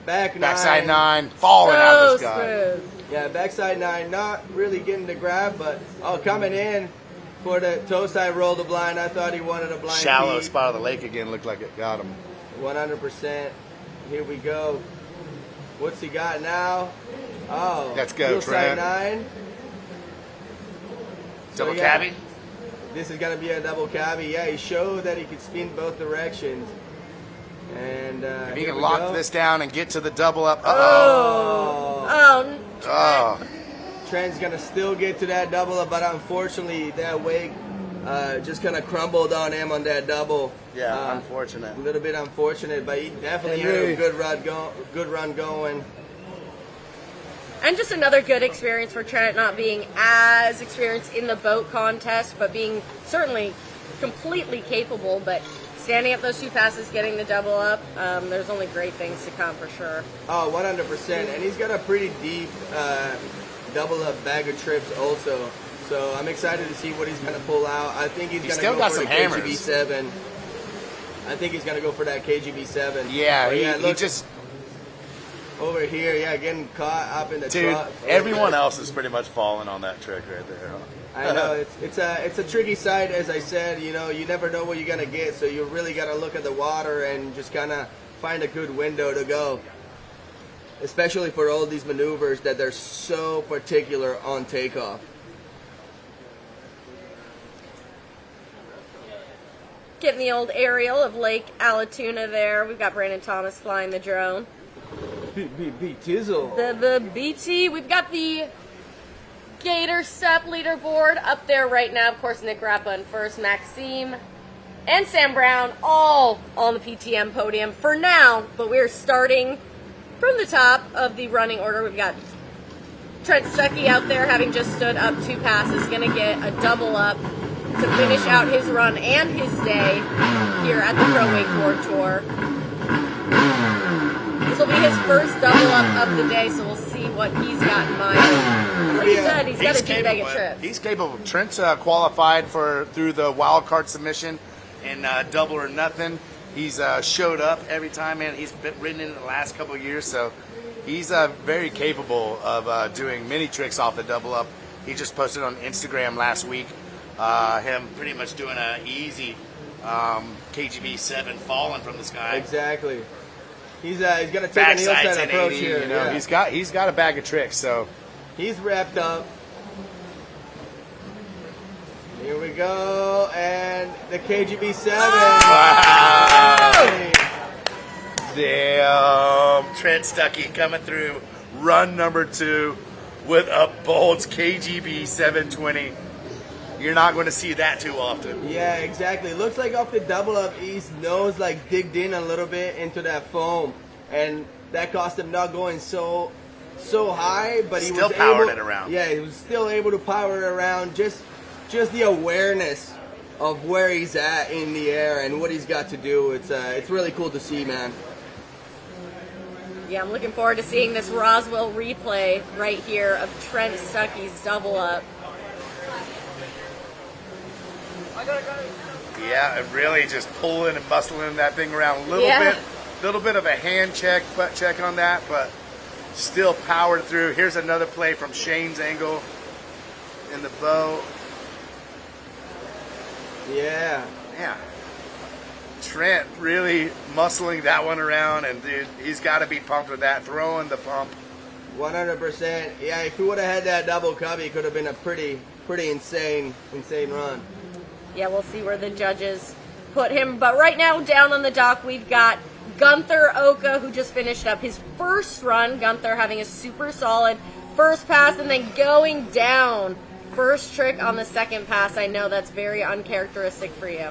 Backside 9, falling out of the sky. Smooth. Yeah, backside 9, not really getting the grab, but coming in for the toe side roll the blind. I thought he wanted a blind. Shallow spot of the lake again, looked like it got him. 100%. Here we go. What's he got now? Oh, let's go, Trent. 9. Double cabbie? This is going to be a double cabbie. Yeah, he showed that he could spin both directions. And if he can lock this down and get to the double up. Trent's gonna still get to that double up, but unfortunately that wake just kind of crumbled on him on that double. Yeah, unfortunate. A little bit unfortunate, but he definitely had a good run going. And just another good experience for Trent, not being as experienced in the boat contest, but being certainly completely capable, but standing up those 2 passes, getting the double up, there's only great things to come for sure. Oh, 100%. And he's got a pretty deep double up bag of trips also. So I'm excited to see what he's going to pull out. I think he's going to go for the KGB7. I think he's going to go for that KGB7. Yeah, he just... Over here, getting caught up in the truck. Everyone else is pretty much falling on that trick right there. I know it's a tricky side, as I said. You never know what you're gonna get, so you really gotta look at the water and just kind of find a good window to go. Especially for all these maneuvers that they're so particular on takeoff. Getting the old aerial of Lake Allatoona there. We've got Brandon Thomas flying the drone. Tizzle. The BT. We've got the Gator Step leaderboard up there right now. Of course, Nick Rappa in first, Maxime and Sam Brown all on the PTM podium for now, but we're starting from the top of the running order. We've got Trent Stuckey out there having just stood up 2 passes, going to get a double up to finish out his run and his day here at the Pro Wakeboard Tour. This will be his first double up of the day, so we'll see what he's got in mind. Like you said, he's got a deep bag of trips. He's capable. Trent's qualified through the wild card submission in double or nothing. He's showed up every time, and he's been ridden in the last couple of years, so he's very capable of doing many tricks off the double up. He just posted on Instagram last week him pretty much doing an easy KGB7 falling from the sky. Exactly. He's gonna take an heel-side approach here. He's got a bag of tricks, so he's wrapped up. Here we go, and the KGB7. Wow! Damn, Trent Stuckey coming through run number 2 with a Bolts KGB 720. You're not going to see that too often. Yeah, exactly. Looks like off the double up, his nose digged in a little bit into that foam, and that cost him not going so high, but he was powering it around. Yeah, he was still able to power it around. Just the awareness of where he's at in the air and what he's got to do. It's really cool to see, man. Yeah, I'm looking forward to seeing this Roswell replay right here of Trent Stuckey's double up. Yeah, and really just pulling and bustling that thing around a little bit of a hand check, butt check on that, but still powered through. Here's another play from Shane's angle in the boat. Yeah. Trent really muscling that one around, and dude, he's got to be pumped with that, throwing the pump. 100%. Yeah, if he would have had that double cubby, it could have been a pretty insane run. Yeah, we'll see where the judges put him. But right now, down on the dock, we've got Gunther Oka, who just finished up his first run. Gunther having a super solid first pass and then going down. First trick on the second pass. I know that's very uncharacteristic for you.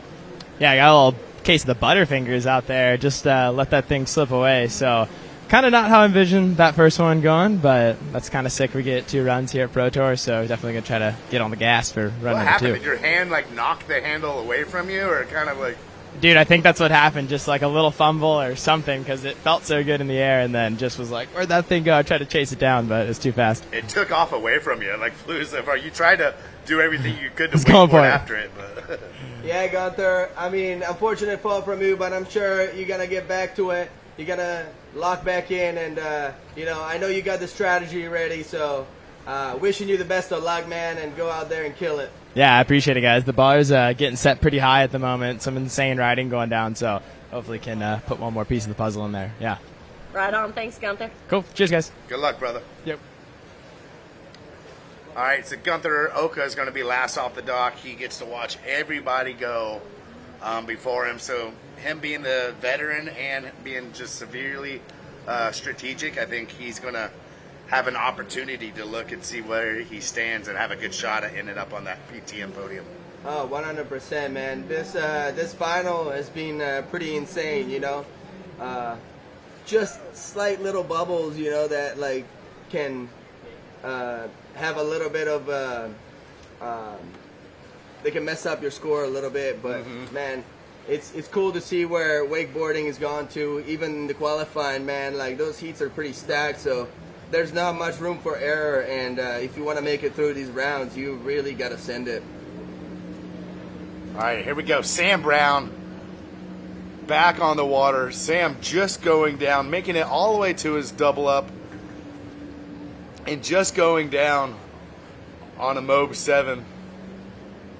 Yeah, I got a little case of the butterfingers out there. Just let that thing slip away. So kind of not how I envisioned that first one going, but that's kind of sick. We get 2 runs here at Pro Tour, so definitely going to try to get on the gas for run number 2. What happened? Did your hand knock the handle away from you, or kind of Dude, I think that's what happened. Just a little fumble or something, because it felt so good in the air, and then just was like, where'd that thing go? I tried to chase it down, but it's too fast. It took off away from you, flew so far. You tried to do everything you could to wakeboard after it, but yeah, Gunther. I mean, unfortunate fall from you, but I'm sure you're gonna get back to it. You're gonna lock back in, and I know you got the strategy ready. So, wishing you the best of luck, man, and go out there and kill it. Yeah, I appreciate it, guys. The bar's getting set pretty high at the moment. Some insane riding going down, so hopefully can put one more piece of the puzzle in there. Yeah. Right on. Thanks, Gunther. Cool. Cheers, guys. Good luck, brother. Yep. All right, so Gunther Oka is going to be last off the dock. He gets to watch everybody go before him. So him being the veteran and being just severely strategic, I think he's going to have an opportunity to look and see where he stands and have a good shot at ending up on that PTM podium. Oh, 100%, man. This final has been pretty insane, just slight little bubbles, that can have a little bit of they can mess up your score a little bit, but man, it's cool to see where wakeboarding has gone to. Even the qualifying, man, like those heats are pretty stacked, so there's not much room for error, and if you want to make it through these rounds, you really got to send it. All right, here we go. Sam Brown back on the water. Sam just going down, making it all the way to his double up, and just going down on a Mob 7.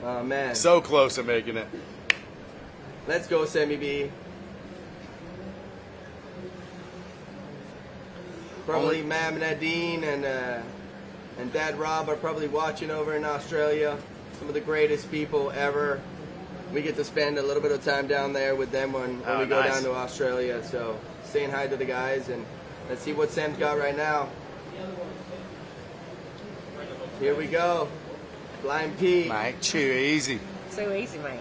Oh, man. So close to making it. Let's go, Sammy B. Probably Mam Nadine and Dad Rob are probably watching over in Australia. Some of the greatest people ever. We get to spend a little bit of time down there with them when we go down to Australia. So saying hi to the guys, and let's see what Sam's got right now. Here we go. Blind P. Mike, too easy. So easy, Mike.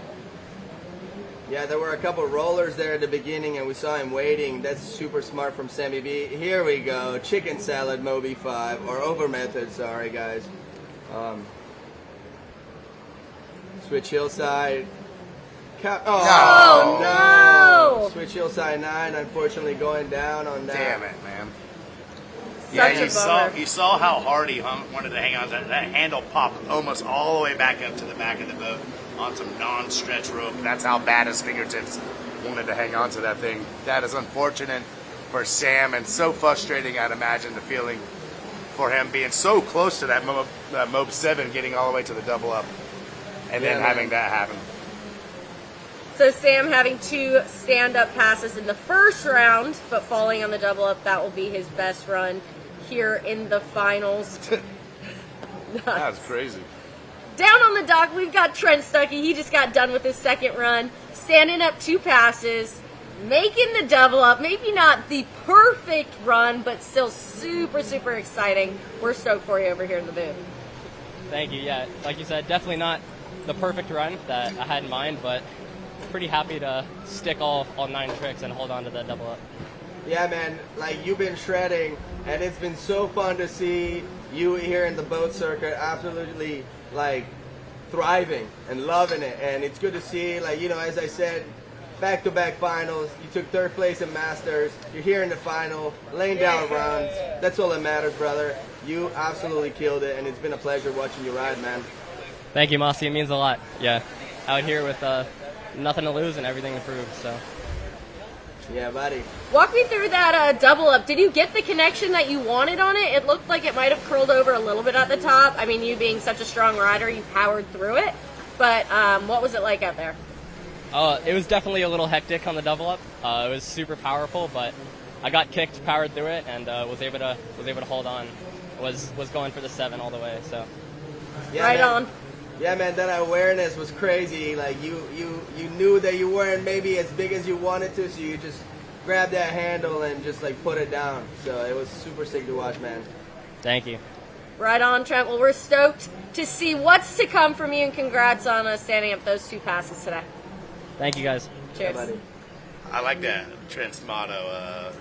Yeah, there were a couple rollers there at the beginning, and we saw him waiting. That's super smart from Sammy B. Here we go. Chicken salad, Moby 5. Or over method, sorry, guys. Switch hillside. No! Switch hillside 9, unfortunately going down on that. Damn it, man. Yeah, you saw how hard he wanted to hang on to that. That handle popped almost all the way back up to the back of the boat on some non-stretch rope. That's how bad his fingertips wanted to hang on to that thing. That is unfortunate for Sam, and so frustrating, I'd imagine, the feeling for him being so close to that Mob 7, getting all the way to the double up, and then having that happen. So Sam having 2 stand-up passes in the first round, but falling on the double up, that will be his best run here in the finals. That's crazy. Down on the dock, we've got Trent Stuckey. He just got done with his second run, standing up 2 passes, making the double up. Maybe not the perfect run, but still super, super exciting. We're stoked for you over here in the booth. Thank you. Yeah, like you said, definitely not the perfect run that I had in mind, but pretty happy to stick all 9 tricks and hold on to the double up. Yeah, man, like you've been shredding, and it's been so fun to see you here in the boat circuit absolutely like thriving and loving it. And it's good to see, like, you know, as I said, back-to-back finals. You took 3rd place in Masters. You're here in the final, laying down runs. That's all that matters, brother. You absolutely killed it, and it's been a pleasure watching you ride, man. Thank you, Mossy. It means a lot. Yeah, out here with nothing to lose and everything to prove, so. Yeah, buddy. Walk me through that double up. Did you get the connection that you wanted on it? It looked like it might have curled over a little bit at the top. I mean, you being such a strong rider, you powered through it. But what was it like out there? It was definitely a little hectic on the double up. It was super powerful, but I got kicked, powered through it, and was able to hold on. Was going for the 7 all the way. So. Yeah, right man. on. Yeah, man, that awareness was crazy. Like, you knew that you weren't maybe as big as you wanted to, so you just grabbed that handle and just, like, put it down. So it was super sick to watch, man. Thank you. Right on, Trent. Well, we're stoked to see what's to come from you, and congrats on standing up those 2 passes today. Thank you, guys. Cheers. Yeah, buddy. I like that. Trent's motto,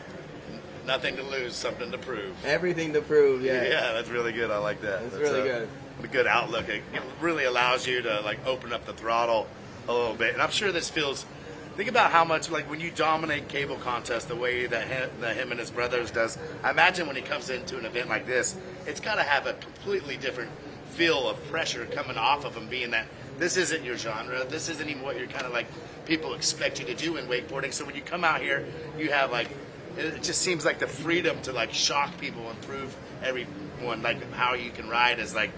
nothing to lose, something to prove. Everything to prove, yeah. Yeah, that's really good. I like that. That's really good. A good outlook. It really allows you to like open up the throttle a little bit. And I'm sure this feels, think about how much, like when you dominate cable contests the way that him and his brothers does, I imagine when he comes into an event like this, it's got to have a completely different feel of pressure coming off of him, being that this isn't your genre, this isn't even what you're kind of like people expect you to do in wakeboarding. So when you come out here, you have like, it just seems like the freedom to like shock people and prove everyone like how you can ride is like,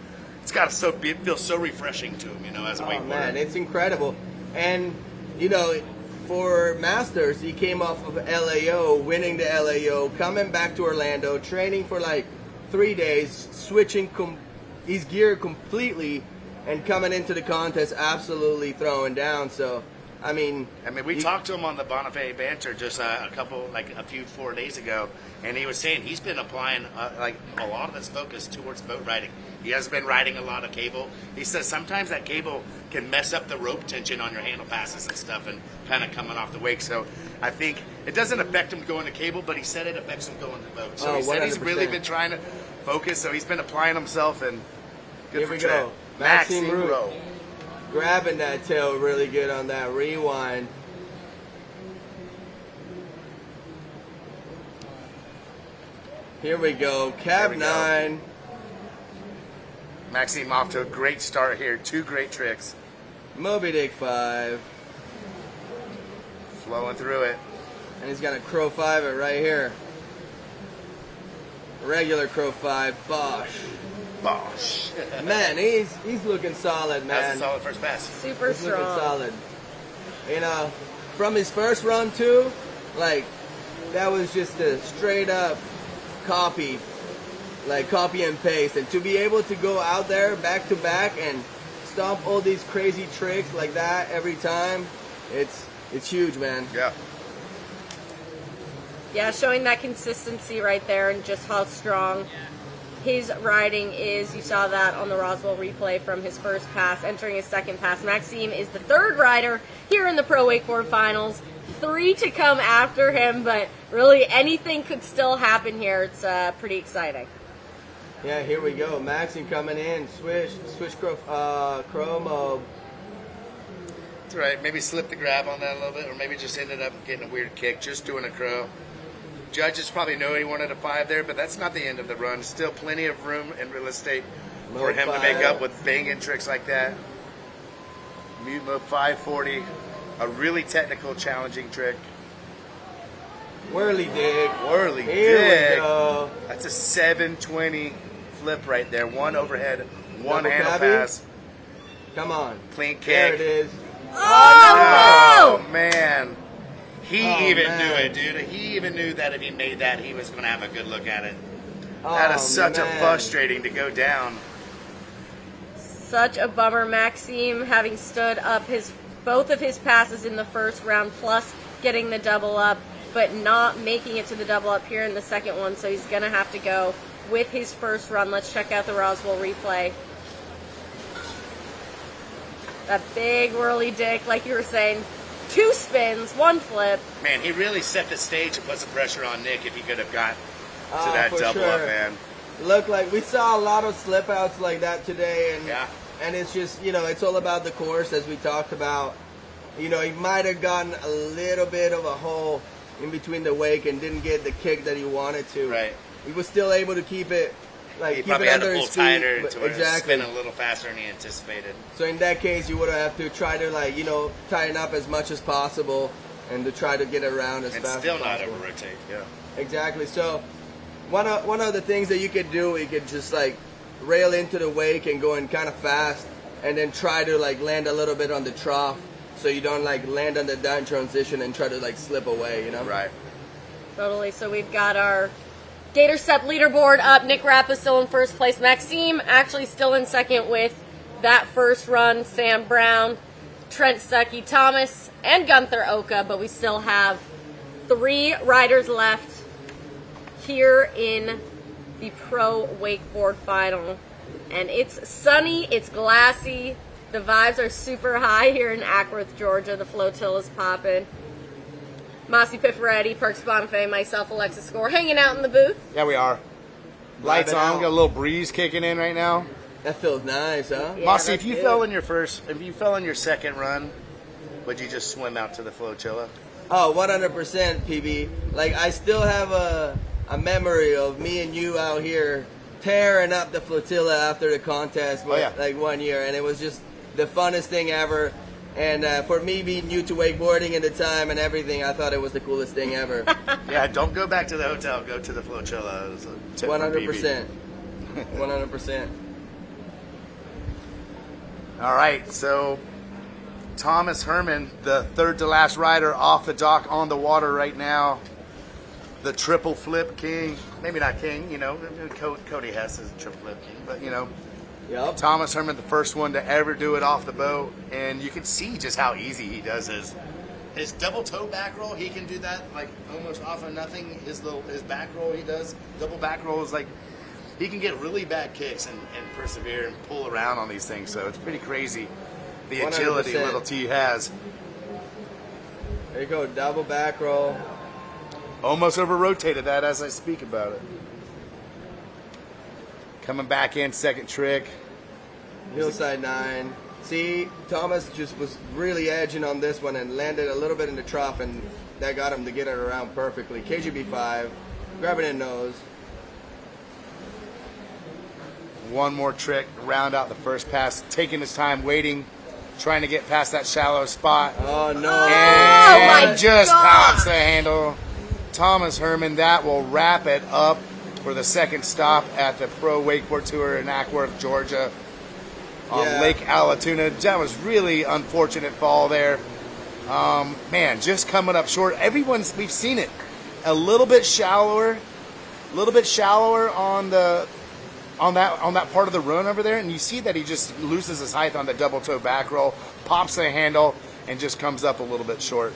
it's got to feel so refreshing to him, you know, as a wakeboarder. Man, it's incredible. And, you know, for Masters, he came off of LAO, winning the LAO, coming back to Orlando, training for like 3 days, switching his gear completely, and coming into the contest absolutely throwing down. So I mean, we talked to him on the Bonifay Banter just a 4 days ago, and he was saying he's been applying like a lot of his focus towards boat riding. He has been riding a lot of cable. He says sometimes that cable can mess up the rope tension on your handle passes and stuff, and kind of coming off the wake. So I think it doesn't affect him going to cable, but he said it affects him going to boat. So he said he's really been trying to focus. So he's been applying himself, and good for Trent. Maxime Rowe. Grabbing that tail really good on that rewind. Here we go, Cab 9. Maxime off to a great start here. 2 great tricks. Moby Dick 5. Flowing through it. And he's got a Crow 5 it right here. Regular Crow 5, Bosch. Bosch. Man, he's looking solid, man. That's a solid first pass. Super he's strong. Looking solid. You know, from his first run too, like that was just a straight up copy and paste. And to be able to go out there back to back and stomp all these crazy tricks like that every time, it's huge, man. Yeah. Yeah, showing that consistency right there and just how strong his riding is. You saw that on the Roswell replay from his first pass, entering his second pass. Maxime is the 3rd rider here in the Pro Wakeboard Finals. 3 to come after him, but really anything could still happen here. It's pretty exciting. Yeah, here we go. Maxime coming in. Swish Crow mode. That's right. Maybe slipped the grab on that a little bit, or maybe just ended up getting a weird kick, just doing a crow. Judges probably know he wanted a 5 there, but that's not the end of the run. Still plenty of room and real estate for him to make up with banging tricks like that. Mute mode 540, a really technical, challenging trick. Whirly dig. Whirly dig. We go. That's a 720 flip right there. 1 overhead, 1 handle pass. Come on. Clean kick. There it is. Oh man. He even knew it, dude. He even knew that if he made that, he was going to have a good look at it. That is such a frustrating to go down. Such a bummer. Maxime having stood up both of his passes in the first round, plus getting the double up, but not making it to the double up here in the second one. So he's going to have to go with his first run. Let's check out the Roswell replay. That big whirly dick, like you were saying. 2 spins, 1 flip. Man, he really set the stage and put some pressure on Nick if he could have got to that double up, man. Look, like we saw a lot of slip outs like that today, and it's just, you know, it's all about the course, as we talked about. You know, he might have gotten a little bit of a hole in between the wake and didn't get the kick that he wanted to. Right. He was still able to keep it. Like, he keep probably it had under to pull his feet, tighter to where it was exactly. spinning a little faster than he anticipated. So in that case, you would have to try to, like, you know, tighten up as much as possible and to try to get around as fast as possible. And still not over rotate, yeah. Exactly. So one of the things that you could do, you could just like rail into the wake and go in kind of fast, and then try to like land a little bit on the trough, so you don't like land on the down transition and try to like slip away, you know? Right. Totally. So we've got our Gator Step leaderboard up. Nick Rapp is still in first place. Maxime actually still in second with that first run. Sam Brown, Trent Stuckey, Thomas, and Gunther Oka. But we still have 3 riders left here in the Pro Wakeboard Final. And it's sunny, it's glassy. The vibes are super high here in Acworth, Georgia. The flotilla's popping. Mossy Pifferetti, Perks Bonifay, myself, Alexis Score, hanging out in the booth. Yeah, we are. Lights on. We got a little breeze kicking in right now. That feels nice, huh? Yeah, Mossy, if you fell in your second run, would you just swim out to the flotilla? Oh, 100%, PB. Like, I still have a memory of me and you out here tearing up the flotilla after the contest, like 1 year, and it was just the funnest thing ever. And for me being new to wakeboarding at the time and everything, I thought it was the coolest thing ever. Yeah, don't go back to the hotel. Go to the flotilla. It was a tip 100%. 100%. All right, so Thomas Herman, the third to last rider off the dock on the water right now. The triple flip king. Maybe not king, you know. Cody Hess is a triple flip king, but, you know, Yep. Thomas Herman, the first one to ever do it off the boat, and you can see just how easy he does his double toe back roll. He can do that like almost off of nothing. His back roll he does, double back roll is like, he can get really bad kicks and persevere and pull around on these things. So it's pretty crazy the agility 100%. little T has. There you go, double back roll. Almost over rotated that as I speak about it. Coming back in, second trick. Hillside 9. See, Thomas just was really edging on this one and landed a little bit in the trough, and that got him to get it around perfectly. KGB 5, grabbing in nose. One more trick, round out the first pass, taking his time, waiting, trying to get past that shallow spot. Oh, no. And just pops the handle. Thomas Herman, that will wrap it up for the second stop at the Pro Wakeboard Tour in Acworth, Georgia, on Lake Allatoona. That was really unfortunate fall there. Man, just coming up short. We've seen it a little bit shallower on that part of the run over there, and you see that he just loses his height on the double toe back roll, pops the handle, and just comes up a little bit short.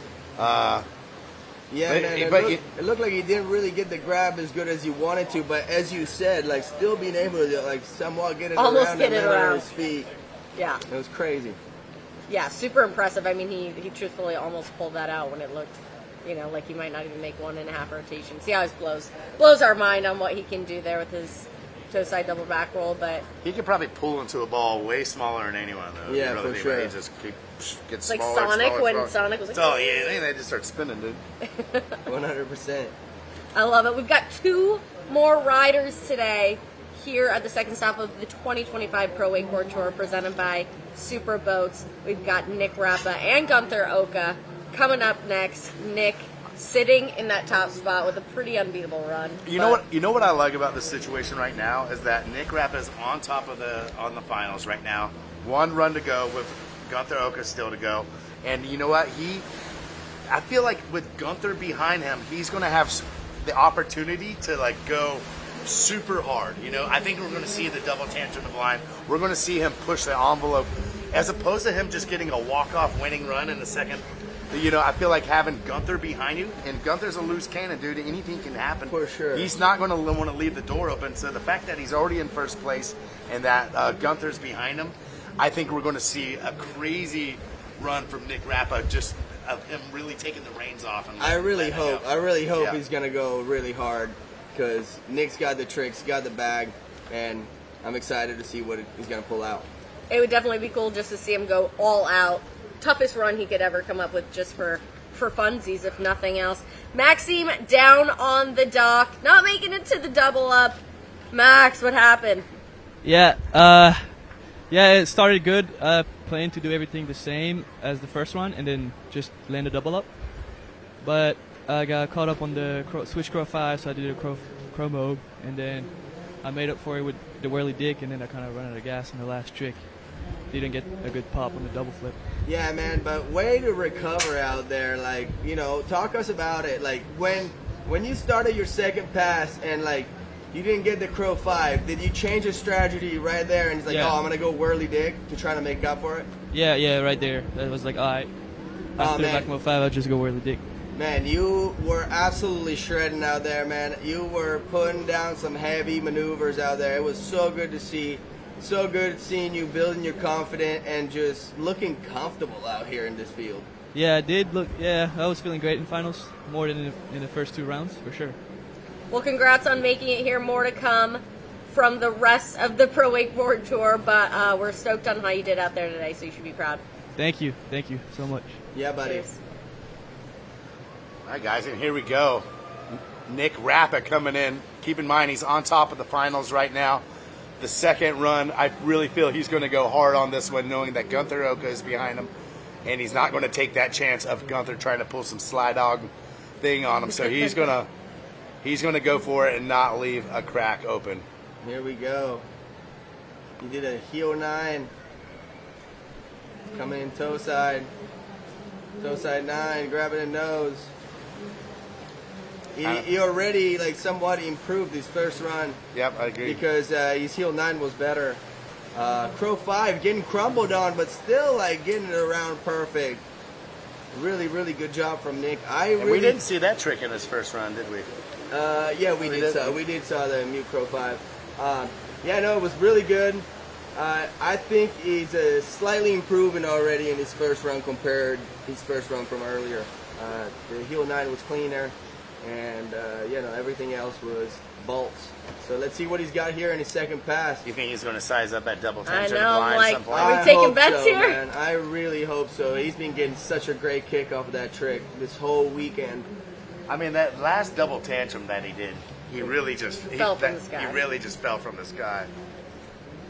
Yeah, it looked like he didn't really get the grab as good as he wanted to, but as you said, like still being able to like somewhat get it Almost around get and it land on around. his feet. Yeah. It was crazy. Yeah, super impressive. I mean, he truthfully almost pulled that out when it looked, like he might not even make 1.5 rotations. See how his blows our mind on what he can do there with his toe side double back roll, but He could probably pull into a ball way smaller than anyone, though. Yeah, You really for think sure. about it. He just gets like smaller, Sonic smaller, when smaller. Sonic was like, Oh, yeah, they just start spinning, dude. 100%. I love it. We've got 2 more riders today here at the second stop of the 2025 Pro Wakeboard Tour presented by Super Boats. We've got Nick Rappa and Gunther Oka coming up next. Nick sitting in that top spot with a pretty unbeatable run. You know what I like about this situation right now is that Nick Rappa is on top of on the finals right now. 1 run to go with Gunther Oka still to go, and you know what? I feel like with Gunther behind him, he's going to have the opportunity to like go super hard. I think we're going to see the double tantrum of the line. We're going to see him push the envelope, as opposed to him just getting a walk-off winning run in the second. I feel like having Gunther behind you, and Gunther's a loose cannon, dude. Anything can happen. For sure. He's not going to want to leave the door open. So the fact that he's already in first place and that Gunther's behind him, I think we're going to see a crazy run from Nick Rappa, just of him really taking the reins off. And I really hope Yeah. he's going to go really hard, because Nick's got the tricks, got the bag, and I'm excited to see what he's going to pull out. It would definitely be cool just to see him go all out. Toughest run he could ever come up with, just for funsies, if nothing else. Maxime down on the dock, not making it to the double up. Max, what happened? Yeah, it started good. Planning to do everything the same as the first one, and then just land a double up. But I got caught up on the switch crow 5, so I did a crow mode, and then I made up for it with the whirly dick, and then I kind of ran out of gas in the last trick. Didn't get a good pop on the double flip. Yeah, man, but way to recover out there. Like, talk us about it. Like, when you started your second pass and, like, you didn't get the crow 5, did you change your strategy right there? And it's like, I'm going to go whirly dick to try to make up for it? Yeah, right there. That was like, all right. After back mode 5, I'll just go whirly dick. Man, you were absolutely shredding out there, man. You were putting down some heavy maneuvers out there. It was so good to see. So good seeing you building your confidence and just looking comfortable out here in this field. Yeah, I did look. Yeah, I was feeling great in finals, more than in the first 2 rounds, for sure. Well, congrats on making it here. More to come from the rest of the Pro Wakeboard Tour, but we're stoked on how you did out there today, so you should be proud. Thank you so much. Yeah, buddy. Cheers. All right, guys, and here we go. Nick Rappa coming in. Keep in mind, he's on top of the finals right now. The second run, I really feel he's going to go hard on this one, knowing that Gunther Oka is behind him, and he's not going to take that chance of Gunther trying to pull some slide dog thing on him. So he's going to go for it and not leave a crack open. Here we go. He did a heel 9. Coming in toe side. Toe side 9, grabbing a nose. He already somewhat improved his first run. Yep, I agree. Because his heel 9 was better. Crow 5 getting crumbled on, but still like getting it around perfect. Really, really good job from Nick. We didn't see that trick in his first run, did we? Yeah, we did saw the mute Crow 5. Yeah, no, it was really good. I think he's slightly improving already in his first run compared his first run from earlier. The heel 9 was cleaner, and everything else was bolts. So let's see what he's got here in his second pass. You think he's going to size up that double I tension know, blind like, at some point? are we taking bets so, here? Man. I really hope so. He's been getting such a great kick off of that trick this whole weekend. I mean, that last double tantrum that he did, he really just fell from the sky. He really just fell from the sky.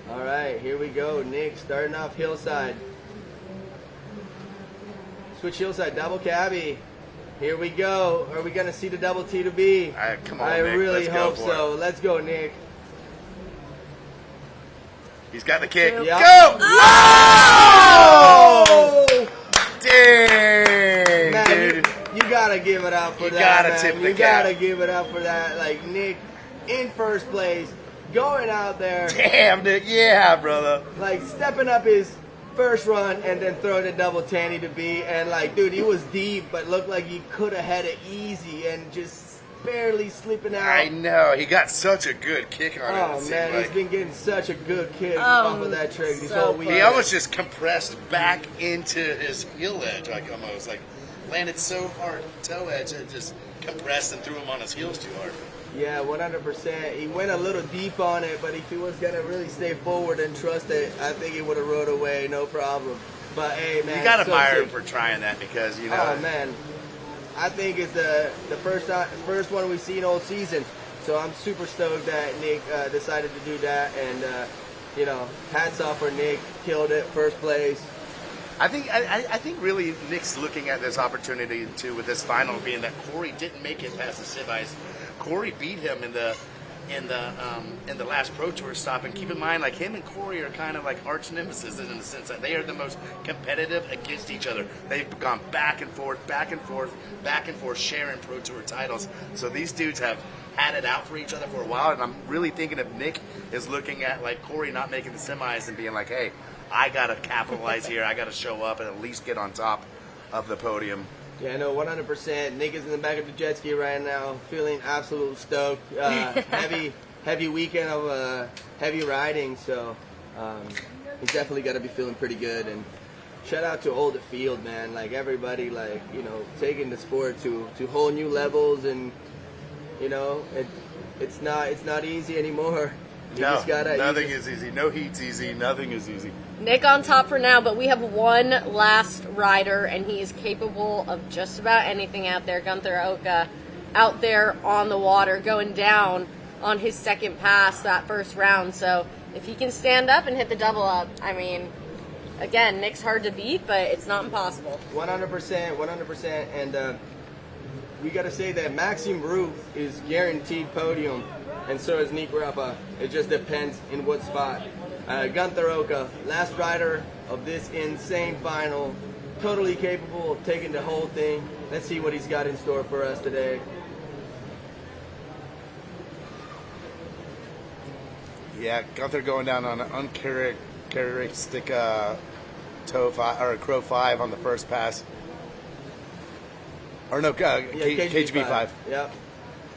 All right, here we go. Nick starting off hillside. Switch hillside, double cabbie. Here we go. Are we going to see the double T to B? Come on, I Nick. really Let's go hope for so. it. Let's go, Nick. He's got the kick. Yep. Go! Oh! Dang, Man, dude. you gotta give it up for that. Gotta man. tip the You cap. gotta give it up for that. Like Nick in first place, going out there. Damn, Nick. Yeah, brother. Like stepping up his first run and then throwing the double tanny to B. And like, dude, he was deep, but looked like he could have had it easy and just barely slipping out. I know. He got such a good kick on it. Oh it seemed man, like. he's been getting such a good kick off of that trick this whole week. He almost just compressed back into his heel edge, like almost like landed so hard, toe edge, and just compressed and threw him on his heels too hard. Yeah, 100%. He went a little deep on it, but if he was gonna really stay forward and trust it, I think he would have rode away, no problem. But hey, man, You gotta so admire him sick. for trying that because you know. Oh man, I think it's the first one we've seen all season. So I'm super stoked that Nick decided to do that, and hats off for Nick. Killed it, first place. I think really Nick's looking at this opportunity too with this final being that Corey didn't make it past the semis. Corey beat him in the last Pro Tour stop, and keep in mind, like him and Corey are kind of like arch nemesis in the sense that they are the most competitive against each other. They've gone back and forth, sharing Pro Tour titles. So these dudes have had it out for each other for a while, and I'm really thinking if Nick is looking at like Corey not making the semis and being like, hey, I gotta capitalize here, I gotta show up and at least get on top of the podium. Yeah, no, 100%. Nick is in the back of the jet ski right now, feeling absolute stoked. Heavy weekend of heavy riding, so he's definitely got to be feeling pretty good. And shout out to all the field, man. Like everybody, like taking the sport to whole new levels, and it's not easy anymore. Nothing is easy. No heat's easy. Nothing is easy. Nick on top for now, but we have one last rider, and he is capable of just about anything out there. Gunther Oka out there on the water, going down on his second pass that first round. So if he can stand up and hit the double up, I mean, again, Nick's hard to beat, but it's not impossible. 100%. And we got to say that Maxime Roux is guaranteed podium, and so is Nick Rappa. It just depends in what spot. Gunther Oka, last rider of this insane final, totally capable of taking the whole thing. Let's see what he's got in store for us today. Yeah, Gunther going down on an uncharacteristic toe 5 or crow 5 on the first pass. Or no, KGB 5. Yep.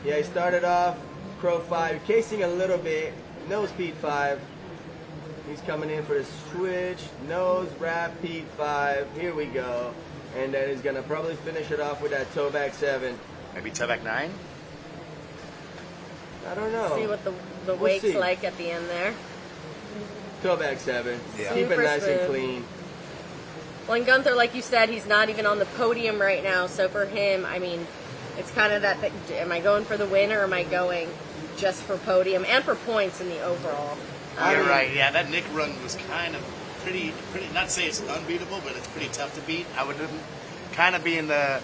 Yeah, he started off crow 5, casing a little bit, nose Pete 5. He's coming in for the switch, nose, wrap, Pete 5. Here we go. And then he's going to probably finish it off with that toe back 7. Maybe toe back 9? I don't know. See what the We'll wake's see. like at the end there. Toe back 7. Yeah. Keep it Super nice and smooth. clean. Well, and Gunther, like you said, he's not even on the podium right now. So for him, I mean, it's kind of that thing. Am I going for the win, or am I going just for podium and for points in the overall? You're right. Yeah, that Nick run was kind of pretty. Not to say it's unbeatable, but it's pretty tough to beat. I would kind of be in the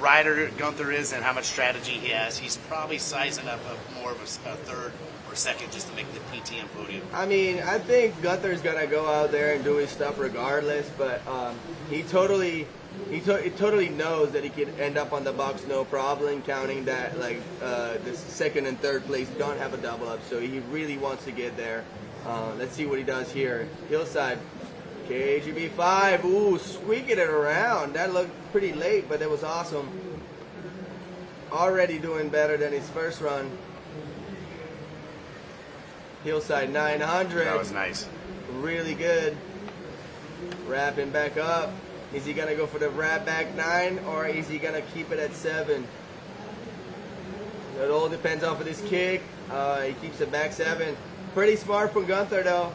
rider Gunther is and how much strategy he has. He's probably sizing up more of a third or second just to make the PTM podium. I mean, I think Gunther's going to go out there and do his stuff regardless, but he totally knows that he could end up on the box no problem, counting that like the second and third place don't have a double up, so he really wants to get there. Let's see what he does here. Hillside, KGB 5. Ooh, squeaking it around. That looked pretty late, but it was awesome. Already doing better than his first run. Hillside 900. That was nice. Really good. Wrapping back up. Is he going to go for the wrap back 9 or is he going to keep it at 7? It all depends off of this kick. He keeps it back 7. Pretty smart from Gunther though.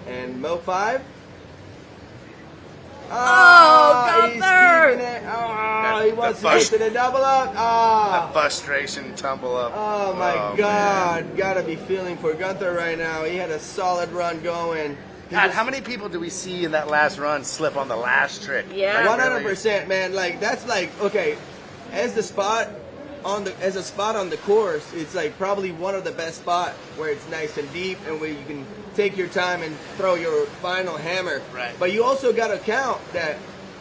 And Mo 5. Oh, he's Gunther! keeping it. Oh, he wants to get to the double up. The frustration tumble up. Oh my God. Man. Gotta be feeling for Gunther right now. He had a solid run going. God, how many people do we see in that last run slip on the last trick? Yeah, 100%, man. Like that's like okay, as a spot on the course, it's like probably one of the best spots where it's nice and deep and where you can take your time and throw your final hammer. Right. But you also got to count that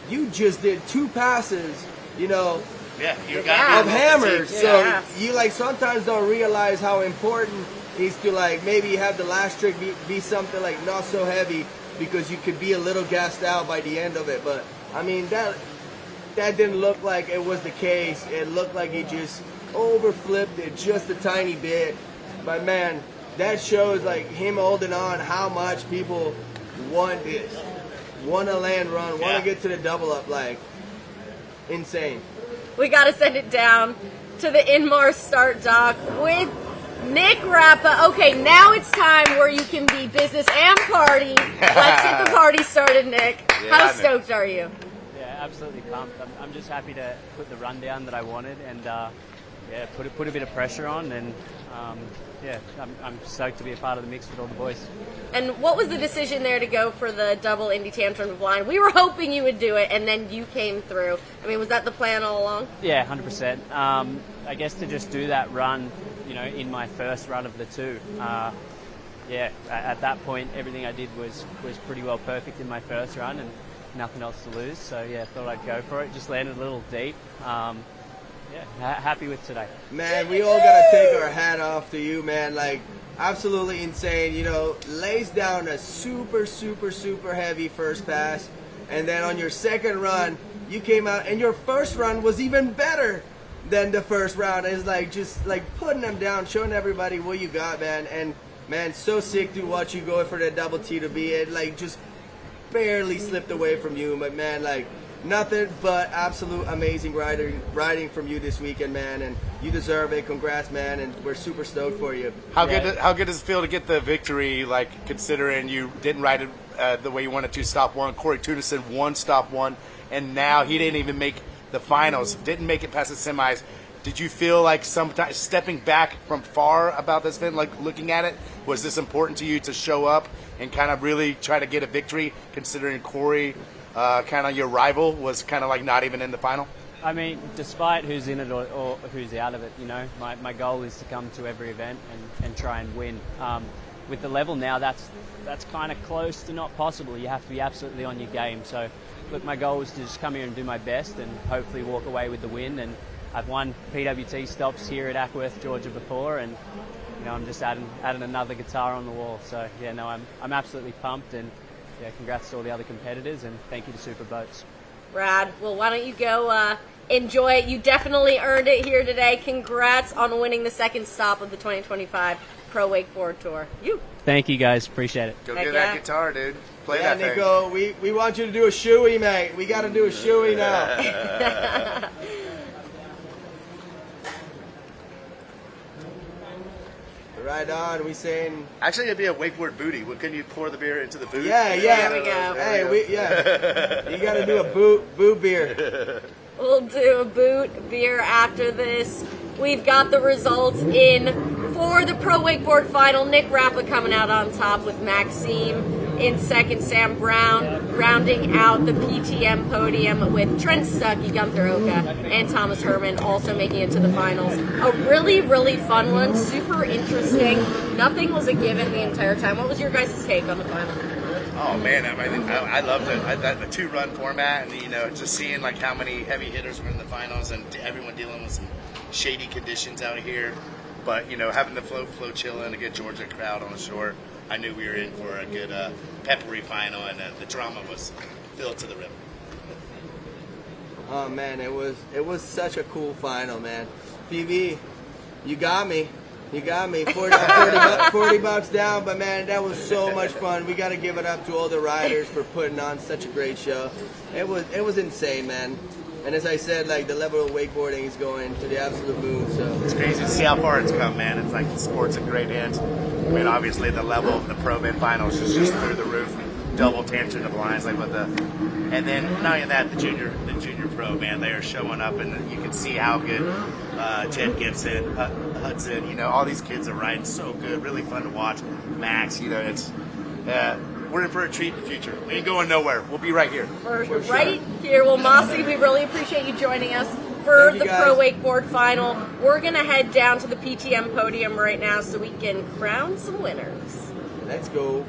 you just did 2 passes, you know, of hammers. So you like sometimes don't realize how important is to like maybe have the last trick be something like not so heavy because you could be a little gassed out by the end of it. But I mean that didn't look like it was the case. It looked like he just overflipped it just a tiny bit. But man, that shows like him holding on how much people want this. Want to land run, want to get to the double up, like insane. We got to send it down to the Inmar start dock with Nick Rappa. Okay, now it's time where you can be business and party. Let's get the party started, Nick. Yeah, How stoked are you? Yeah, absolutely pumped. I'm just happy to put the run down that I wanted and put a bit of pressure on and I'm stoked to be a part of the mix with all the boys. And what was the decision there to go for the double Indy Tantrum of line? We were hoping you would do it, and then you came through. I mean, was that the plan all along? Yeah, 100%. I guess to just do that run, you know, in my first run of the 2. At that point, everything I did was pretty well perfect in my first run and nothing else to lose. So, yeah, thought I'd go for it. Just landed a little deep. Happy with today. Man, we all got to take our hat off to you, man. Like, absolutely insane. You know, lays down a super, super, super heavy first pass. And then on your second run, you came out, and your first run was even better than the first round. It's like just like putting them down, showing everybody what you got, man. And, man, so sick to watch you go for the double T to be it. Like, just barely slipped away from you. But, man, like, nothing but absolute amazing riding from you this weekend, man, and you deserve it. Congrats, man, and we're super stoked for you. How good does it feel to get the victory? Like considering you didn't ride it the way you wanted to, stop 1. Corey Tudison won stop 1, and now he didn't even make the finals. Didn't make it past the semis. Did you feel like sometimes stepping back from far about this event, like looking at it, was this important to you to show up and kind of really try to get a victory, considering Corey? Kind of your rival was kind of like not even in the final? I mean, despite who's in it or who's out of it, you know, my goal is to come to every event and try and win. With the level now, that's kind of close to not possible. You have to be absolutely on your game. So, look, my goal was to just come here and do my best and hopefully walk away with the win. And I've won PWT stops here at Acworth, Georgia before, and you know, I'm just adding another guitar on the wall. So, yeah, no, I'm absolutely pumped and. Yeah, congrats to all the other competitors, and thank you to Super Boats. Brad, well, why don't you go enjoy it? You definitely earned it here today. Congrats on winning the second stop of the 2025 Pro Wakeboard Tour. Thank you, guys. Appreciate it. Go get that guitar, dude. Play that thing. Nico, we want you to do a shoey, mate. We got to do a shoey now. Right on, we saying. Actually, it'd be a wakeboard booty. Couldn't you pour the beer into the boot? Yeah. There we go. Hey, you got to do a boot beer. We'll do a boot beer after this. We've got the results in for the Pro Wakeboard Final. Nick Rappa coming out on top with Maxime in second. Sam Brown rounding out the PTM podium with Trent Stuckey, Gunther Oka, and Thomas Herman also making it to the finals. A really, really fun one. Super interesting. Nothing was a given the entire time. What was your guys' take on the final? Oh man, I loved it. The 2-run format, and you know, just seeing like how many heavy hitters were in the finals, and everyone dealing with some shady conditions out here. But, you know, having the flow chill and a good Georgia crowd on the shore, I knew we were in for a good peppery final, and the drama was filled to the rim. Oh man, it was such a cool final, man. PV, you got me. You got me. 40 bucks down, but man, that was so much fun. We got to give it up to all the riders for putting on such a great show. It was insane, man. And as I said, like, the level of wakeboarding is going to the absolute moon. So it's crazy to see how far it's come, man. It's like the sport's in great hands. I mean, obviously the level of the pro event finals is just through the roof. Double tension of lines, like with the, and then not only that, the junior pro, man, they are showing up, and you can see how good Jed Gibson, Hudson, you know, all these kids are riding so good, really fun to watch. Max, you know, it's we're in for a treat in the future. We ain't going nowhere. We'll be right here. Right here. Well, Mossy, we really appreciate you joining us for the Pro Wakeboard Final. We're gonna head down to the PTM podium right now so we can crown some winners. Let's go.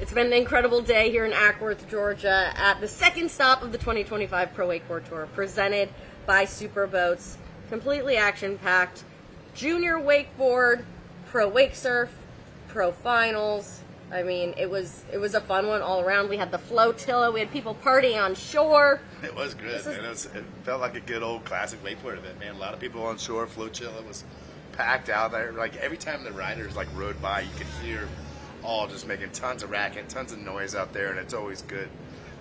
It's been an incredible day here in Acworth, Georgia, at the second stop of the 2025 Pro Wakeboard Tour, presented by Superboats. Completely action-packed. Junior wakeboard, pro wakesurf, pro finals. I mean, it was a fun one all around. We had the flotilla. We had people partying on shore. It was good, man. It felt like a good old classic wakeboard event, man. A lot of people on shore. Flotilla was packed out there. Like, every time the riders like rode by, you could hear all just making tons of racket, tons of noise out there, and it's always good.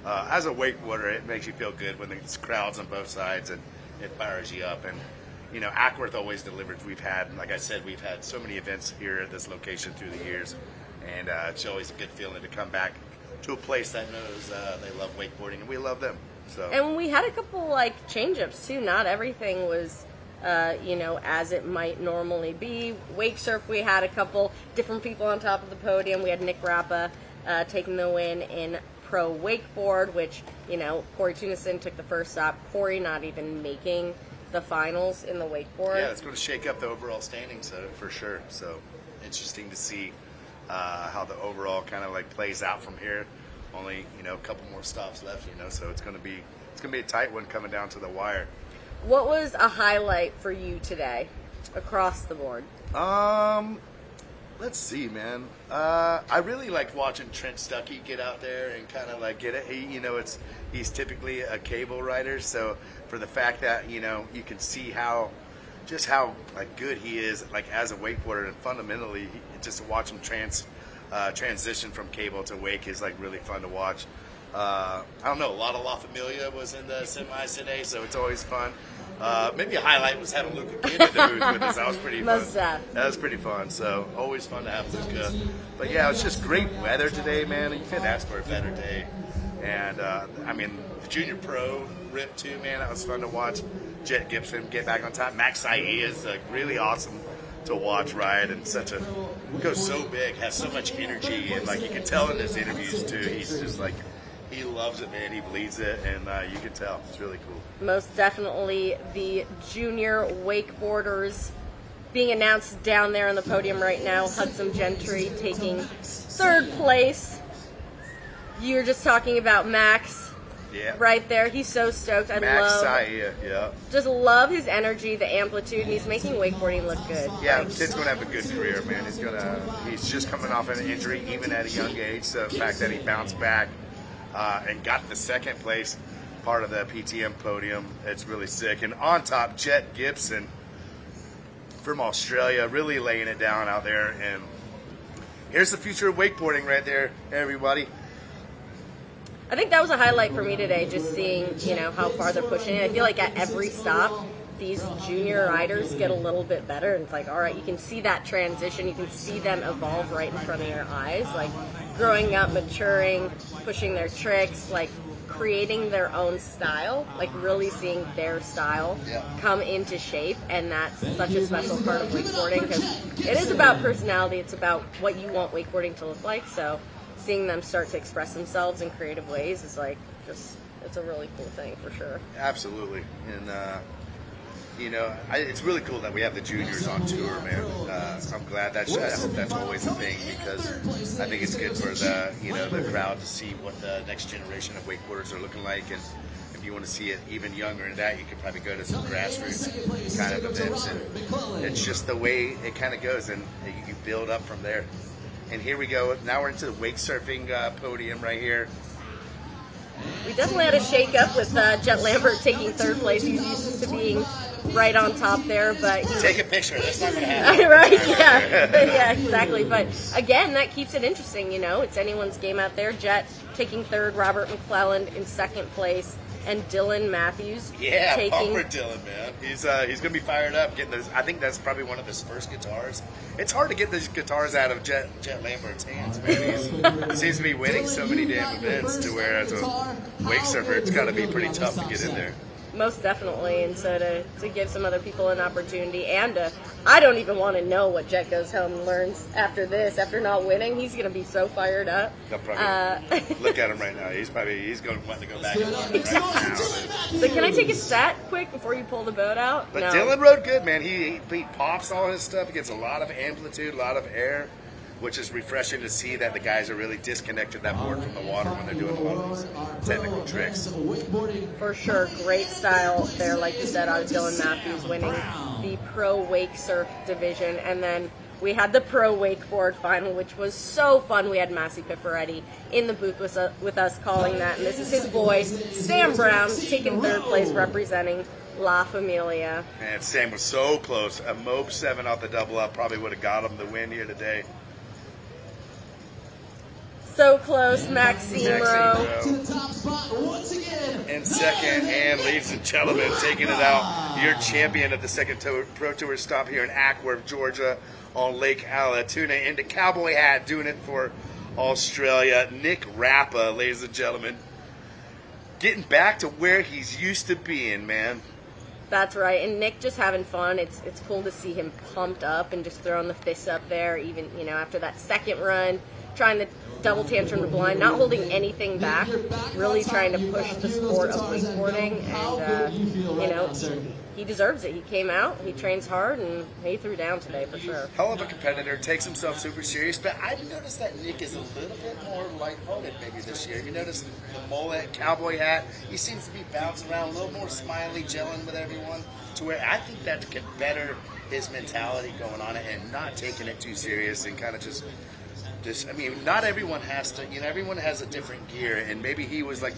As a wakeboarder, it makes you feel good when there's crowds on both sides, and it fires you up. And you know, Acworth always delivers. We've had, like I said, we've had so many events here at this location through the years, and it's always a good feeling to come back to a place that knows they love wakeboarding, and we love them. So. And we had a couple like change-ups too. Not everything was you know, as it might normally be. Wakesurf, we had a couple different people on top of the podium. We had Nick Rappa taking the win in pro wakeboard, which, you know, Corey Tunison took the first stop. Corey not even making the finals in the wakeboard. Yeah, it's going to shake up the overall standings for sure. So interesting to see how the overall kind of like plays out from here. Only, you know, a couple more stops left, you know, so it's going to be a tight one coming down to the wire. What was a highlight for you today across the board? Let's see, man. I really liked watching Trent Stuckey get out there and kind of like get it. He's typically a cable rider, so for the fact that, you know, you can see how like good he is like as a wakeboarder, and fundamentally just to watch him transition from cable to wake is like really fun to watch. I don't know, a lot of La Familia was in the semis today, so it's always fun. Maybe a highlight was having Luca Kidd in the booth with us. That was pretty fun. That was pretty fun. So always fun to have Luca. But yeah, it was just great weather today, man. You couldn't ask for a better day. And I mean, the Junior Pro rip too, man. That was fun to watch. Jet Gibson get back on top. Max Sae is really awesome to watch ride, and goes so big, has so much energy, and like you can tell in his interviews too. He's just like, he loves it, man. He bleeds it, and you can tell. It's really cool. Most definitely the junior wakeboarders being announced down there on the podium right now. Hudson Gentry taking third place. You were just talking about Max. Yeah. Right there. He's so stoked. Just love his energy, the amplitude, and he's making wakeboarding look good. Yeah, kid's going to have a good career, man. He's just coming off an injury, even at a young age. So the fact that he bounced back and got the second place part of the PTM podium, it's really sick. And on top, Jet Gibson from Australia, really laying it down out there. And here's the future of wakeboarding right there, everybody. I think that was a highlight for me today, just seeing, you know, how far they're pushing it. I feel like at every stop, these junior riders get a little bit better, and it's like, all right, you can see that transition, you can see them evolve right in front of your eyes, like growing up, maturing, pushing their tricks, like creating their own style, like really seeing their style come into shape. And that's such a special part of wakeboarding, because it is about personality, it's about what you want wakeboarding to look like. So seeing them start to express themselves in creative ways is like, just, it's a really cool thing for sure. Absolutely. And you know, it's really cool that we have the juniors on tour, man. I'm glad I hope that's always a thing, because I think it's good for the crowd to see what the next generation of wakeboarders are looking like. And if you want to see it even younger than that, you could probably go to some grassroots kind of events, and it's just the way it kind of goes, and you build up from there. And here we go. Now we're into the wake surfing podium right here. We definitely had a shake-up with Jet Lambert taking third place. He's used to being right on top there, but take a picture. That's not going to happen. Right? Yeah, yeah, exactly. But again, that keeps it interesting. You know, it's anyone's game out there. Jet taking third, Robert McClelland in second place, and Dylan Matthews taking. Pump for Dylan, man. He's going to be fired up. Getting those. I think that's probably one of his first guitars. It's hard to get these guitars out of Jet Lambert's hands, man. He seems to be winning so many damn events, to where as a wake surfer, it's got to be pretty tough to get in there. Most definitely, and so to give some other people an opportunity, and I don't even want to know what Jet goes home and learns after this. After not winning, he's going to be so fired up. Look at him right now. He's going to want to go back and learn right now. So can I take a stat quick before you pull the boat out? But no. Dylan rode good, man. He pops all his stuff. He gets a lot of amplitude, a lot of air. which is refreshing to see that the guys are really disconnected that board from the water when they're doing a lot of these technical tricks. For sure, great style there. Like you said, Dylan Matthews winning the Pro Wake Surf division, and then we had the Pro Wakeboard Final, which was so fun. We had Massey Pifferetti in the booth with us calling that, and this is his boy, Sam Brown, taking third place representing La Familia. Man, Sam was so close. A Mobe 7 off the double up probably would have got him the win here today. So close, Maximo. In second, and ladies and gentlemen, taking it out, your champion of the second Pro Tour stop here in Acworth, Georgia, on Lake Allatoona, into cowboy hat, doing it for Australia, Nick Rappa, ladies and gentlemen. Getting back to where he's used to being, man. That's right, and Nick just having fun. It's cool to see him pumped up and just throwing the fists up there, even, you know, after that second run, trying the double tantrum to blind, not holding anything back, really trying to push the sport of wakeboarding, and, you know, he deserves it. He came out, he trains hard, and he threw down today for sure. Hell of a competitor, takes himself super serious, but I've noticed that Nick is a little bit more lighthearted maybe this year. You notice the mullet, cowboy hat, he seems to be bouncing around, a little more smiley, gelling with everyone, to where I think that could better his mentality going on it and not taking it too serious and kind of just, I mean, not everyone has to, you know, everyone has a different gear, and maybe he was like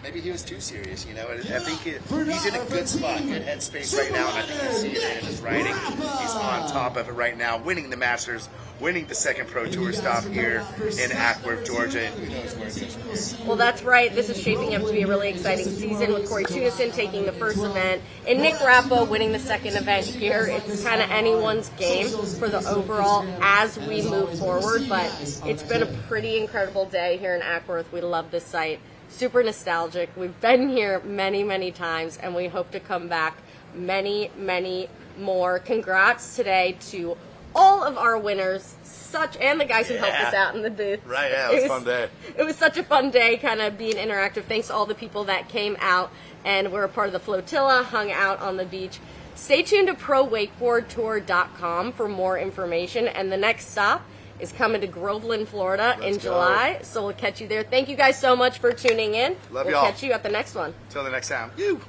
maybe he was too serious, you know. I think he's in a good spot, good headspace right now, and I think you see it in his riding. He's on top of it right now, winning the Masters, winning the second Pro Tour stop here in Acworth, Georgia, and who knows where it goes from here. Well, that's right. This is shaping up to be a really exciting season with Corey Tunison taking the first event and Nick Rappa winning the second event here. It's kind of anyone's game for the overall as we move forward, but it's been a pretty incredible day here in Acworth. We love this site. Super nostalgic. We've been here many, many times, and we hope to come back many, many more. Congrats today to all of our winners, and the guys who helped us out in the booth. Right, yeah, it was a fun day. It was such a fun day, kind of being interactive. Thanks to all the people that came out and were a part of the flotilla, hung out on the beach. Stay tuned to ProWakeboardTour.com for more information, and the next stop is coming to Groveland, Florida in July, so we'll catch you there. Thank you guys so much for tuning in. Love we'll y'all. Catch you at the next one. Till the next time. You.